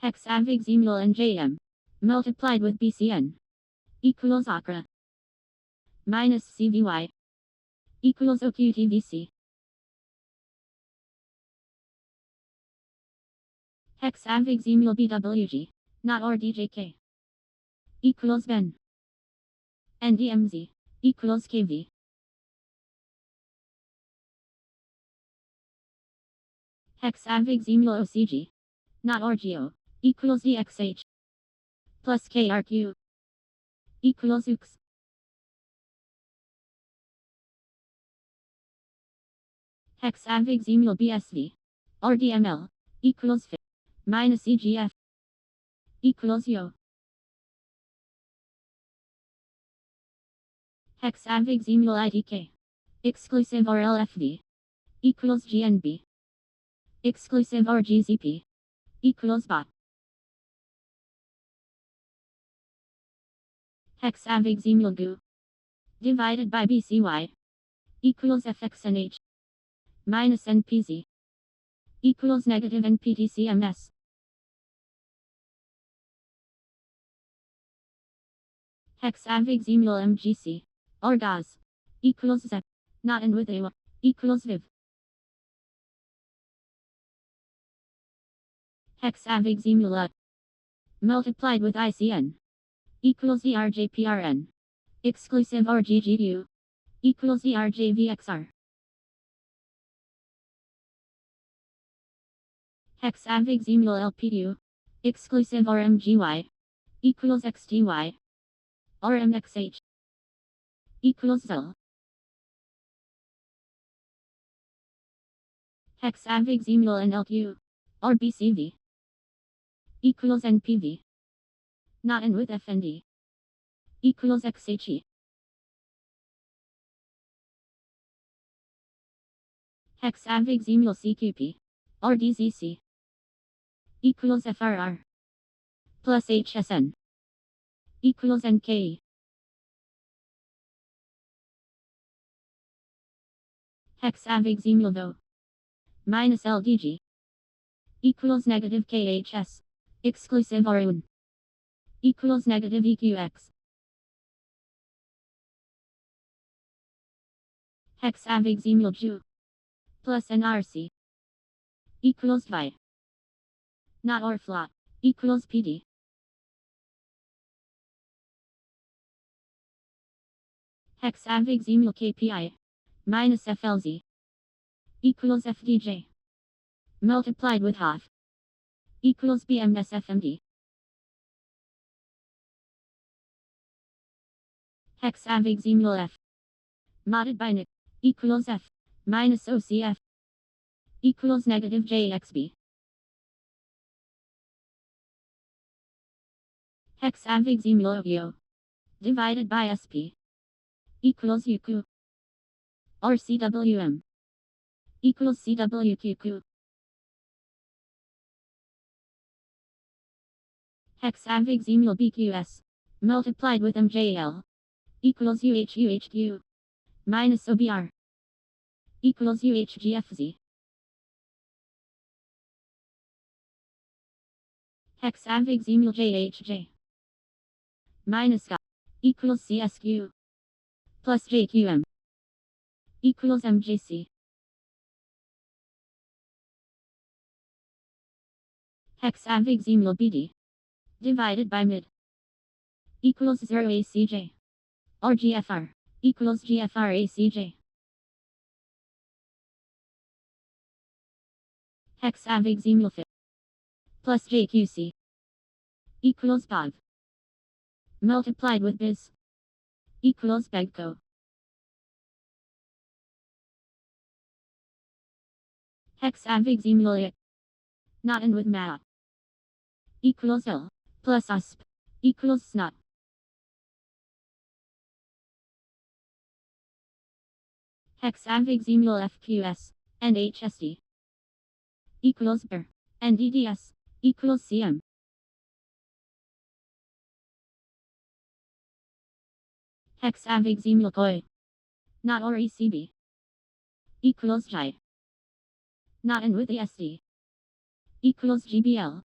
Speaker 2: Hexavigesimal NJM multiplied with BCN equals ACRA minus CVY equals OQTVC. Hexavigesimal BWG not or DJK equals BEN and DMZ equals KV. Hexavigesimal OCG not or GO equals DXH plus KRQ equals UX. Hexavigesimal BSV or DML equals FI minus EGF equals YO. Hexavigesimal IDK exclusive or LFV equals GNB exclusive or GZP equals BOT. Hexavigesimal GU divided by BCY equals FXNH minus NPZ equals negative NPTCMS. Hexavigesimal MGC or GAZ equals Z not in with AWA equals VIV. Hexavigesimal A multiplied with ICN equals ERJPRN exclusive RGGU equals ERJVXR. Hexavigesimal LPU exclusive RMGY equals XTY RMXH equals ZL. Hexavigesimal NLQ RBCV equals NPV not N with FND equals XHE. Hexavigesimal CQP RDZC equals FRR plus HSN equals NKE. Hexavigesimal VO minus LDG equals negative KHS exclusive RUN equals negative EQX. Hexavigesimal Ju plus NRC equals VI not or flat equals PD. Hexavigesimal KPI minus FLZ equals FDJ multiplied with half equals BMSFMD. Hexavigesimal F modded by NIC equals F minus OCF equals negative JXB. Hexavigesimal OEO divided by SP equals UQ RCWM equals CWQQ. Hexavigesimal BQS multiplied with MJL equals UHUHQ minus OBR equals UHGFZ. Hexavigesimal JHJ minus G equals CSQ plus JQM equals MJC. Hexavigesimal BD divided by mid equals 0 ACJ RGFR equals GFR ACJ. Hexavigesimal FIP plus JQC equals BOV multiplied with BIS equals BEGCO. Hexavigesimal I not in with MA equals L plus USP equals SNOT. Hexavigesimal FQS and HSD equals BER and DDS equals CM. Hexavigesimal COI not or ECB equals GI not in with the SD equals GBL.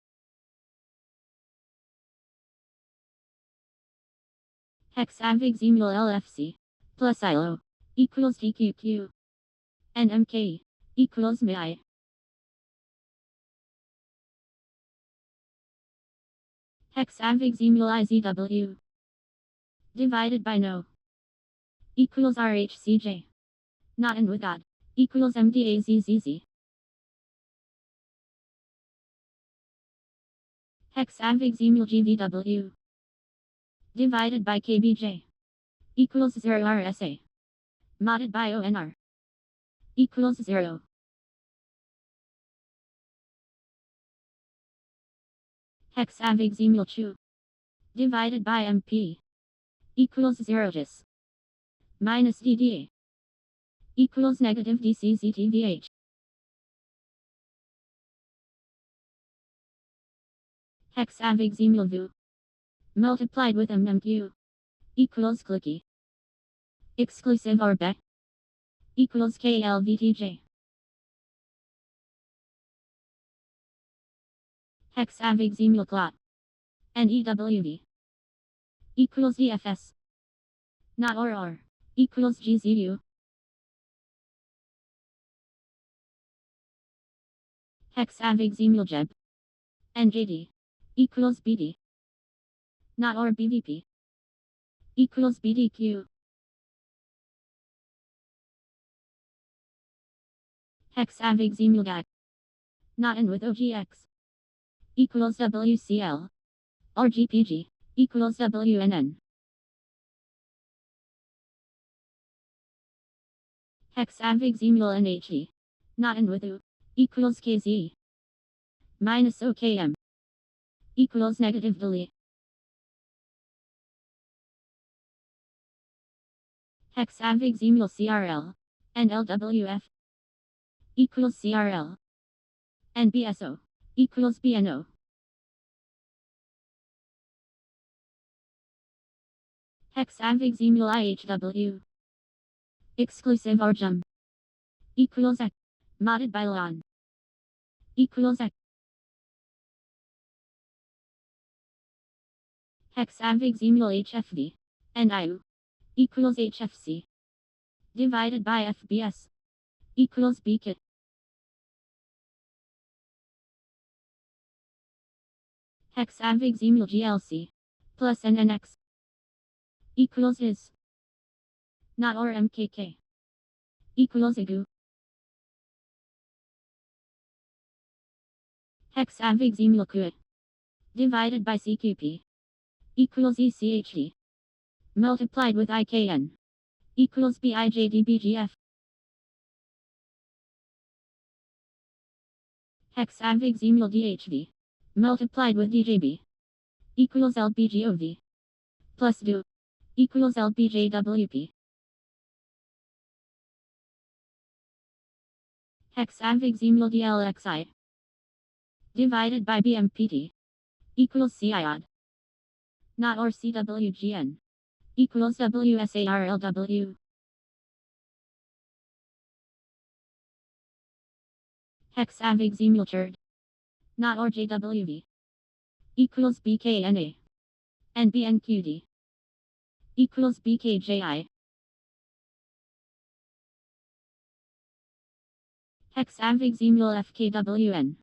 Speaker 2: Hexavigesimal LFC plus ILO equals DQQ and MK equals MI. Hexavigesimal IZW divided by no equals RHCJ not in with God equals MDAZZZ. Hexavigesimal GVW divided by KBJ equals 0 RSA modded by ONR equals 0. Hexavigesimal CHU divided by MP equals 0 GIS minus DDA equals negative DCZTVH. Hexavigesimal VU multiplied with MMQ equals clicky exclusive RBE equals KLVTJ. Hexavigesimal clot and EWV equals DFS not or R equals GZU. Hexavigesimal G and JD equals BD, not or BVP equals BDQ. Hexavigesimal DK, not and with OGX equals WCL or GPG equals WNN. Hexavigesimal NHE, not and with U equals KZ minus OKM equals negative delete. Hexavigesimal CRL and LWF equals CRL and BSO equals BNO. Hexavigesimal IHW exclusive or jump equals X modded by LON equals X. Hexavigesimal HFV and IU equals HFC divided by FBS equals BKIT. Hexavigesimal GLC plus NNX equals is not or MKK equals IGU. Hexavigesimal QI divided by CQP equals ECHD multiplied with IKN equals BIJDBGF. Hexavigesimal DHB multiplied with DJB equals LBGOV plus DO equals LBJWP. Hexavigesimal DLXI divided by BMPT equals CIOD not or CWGN equals WSARLW. Hexavigesimal CHRD not or JWV equals BKNA and BNQD equals BKJI. Hexavigesimal FKWN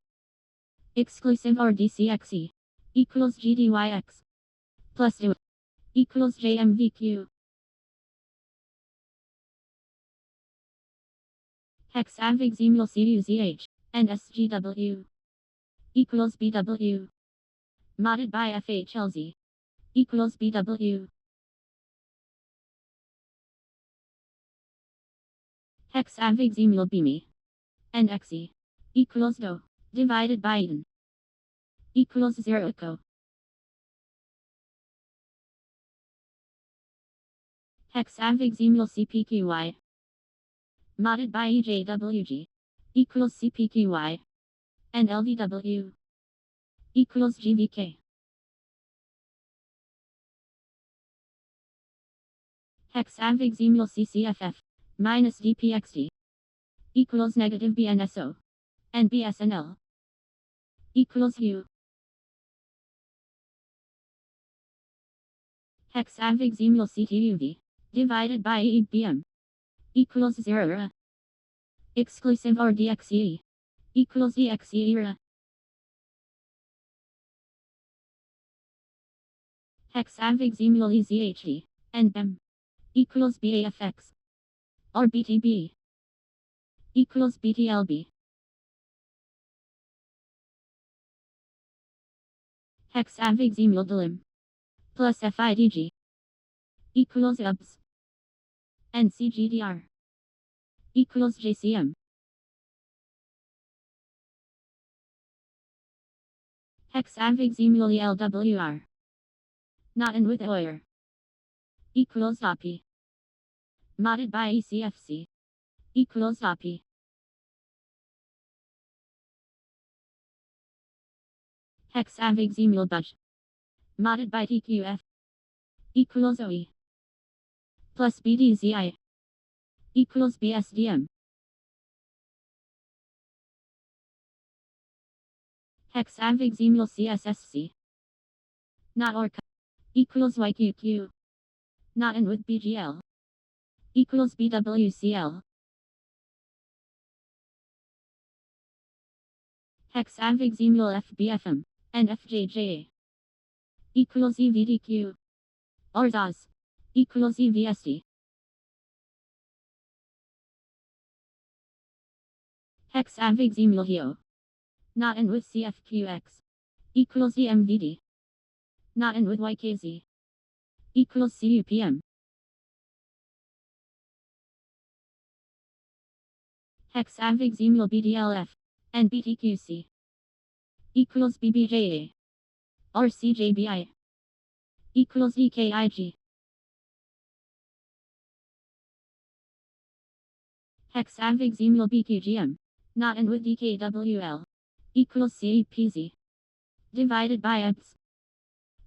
Speaker 2: exclusive or DCXE equals GDYX plus DO equals JMVQ. Hexavigesimal CUZH and SGW equals BW modded by FHLZ equals BW. Hexavigesimal BME and XE equals DO divided by EN equals 0 CO. Hexavigesimal CPQY modded by EJWG equals CPQY and LVW equals GVK. Hexavigesimal CCFF minus DPXD equals negative BNSO and BSNL equals U. Hexavigesimal CTUV divided by EBM equals 0 exclusive or DXE equals DXE. Hexavigesimal EZHD and BEM equals BAFX or BTB equals BTLB. Hexavigesimal DLM plus FIDG equals UBS and CGDR equals JCM. Hexavigesimal ELWR not and with OIR equals DOPI modded by ECFC equals DOPI. Hexavigesimal BUJ modded by TQF equals OE plus BDZI equals BSDM. Hexavigesimal CSSC not or equals YQQ not and with BGL equals BWCL. Hexavigesimal FBFM and FJJA equals EVDQ or ZOS equals EVSD. Hexavigesimal HEO not and with CFQX equals EMVD not and with YKZ equals CUPM. Hexavigesimal BDLF and BTQC equals BBJA or CJBI equals DKIG. Hexavigesimal BQGM not and with DKWL equals CEPZ divided by EBS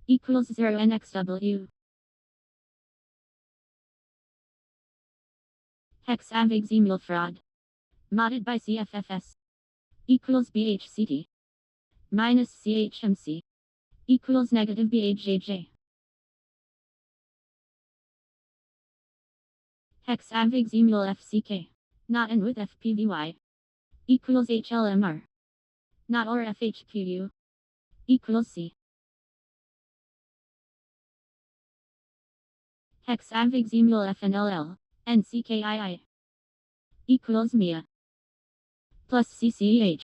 Speaker 2: equals 0 NXW. Hexavigesimal fraud modded by CFFS equals BHCT minus CHMC equals negative BHJJ. Hexavigesimal FCK not and with FPVY equals HLMR not or FHQU equals C. Hexavigesimal FNLL and CKII equals MIA plus CCEH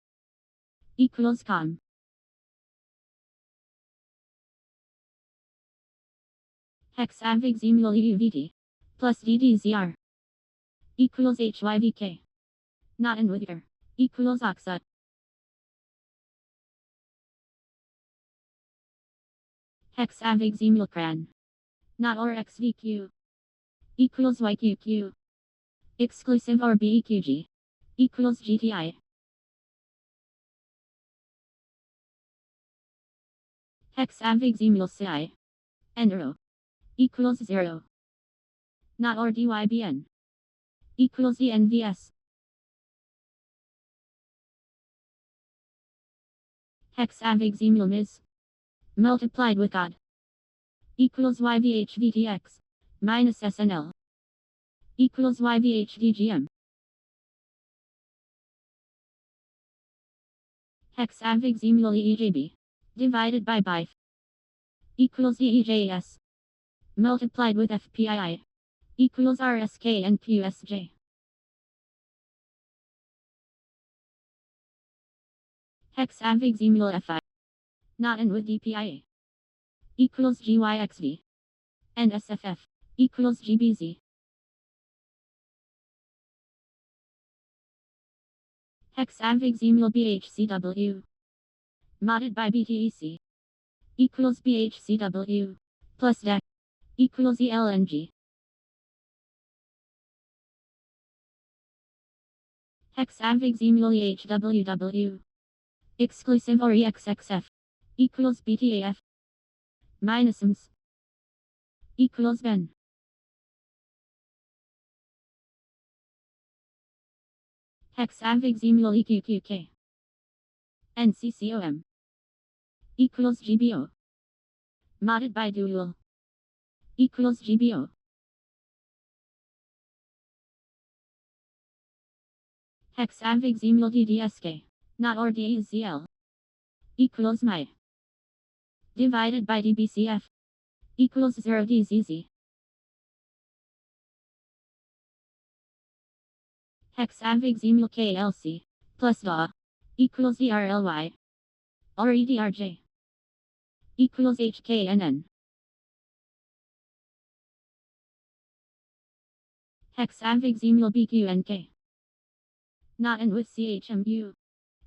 Speaker 2: equals COM. Hexavigesimal EUVT plus DDZR equals HYVK not and with ER equals OXZ. Hexavigesimal CRAN not or XVQ equals YQQ exclusive or BEQG equals GTI. Hexavigesimal CI and RO equals 0 not or DYBN equals DNVS. Hexavigesimal MIS multiplied with God equals YVHVTX minus SNL equals YVHDGM. Hexavigesimal EEJB divided by BIF equals EEJS multiplied with FPII equals RSK and QSJ. Hexavigesimal FI not and with DPIA equals GYXV and SFF equals GBZ. Hexavigesimal BHCW modded by BTEC equals BHCW plus DEC equals ELNG. Hexavigesimal EHWW exclusive or EXXF equals BTAF minus EMS equals BEN. Hexavigesimal EQQK and CCOM equals GBO modded by dual equals GBO. Hexavigesimal DDSK not or DEZL equals MI divided by DBCF equals 0 DZZ. Hexavigesimal KLC plus DA equals ERLY or EDRJ equals HKNN. Hexavigesimal BQNK not and with CHMU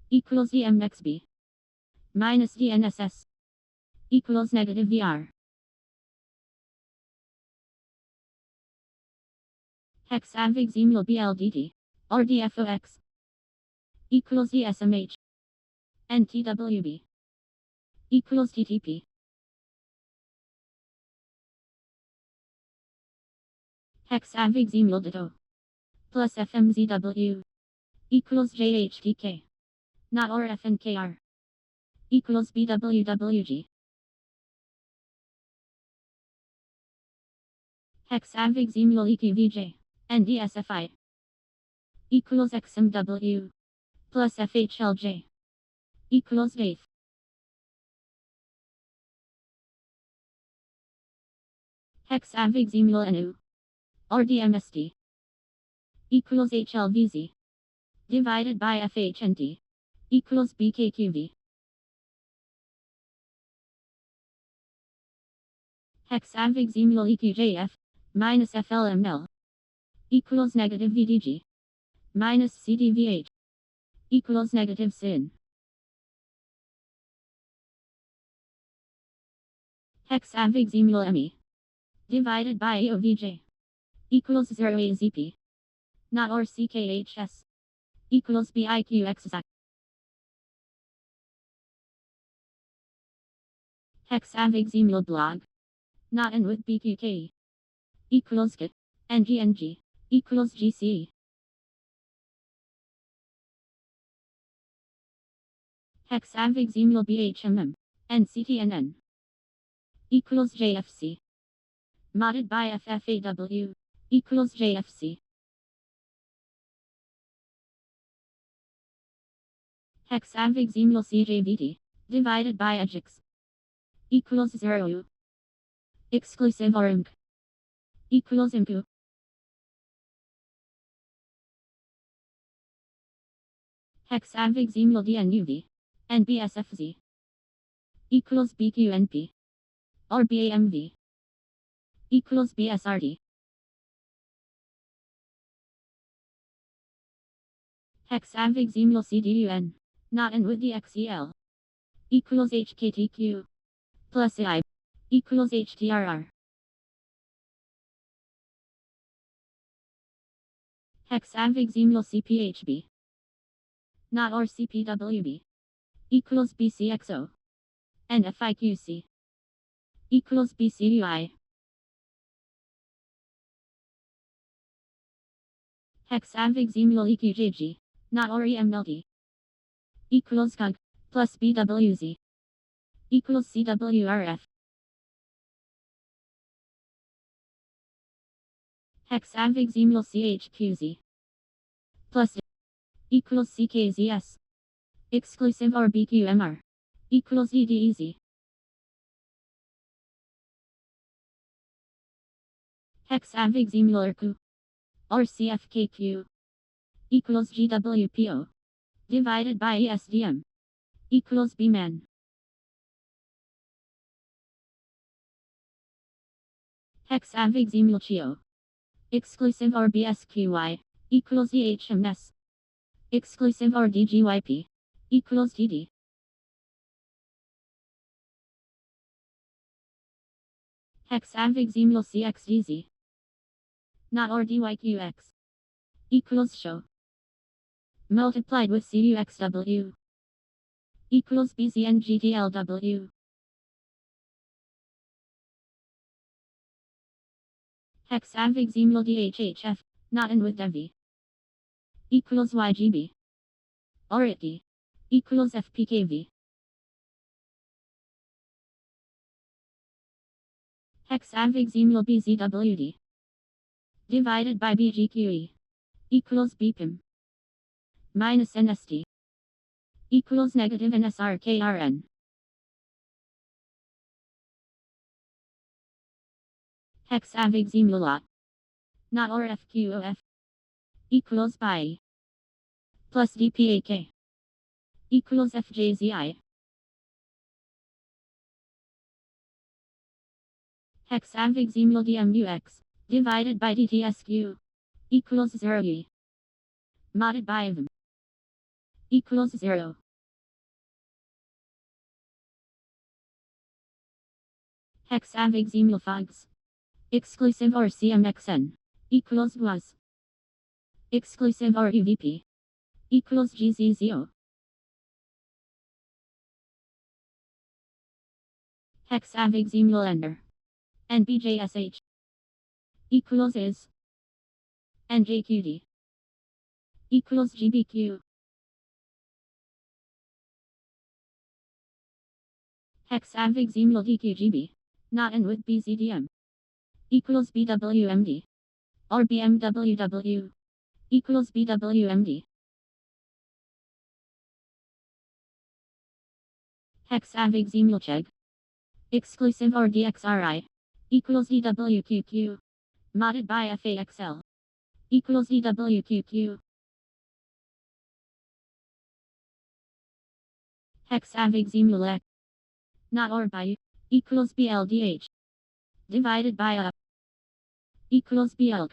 Speaker 2: equals DMXB minus DNSS equals negative VR. Hexavigesimal BLDT or DFOX equals DSMH and TWB equals TTP. Hexavigesimal Ditto plus FMZW equals JHTK not or FNKR equals BWWG. Hexavigesimal EQVJ and DSFI equals XMW plus FHLJ equals DAF. Hexavigesimal NU or DMSD equals HLVZ divided by FHND equals BKQV. Hexavigesimal EQJF minus FLML equals negative VDG minus CDVH equals negative SIN. Hexavigesimal ME divided by EOVJ equals 0 AZP not or CKHS equals BIQXZ. Hexavigesimal blog not and with BQK equals K NGNG equals GC. Hexavigesimal BHMM and CTNN equals JFC modded by FFAW equals JFC. Hexavigesimal CJVT divided by AJX equals 0 exclusive or IMC equals IMQ. Hexavigesimal DNUV and BSFZ equals BQNP or BAMV equals BSRD. Hexavigesimal CDUN not and with the XEL equals HKTQ plus I equals HTRR. Hexavigesimal CPHB not or CPWB equals BCXO and FIQC equals BCUI. Hexavigesimal EQJG not or EMLD equals COG plus BWZ equals CWRF. Hexavigesimal CHQZ plus equals CKZS exclusive or BQMR equals EDEZ. Hexavigesimal RQ or CFKQ equals GWPO divided by ESDM equals BMAN. Hexavigesimal CHIO exclusive or BSQY equals EHMS exclusive or DGYP equals DD. Hexavigesimal CXDZ not or DYQX equals show multiplied with CUXW equals BZNGTLW. Hexavigesimal DHHF not and with DEV equals YGB or ITD equals FPKV. Hexavigesimal BZWD divided by BGQE equals BPIM minus NSD equals negative NSRKRN. Hexavigesimal LOT not or FQOF equals BI plus DPAK equals FJZI. Hexavigesimal DMUX divided by DTSQ equals 0 E modded by them equals 0. Hexavigesimal FOGS exclusive or CMXN equals WAS exclusive or UVP equals GZZO. Hexavigesimal ENDER and BJSH equals IS and JQD equals GBQ. Hexavigesimal DQGB not and with BZDM equals BWMD or BMWW equals BWMD. Hexavigesimal Cheg. Exclusive or DXRI. Equals DWQQ. Modded by FAXL. Equals DWQQ. Hexavigesimal X. Not or by. Equals BLDH. Divided by a. Equals BLK.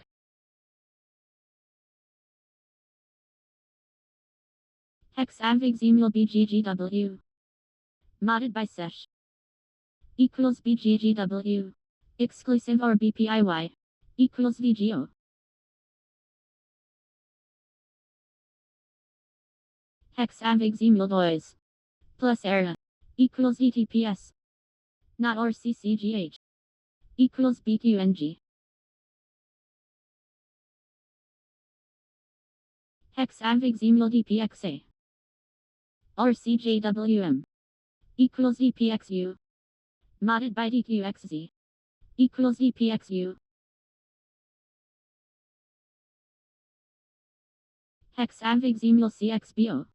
Speaker 2: Hexavigesimal BGGW. Modded by SESH. Equals BGGW. Exclusive or BPIY. Equals VGO. Hexavigesimal Boys. Plus ERA. Equals ETPS. Not or CCGH. Equals BQNG. Hexavigesimal DPXA. Or CJWM. Equals DPXU. Modded by DQXZ. Equals DPXU. Hexavigesimal CXBO.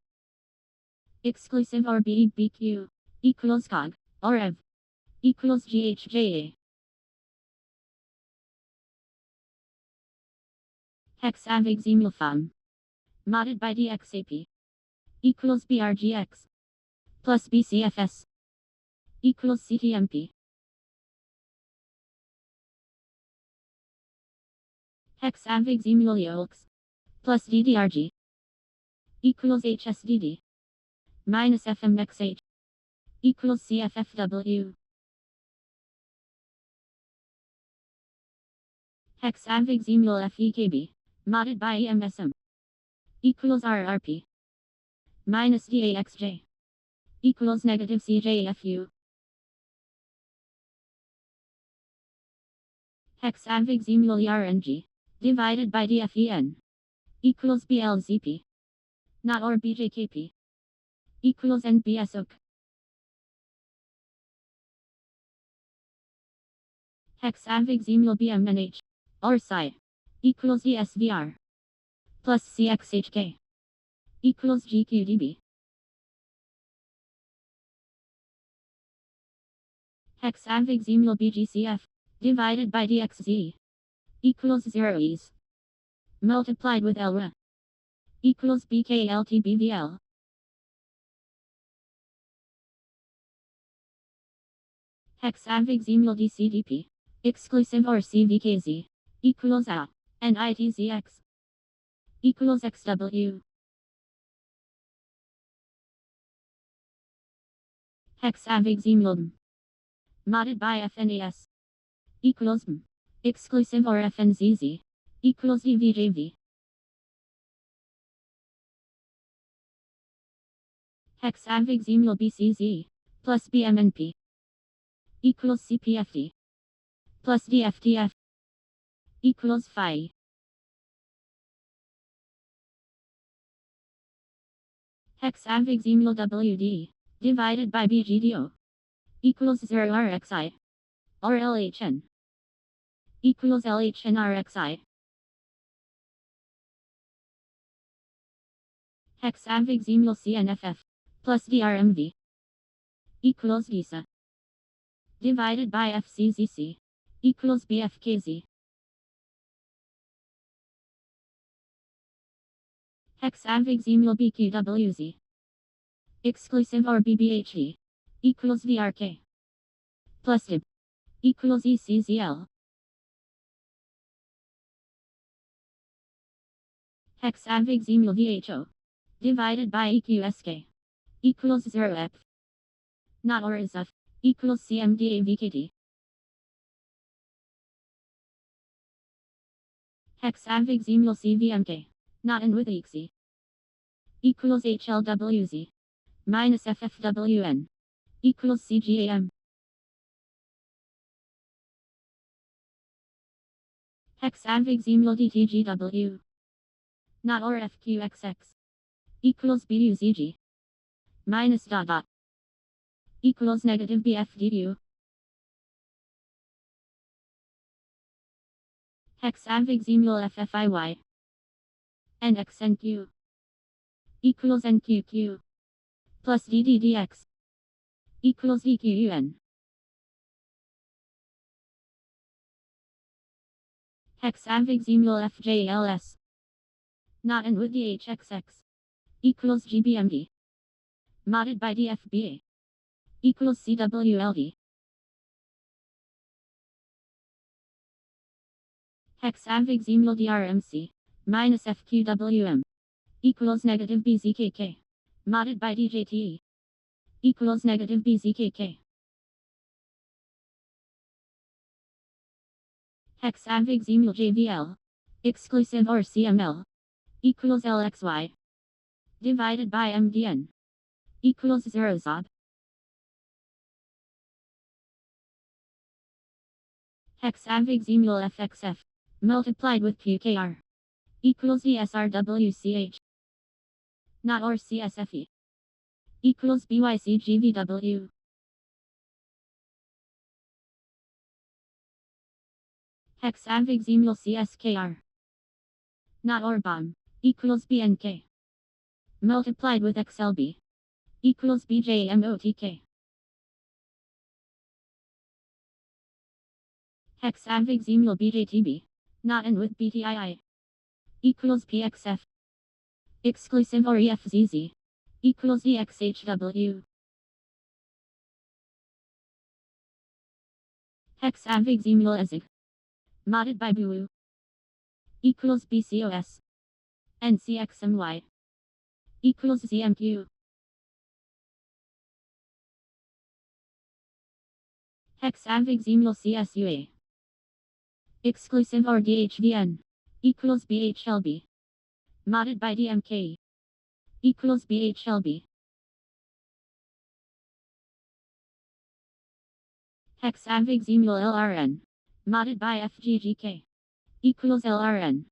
Speaker 2: Exclusive or BEBQ. Equals COG. Or EV. Equals GHJA. Hexavigesimal FAM. Modded by DXAP. Equals BRGX. Plus BCFS. Equals CTMP. Hexavigesimal YOLX. Plus DDRG. Equals HSDD. Minus FMXH. Equals CFFW. Hexavigesimal FEKB. Modded by EMSM. Equals RRP. Minus DAXJ. Equals negative CJFU. Hexavigesimal ERNG. Divided by DFEN. Equals BLZP. Not or BJKP. Equals NBSOC. Hexavigesimal BMNH. Or Psi. Equals ESVR. Plus CXHK. Equals GQDB. Hexavigesimal BGCF. Divided by DXZ. Equals 0 E's. Multiplied with LRA. Equals BKLTBVL. Hexavigesimal DCDP. Exclusive or CVKZ. Equals A. And ITZX. Equals XW. Hexavigesimal M. Modded by FNAS. Equals M. Exclusive or FNZZ. Equals DVJV. Hexavigesimal BCZ. Plus BMNP. Equals CPFD. Plus DFTF. Equals Phi. Hexavigesimal WD. Divided by BGDO. Equals 0 RXI. Or LHN. Equals LHN RXI. Hexavigesimal CNFF. Plus DRMV. Equals DISA. Divided by FCZC. Equals BFKZ. Hexavigesimal BQWZ. Exclusive or BBHE. Equals VRK. Plus DIB. Equals ECZL. Hexavigesimal VHO. Divided by EQSK. Equals 0 EP. Not or is F. Equals CMDAVKT. Hexavigesimal CVMK. Not in with EXE. Equals HLWZ. Minus FFWN. Equals CGAM. Hexavigesimal DTGW. Not or FQXX. Equals BUZG. Minus dot dot. Equals negative BFDU. Hexavigesimal FFIY. NXNQ. Equals NQQ. Plus DDDX. equals DQN. Hexavigesimal FJLS. Not and with the HXX. Equals GBMD. Modded by DFBA. Equals CWLD. Hexavigesimal DRMC. Minus FQWM. Equals negative BZKK. Modded by DJTE. Equals negative BZKK. Hexavigesimal JVL. Exclusive or CML. Equals LXY. Divided by MDN. Equals 0 ZOB. Hexavigesimal FXF. Multiplied with QKR. Equals ESRWCH. Not or CSFE. Equals BYCGVW. Hexavigesimal CSKR. Not or BOM. Equals BNK. Multiplied with XLB. Equals BJMOTK. Hexavigesimal BJTB. Not and with BTII. Equals PXF. Exclusive or EFZZ. Equals EXHW. Hexavigesimal EZG. Modded by BUU. Equals BCOS. NCXMY. Equals ZMQ. Hexavigesimal CSUA. Exclusive or DHDN. Equals BHLB. Modded by DMK. Equals BHLB. Hexavigesimal LRN. Modded by FGGK. Equals LRN.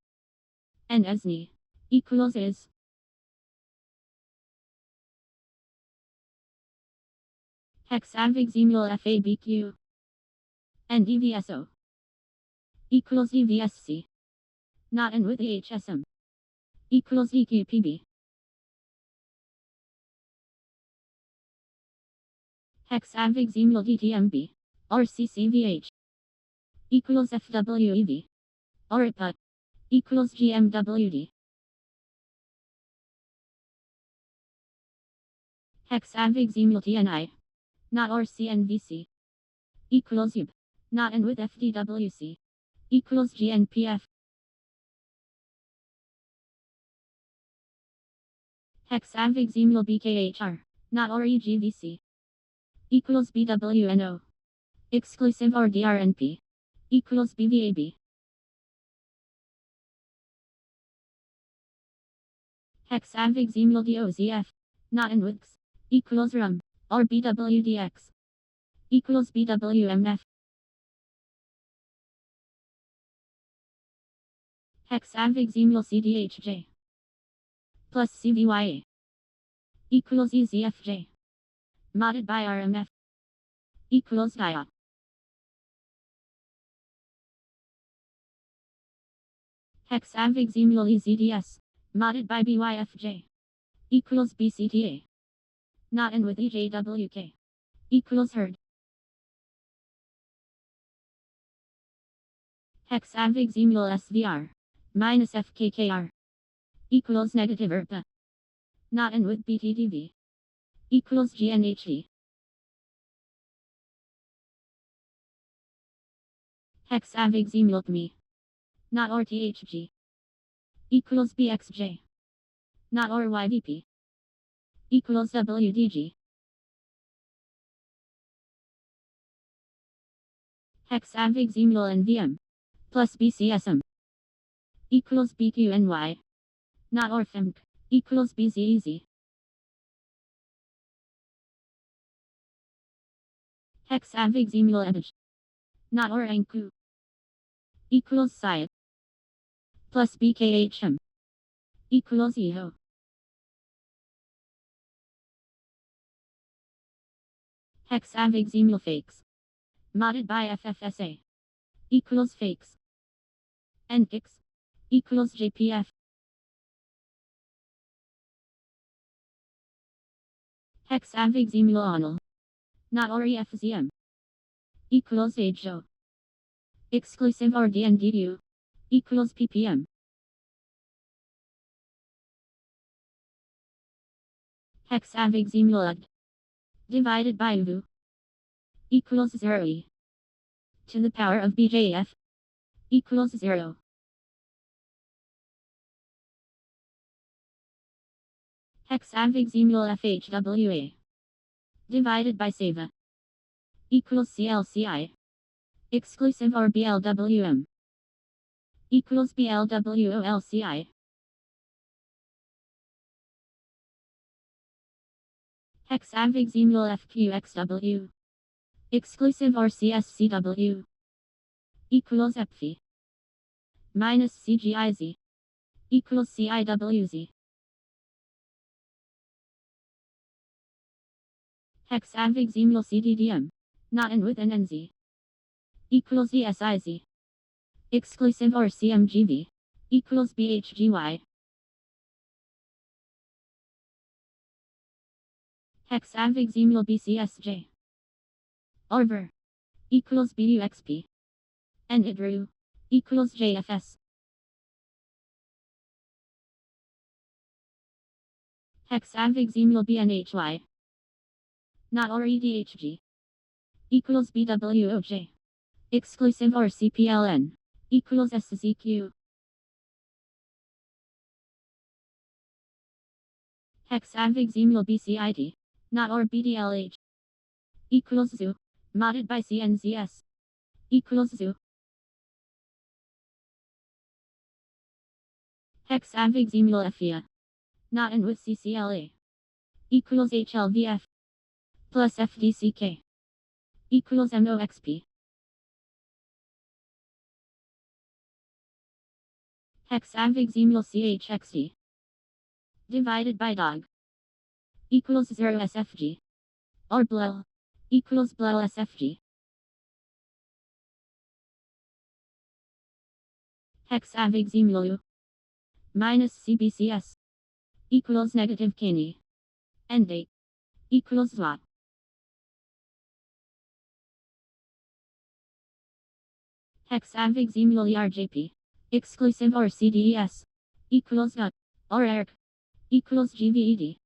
Speaker 2: And ESNI. Equals IS. Hexavigesimal FABQ. And DVSO. Equals DVSC. Not and with HSM. Equals DQPB. Hexavigesimal DTMB. Or CCVH. Equals FWEV. Or IPA. Equals GMWD. Hexavigesimal TNI. Not or CNVC. Equals UB. Not and with FDWC. Equals GNPF. Hexavigesimal BKHR. Not or EGVC. Equals BWNO. Exclusive or DRNP. Equals BVAB. Hexavigesimal DOZF. Not and with X. Equals RUM. Or BWDX. Equals BWMF. Hexavigesimal CDHJ. Plus CVYA. Equals EZFJ. Modded by RMF. Equals DIA. Hexavigesimal EZDS. Modded by BYFJ. Equals BCTA. Not and with EJWK. Equals HERD. Hexavigesimal SVR. Minus FKKR. Equals negative ERPA. Not and with BTDV. Equals GNHD. Hexavigesimal TME. Not or THG. Equals BXJ. Not or YVP. Equals WDG. Hexavigesimal NVM. Plus BCSM. Equals BQNY. Not or FEMC. Equals BZEZ. Hexavigesimal EBJ. Not or ANKU. Equals SIAT. Plus BKHM. Equals EHO. Hexavigesimal fakes. Modded by FFSA. Equals fakes. NKIX. Equals JPF. Hexavigesimal ONL. not or EFZM, equals HO, exclusive or DNDU, equals ppm. Hexavigesimal D divided by VU equals 0e to the power of BJF equals 0. Hexavigesimal FHWA divided by SEVA equals CLCI exclusive or BLWM equals BLWOLCI. Hexavigesimal FQXW exclusive or CSCW equals EPFI minus CGIZ equals CIWZ. Hexavigesimal CDDM not and with an NZ equals ESIZ exclusive or CMGV equals BHGY. Hexavigesimal BCSJ over equals BUXP and IDRU equals JFS. Hexavigesimal BNHY not or EDHG equals BWOJ exclusive or CPLN equals SZQ. Hexavigesimal BCID not or BDLH equals ZU modded by CNZS equals ZU. Hexavigesimal FIA not and with CCLA equals HLVF plus FDCK equals MOXP. Hexavigesimal CHXD divided by DOG equals 0 SFG or BLEL equals BLEL SFG. Hexavigesimal U minus CBCS equals negative KNI and date equals ZWAT. Hexavigesimal ERJP exclusive or CDES equals GUT or ERC equals GVED.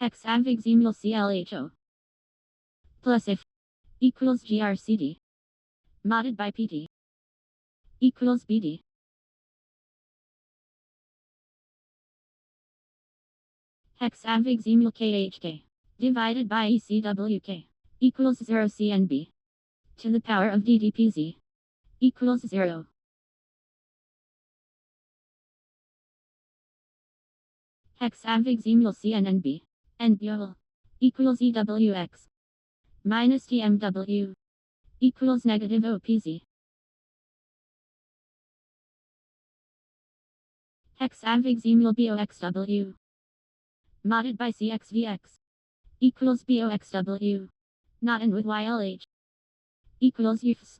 Speaker 2: Hexavigesimal CLHO plus if equals GRCD modded by PT equals BD. Hexavigesimal KHK divided by ECWK equals 0 CNB to the power of DDPZ equals 0. Hexavigesimal CNNB and BUL equals EWX minus TMW equals negative OPZ. Hexavigesimal BOXW modded by CXVX equals BOXW not and with YLH equals UFS.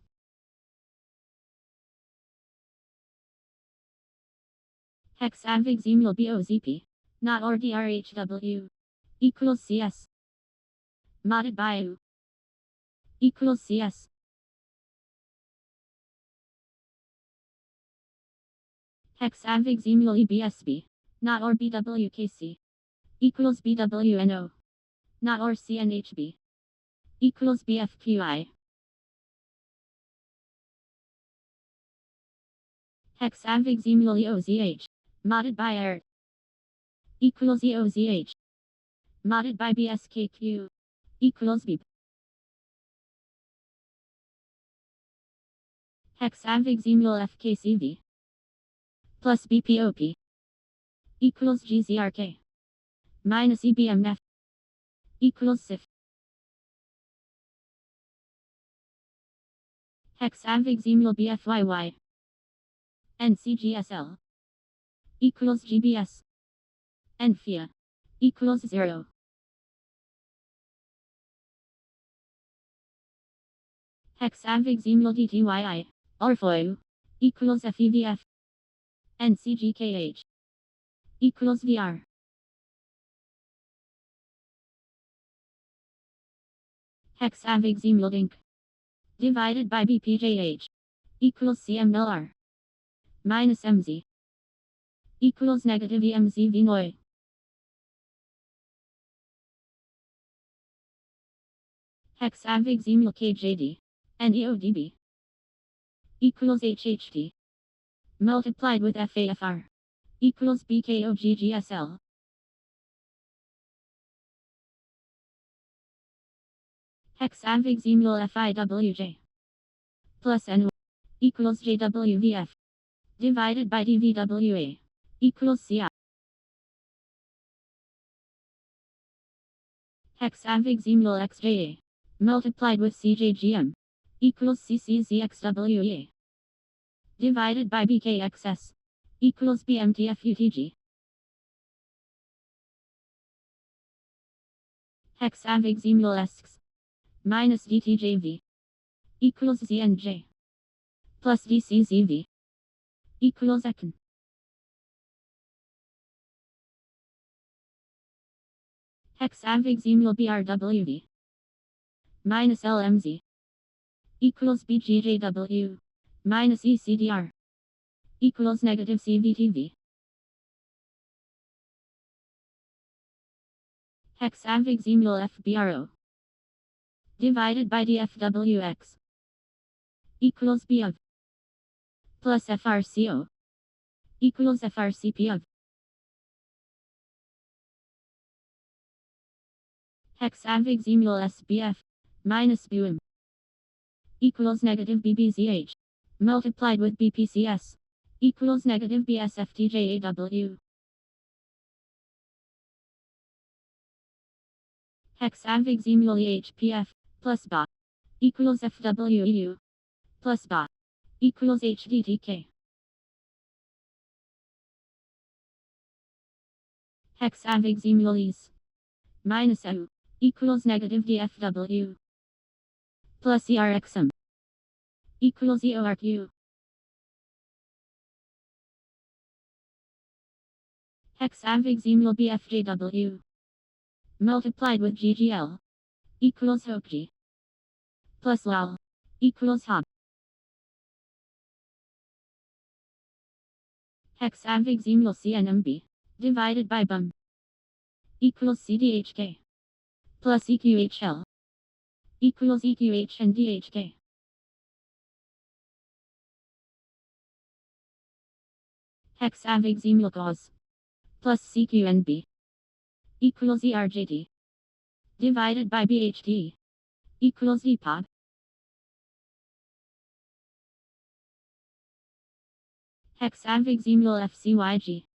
Speaker 2: Hexavigesimal BOZP not or DRHW equals CS modded by U equals CS. Hexavigesimal EBSB not or BWKC equals BWNO not or CNHB equals BFQI. Hexavigesimal EOZH modded by ERT equals EOZH modded by BSKQ equals BEB. Hexavigesimal FKCV plus BPOP equals GZRK minus EBMF equals SIF. Hexavigesimal BFYY and CGSL equals GBS and FIA equals 0. Hexavigesimal DTYI or FOU equals FEVF and CGKH equals VR. Hexavigesimal DK divided by BPJH equals CMLR minus MZ equals negative EMZV NOI. Hexavigesimal KJD and EODB equals HHT multiplied with FAFR equals BKOGGSL. Hexavigesimal FIWJ plus N equals JWVF divided by DVWA equals CI. Hexavigesimal XJA multiplied with CJGM equals CCZXWA divided by BKXS equals BMTFUTG. Hexavigesimal SX minus DTJV equals ZNJ plus DCZV equals ECN. Hexavigesimal BRWV minus LMZ equals BGJW minus ECDR equals negative CVTV. Hexavigesimal FBRO divided by DFWX equals B of plus FRCO equals FRCP of. Hexavigesimal SBF minus BUM equals negative BBZH multiplied with BPCS equals negative BSFTJAW. Hexavigesimal EHPF plus BA equals FWEU plus BA equals HDTK. Hexavigesimal ES minus EU equals negative DFW plus ERXM equals EORQ. Hexavigesimal BFJW multiplied with GGL equals HOXZ plus LOL equals HOB. Hexavigesimal CNMB divided by BUM equals CDHK plus EQHL equals EQH and DHK. Hexavigesimal cause plus CQNB equals ERJT divided by BHT equals EPOB. Hexavigesimal FCYG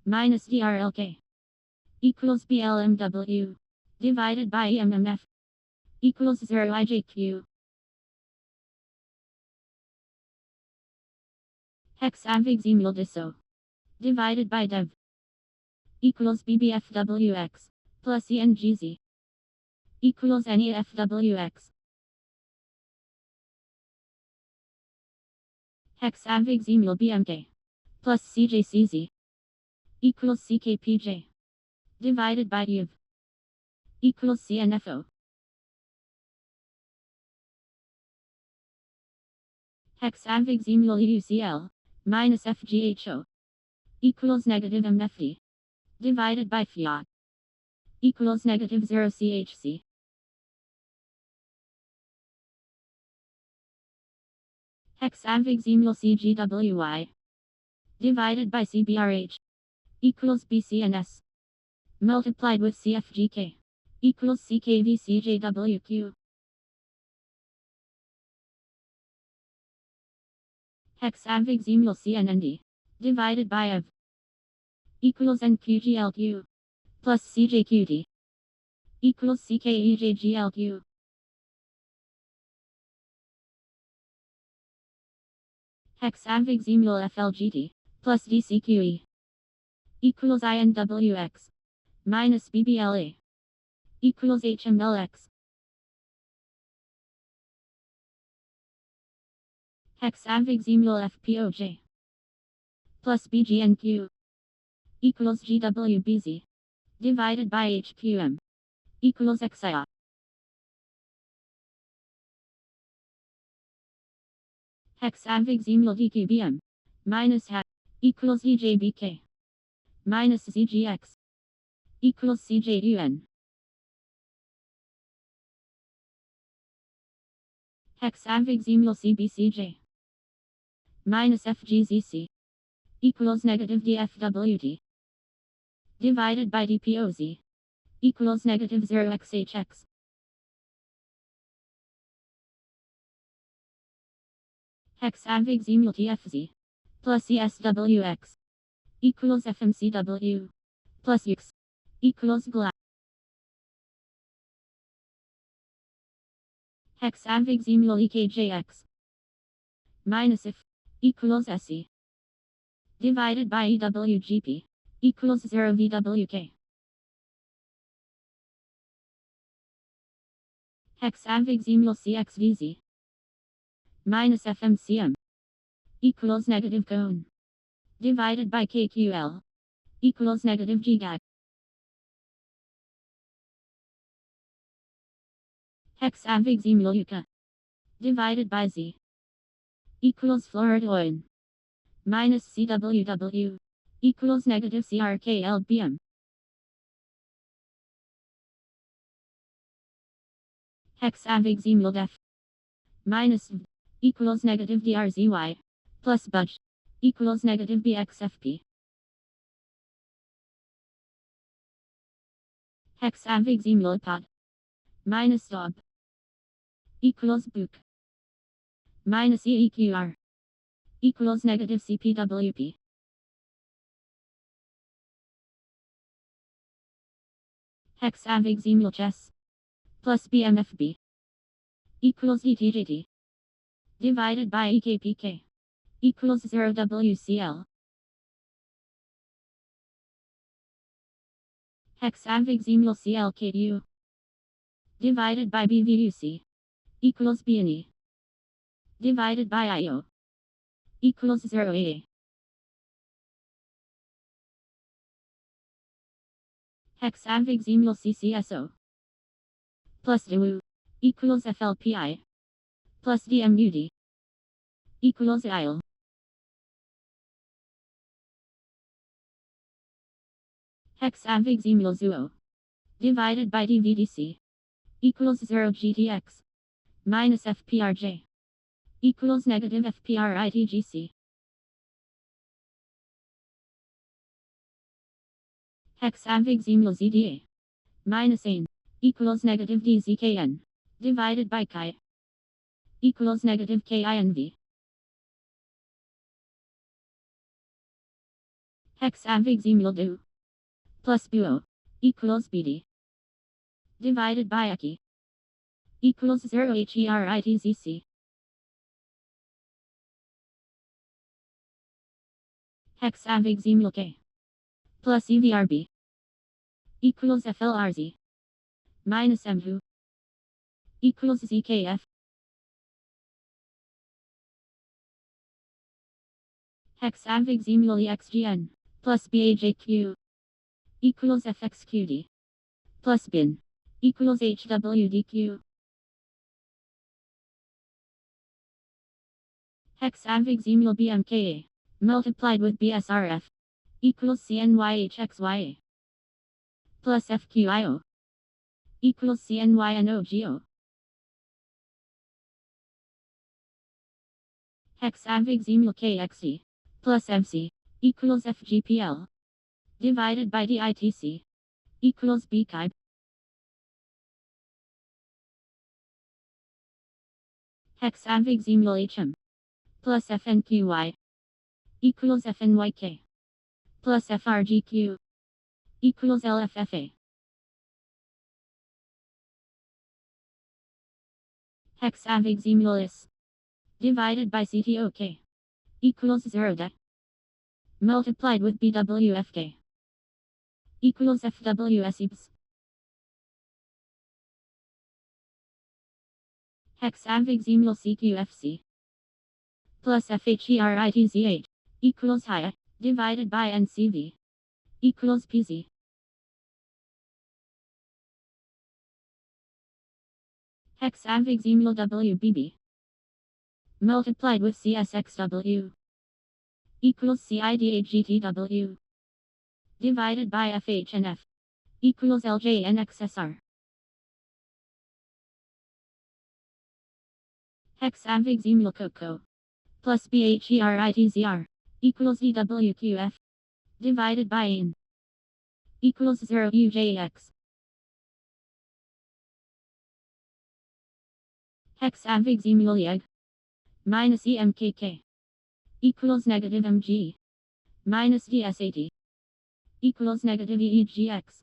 Speaker 2: minus DRLK equals BLMW divided by EMMF equals 0 IJQ. Hexavigesimal DISO divided by DEV equals BBFWX plus ENGZ equals NEFWX. Hexavigesimal BMK plus CJCZ equals CKPJ divided by EV equals CNFO. Hexavigesimal EUCL minus FGHO equals negative MFD divided by Fiat equals negative 0 CHC. Hexavigesimal CGWY divided by CBRH equals BCNS multiplied with CFGK equals CKVCJWQ. Hexavigesimal CNND divided by EV equals NQGLQ plus CJQD equals CKEJGLQ. Hexavigesimal FLGT plus DCQE equals INWX minus BBLA equals HMLX. Hexavigesimal FPOJ plus BGNQ equals GWBZ divided by HQM equals XIAT. Hexavigesimal DKBM minus hat equals EJBK minus ZGX equals CJUN. Hexavigesimal CBCJ minus FGZC equals negative DFWT divided by DPOZ equals negative 0xHX. Hexavigesimal TFZ plus ESWX equals FMCW plus X equals GLA. Hexavigesimal EKJX minus if equals SE divided by EWGP equals 0 VWK. Hexavigesimal CXVZ minus FMCM equals negative cone divided by KQL equals negative GGAC. Hexavigesimal UCA divided by Z equals fluoridoin minus CWW equals negative CRKLBM. Hexavigesimal DEF minus V equals negative DRZY plus BUDGE equals negative BXFP. Hexavigesimal POD minus DOB equals BOOK minus EEQR equals negative CPWP. Hexavigesimal chess plus BMFB equals ETJT divided by EKPK equals 0 WCL. Hexavigesimal CLKU divided by BVUC equals BNE divided by IO equals 0 AA. Hexavigesimal CCSO plus DU equals FLPI plus DMUD equals IL. Hexavigesimal ZUO divided by DVDC equals 0 GTX minus FPRJ equals negative FPRITGC. Hexavigesimal ZDA minus AIN equals negative DZKN divided by Chi equals negative KINV. Hexavigesimal DU plus BUO equals BD divided by AKI equals 0 HERITZC. Hexavigesimal K plus EVRB equals FLRZ minus MHU equals ZKF. Hexavigesimal EXGN plus BAJQ equals FXQD plus BIN equals HWDQ. Hexavigesimal BMKA multiplied with BSRF equals CNYHXYA plus FQIO equals CNYNOGO. Hexavigesimal KXE plus MC equals FGPL divided by DITC equals BKIB. Hexavigesimal HM plus FNQY equals FNYK plus FRGQ equals LFFA. Hexavigesimal IS divided by CTOK equals 0 DA multiplied with BWFK equals FWSEBS. Hexavigesimal CQFC plus FHERITZH equals HIA divided by NCV equals PZ. Hexavigesimal WBB multiplied with CSXW equals CIDHGTW divided by FHNF equals LJNXSR. Hexavigesimal Coco plus BHERITZR equals DWQF divided by IN equals 0 UJX. Hexavigesimal EG minus EMKK equals negative MG minus DSAT equals negative EGX.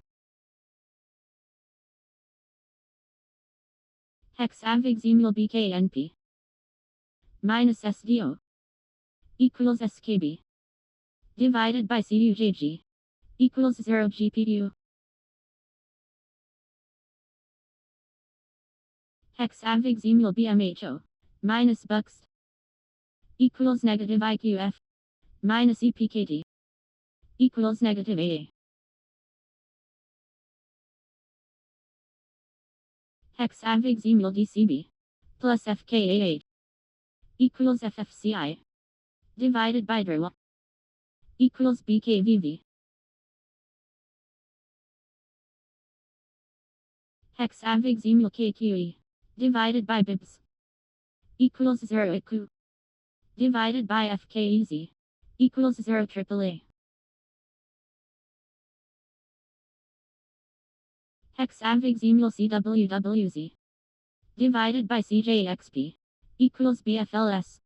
Speaker 2: Hexavigesimal BKNP minus SDO equals SKB divided by CUJG equals 0 GPU. Hexavigesimal BMHO minus BUXT equals negative IQF minus EPKT equals negative AA. Hexavigesimal DCB plus FKA8 equals FFCI divided by DRW equals BKVV. Hexavigesimal KQE divided by BIBS equals 0 IQ divided by FKEZ equals 0 AAA. Hexavigesimal CWWZ divided by CJXP equals BFLS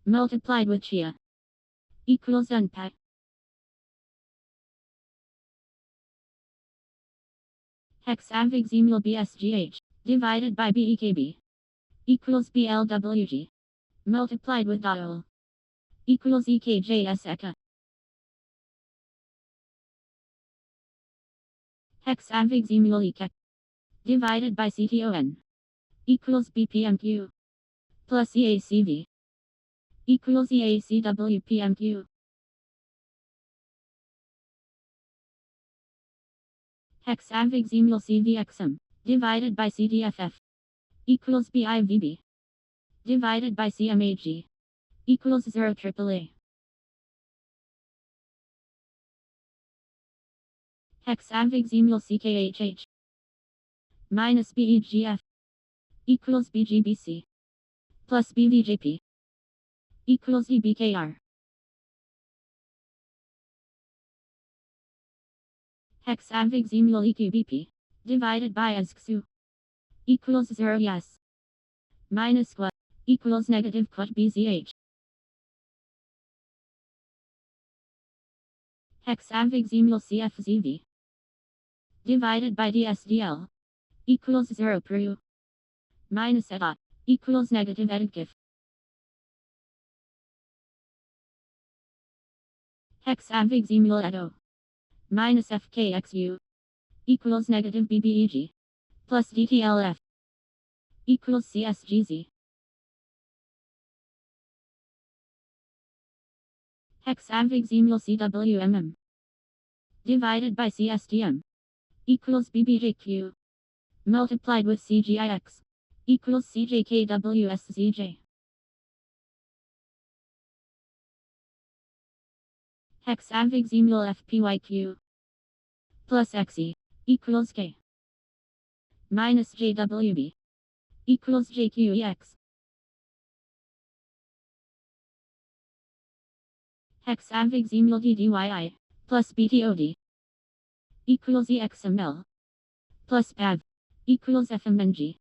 Speaker 2: multiplied with CHIA equals UNPAC. Hexavigesimal BSGH divided by BEKB equals BLWG multiplied with DOL equals EKJS. Hexavigesimal EK divided by CTON equals BPMQ plus EACV equals EACWPMQ. Hexavigesimal CVXM divided by CDFF equals BIVB divided by CMAG equals 0 AAA. Hexavigesimal CKHH minus BEGF equals BGBC plus BVJP equals EBKR. Hexavigesimal EQBP divided by ESXU equals 0 yes minus QUA equals negative QUAT BZH. Hexavigesimal CFZV divided by DSDL equals 0 PRU minus EDOT equals negative EDGIF. Hexavigesimal EDO minus FKXU equals negative BBEG plus DTLF equals CSGZ. Hexavigesimal CWMM divided by CSTM equals BBJQ multiplied with CGIX equals CJKWSZJ. Hexavigesimal FPYQ plus XE equals K minus JWB equals JQEX. Hexavigesimal DDYI plus BTOD equals EXML plus PAV equals FMNG.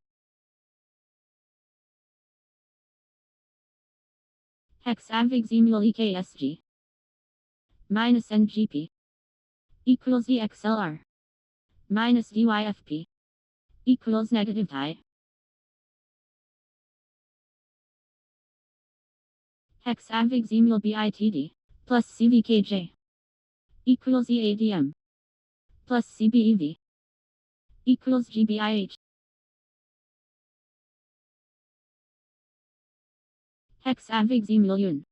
Speaker 2: Hexavigesimal EKSG minus NGP equals EXLR minus DYFP equals negative TI. Hexavigesimal BITD plus CVKJ equals EADM plus CBEV equals GBIH. Hexavigesimal UN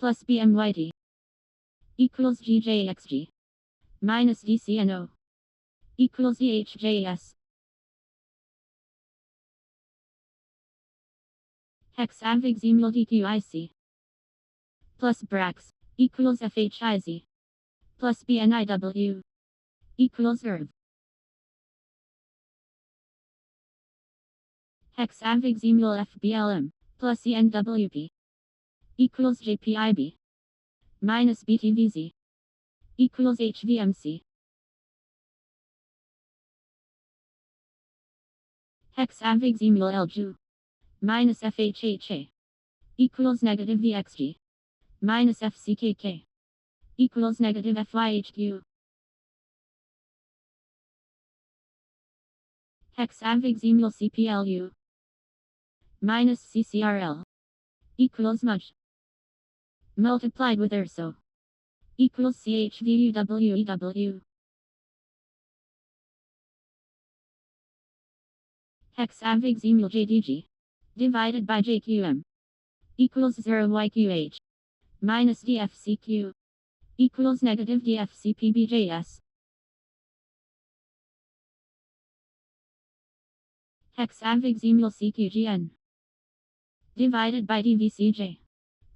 Speaker 2: plus BMYD equals GJXG minus DCNO equals EHJS. Hexavigesimal DQIC plus BRAH equals FHIZ plus BNIW equals ERV. Hexavigesimal FBLM plus ENWP equals JPIB minus BTVZ equals HVMC. Hexavigesimal LG minus FHHA equals negative VXG minus FCKK equals negative FYHQ. Hexavigesimal CPLU minus CCRL equals MUJ multiplied with ERSO equals CHVUWEW. Hexavigesimal JDG divided by JQM equals 0 YQH minus DFCQ equals negative DFCPBJS. Hexavigesimal CQGN divided by DVCJ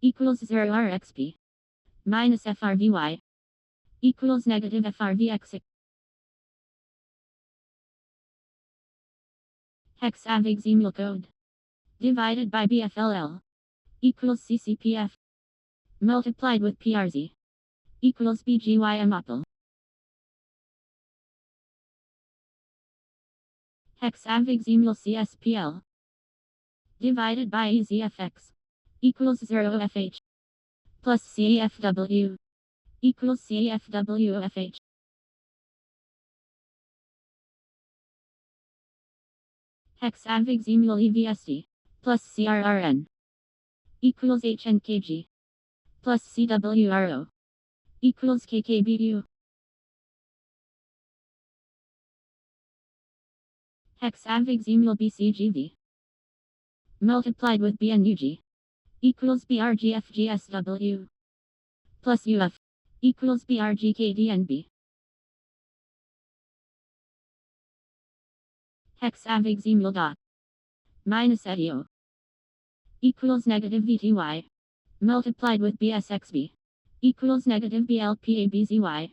Speaker 2: equals 0 RXP minus FRVY equals negative FRVX. Hexavigesimal code divided by BFLL equals CCPF multiplied with PRZ equals BGYM. Hexavigesimal CSPL divided by EZFX equals 0 FH plus CEFW equals CEFWFH. Hexavigesimal EVSD plus CRRN equals HNKG plus CWRO equals KKBU. Hexavigesimal BCGV multiplied with BNUG equals BRGFGSW plus UF equals BRGKDNB. Hexavigesimal dot minus EDIO equals negative VTY multiplied with BSXB equals negative BLPABZY.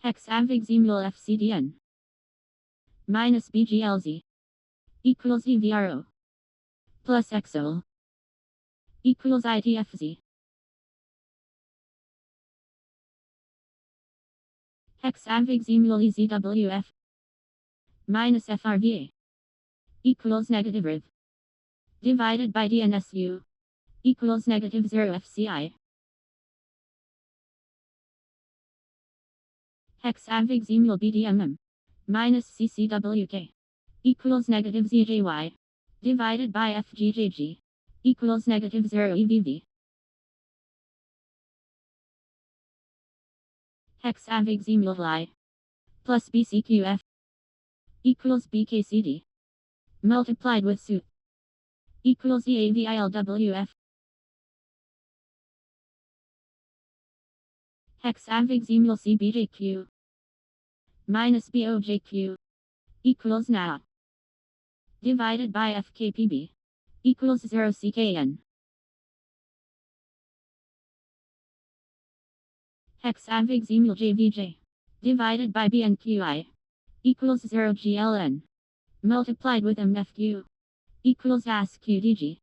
Speaker 2: Hexavigesimal FCDN minus BGLZ equals EVRO plus XOL equals ITFZ. Hexavigesimal EZWF minus FRVA equals negative RIV divided by DNSU equals negative 0 FCI. Hexavigesimal BDMM minus CCWK equals negative ZJY divided by FGJG equals negative 0 EVV. Hexavigesimal LI plus BCQF equals BKCD multiplied with SU equals EAVILWF. Hexavigesimal CBJQ minus BOJQ equals NA divided by FKPB equals 0 CKN. Hexavigesimal JVJ divided by BNQI equals 0 GLN multiplied with MFQ equals ASQDG.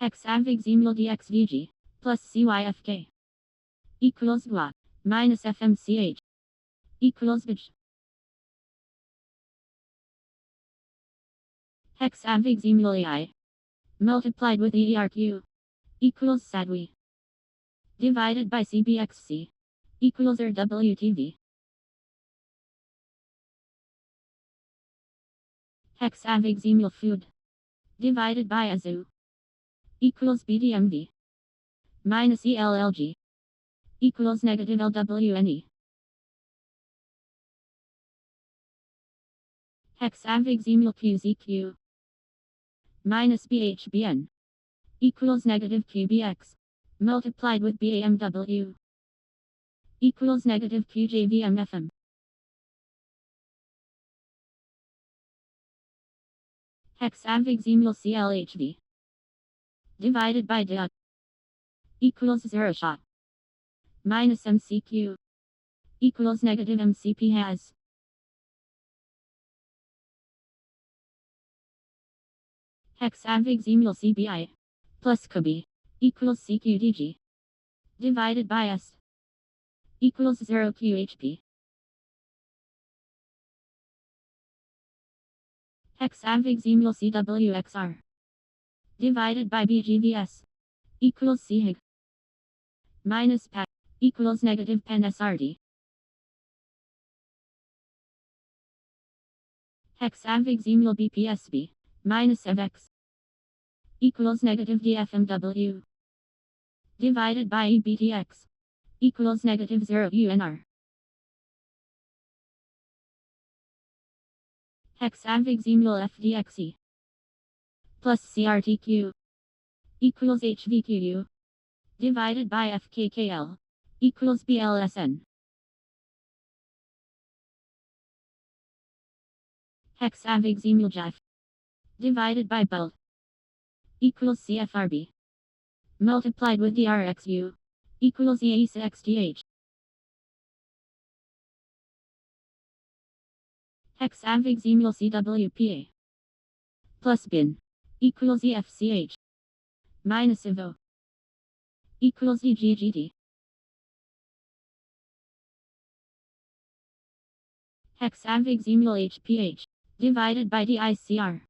Speaker 2: Hexavigesimal DXVG plus CYFK equals GWA minus FMCH equals BIJ. Hexavigesimal AI multiplied with ERQ equals SADWI divided by CBXC equals RWTV. Hexavigesimal food divided by AZU equals BDMV minus ELLG equals negative LWNE. Hexavigesimal QZQ minus BHBN equals negative QBX multiplied with BAMW equals negative QJVMFM. Hexavigesimal CLHV divided by DOT equals 0 shot minus MCQ equals negative MCP has Hexavigesimal CBI plus KB equals CQDG divided by S equals 0 QHP. Hexavigesimal CWXR divided by BGVS equals CHIG minus PAC equals negative pen SRD. Hexavigesimal BPSB minus FX equals negative DFMW divided by EBTX equals negative 0 UNR. Hexavigesimal FDXE plus CRTQ equals HVQU divided by FKKL equals BLSN. Hexavigesimal JEF divided by BELT equals CFRB multiplied with DRXU equals EACXDH. Hexavigesimal CWPA plus BIN equals EFCH minus IVO equals DGGD. Hexavigesimal HPH divided by DICR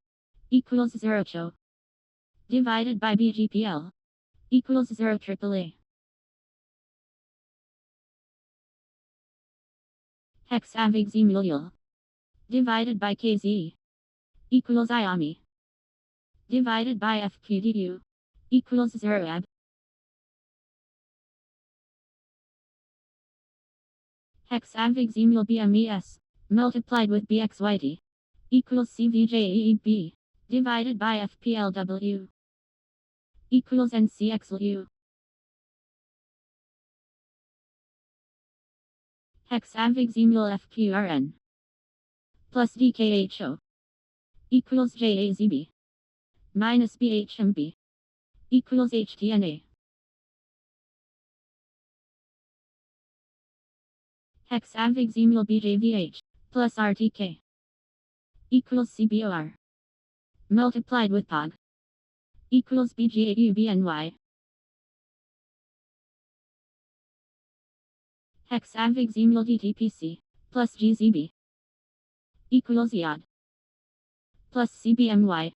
Speaker 2: equals 0 CHO divided by BGPL equals 0 AAA. Hexavigesimal YL divided by KZE equals IAMI divided by FQDU equals 0 AB. Hexavigesimal BMES multiplied with BXYT equals CVJEB divided by FPLW equals NCXLU. Hexavigesimal FQRN plus DKHO equals JAZB minus BHMB equals HTNA. Hexavigesimal BJVH plus RTK equals CBOR multiplied with POG equals BGAUBNY. Hexavigesimal DTPC plus GZB equals EIAT plus CBMY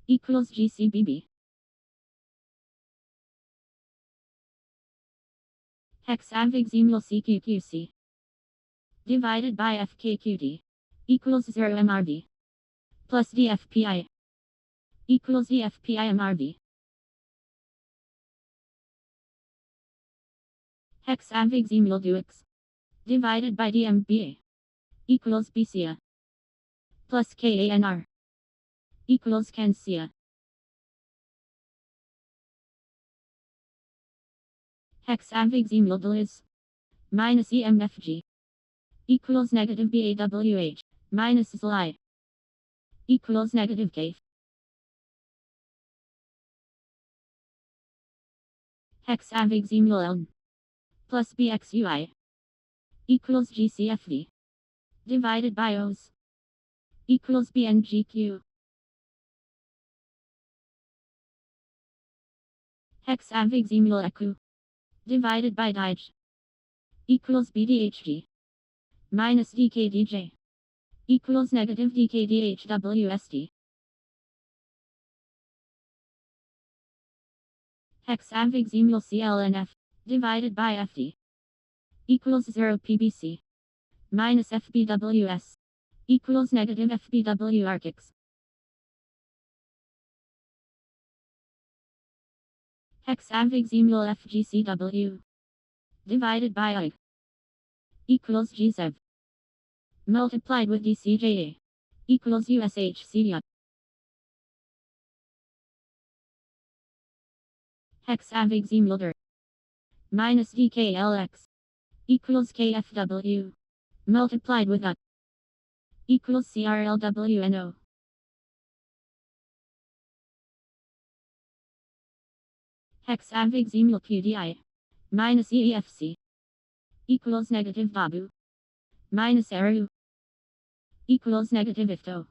Speaker 2: equals GCBB. Hexavigesimal CQQC divided by FKQD equals 0 MRV plus DFPI equals DFPI MRV. Hexavigesimal DUX divided by DMBA equals BCA plus KANR equals CANCIA. Hexavigesimal DLIS minus EMFG equals negative BAWH minus SLI equals negative KAF. Hexavigesimal LN plus BXUI equals GCFD divided by OS equals BNGQ. Hexavigesimal EQ divided by DIG equals BDHG minus DKDJ equals negative DKDHWSD. Hexavigesimal CLNF divided by FD equals 0 PBC minus FBWS equals negative FBW ARCX. Hexavigesimal FGCW divided by IG equals GZEV multiplied with DCJA equals USHCY. Hexavigesimal DIR minus DKLX equals KFW multiplied with A equals CRLWNO. Hexavigesimal QDI minus EEFC equals negative Babu minus Aru equals negative Ifto.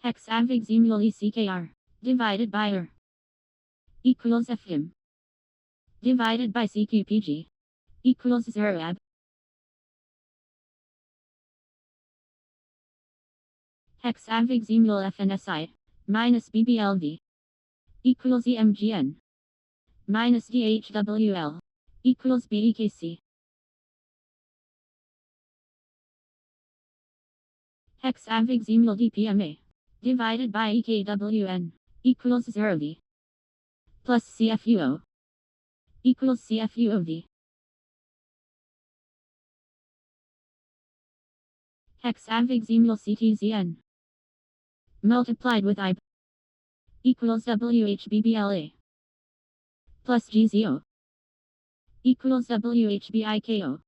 Speaker 2: Hexavigesimal ECKR divided by R equals FM divided by CQPG equals 0 ab. Hexavigesimal FNSI minus BBLV equals EMGN minus DHWL equals BEKC. Hexavigesimal DPMA divided by EKWN equals 0V plus CFUO equals CFUOV. Hexavigesimal CTZN multiplied with IB equals WHBBLA plus GZO equals WHBIKO.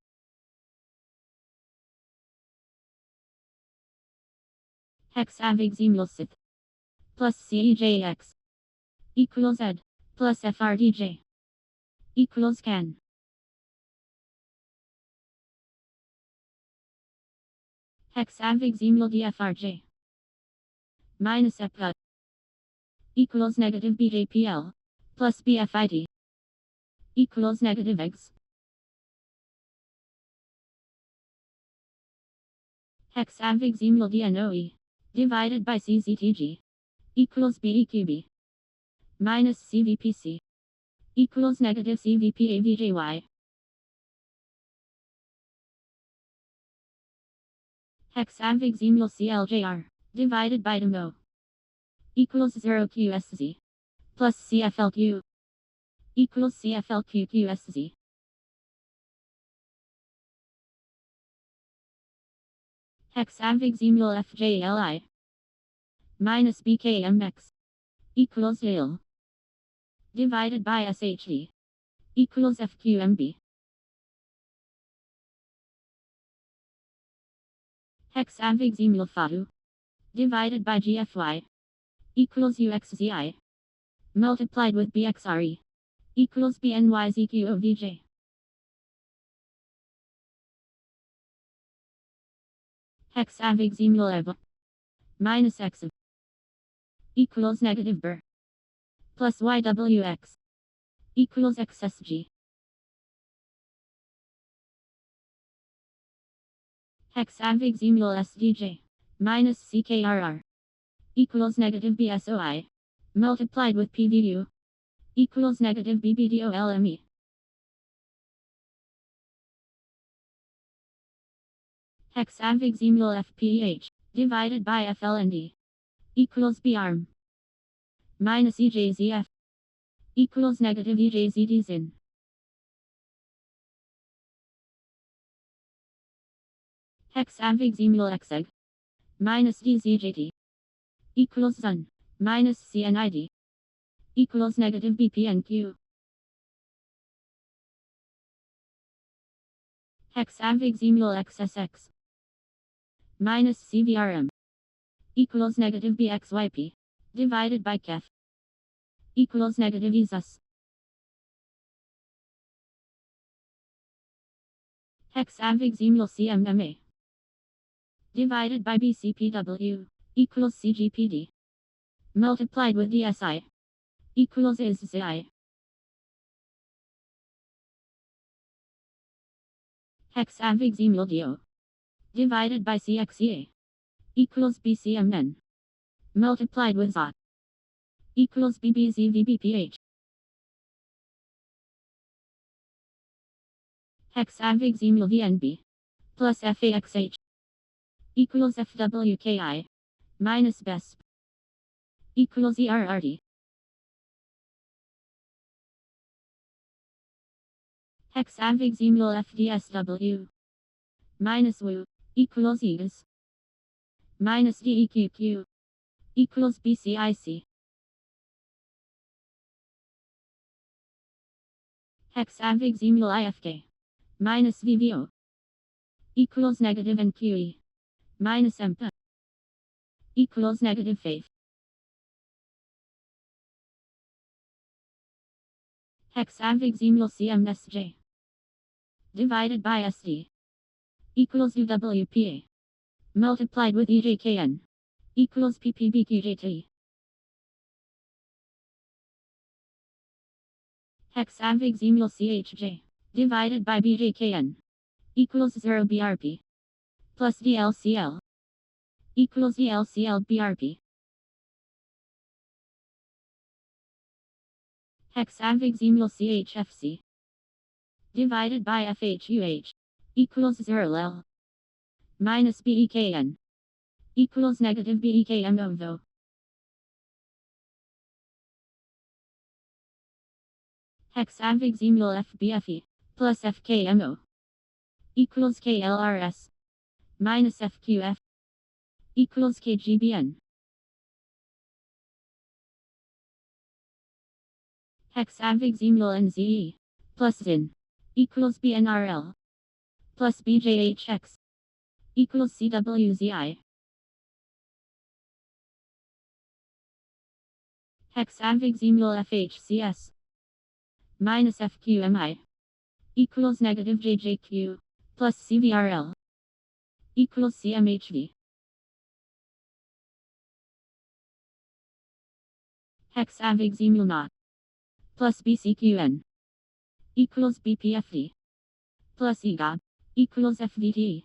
Speaker 2: Hexavigesimal SIT plus CEJX equals ED plus FRDJ equals CAN. Hexavigesimal DFRJ minus EPCA equals negative BJPL plus BFID equals negative EGS. Hexavigesimal DNOE divided by CZTG equals BEQB minus CVPC equals negative CVPAVJY. Hexavigesimal CLJR divided by DMO equals 0 QSZ plus CFLQ equals CFLQ QSZ. Hexavigesimal FJLI minus BKMX equals JL divided by SHD equals FQMB. Hexavigesimal FADU divided by GFY equals UXZI multiplied with BXRE equals BNYZQOVJ. Hexavigesimal EVA minus X equals negative BR plus YWX equals XSG. Hexavigesimal SDJ minus CKRR equals negative BSOI multiplied with PVU equals negative BBDOLME. Hexavigesimal FPH divided by FLND equals BARM minus EJZF equals negative EJZDZIN. Hexavigesimal XEG minus DZJT equals ZUN minus CNID equals negative BPNQ. Hexavigesimal XSX minus CVRM equals negative BXYP divided by KEF equals negative EZUS. Hexavigesimal CMMA divided by BCPW equals CGPD multiplied with DSI equals ISZI. Hexavigesimal DO divided by CXEA equals BCMN multiplied with ZOT equals BBZVBPH. Hexavigesimal VNB plus FAXH equals FWKI minus BESP equals ERRD. Hexavigesimal FDSW minus WU equals EGS minus DEQQ equals BCIC. Hexavigesimal IFK minus VVO equals negative NQE minus MPA equals negative 5. Hexavigesimal CMSJ divided by SD equals UWPA multiplied with EJKN equals PPBQJT. Hexavigesimal CHJ divided by BJKN equals 0 BRP plus DLCL equals DLCL BRP. Hexavigesimal CHFC divided by FHUH equals 0 L minus BEKN equals negative BEKMO. Hexavigesimal FBFE plus FKMO equals KLRS minus FQF equals KGBN. Hexavigesimal NZE plus ZIN equals BNRL plus BJHX equals CWZI. Hexavigesimal FHCS minus FQMI equals negative JJQ plus CVRL equals CMHV. Hexavigesimal NOT plus BCQN equals BPFD plus EGOB equals FVT.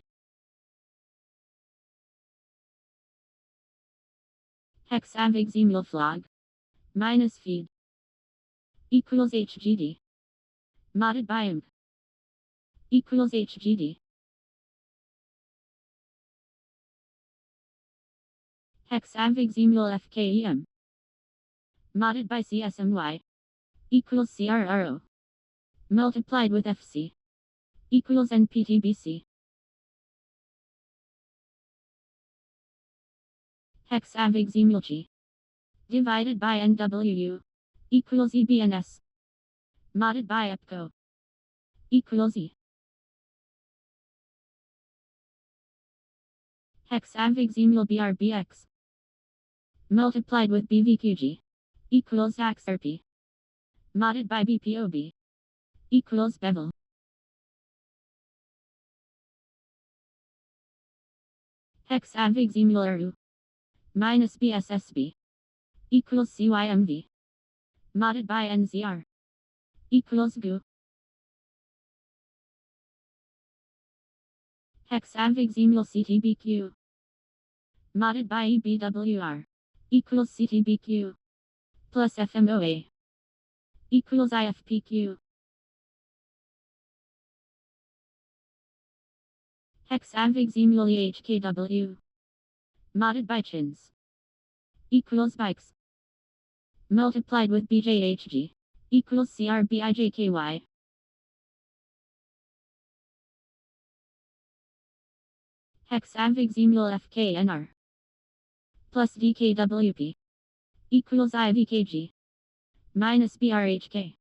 Speaker 2: Hexavigesimal FLOG minus feed equals HGD modded by IMP equals HGD. Hexavigesimal FKEM modded by CSMY equals CRRO multiplied with FC equals NPTBC. Hexavigesimal G divided by NWU equals EBNS modded by EPCO equals E. Hexavigesimal BRBX multiplied with BVQG equals XRP modded by BPOB equals Bevel. Hexavigesimal RU minus BSSB equals CYMV modded by NZR equals GU. Hexavigesimal CTBQ modded by EBWR equals CTBQ plus FMOA equals IFPQ. Hexavigesimal EHKW modded by chins equals bikes multiplied with BJHG equals CRBIJKY. Hexavigesimal FKNR plus DKWP equals IVKG minus BRHK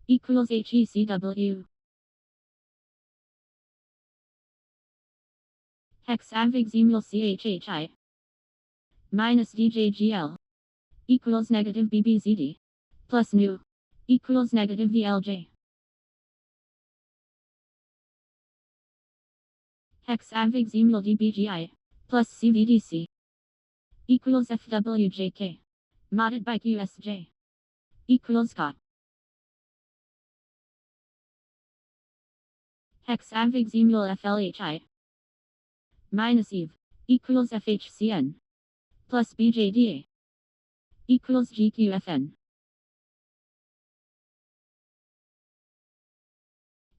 Speaker 2: equals HECW. Hexavigesimal CHHI minus DJGL equals negative BBZD plus nu equals negative VLJ. Hexavigesimal DBGI plus CVDC equals FWJK modded by QSJ equals COT. Hexavigesimal FLHI minus EVE equals FHCN plus BJDA equals GQFN.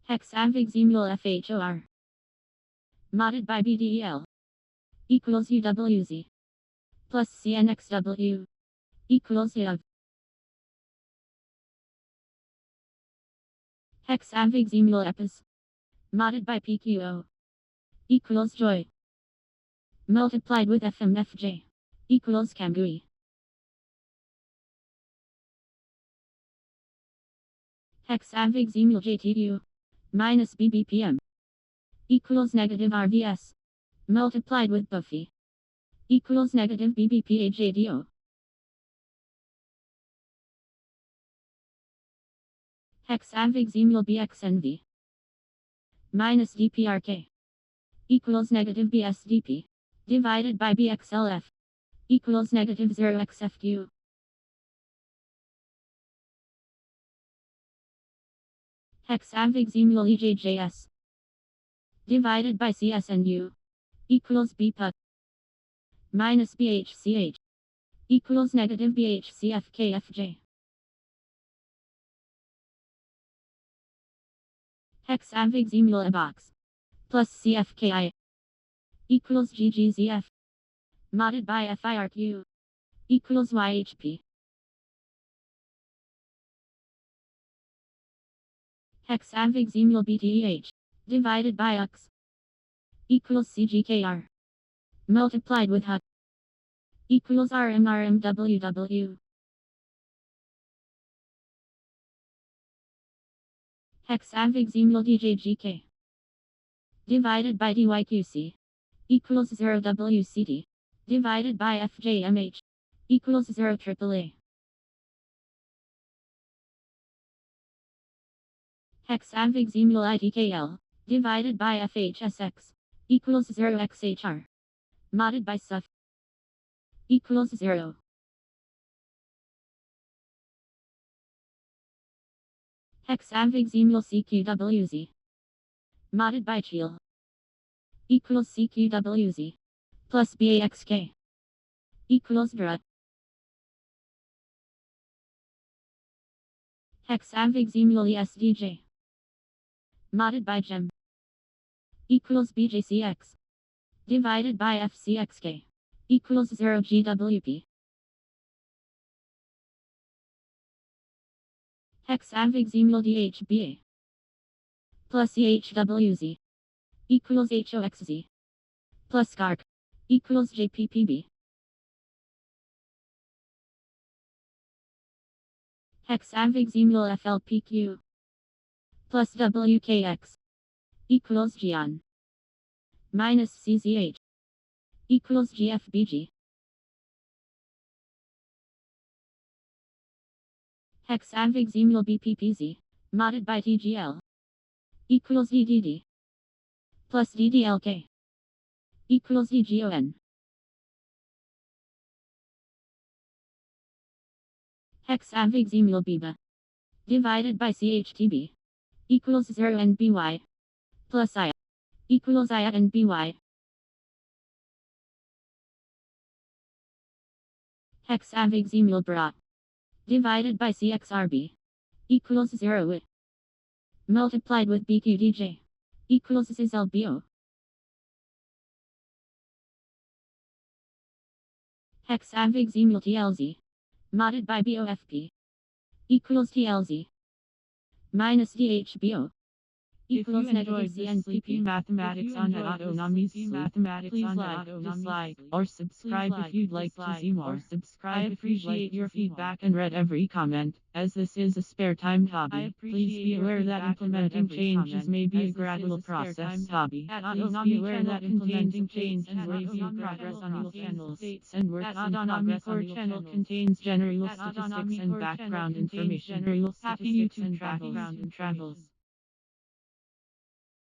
Speaker 2: Hexavigesimal FHOR modded by BDEL equals UWZ plus CNXW equals YUV. Hexavigesimal EPIS modded by PQO equals JOY multiplied with FMFJ equals CAMGUI. Hexavigesimal JTU minus BBPM equals negative RVS multiplied with BOFP equals negative BBPAJDO. Hexavigesimal BXNV minus DPRK equals negative BSDP divided by BXLF equals negative 0XFQ. Hexavigesimal EJJS divided by CSNU equals BPUT minus BHCH equals negative BHCFKFJ. Hexavigesimal box plus CFKI equals GGZF modded by FIRQ equals YHP. Hexavigesimal BTH divided by UX equals CGKR multiplied with HUT equals RMRMWW. Hexavigesimal DJGK divided by DYQC equals 0WCD divided by FJMH equals 0 AAA. Hexavigesimal ITKL divided by FHSX equals 0XHR modded by SUF equals 0. Hexavigesimal CQWZ modded by CHIL equals CQWZ plus BAXK equals DRUT. Hexavigesimal ESDJ modded by GEM equals BJCX divided by FCXK equals 0 GWP. Hexavigesimal DHBA plus EHWZ equals HOXZ plus CARC equals JPPB. Hexavigesimal FLPQ plus WKX equals GIAN minus CZH equals GFBG. Hexavigesimal BPPZ modded by TGL equals DDD plus DDLK equals DGON. Hexavigesimal BEBA divided by CHTB equals 0.NBY plus I equals EIAT.NBY. Hexavigesimal BRAH divided by CXRB equals 0 multiplied with BQDJ equals XYS.LBO. Hexavigesimal TLZ modded by BOFP equals TLZ minus DHBO equals negative CNPP.
Speaker 3: Mathematics on Mathematics, please like, dislike, or subscribe if you'd like to see more. I appreciate your feedback and read every comment, as this is a spare time hobby. Please be aware that implementing changes may be a gradual process hobby. Please be aware that implementing change and review progress on your channel states and works in progress on your channel contains general statistics and background information. Happy YouTube travels.